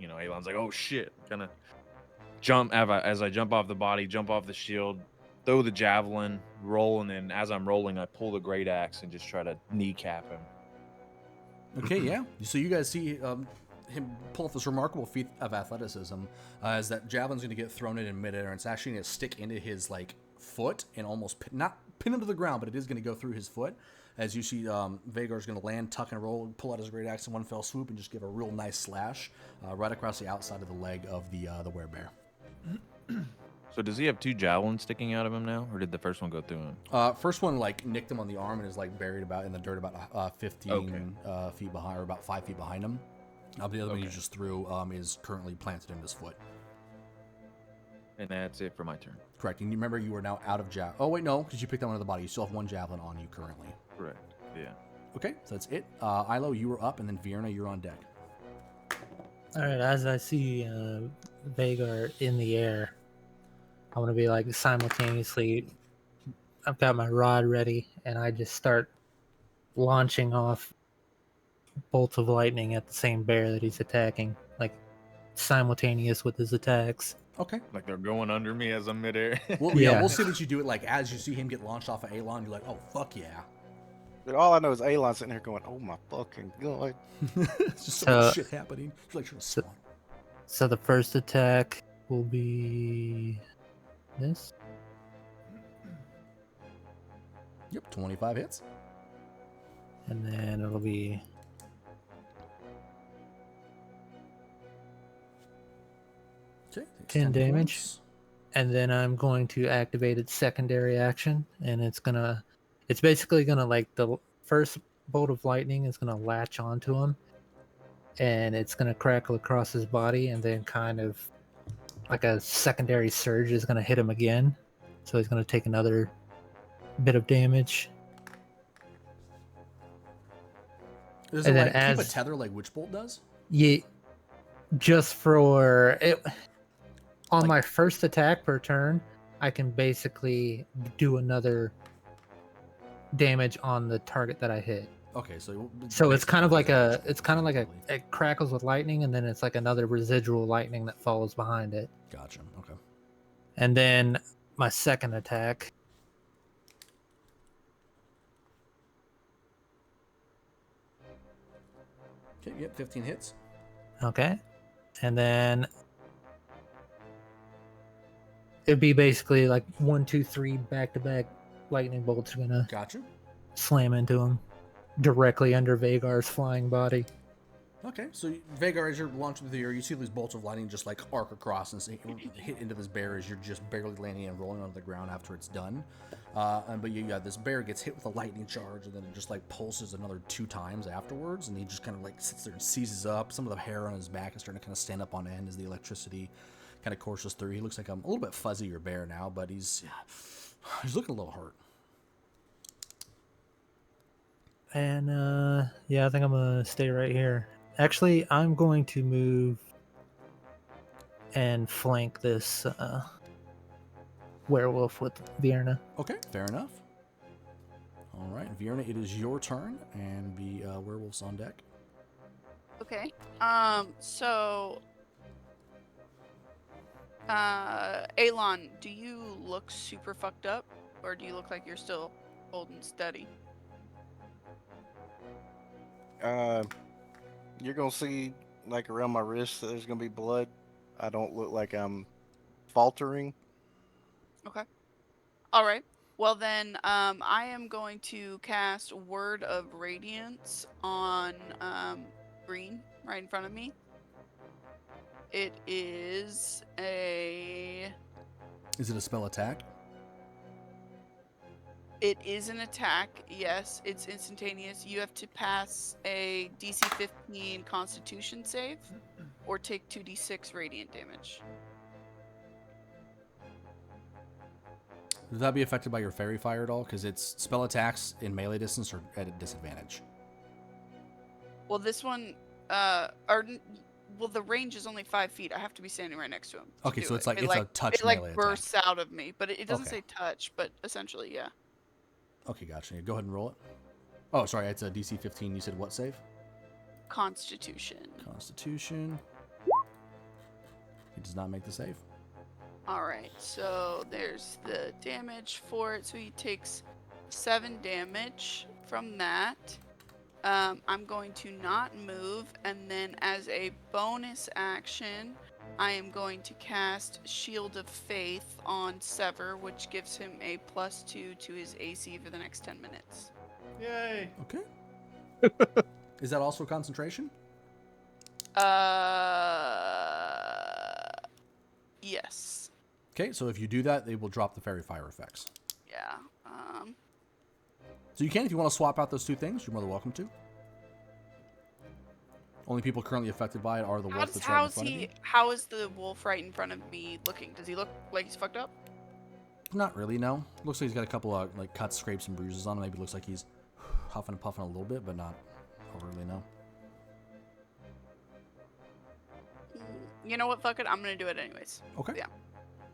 Alon's like, oh shit. Kind of jump as I jump off the body, jump off the shield, throw the javelin, roll, and then as I'm rolling, I pull the great axe and just try to kneecap him. Okay, yeah. So you guys see him pull off this remarkable feat of athleticism as that javelin's going to get thrown in midair, and it's actually going to stick into his foot and almost not pin him to the ground, but it is going to go through his foot. As you see, Vagar's going to land, tuck and roll, pull out his great axe in one fell swoop, and just give a real nice slash right across the outside of the leg of the werebear. So does he have 2 javelins sticking out of him now, or did the first one go through him? First one like nicked him on the arm and is like buried about in the dirt about 15 feet behind, or about 5 feet behind him. The other one you just threw is currently planted in his foot. And that's it for my turn. Correct. And you remember you are now out of javelin. Oh wait, no, because you picked that one of the body. You still have 1 javelin on you currently. Correct. Yeah. Okay, so that's it. Ilo, you were up, and then Vierna, you're on deck. All right, as I see Vagar in the air, I want to be like simultaneously. I've got my rod ready, and I just start launching off bolts of lightning at the same bear that he's attacking, like simultaneous with his attacks. Okay. Like they're going under me as I'm midair. Well, yeah, we'll see that you do it like as you see him get launched off of Alon, you're like, oh fuck yeah. But all I know is Alon sitting here going, "Oh my fucking god!" It's just so much shit happening. It's like so the first attack will be this. Yep, 25 hits. And then it'll be okay, 10 damage. And then I'm going to activate its secondary action, and it's basically gonna, like, the first bolt of lightning is gonna latch onto him, and it's gonna crackle across his body, and then kind of like a secondary surge is gonna hit him again. So he's gonna take another bit of damage. Does it like keep a tether like Witch Bolt does? Yeah, just for it. On my first attack per turn, I can basically do another damage on the target that I hit. Okay, so it's kind of like it crackles with lightning, and then it's like another residual lightning that follows behind it. Gotcha. Okay. And then my second attack. Okay, yep, 15 hits. Okay. And then it'd be basically like 1, 2, 3 back-to-back lightning bolts are gonna slam into him directly under Vagar's flying body. Okay, so Vagar, as you're launching through the air, you see these bolts of lightning just like arc across and hit into this bear as you're just barely landing and rolling onto the ground after it's done. But this bear gets hit with a lightning charge, and then it just like pulses another 2 times afterwards, and he just kind of like sits there and seizes up. Some of the hair on his back is starting to kind of stand up on end as the electricity kind of courses through. He looks like a little bit fuzzier bear now, but he's looking a little hurt. And I think I'm gonna stay right here. Actually, I'm going to move and flank this werewolf with Vierna. Okay, fair enough. All right, Vierna, it is your turn, and the werewolf's on deck. Okay. So, Alon, do you look super fucked up, or do you look like you're still holding steady? You're gonna see like around my wrist that there's gonna be blood. I don't look like I'm faltering. Okay. All right. Well then, I am going to cast Word of Radiance on Green right in front of me. It is a. Is it a spell attack? It is an attack, yes. It's instantaneous. You have to pass a DC 15 Constitution save or take 2d6 radiant damage. Would that be affected by your fairy fire at all? Because it's spell attacks in melee distance or at a disadvantage. Well, this one, the range is only 5 feet. I have to be standing right next to him. Okay, so it's like a touch melee attack. It like bursts out of me, but it doesn't say touch. But essentially, yeah. Okay, gotcha. Go ahead and roll it. Oh, sorry, it's a DC 15. You said what save? Constitution. Constitution. He does not make the save. All right, so there's the damage for it. So he takes 7 damage from that. I'm going to not move, and then as a bonus action, I am going to cast Shield of Faith on Ssever, which gives him a +2 to his AC for the next 10 minutes. Yay! Okay. Is that also concentration? Yes. Okay, so if you do that, they will drop the fairy fire effects. Yeah. So you can, if you want to swap out those two things, you're more than welcome to. Only people currently affected by it are the wolf that's right in front of you. How is the wolf right in front of me looking? Does he look like he's fucked up? Not really, no. Looks like he's got a couple of like cuts, scrapes, and bruises on him. Maybe looks like he's huffing and puffing a little bit, but not overly, no. You know what? Fuck it. I'm gonna do it anyways. Okay. Yeah.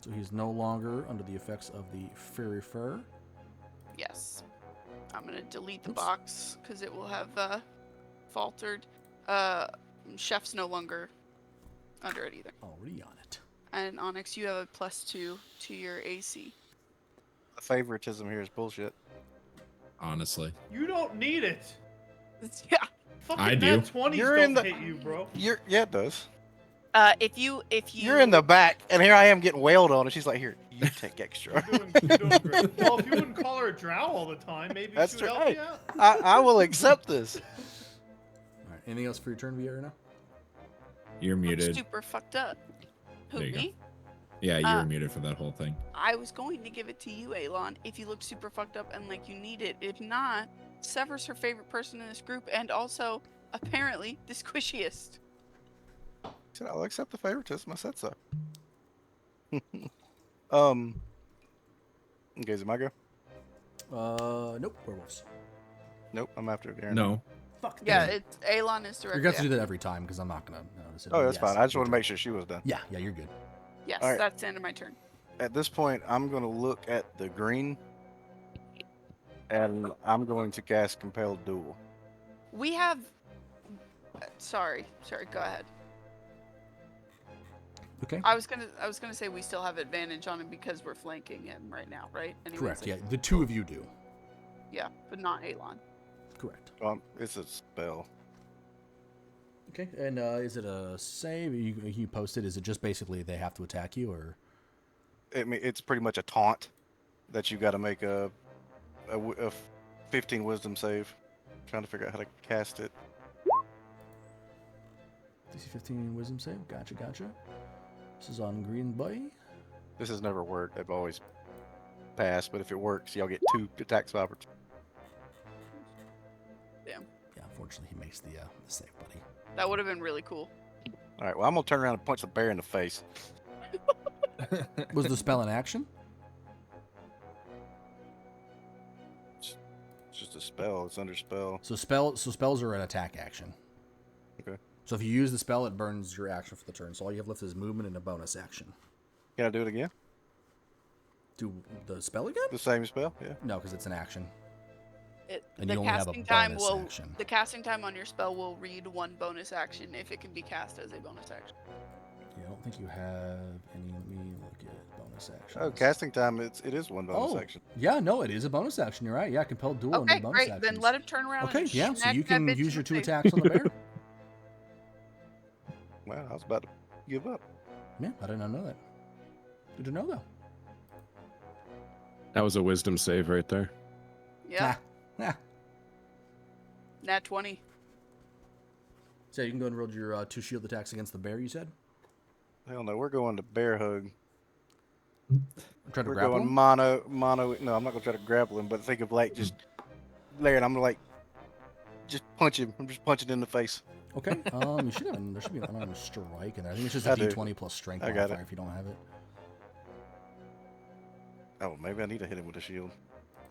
So he's no longer under the effects of the fairy fur. Yes. I'm gonna delete the Oops. box because it will have faltered. Chef's no longer under it either. Already on it. And Onyx, you have a +2 to your AC. The favoritism here is bullshit. Honestly. You don't need it. Yeah. Fucking I do. nat 20s You're don't in the- hit you, bro. Yeah, it does. If you You're in the back, and here I am getting wailed on, and she's like, "Here, you take extra." You're doing great. Well, if you wouldn't call her a drow all the time, maybe That's she would true. help Hey, you out. I will accept this. All right. Anything else for your turn, Vieira, now? You're I'm muted. super fucked up. Who, There you go. me? Yeah, you were muted for that whole thing. I was going to give it to you, Alon, if you look super fucked up and like you need it. If not, Ssever's her favorite person in this group, and also apparently the squishiest. I said, I'll accept the favoritism. I said so. Okay, is it my go? Nope. Werewolves. Nope, I'm after it. Aaron. No. Fuck. Yeah, it's Alon is You're directly. going to do after. that every time because I'm not going to notice it. Oh, that's Yes, fine. I just your want to turn. make sure she was done. Yeah, you're good. Yes, All right. that's the end of my turn. At this point, I'm going to look at the green, and I'm going to cast Compelled Duel. We have. Sorry. Go ahead. Okay. I was gonna say we still have advantage on him because we're flanking him right now, right? Anyways, Correct. like- Yeah, the two of you do. Yeah, but not Alon. Correct. It's a spell. Okay. And is it a save? You posted. Is it just basically they have to attack you, or? I mean, it's pretty much a taunt that you got to make a 15 Wisdom save. Trying to figure out how to cast it. DC 15 Wisdom save. Gotcha. This is on green boy. This has never worked. I've always passed, but if it works, y'all get 2 attacks of opportunity. Damn, Yeah. Unfortunately, he makes the save, buddy. that would have been really cool. All right, well, I'm going to turn around and punch the bear in the face. Was the spell in action? It's just a spell. It's under spell. So spells are an attack action. Okay. So if you use the spell, it burns your action for the turn. So all you have left is movement and a bonus action. Can I do it again? Do the spell again? The same spell? Yeah. No, because it's an action. And The you only have a casting time bonus will action. the casting time on your spell will read 1 bonus action if it can be cast as a bonus action. Yeah, I don't think you have any. Let me look at bonus actions. Oh, casting time, it is 1 bonus action. Yeah, no, it is a bonus action. You're right. Yeah, compelled duel and Okay, the bonus great. actions. Then let him turn around. Okay, and yeah, so smack you that can bitch use in your the 2 face. attacks on the bear. Wow, I was about to give up. Yeah, I did not know that. Good to know, though. That was a wisdom save right there. Yeah, Ah. nat 20. So you can go and roll your 2 shield attacks against the bear, you said? Hell no, we're going to bear hug. Try to We're grapple going him? mono. No, I'm not gonna try to grapple him, but think of like just Larry. I'm gonna like just punch him. I'm just punching in the face. Okay. You should have. There should be an unarmed strike in there. I think it's just a I do. D20 plus strength I got modifier it. if you don't have it. Oh, maybe I need to hit him with a shield.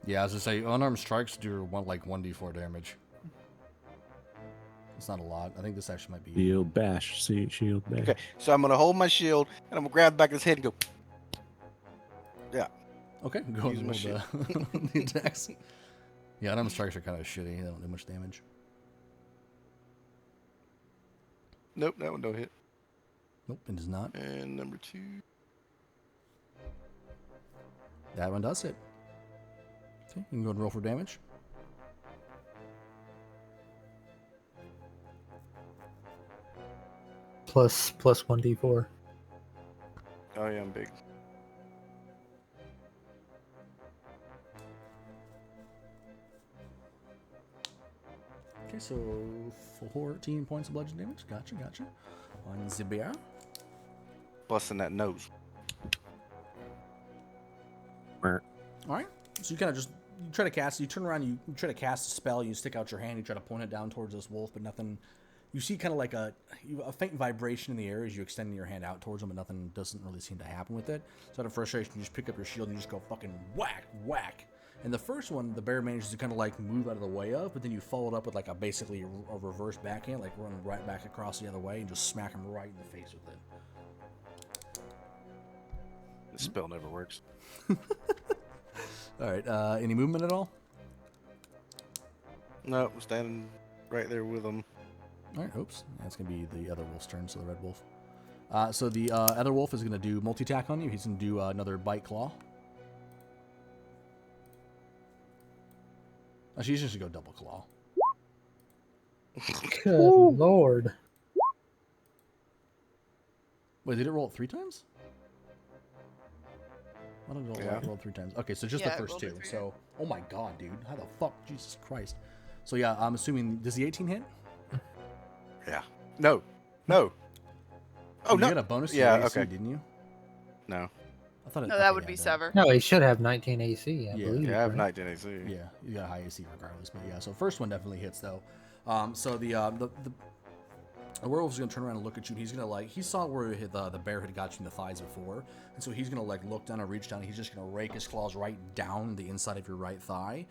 Yeah, I was gonna say unarmed strikes do 1d4 damage. It's not a lot. I think this actually might be. Shield bash. See, shield bash. Okay, so I'm gonna hold my shield and I'm gonna grab the back of his head and go. Yeah. Okay, go Use and my roll the attacks. Yeah, unarmed strikes are kind of shitty. They don't do much damage. Nope, that one don't hit. Nope, it does not. And number 2. That one does hit. Okay, you can go and roll for damage. Plus 1d4. Oh yeah, I'm big. Okay, so 14 points of bludgeon damage. Gotcha. On the bear. Busting that nose. All right. So you kind of you try to cast. You turn around. You try to cast a spell. You stick out your hand. You try to point it down towards this wolf, but nothing. You see kind of like a faint vibration in the air as you extend your hand out towards him, but nothing doesn't really seem to happen with it. So out of frustration, you just pick up your shield and you just go fucking whack, whack. And the first one, the bear manages to kind of like move out of the way of, but then you follow it up with like basically a reverse backhand, like run right back across the other way and just smack him right in the face with it. This spell never works. All right. Any movement at all? No, I'm standing right there with him. All right, oops. That's going to be the other wolf's turn, so the red wolf. So the other wolf is going to do multi-attack on you. He's going to do another bite claw. Actually, he's just going to go double claw. Good lord. Wait, did it roll it 3 times? I don't know. Yeah. It rolled 3 times. Okay, so just Yeah, the it first rolled it 2. 3. So, oh my god, dude. How the fuck? Jesus Christ. So yeah, I'm assuming, does the 18 hit? Yeah. No. No. Oh, you no. got a bonus to Yeah, your AC, okay. didn't you? No. I thought it, No, that okay, would yeah, be I did. Ssever. No, he should have 19 AC, I Yeah. believe. Yeah, I have right? 19 AC. Yeah, you got a high AC regardless, but yeah. So first one definitely hits though. So the werewolf is gonna turn around and look at you. And he's gonna he saw where the bear had got you in the thighs before, and so he's gonna look down and reach down. And he's just gonna rake his claws right down the inside of your right thigh.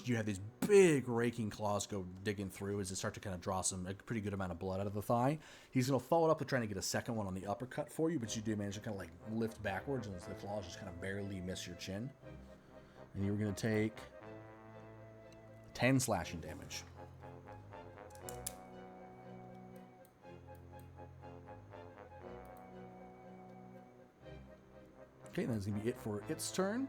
You have these big raking claws go digging through as it start to kind of draw a pretty good amount of blood out of the thigh. He's gonna follow it up with trying to get a second one on the uppercut for you, but you do manage to kind of lift backwards, and the claws just kind of barely miss your chin. And you're gonna take 10 slashing damage. Okay, that's going to be it for its turn.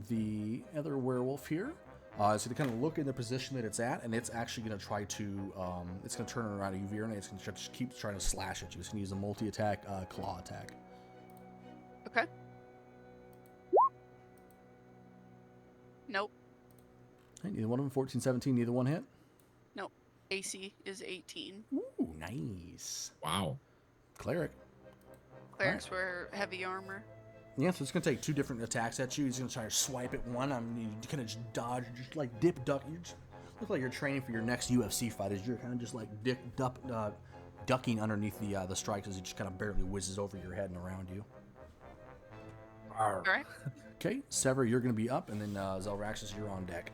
The other werewolf here is going to kind of look in the position that it's at, and it's actually going to try to, it's going to turn around at you, Vera, and it's going to just keep trying to slash at you. It's going to use a multi-attack claw attack. Okay. Nope. Okay, neither one of them, 14, 17, neither one hit. Nope. AC is 18. Ooh, nice. Wow. Cleric. Clerics wear heavy armor. Yeah, so it's going to take 2 different attacks at you. He's going to try to swipe at one. You kind of just dodge, just like dip, duck. You just look like you're training for your next UFC fight as you're kind of just like ducking underneath the strikes as he just kind of barely whizzes over your head and around you. All right. Okay, Ssever, you're going to be up, and then Zelraxis, you're on deck.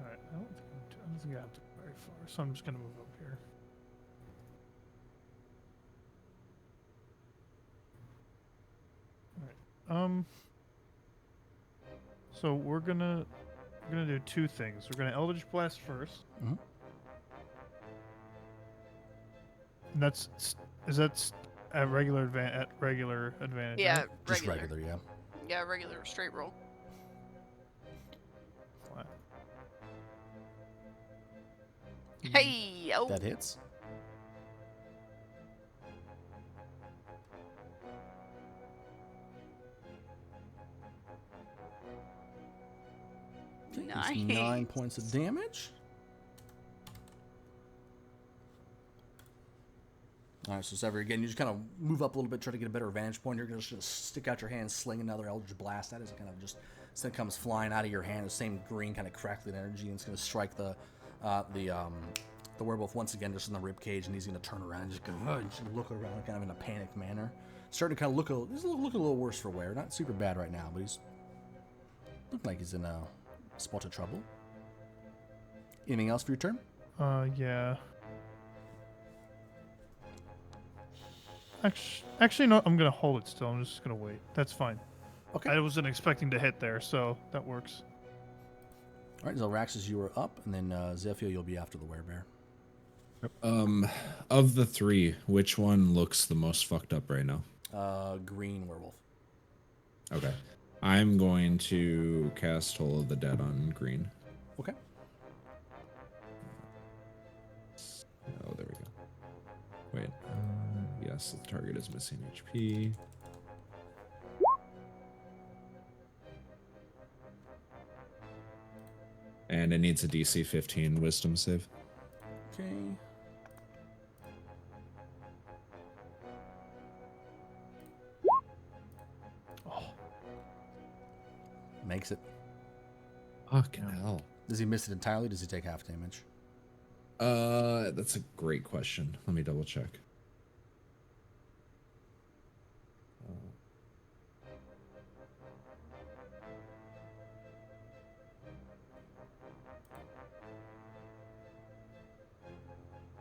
Alright, I don't think I have to go very far, so I'm just gonna move up here. Alright. So we're gonna do 2 things. We're gonna Eldritch Blast first. Mhm. And is that at regular advantage? Yeah, right? Just regular. regular, yeah. Yeah, regular straight roll. Flat. Hey, oh. That hits. Okay, that's Nice. 9 points of damage. All right, so Ssever, again, you just kind of move up a little bit, try to get a better vantage point. You're going to just stick out your hand, sling another Eldritch Blast at it. It kind of just comes flying out of your hand, the same green kind of crackling energy, and it's going to strike the werewolf once again just in the rib cage, and he's going to turn around and just go and just look around kind of in a panicked manner. Starting to kind of look a little worse for wear. Not super bad right now, but he's looking like he's in a spot of trouble. Anything else for your turn? Yeah. Actually, no. I'm gonna hold it still. I'm just gonna wait. That's fine. Okay. I wasn't expecting to hit there, so that works. All right, Zelraxis, you are up, and then Zephyr, you'll be after the werebear. Of the 3, which one looks the most fucked up right now? Green werewolf. Okay. I'm going to cast Toll of the Dead on green. Okay. Oh, there we go. Wait. Yes, the target is missing HP. And it needs a DC 15 Wisdom save. Oh, Makes it. Fucking hell. Does he miss it entirely? Does he take half damage? That's a great question. Let me double check.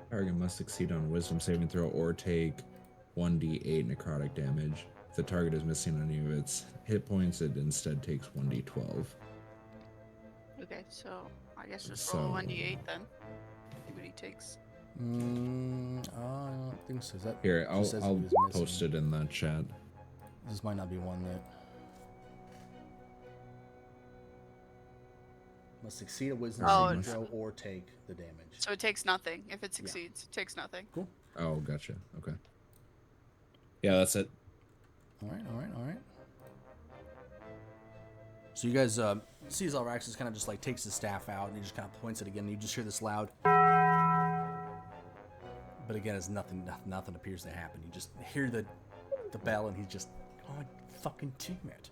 Target must succeed on a wisdom saving throw or take 1d8 necrotic damage. If the target is missing any of its hit points, it instead takes 1d12. Okay, so I guess just So- roll 1d8 then. See what he takes. I don't think so. Is that Here, just I'll says he was missing. post it in the chat. This might not be one that must succeed a wisdom Oh, saving it's- throw or take the damage. So it takes nothing if it succeeds. It takes nothing. Cool. Oh, gotcha. Okay. Yeah, that's it. All right. So you guys see Zalraxis kind of just like takes his staff out and he just kind of points it again. And you just hear this loud. But again, it's nothing appears to happen. You just hear the bell and he's just, oh, fucking damn it.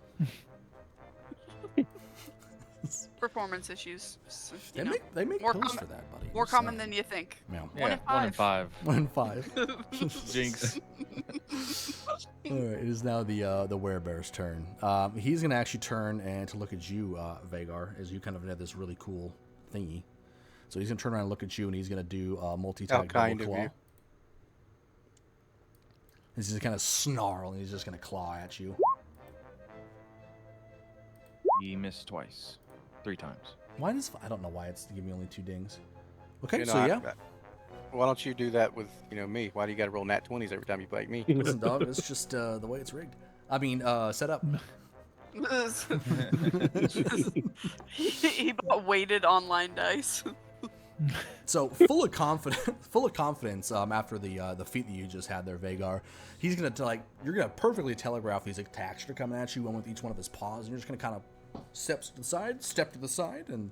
Performance issues. So, They you know, make more pills common- for that, buddy. more Just common saying. than you think. Yeah. One in five. 1 in 5. Jinx. All right, it is now the werebear's turn. He's gonna actually turn and to look at you, Vagar, as you kind of have this really cool thingy. So he's gonna turn around and look at you, and he's gonna do multi-attack How kind double of claw. you. He's just gonna snarl, and he's just gonna claw at you. He missed twice. 3 times. Why does I don't know why it's giving me only 2 dings. Okay, You know, so yeah. why don't you do that with me? Why do you got to roll nat 20s every time you play me? Listen, dog, it's just the way it's rigged. I mean, set up. He bought weighted online dice. So full of confidence. After the feat that you just had there, Vagar, he's gonna you're gonna perfectly telegraph these attacks that are coming at you, one with each one of his paws, and you're just gonna kind of step to the side, and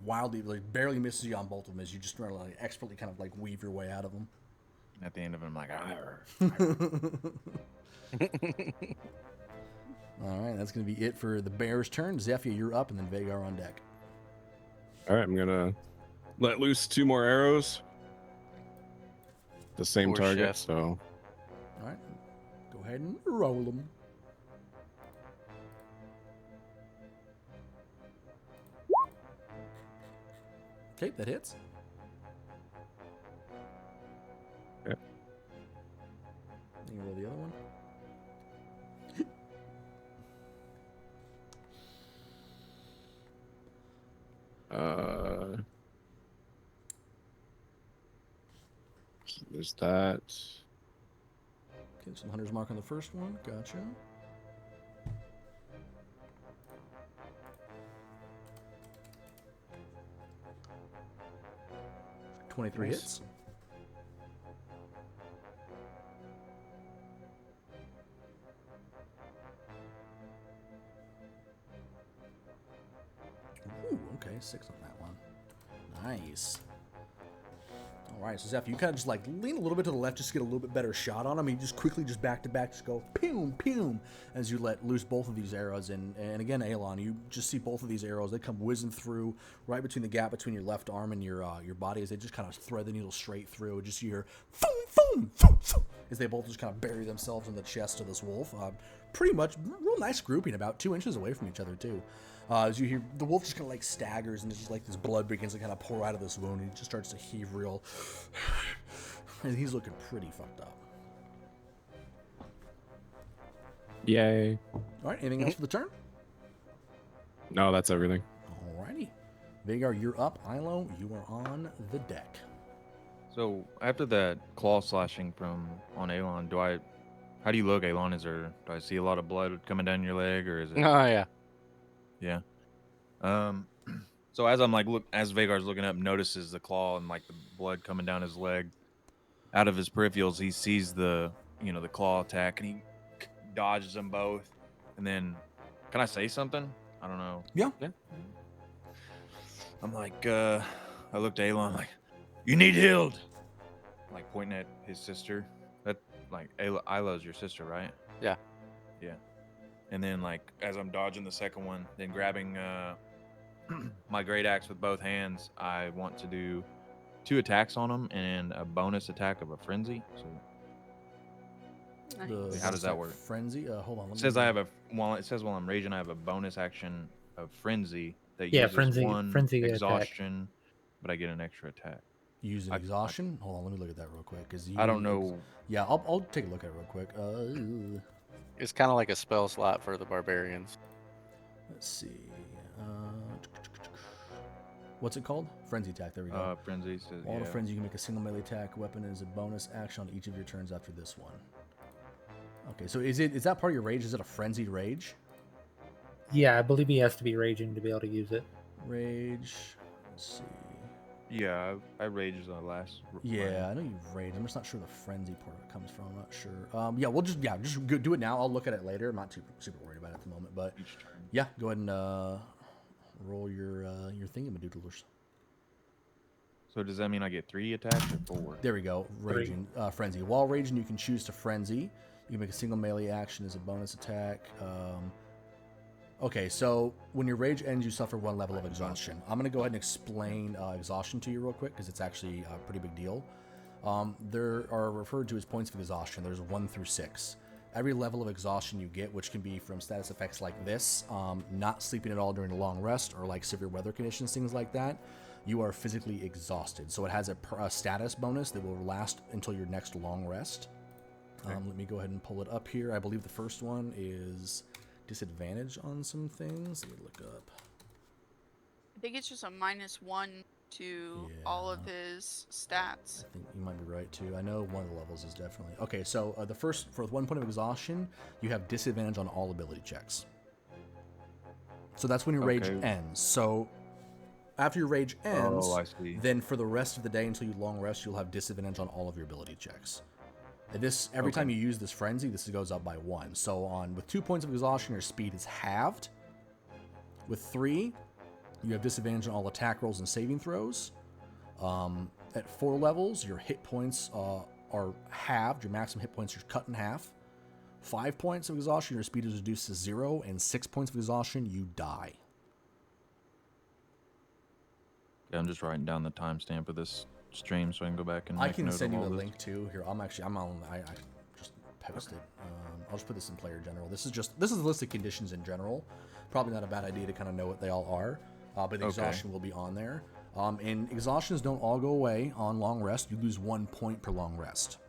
wildly barely misses you on both of them as you just try to expertly kind of weave your way out of them. At the end of it, I'm like, "Arr." All right, that's gonna be it for the bear's turn. Zephyr, you're up, and then Vagar on deck. All right, I'm gonna let loose 2 more arrows. The same Poor target, chef. so All right, go ahead and roll them. Okay, that hits. Okay. You can roll the other one. There's that. Okay, so the hunter's mark on the first one. Gotcha. $23 hits. Ooh, okay, 6 on that one. Nice. All right, so Zephyr, you kind of just lean a little bit to the left just to get a little bit better shot on him. You just quickly, just back to back, just go pew, pew, as you let loose both of these arrows. And again, Aelon, you just see both of these arrows. They come whizzing through right between the gap between your left arm and your body as they just kind of thread the needle straight through. Just you hear foom, foom, foom, foom, as they both just kind of bury themselves in the chest of this wolf. Pretty much, real nice grouping, about 2 inches away from each other too. As you hear, the wolf just kind of staggers, and it's just this blood begins to kind of pour out of this wound. And he just starts to heave real, and he's looking pretty fucked up. Yay. All right, anything else for the turn? No, that's everything. Alrighty, Vagar, you're up. Ilo, you are on the deck. So after that claw slashing on Alon, how do you look, Alon? Do I see a lot of blood coming down your leg, or is it? Oh yeah. Yeah. So as I'm as Vagar's looking up, notices the claw and the blood coming down his leg. Out of his peripherals, he sees the claw attack, and he dodges them both. And then, can I say something? I don't know. Yeah. I'm I looked at Alon You need healed. Like pointing at his sister. That like Isla's your sister, right? Yeah. Yeah. And then like as I'm dodging the second one, then grabbing my great axe with both hands, I want to do 2 attacks on him and a bonus attack of a frenzy. So Nice. how does that work? Frenzy. Hold on. Let it me says I have a while I'm raging, I have a bonus action of frenzy that Yeah, uses frenzy- 1 frenzy attack. exhaustion, but I get an extra attack. use an I- exhaustion. Hold on. Let me look at that real quick. Cause I don't know. Yeah, I'll take a look at it real quick. It's kind of like a spell slot for the barbarians. Let's see. What's it called? Frenzy attack. There we go. Frenzy says All yeah. the frenzy, you can make a single melee attack weapon as a bonus action on each of your turns after this one. Okay, so is that part of your rage? Is it a frenzied rage? Yeah, I believe he has to be raging to be able to use it. Rage. Let's see. Yeah, I raged the last. Yeah, I know you've raged. I'm just not sure the frenzy part of it comes from. I'm not sure. Yeah, we'll just go do it now. I'll look at it later. I'm not too super worried about it at the moment, but Each turn. yeah, go ahead and roll your thingamadoodlers. So does that mean I get 3 attacks or 4? There we go. Raging, frenzy. While raging, you can choose to frenzy. You can make a single melee action as a bonus attack. Okay, so when your rage ends, you suffer 1 level of exhaustion. I'm going to go ahead and explain exhaustion to you real quick because it's actually a pretty big deal. There are referred to as points of exhaustion. There's 1 through 6. Every level of exhaustion you get, which can be from status effects like this, not sleeping at all during a long rest, or like severe weather conditions, things like that, you are physically exhausted. So it has a status bonus that will last until your next long rest. Let me go ahead and pull it up here. I believe the first one is disadvantage on some things. Let me look up. I think it's just a -1 to all of his stats. I think you might be right too. I know one of the levels is definitely okay. So the first, for 1 point of exhaustion, you have disadvantage on all ability checks. So that's when your rage ends. So after your rage ends, I see. then for the rest of the day until you long rest, you'll have disadvantage on all of your ability checks. And this every time you use this frenzy, this goes up by 1. So with 2 points of exhaustion, your speed is halved. With 3, you have disadvantage on all attack rolls and saving throws. At 4 levels, your hit points are halved. Your maximum hit points are cut in half. 5 points of exhaustion, your speed is reduced to 0. And 6 points of exhaustion, you die. Yeah, I'm just writing down the timestamp of this stream so I can go back and I make can note send of you a all this. link too. Here, I just posted. I'll just put this in player general. This is the list of conditions in general. Probably not a bad idea to kind of know what they all are. But exhaustion will be on there. And exhaustions don't all go away on long rest. You lose 1 point per long rest.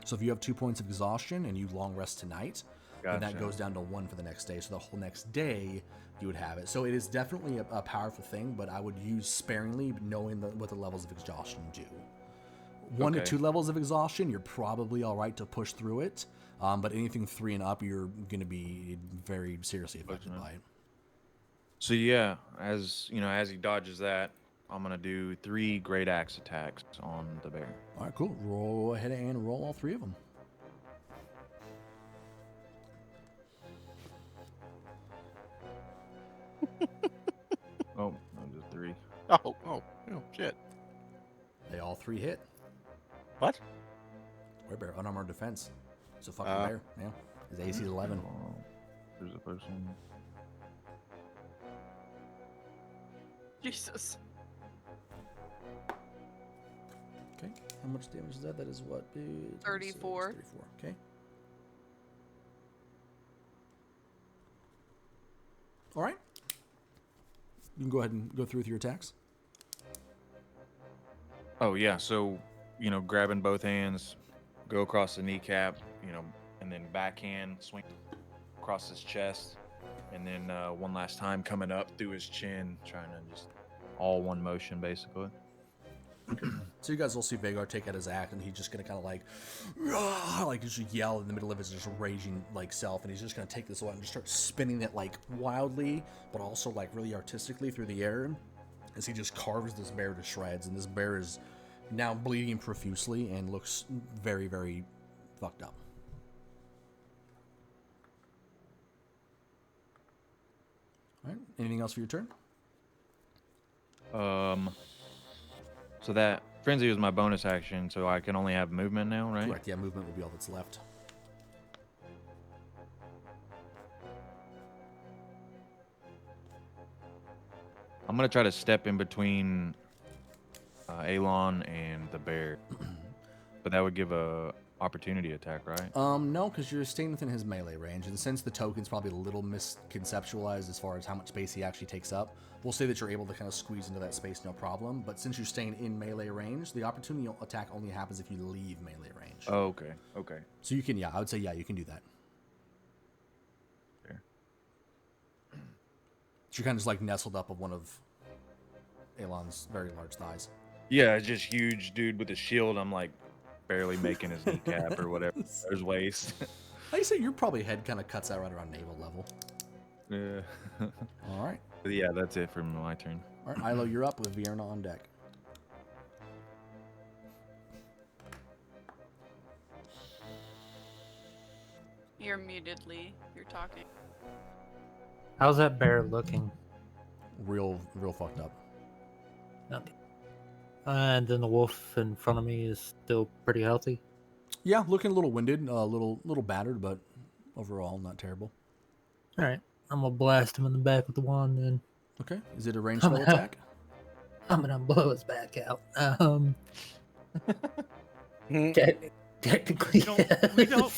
So if you have 2 points of exhaustion and you long rest tonight, then that goes down to 1 for the next day. So the whole next day you would have it. So it is definitely a powerful thing, but I would use sparingly, knowing what the levels of exhaustion do. 1 to 2 levels of exhaustion, you're probably all right to push through it. But anything 3 and up, you're going to be very seriously affected by it. So yeah, as you know, as he dodges that, I'm gonna do 3 great axe attacks on the bear. All right, cool. Roll ahead and roll all 3 of them. Oh, just 3. Oh, shit. They all 3 hit. What? We're bear, unarmored defense. So fucking bear. Yeah. His AC is 11. There's a person. Jesus. Okay. How much damage is that? That is what, dude? 34. 34. Okay. All right. You can go ahead and go through with your attacks. Oh yeah, so grabbing both hands, go across the kneecap, and then backhand swing across his chest, and then one last time coming up through his chin, trying to just all one motion basically. So you guys will see Vagar take out his axe, and he's just gonna kind of like just yell in the middle of his just raging self, and he's just gonna take this out and just start spinning it wildly, but also really artistically through the air, as he just carves this bear to shreds. And this bear is now bleeding profusely and looks very, very fucked up. All right. Anything else for your turn? So that Frenzy was my bonus action, so I can only have movement now, right? Correct. Yeah, movement will be all that's left. I'm gonna try to step in between Alon and the bear, but that would give a opportunity attack, right? No, because you're staying within his melee range, and since the token's probably a little misconceptualized as far as how much space he actually takes up, we'll say that you're able to kind of squeeze into that space no problem. But since you're staying in melee range, the opportunity attack only happens if you leave melee range. Oh, okay, okay. So you can, yeah, I would say, yeah, you can do that. Fair. So you're kind of just like nestled up of one of Alon's very large thighs. Yeah, just huge dude with a shield. I'm like barely making his kneecap or whatever. His waist. Like I say, your probably head kind of cuts out right around navel level. Yeah. All right. Yeah, that's it for my turn. All right, Ilo, you're up with Vierna on deck. You're muted, Lee. You're talking. How's that bear looking? Real fucked up. Okay. And then the wolf in front of me is still pretty healthy. Yeah, looking a little winded, a little battered, but overall not terrible. All right, I'm gonna blast him in the back with the wand. Then Okay, is it a ranged spell attack? I'm gonna blow his back out. Technically, We don't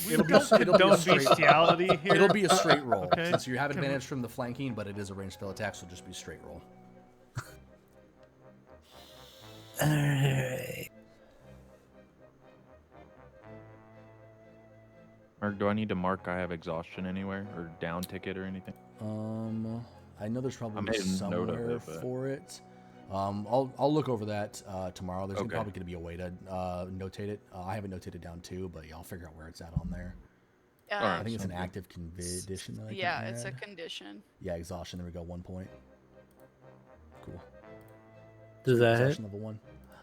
condone bestiality here. It'll be a straight roll Okay. since you have advantage from the flanking, but it is a ranged spell attack, so just be straight roll. All right. Or do I need to mark I have exhaustion anywhere or down ticket or anything? I know there's I probably made a note of somewhere it, but- for it. I'll look over that tomorrow. There's Okay. probably going to be a way to notate it. I have it notated down too, but yeah, I'll figure out where it's at on there. Alright, I think it's an sounds good. active condition that I can Yeah, it's a add. condition. Yeah, exhaustion. There we go. 1 point. Cool. Does that hit? Exhaustion level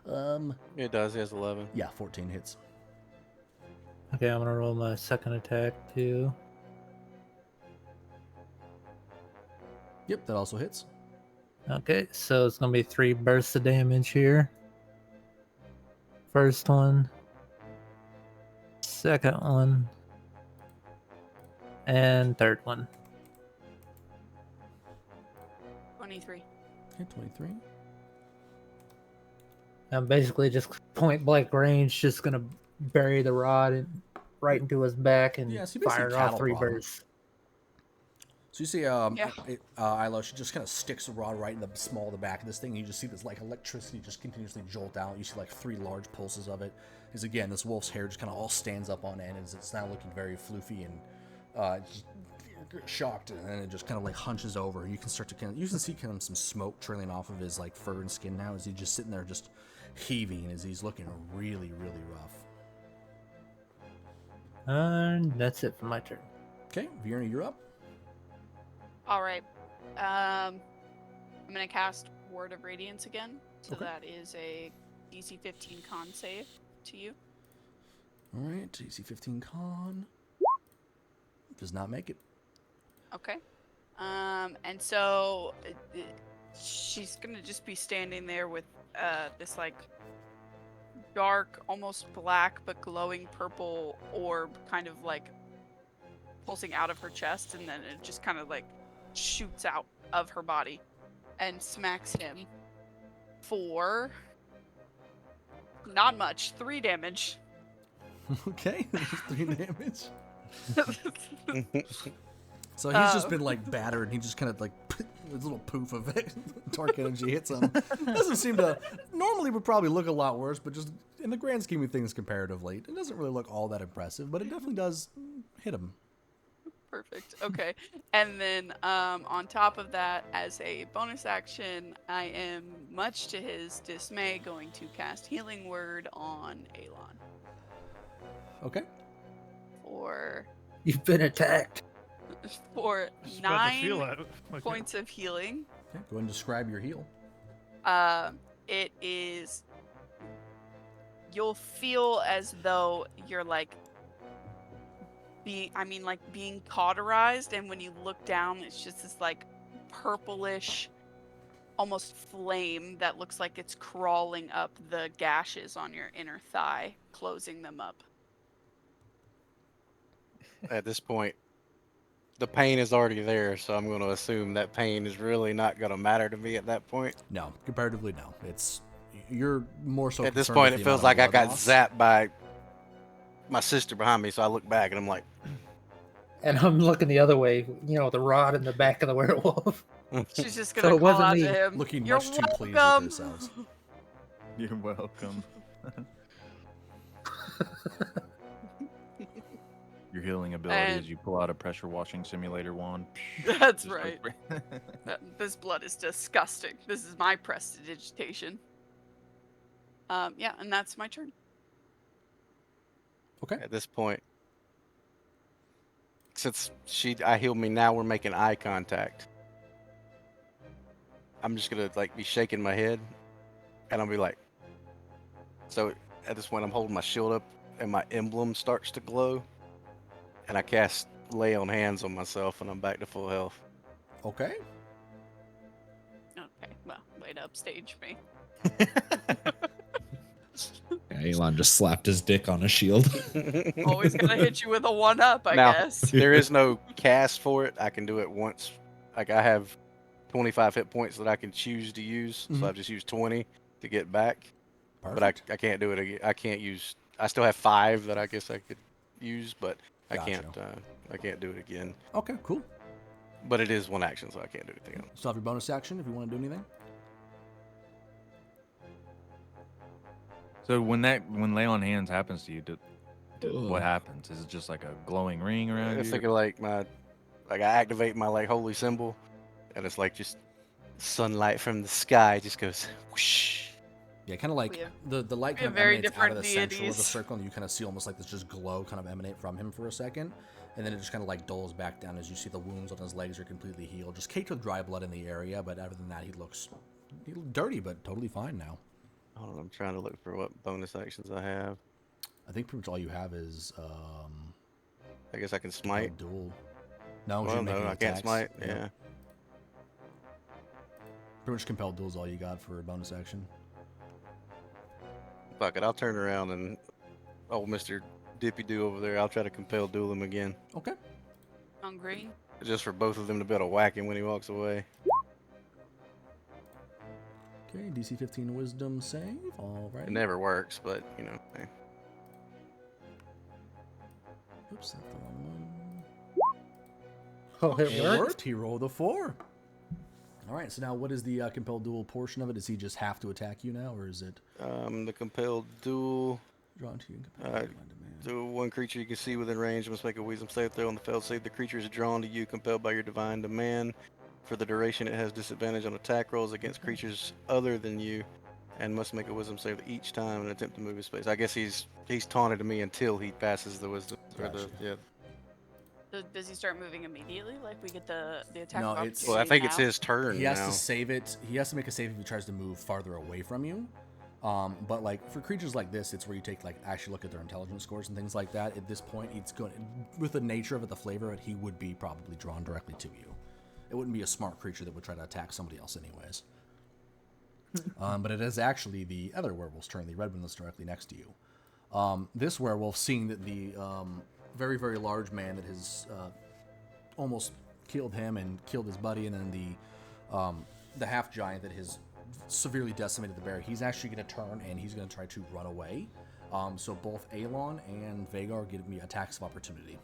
1. It does. He has 11. Yeah, 14 hits. Okay, I'm gonna roll my second attack too. Yep, that also hits. Okay, so it's gonna be 3 bursts of damage here. First one, second one, and third one. 23. Okay, 23. I'm basically just point blank range, just gonna bury the rod right into his back and Yeah, so you basically fire off cattle 3 prod him. bursts. So you see, Yeah. Ilo, she just kind of sticks the rod right in the small of the back of this thing. And you just see this like electricity just continuously jolt out. You see like 3 large pulses of it. As again, this wolf's hair just kind of all stands up on end, as it's now looking very floofy and just shocked, and then it just kind of like hunches over. You can start to you can see kind of some smoke trailing off of his like fur and skin now, as he's just sitting there just heaving, as he's looking really rough. And that's it for my turn. Okay, Vierna, you're up. All right. I'm gonna cast Word of Radiance again. So Okay. that is a DC 15 con save to you. All right, DC 15 con does not make it. Okay. And so she's gonna just be standing there with this like dark, almost black but glowing purple orb, kind of like pulsing out of her chest, and then it just kind of like shoots out of her body and smacks him for not much, 3 damage. Okay, 3 damage. So he's just been like battered, and he just kind of like this little poof of it. Dark energy hits him. Doesn't seem to. Normally would probably look a lot worse, but just in the grand scheme of things, comparatively, it doesn't really look all that impressive. But it definitely does hit him. Perfect. Okay. And then on top of that, as a bonus action, I am, much to his dismay, going to cast Healing Word on Alon. Okay. For You've been attacked. Just about to feel 9 that. Like, points of healing. Okay. Go ahead and describe your heal. It is. You'll feel as though you're like being cauterized, and when you look down, it's just this like purplish, almost flame that looks like it's crawling up the gashes on your inner thigh, closing them up. At this point, the pain is already there, so I'm going to assume that pain is really not going to matter to me at that point. No, comparatively, no. You're more so At this concerned point, with it the feels amount like of I blood got loss. zapped by my sister behind me, so I look back and I'm like, And I'm looking the other way, the rod in the back of the werewolf. She's just So gonna it call wasn't out me. to him. Looking You're much too pleased with welcome." herself. You're welcome. Your healing ability And- is you pull out a pressure washing simulator wand. That's Just right. like- This blood is disgusting. This is my prestidigitation. Yeah, and that's my turn. Okay. at this point, since I healed me, now we're making eye contact. I'm just gonna like be shaking my head, and I'll be like, so at this point I'm holding my shield up, and my emblem starts to glow, and I cast lay on hands on myself, and I'm back to full health. Okay. Okay, well, way to upstage me. Yeah, Elon just slapped his dick on a shield. Always gonna hit you with a 1-up, I Now, guess. there is no cast for it. I can do it once. Like I have 25 hit points that I can choose to use, so I've just used 20 to get back. Perfect. But I can't do it again. I can't use. I still have 5 that I guess I could use, but I Gotcha. can't do it again. Okay, cool. But it is one action, so I can't do anything else. Still have your bonus action if you want to do anything. So when lay on hands happens to you, what happens? Is it just like a glowing ring around It's you? like I activate my like holy symbol, and it's like just sunlight from the sky just goes whoosh. Yeah, kind of like the light we have kind of very emanates out of the different central of the deities. circle, and you kind of see almost like this just glow kind of emanate from him for a second, and then it just kind of like dulls back down as you see the wounds on his legs are completely healed, just caked with dry blood in the area, but other than that, he looks dirty, but totally fine now. Hold on, I'm trying to look for what bonus actions I have. I think pretty much all you have is I guess I can smite. duel. No, Well, you're making no, I can't attacks. smite. Yeah. Pretty much compelled duel is all you got for a bonus action. Fuck it, I'll turn around and old Mr. Dippy Doo over there, I'll try to compel duel him again. Okay. Hungry. Just for both of them to be able to whack him when he walks away. Okay, DC 15 Wisdom save. All right. It never works, but you know. Hey. Oops, that's the wrong one. Oh, it It worked? worked. He rolled a 4. All right. So now, what is the compelled duel portion of it? Does he just have to attack you now, or is it The compelled duel. drawn to you? And compelled duel on demand? So one creature you can see within range must make a wisdom save throw. On the failed save, the creature is drawn to you, compelled by your divine demand. For the duration, it has disadvantage on attack rolls against creatures other than you, and must make a wisdom save each time in an attempt to move his space. I guess he's taunted me until he passes the wisdom. Gotcha. So does he start moving immediately? Like we get the attack No, of it's- Well, I opportunity think it's now? his turn He has now. to save it. He has to make a save if he tries to move farther away from you. But like for creatures like this, it's where you take actually look at their intelligence scores and things like that. At this point, it's going with the nature of it, the flavor of it, he would be probably drawn directly to you. It wouldn't be a smart creature that would try to attack somebody else anyways. But it is actually the other werewolf's turn, the red one that's directly next to you. This werewolf, seeing that the very, very large man that has almost killed him and killed his buddy, and then the half giant that has severely decimated the bear, he's actually going to turn and he's going to try to run away. So both Alon and Vagar give me attacks of opportunity.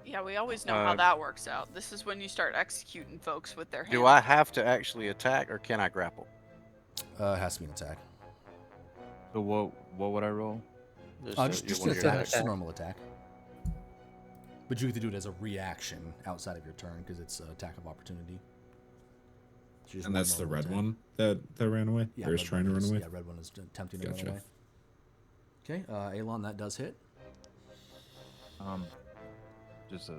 Yeah, we always know how that works out. This is when you start executing folks with their hands. Do I have to actually attack, or can I grapple? It has to be an attack. So what would I roll? Just one an of your attack, attacks. just a normal attack. But you get to do it as a reaction outside of your turn because it's an attack of opportunity. So just And one that's the normal red attack. one that ran away? Yeah, or is red trying to one run is- away? Yeah, red one is attempting to Gotcha. run away. Okay, Alon, that does hit. Just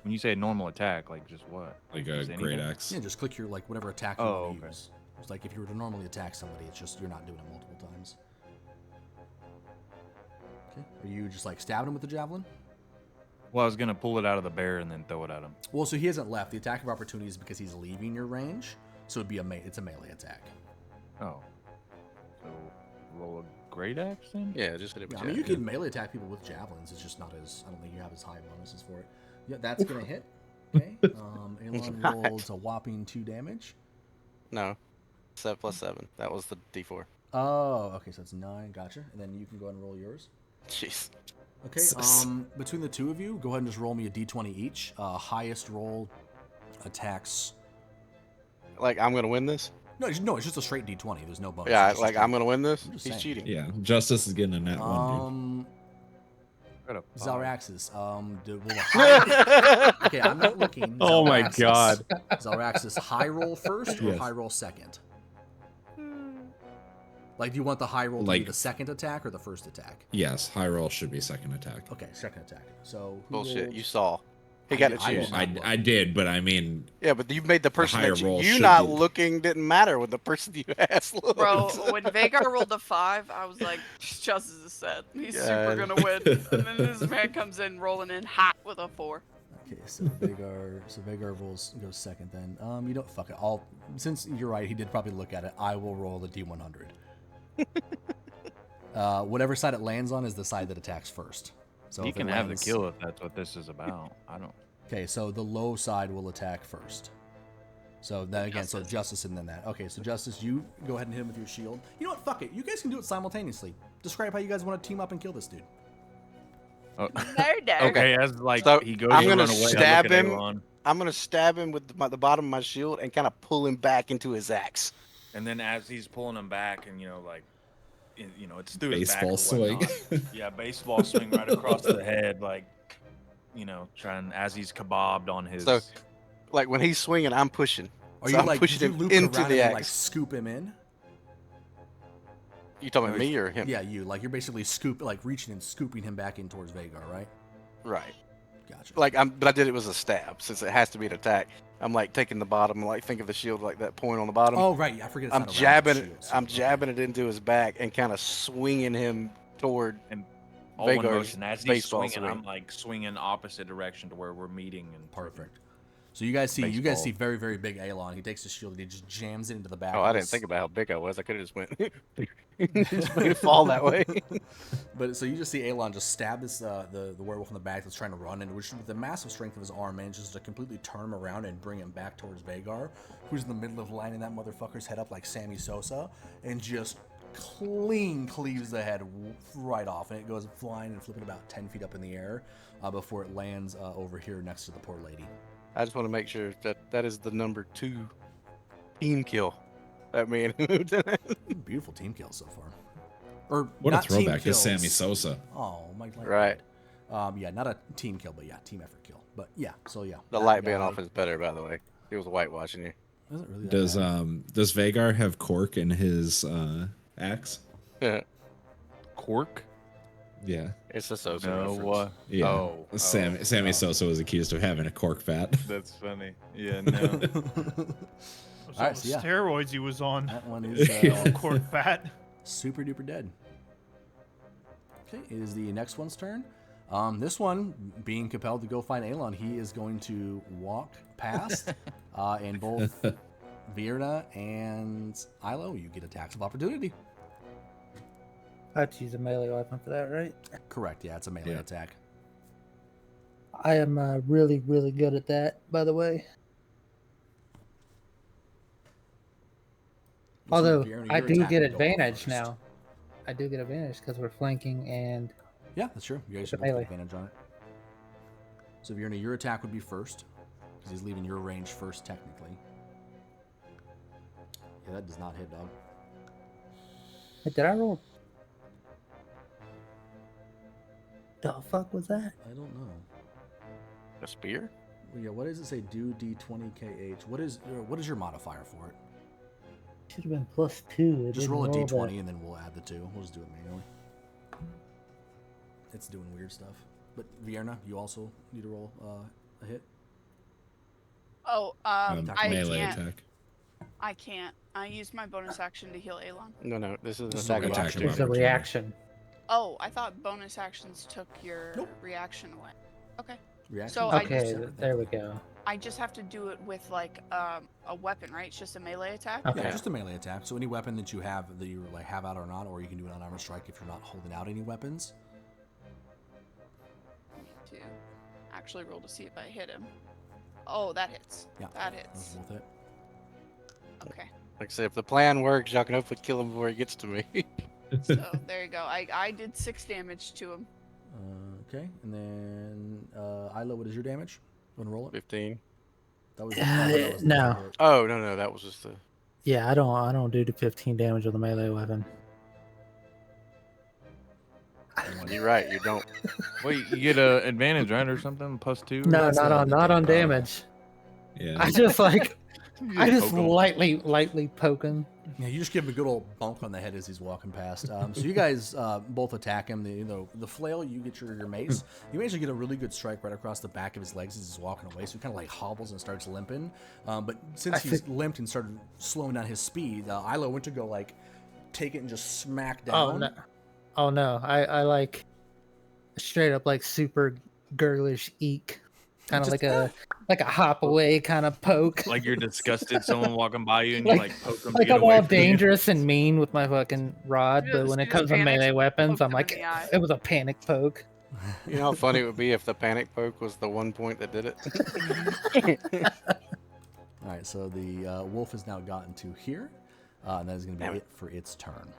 when you say a normal attack, like just what? Like a Just great anything? axe. Yeah, just click your whatever attack you Oh, want to okay. use. It's like if you were to normally attack somebody, it's just you're not doing it multiple times. Okay, are you just stabbing him with the javelin? Well, I was gonna pull it out of the bear and then throw it at him. Well, so he hasn't left. The attack of opportunity is because he's leaving your range. So it's a melee attack. Oh. So roll a great axe then? Yeah, just hit it with I mean, you can melee attack people with javelins. It's just not as. I don't think you have as high bonuses for it. Yeah, that's gonna hit. Okay. Elon rolled a whopping 2 damage. No. 7 plus 7. That was the D4. Oh, okay. So it's 9. Gotcha. And then you can go ahead and roll yours. Jeez. Okay. Between the two of you, go ahead and just roll me a d20 each. Highest roll attacks. Like, I'm going to win this? No, it's just a straight d20. There's no bonus. Yeah, It's just like, straight- I'm going to win this? I'm just He's saying. cheating. Yeah, Justice is getting a net one, Zalraxis. Okay, I'm not looking. Oh my Zalraxis. God. Zalraxis, high roll first or Yes. high roll second? Like, do you want the high roll to be Like- the second attack or the first attack? Yes, high roll should be second attack. Okay, second attack. So who Bullshit. rolled- You saw. He I got did- to I choose. did. I did, but I mean, Yeah, but you made the person higher that roll you should not be- looking didn't matter when the person you asked looked. Bro, when Vagar rolled a 5, I was like, Justice is set. He's super God. gonna win. And then this man comes in rolling in hot with a 4. Okay, so Vagar goes second then. You know, fuck it. Since you're right, he did probably look at it. I will roll the D100. Whatever side it lands on is the side that attacks first. So You if it can have the lands- kill if that's what this is about. I don't. Okay, so the low side will attack first. So then again, so Justice and then that. Okay, so Justice, you go ahead and hit him with your shield. You know what? Fuck it. You guys can do it simultaneously. Describe how you guys want to team up and kill this dude. Oh. No. Okay, as like So, he goes I'm to gonna run away, I look stab at him. Elon, I'm going to stab him with the bottom of my shield and kind of pull him back into his axe. and then as he's pulling him back, and it's through Baseball his back or swing. whatnot. Yeah, baseball swing right across the head, like trying as he's kebabbed on his. So, like, when he's swinging, I'm pushing. Are So you I'm like pushing did you him loop into around the him axe. and like scoop him in? You talking about me or him? Yeah, you. Like you're basically reaching and scooping him back in towards Vagar, right? Right. Gotcha. But I did it was a stab since it has to be an attack. I'm like taking the bottom, like think of the shield like that point on the bottom. Oh right, I forget. It's I'm not around the jabbing shield, it. so- I'm jabbing it into his back and kind of swinging him toward all one Vagar's motion. As he's baseball swinging, I'm swing. like swinging opposite direction to where we're meeting. And Perfect. So you guys see Baseball. very, very big Elon. He takes his shield and he just jams it into the back. Oh, of I didn't his- think about how big I was. I could have just went just made it fall that way. But so you just see Elon just stab this the werewolf in the back that's trying to run, and which with the massive strength of his arm manages to completely turn him around and bring him back towards Vagar, who's in the middle of lining that motherfucker's head up like Sammy Sosa, and just clean cleaves the head right off, and it goes flying and flipping about 10 feet up in the air before it lands over here next to the poor lady. I just want to make sure that is the number 2 team kill. That man. Lieutenant. Beautiful team kill so far. Or What a not team throwback to kills. Sammy Sosa. Oh my! Right. Yeah, not a team kill, but yeah, team effort kill. But yeah, so yeah. The that light being guy- off is better, by the way. He was whitewashing you. Is it really that Does bad? does Vagar have cork in his axe? cork. Yeah. It's a Sosa No. reference. Yeah. Oh. Sammy Sosa was accused of having a cork fat. That's funny. Yeah. No. Those Alright, all so yeah. steroids he was on. That one is Cork fat. super duper dead. Okay, it is the next one's turn. This one, being compelled to go find Elon, he is going to walk past, and both Virna and Ilo, you get attacks of opportunity. I'd use a melee weapon for that, right? Correct, yeah, it's a melee Yeah. attack. I am really, really good at that, by the way. So Although Virna, I your do attack get will go off advantage first. now. I do get advantage because we're flanking and Yeah, that's true. You guys It's should a both get melee. advantage on it. So Virna, your attack would be first, because he's leaving your range first, technically. Yeah, that does not hit, dog. Wait, did I roll? The fuck was that? I don't know. A spear? Well, yeah, what does it say? Do D20 KH. What is your modifier for it? Should have been +2. It Just didn't roll a that. D20 and then we'll add the 2. We'll just do it manually. It's doing weird stuff. But Vierna, you also need to roll a hit. Oh, I melee can't. attack. I can't. I used my bonus action to heal Elon. No, this is an This is attack a of reaction. It's opportunity. a reaction. Oh, I thought bonus actions took your Nope. reaction away. Okay. Reaction So is I Okay, just separate, there we thankfully. go. I just have to do it with like a weapon, right? It's just a melee attack. Okay. Yeah, just a melee attack. So any weapon that you have that you like have out or not, or you can do an unarmored strike if you're not holding out any weapons. To actually roll to see if I hit him. Oh, that hits. Yeah, That those hits. both hit. Okay. Like I said, if the plan works, y'all can hopefully kill him before he gets to me. So there you go. I did 6 damage to him. Okay, and then Isla, what is your damage? Want to roll it? 15. That was No. Oh, no, that was just the. Yeah, I don't do the 15 damage with a melee weapon. You're right, you don't. Wait, you get a advantage, right, or something? +2? No, That's not on damage. Yeah. I just like I just poke 'em. lightly poke him. Yeah, you just give him a good old bump on the head as he's walking past. So you guys both attack him. The flail, you get your mace. You manage to get a really good strike right across the back of his legs as he's walking away. So he kind of like hobbles and starts limping. But since he's limped and started slowing down his speed, Isla went to go like take it and just smack down. Oh no! I like straight up like super girlish eek, kind of Just- like a hop away kind of poke. Like you're disgusted, someone walking by you, and you like poke them. Like to get I'm away all from you. dangerous and mean with my fucking rod, Yeah, but as when soon it as comes to panics, melee weapons, poke I'm them like, in the eye. it was a panic poke. You know how funny it would be if the panic poke was the one point that did it? All right, so the wolf has now gotten to here, and that is going to be it for its turn.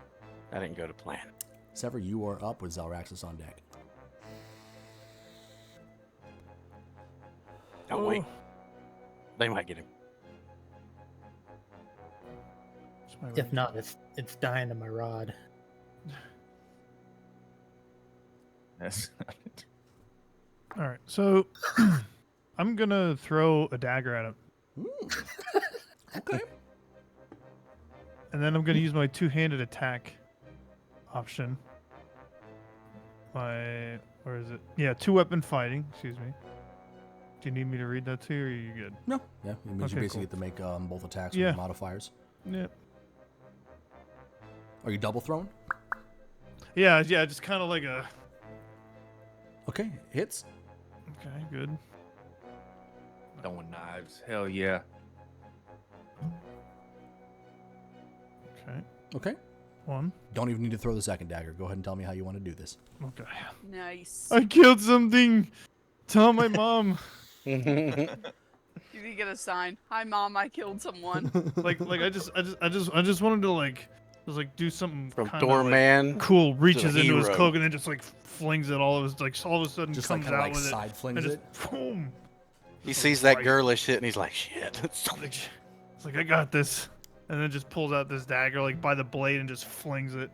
That didn't go to plan. Ssever, you are up with Zalraxis on deck. Oh, wait. They might get him. If not, it's dying to my rod. Yes. All right, so I'm gonna throw a dagger at him, Okay. and then I'm gonna use my two-handed attack option. Where is it? Yeah, two-weapon fighting. Excuse me. Do you need me to read that too, or are you good? No. Yeah, it means you Okay, basically cool. get to make both attacks Yeah. with modifiers. Yeah. Are you double thrown? Yeah, just kind of like a. Okay, hits. Okay, good. Throwing knives. Hell yeah. Okay, Okay. 1. Don't even need to throw the second dagger. Go ahead and tell me how you want to do this. Okay. Nice. I killed something. Tell my mom. You need to get a sign. Hi, mom. I killed someone. like I just wanted to like do something From kinda, doorman. cool. Reaches to into his hero. cloak and then just like flings it all of his all of a sudden Just like comes kind of out like with side it flings and it. just boom. He sees that girlish shit and he's like, shit. It's like I got this, and then just pulls out this dagger like by the blade and just flings it,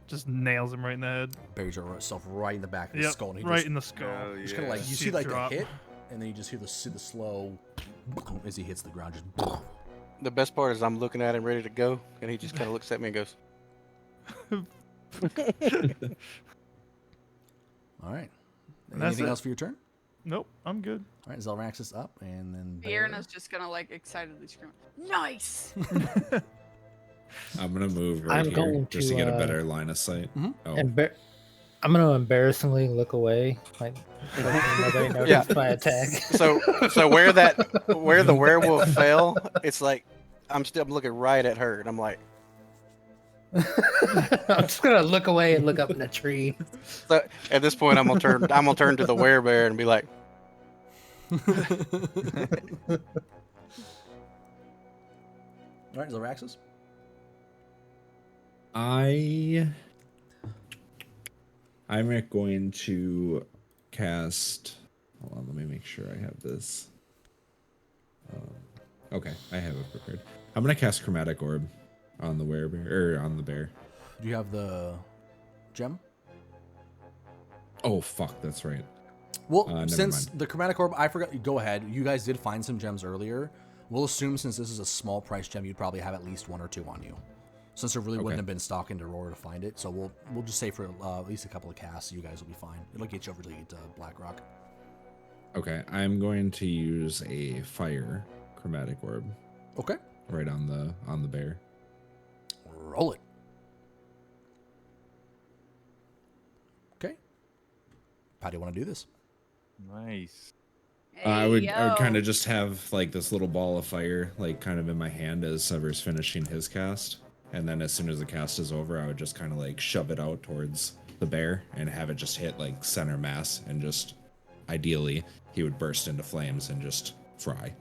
just nails him right in the head. Buries yourself right in the back of his Yep, skull. And he right just, in the skull. just kind of like you See see it like drop. the hit, and then you just hear the slow as he hits the ground. Just The best part is I'm looking at him ready to go, and he just kind of looks at me and goes, all right. And that's Anything it. else for your turn? Nope, I'm good. All right, Zalraxis up, and then Fiona's just gonna like excitedly scream, "Nice!" I'm gonna move right I'm here going just to get a to, better line of sight. Mhm. Oh, I'm gonna embarrassingly look away, like nobody noticed my attack. so where the werewolf fell, it's like I'm looking right at her, and I'm like, I'm just gonna look away and look up in the tree. so at this point I'm gonna turn to the werebear and be like, All right, Zalraxis. I'm going to cast. Hold on, let me make sure I have this. Okay, I have it prepared. I'm gonna cast Chromatic Orb on the werebear or on the bear. Do you have the gem? Oh fuck, that's right. Well, Never since mind. the chromatic orb, I forgot. Go ahead. You guys did find some gems earlier. We'll assume since this is a small price gem, you'd probably have at least 1 or 2 on you. Since there really wouldn't Okay. have been stock in Derora to find it, so we'll just say for at least a couple of casts, you guys will be fine. It'll get you over to Blackrock. Okay, I'm going to use a fire Chromatic Orb Okay. right on the bear. Roll it. Okay. How do you want to do this? Nice. I would yo. kind of just have like this little ball of fire, like kind of in my hand as Ssever's finishing his cast, and then as soon as the cast is over, I would just kind of like shove it out towards the bear and have it just hit like center mass, and just ideally he would burst into flames and just fry.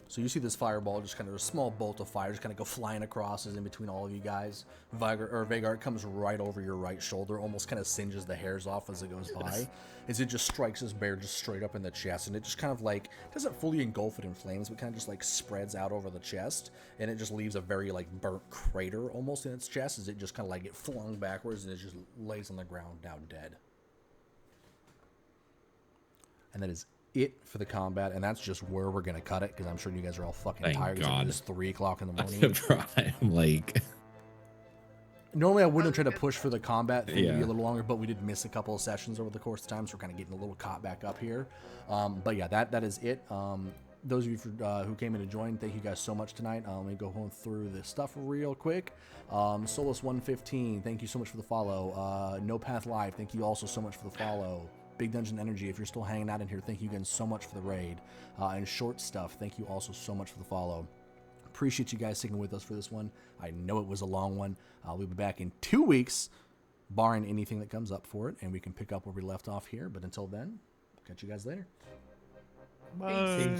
So you see this fireball, just kind of a small bolt of fire, just kind of go flying across, is in between all of you guys. Vagar comes right over your right shoulder, almost kind of singes the hairs off as it goes by, as it just strikes this bear just straight up in the chest, and it just kind of like doesn't fully engulf it in flames, but kind of just like spreads out over the chest, and it just leaves a very like burnt crater almost in its chest, as it just kind of like get flung backwards, and it just lays on the ground now dead. And that is it for the combat, and that's just where we're gonna cut it, because I'm sure you guys are all fucking Thank tired. God. It's 3 o'clock in the I'm morning. like, Normally I wouldn't try to push for the combat thing to be Yeah. a little longer, but we did miss a couple of sessions over the course of time, so we're kind of getting a little caught back up here. But yeah, that is it. Those of you who came in to join, thank you guys so much tonight. Let me go home through this stuff real quick. Solus115, thank you so much for the follow. No Path Live, thank you also so much for the follow. Big Dungeon Energy, if you're still hanging out in here, thank you again so much for the raid. And Short Stuff, thank you also so much for the follow. Appreciate you guys sticking with us for this one. I know it was a long one. We'll be back in 2 weeks, barring anything that comes up for it, and we can pick up where we left off here. But until then, catch you guys later. Bye.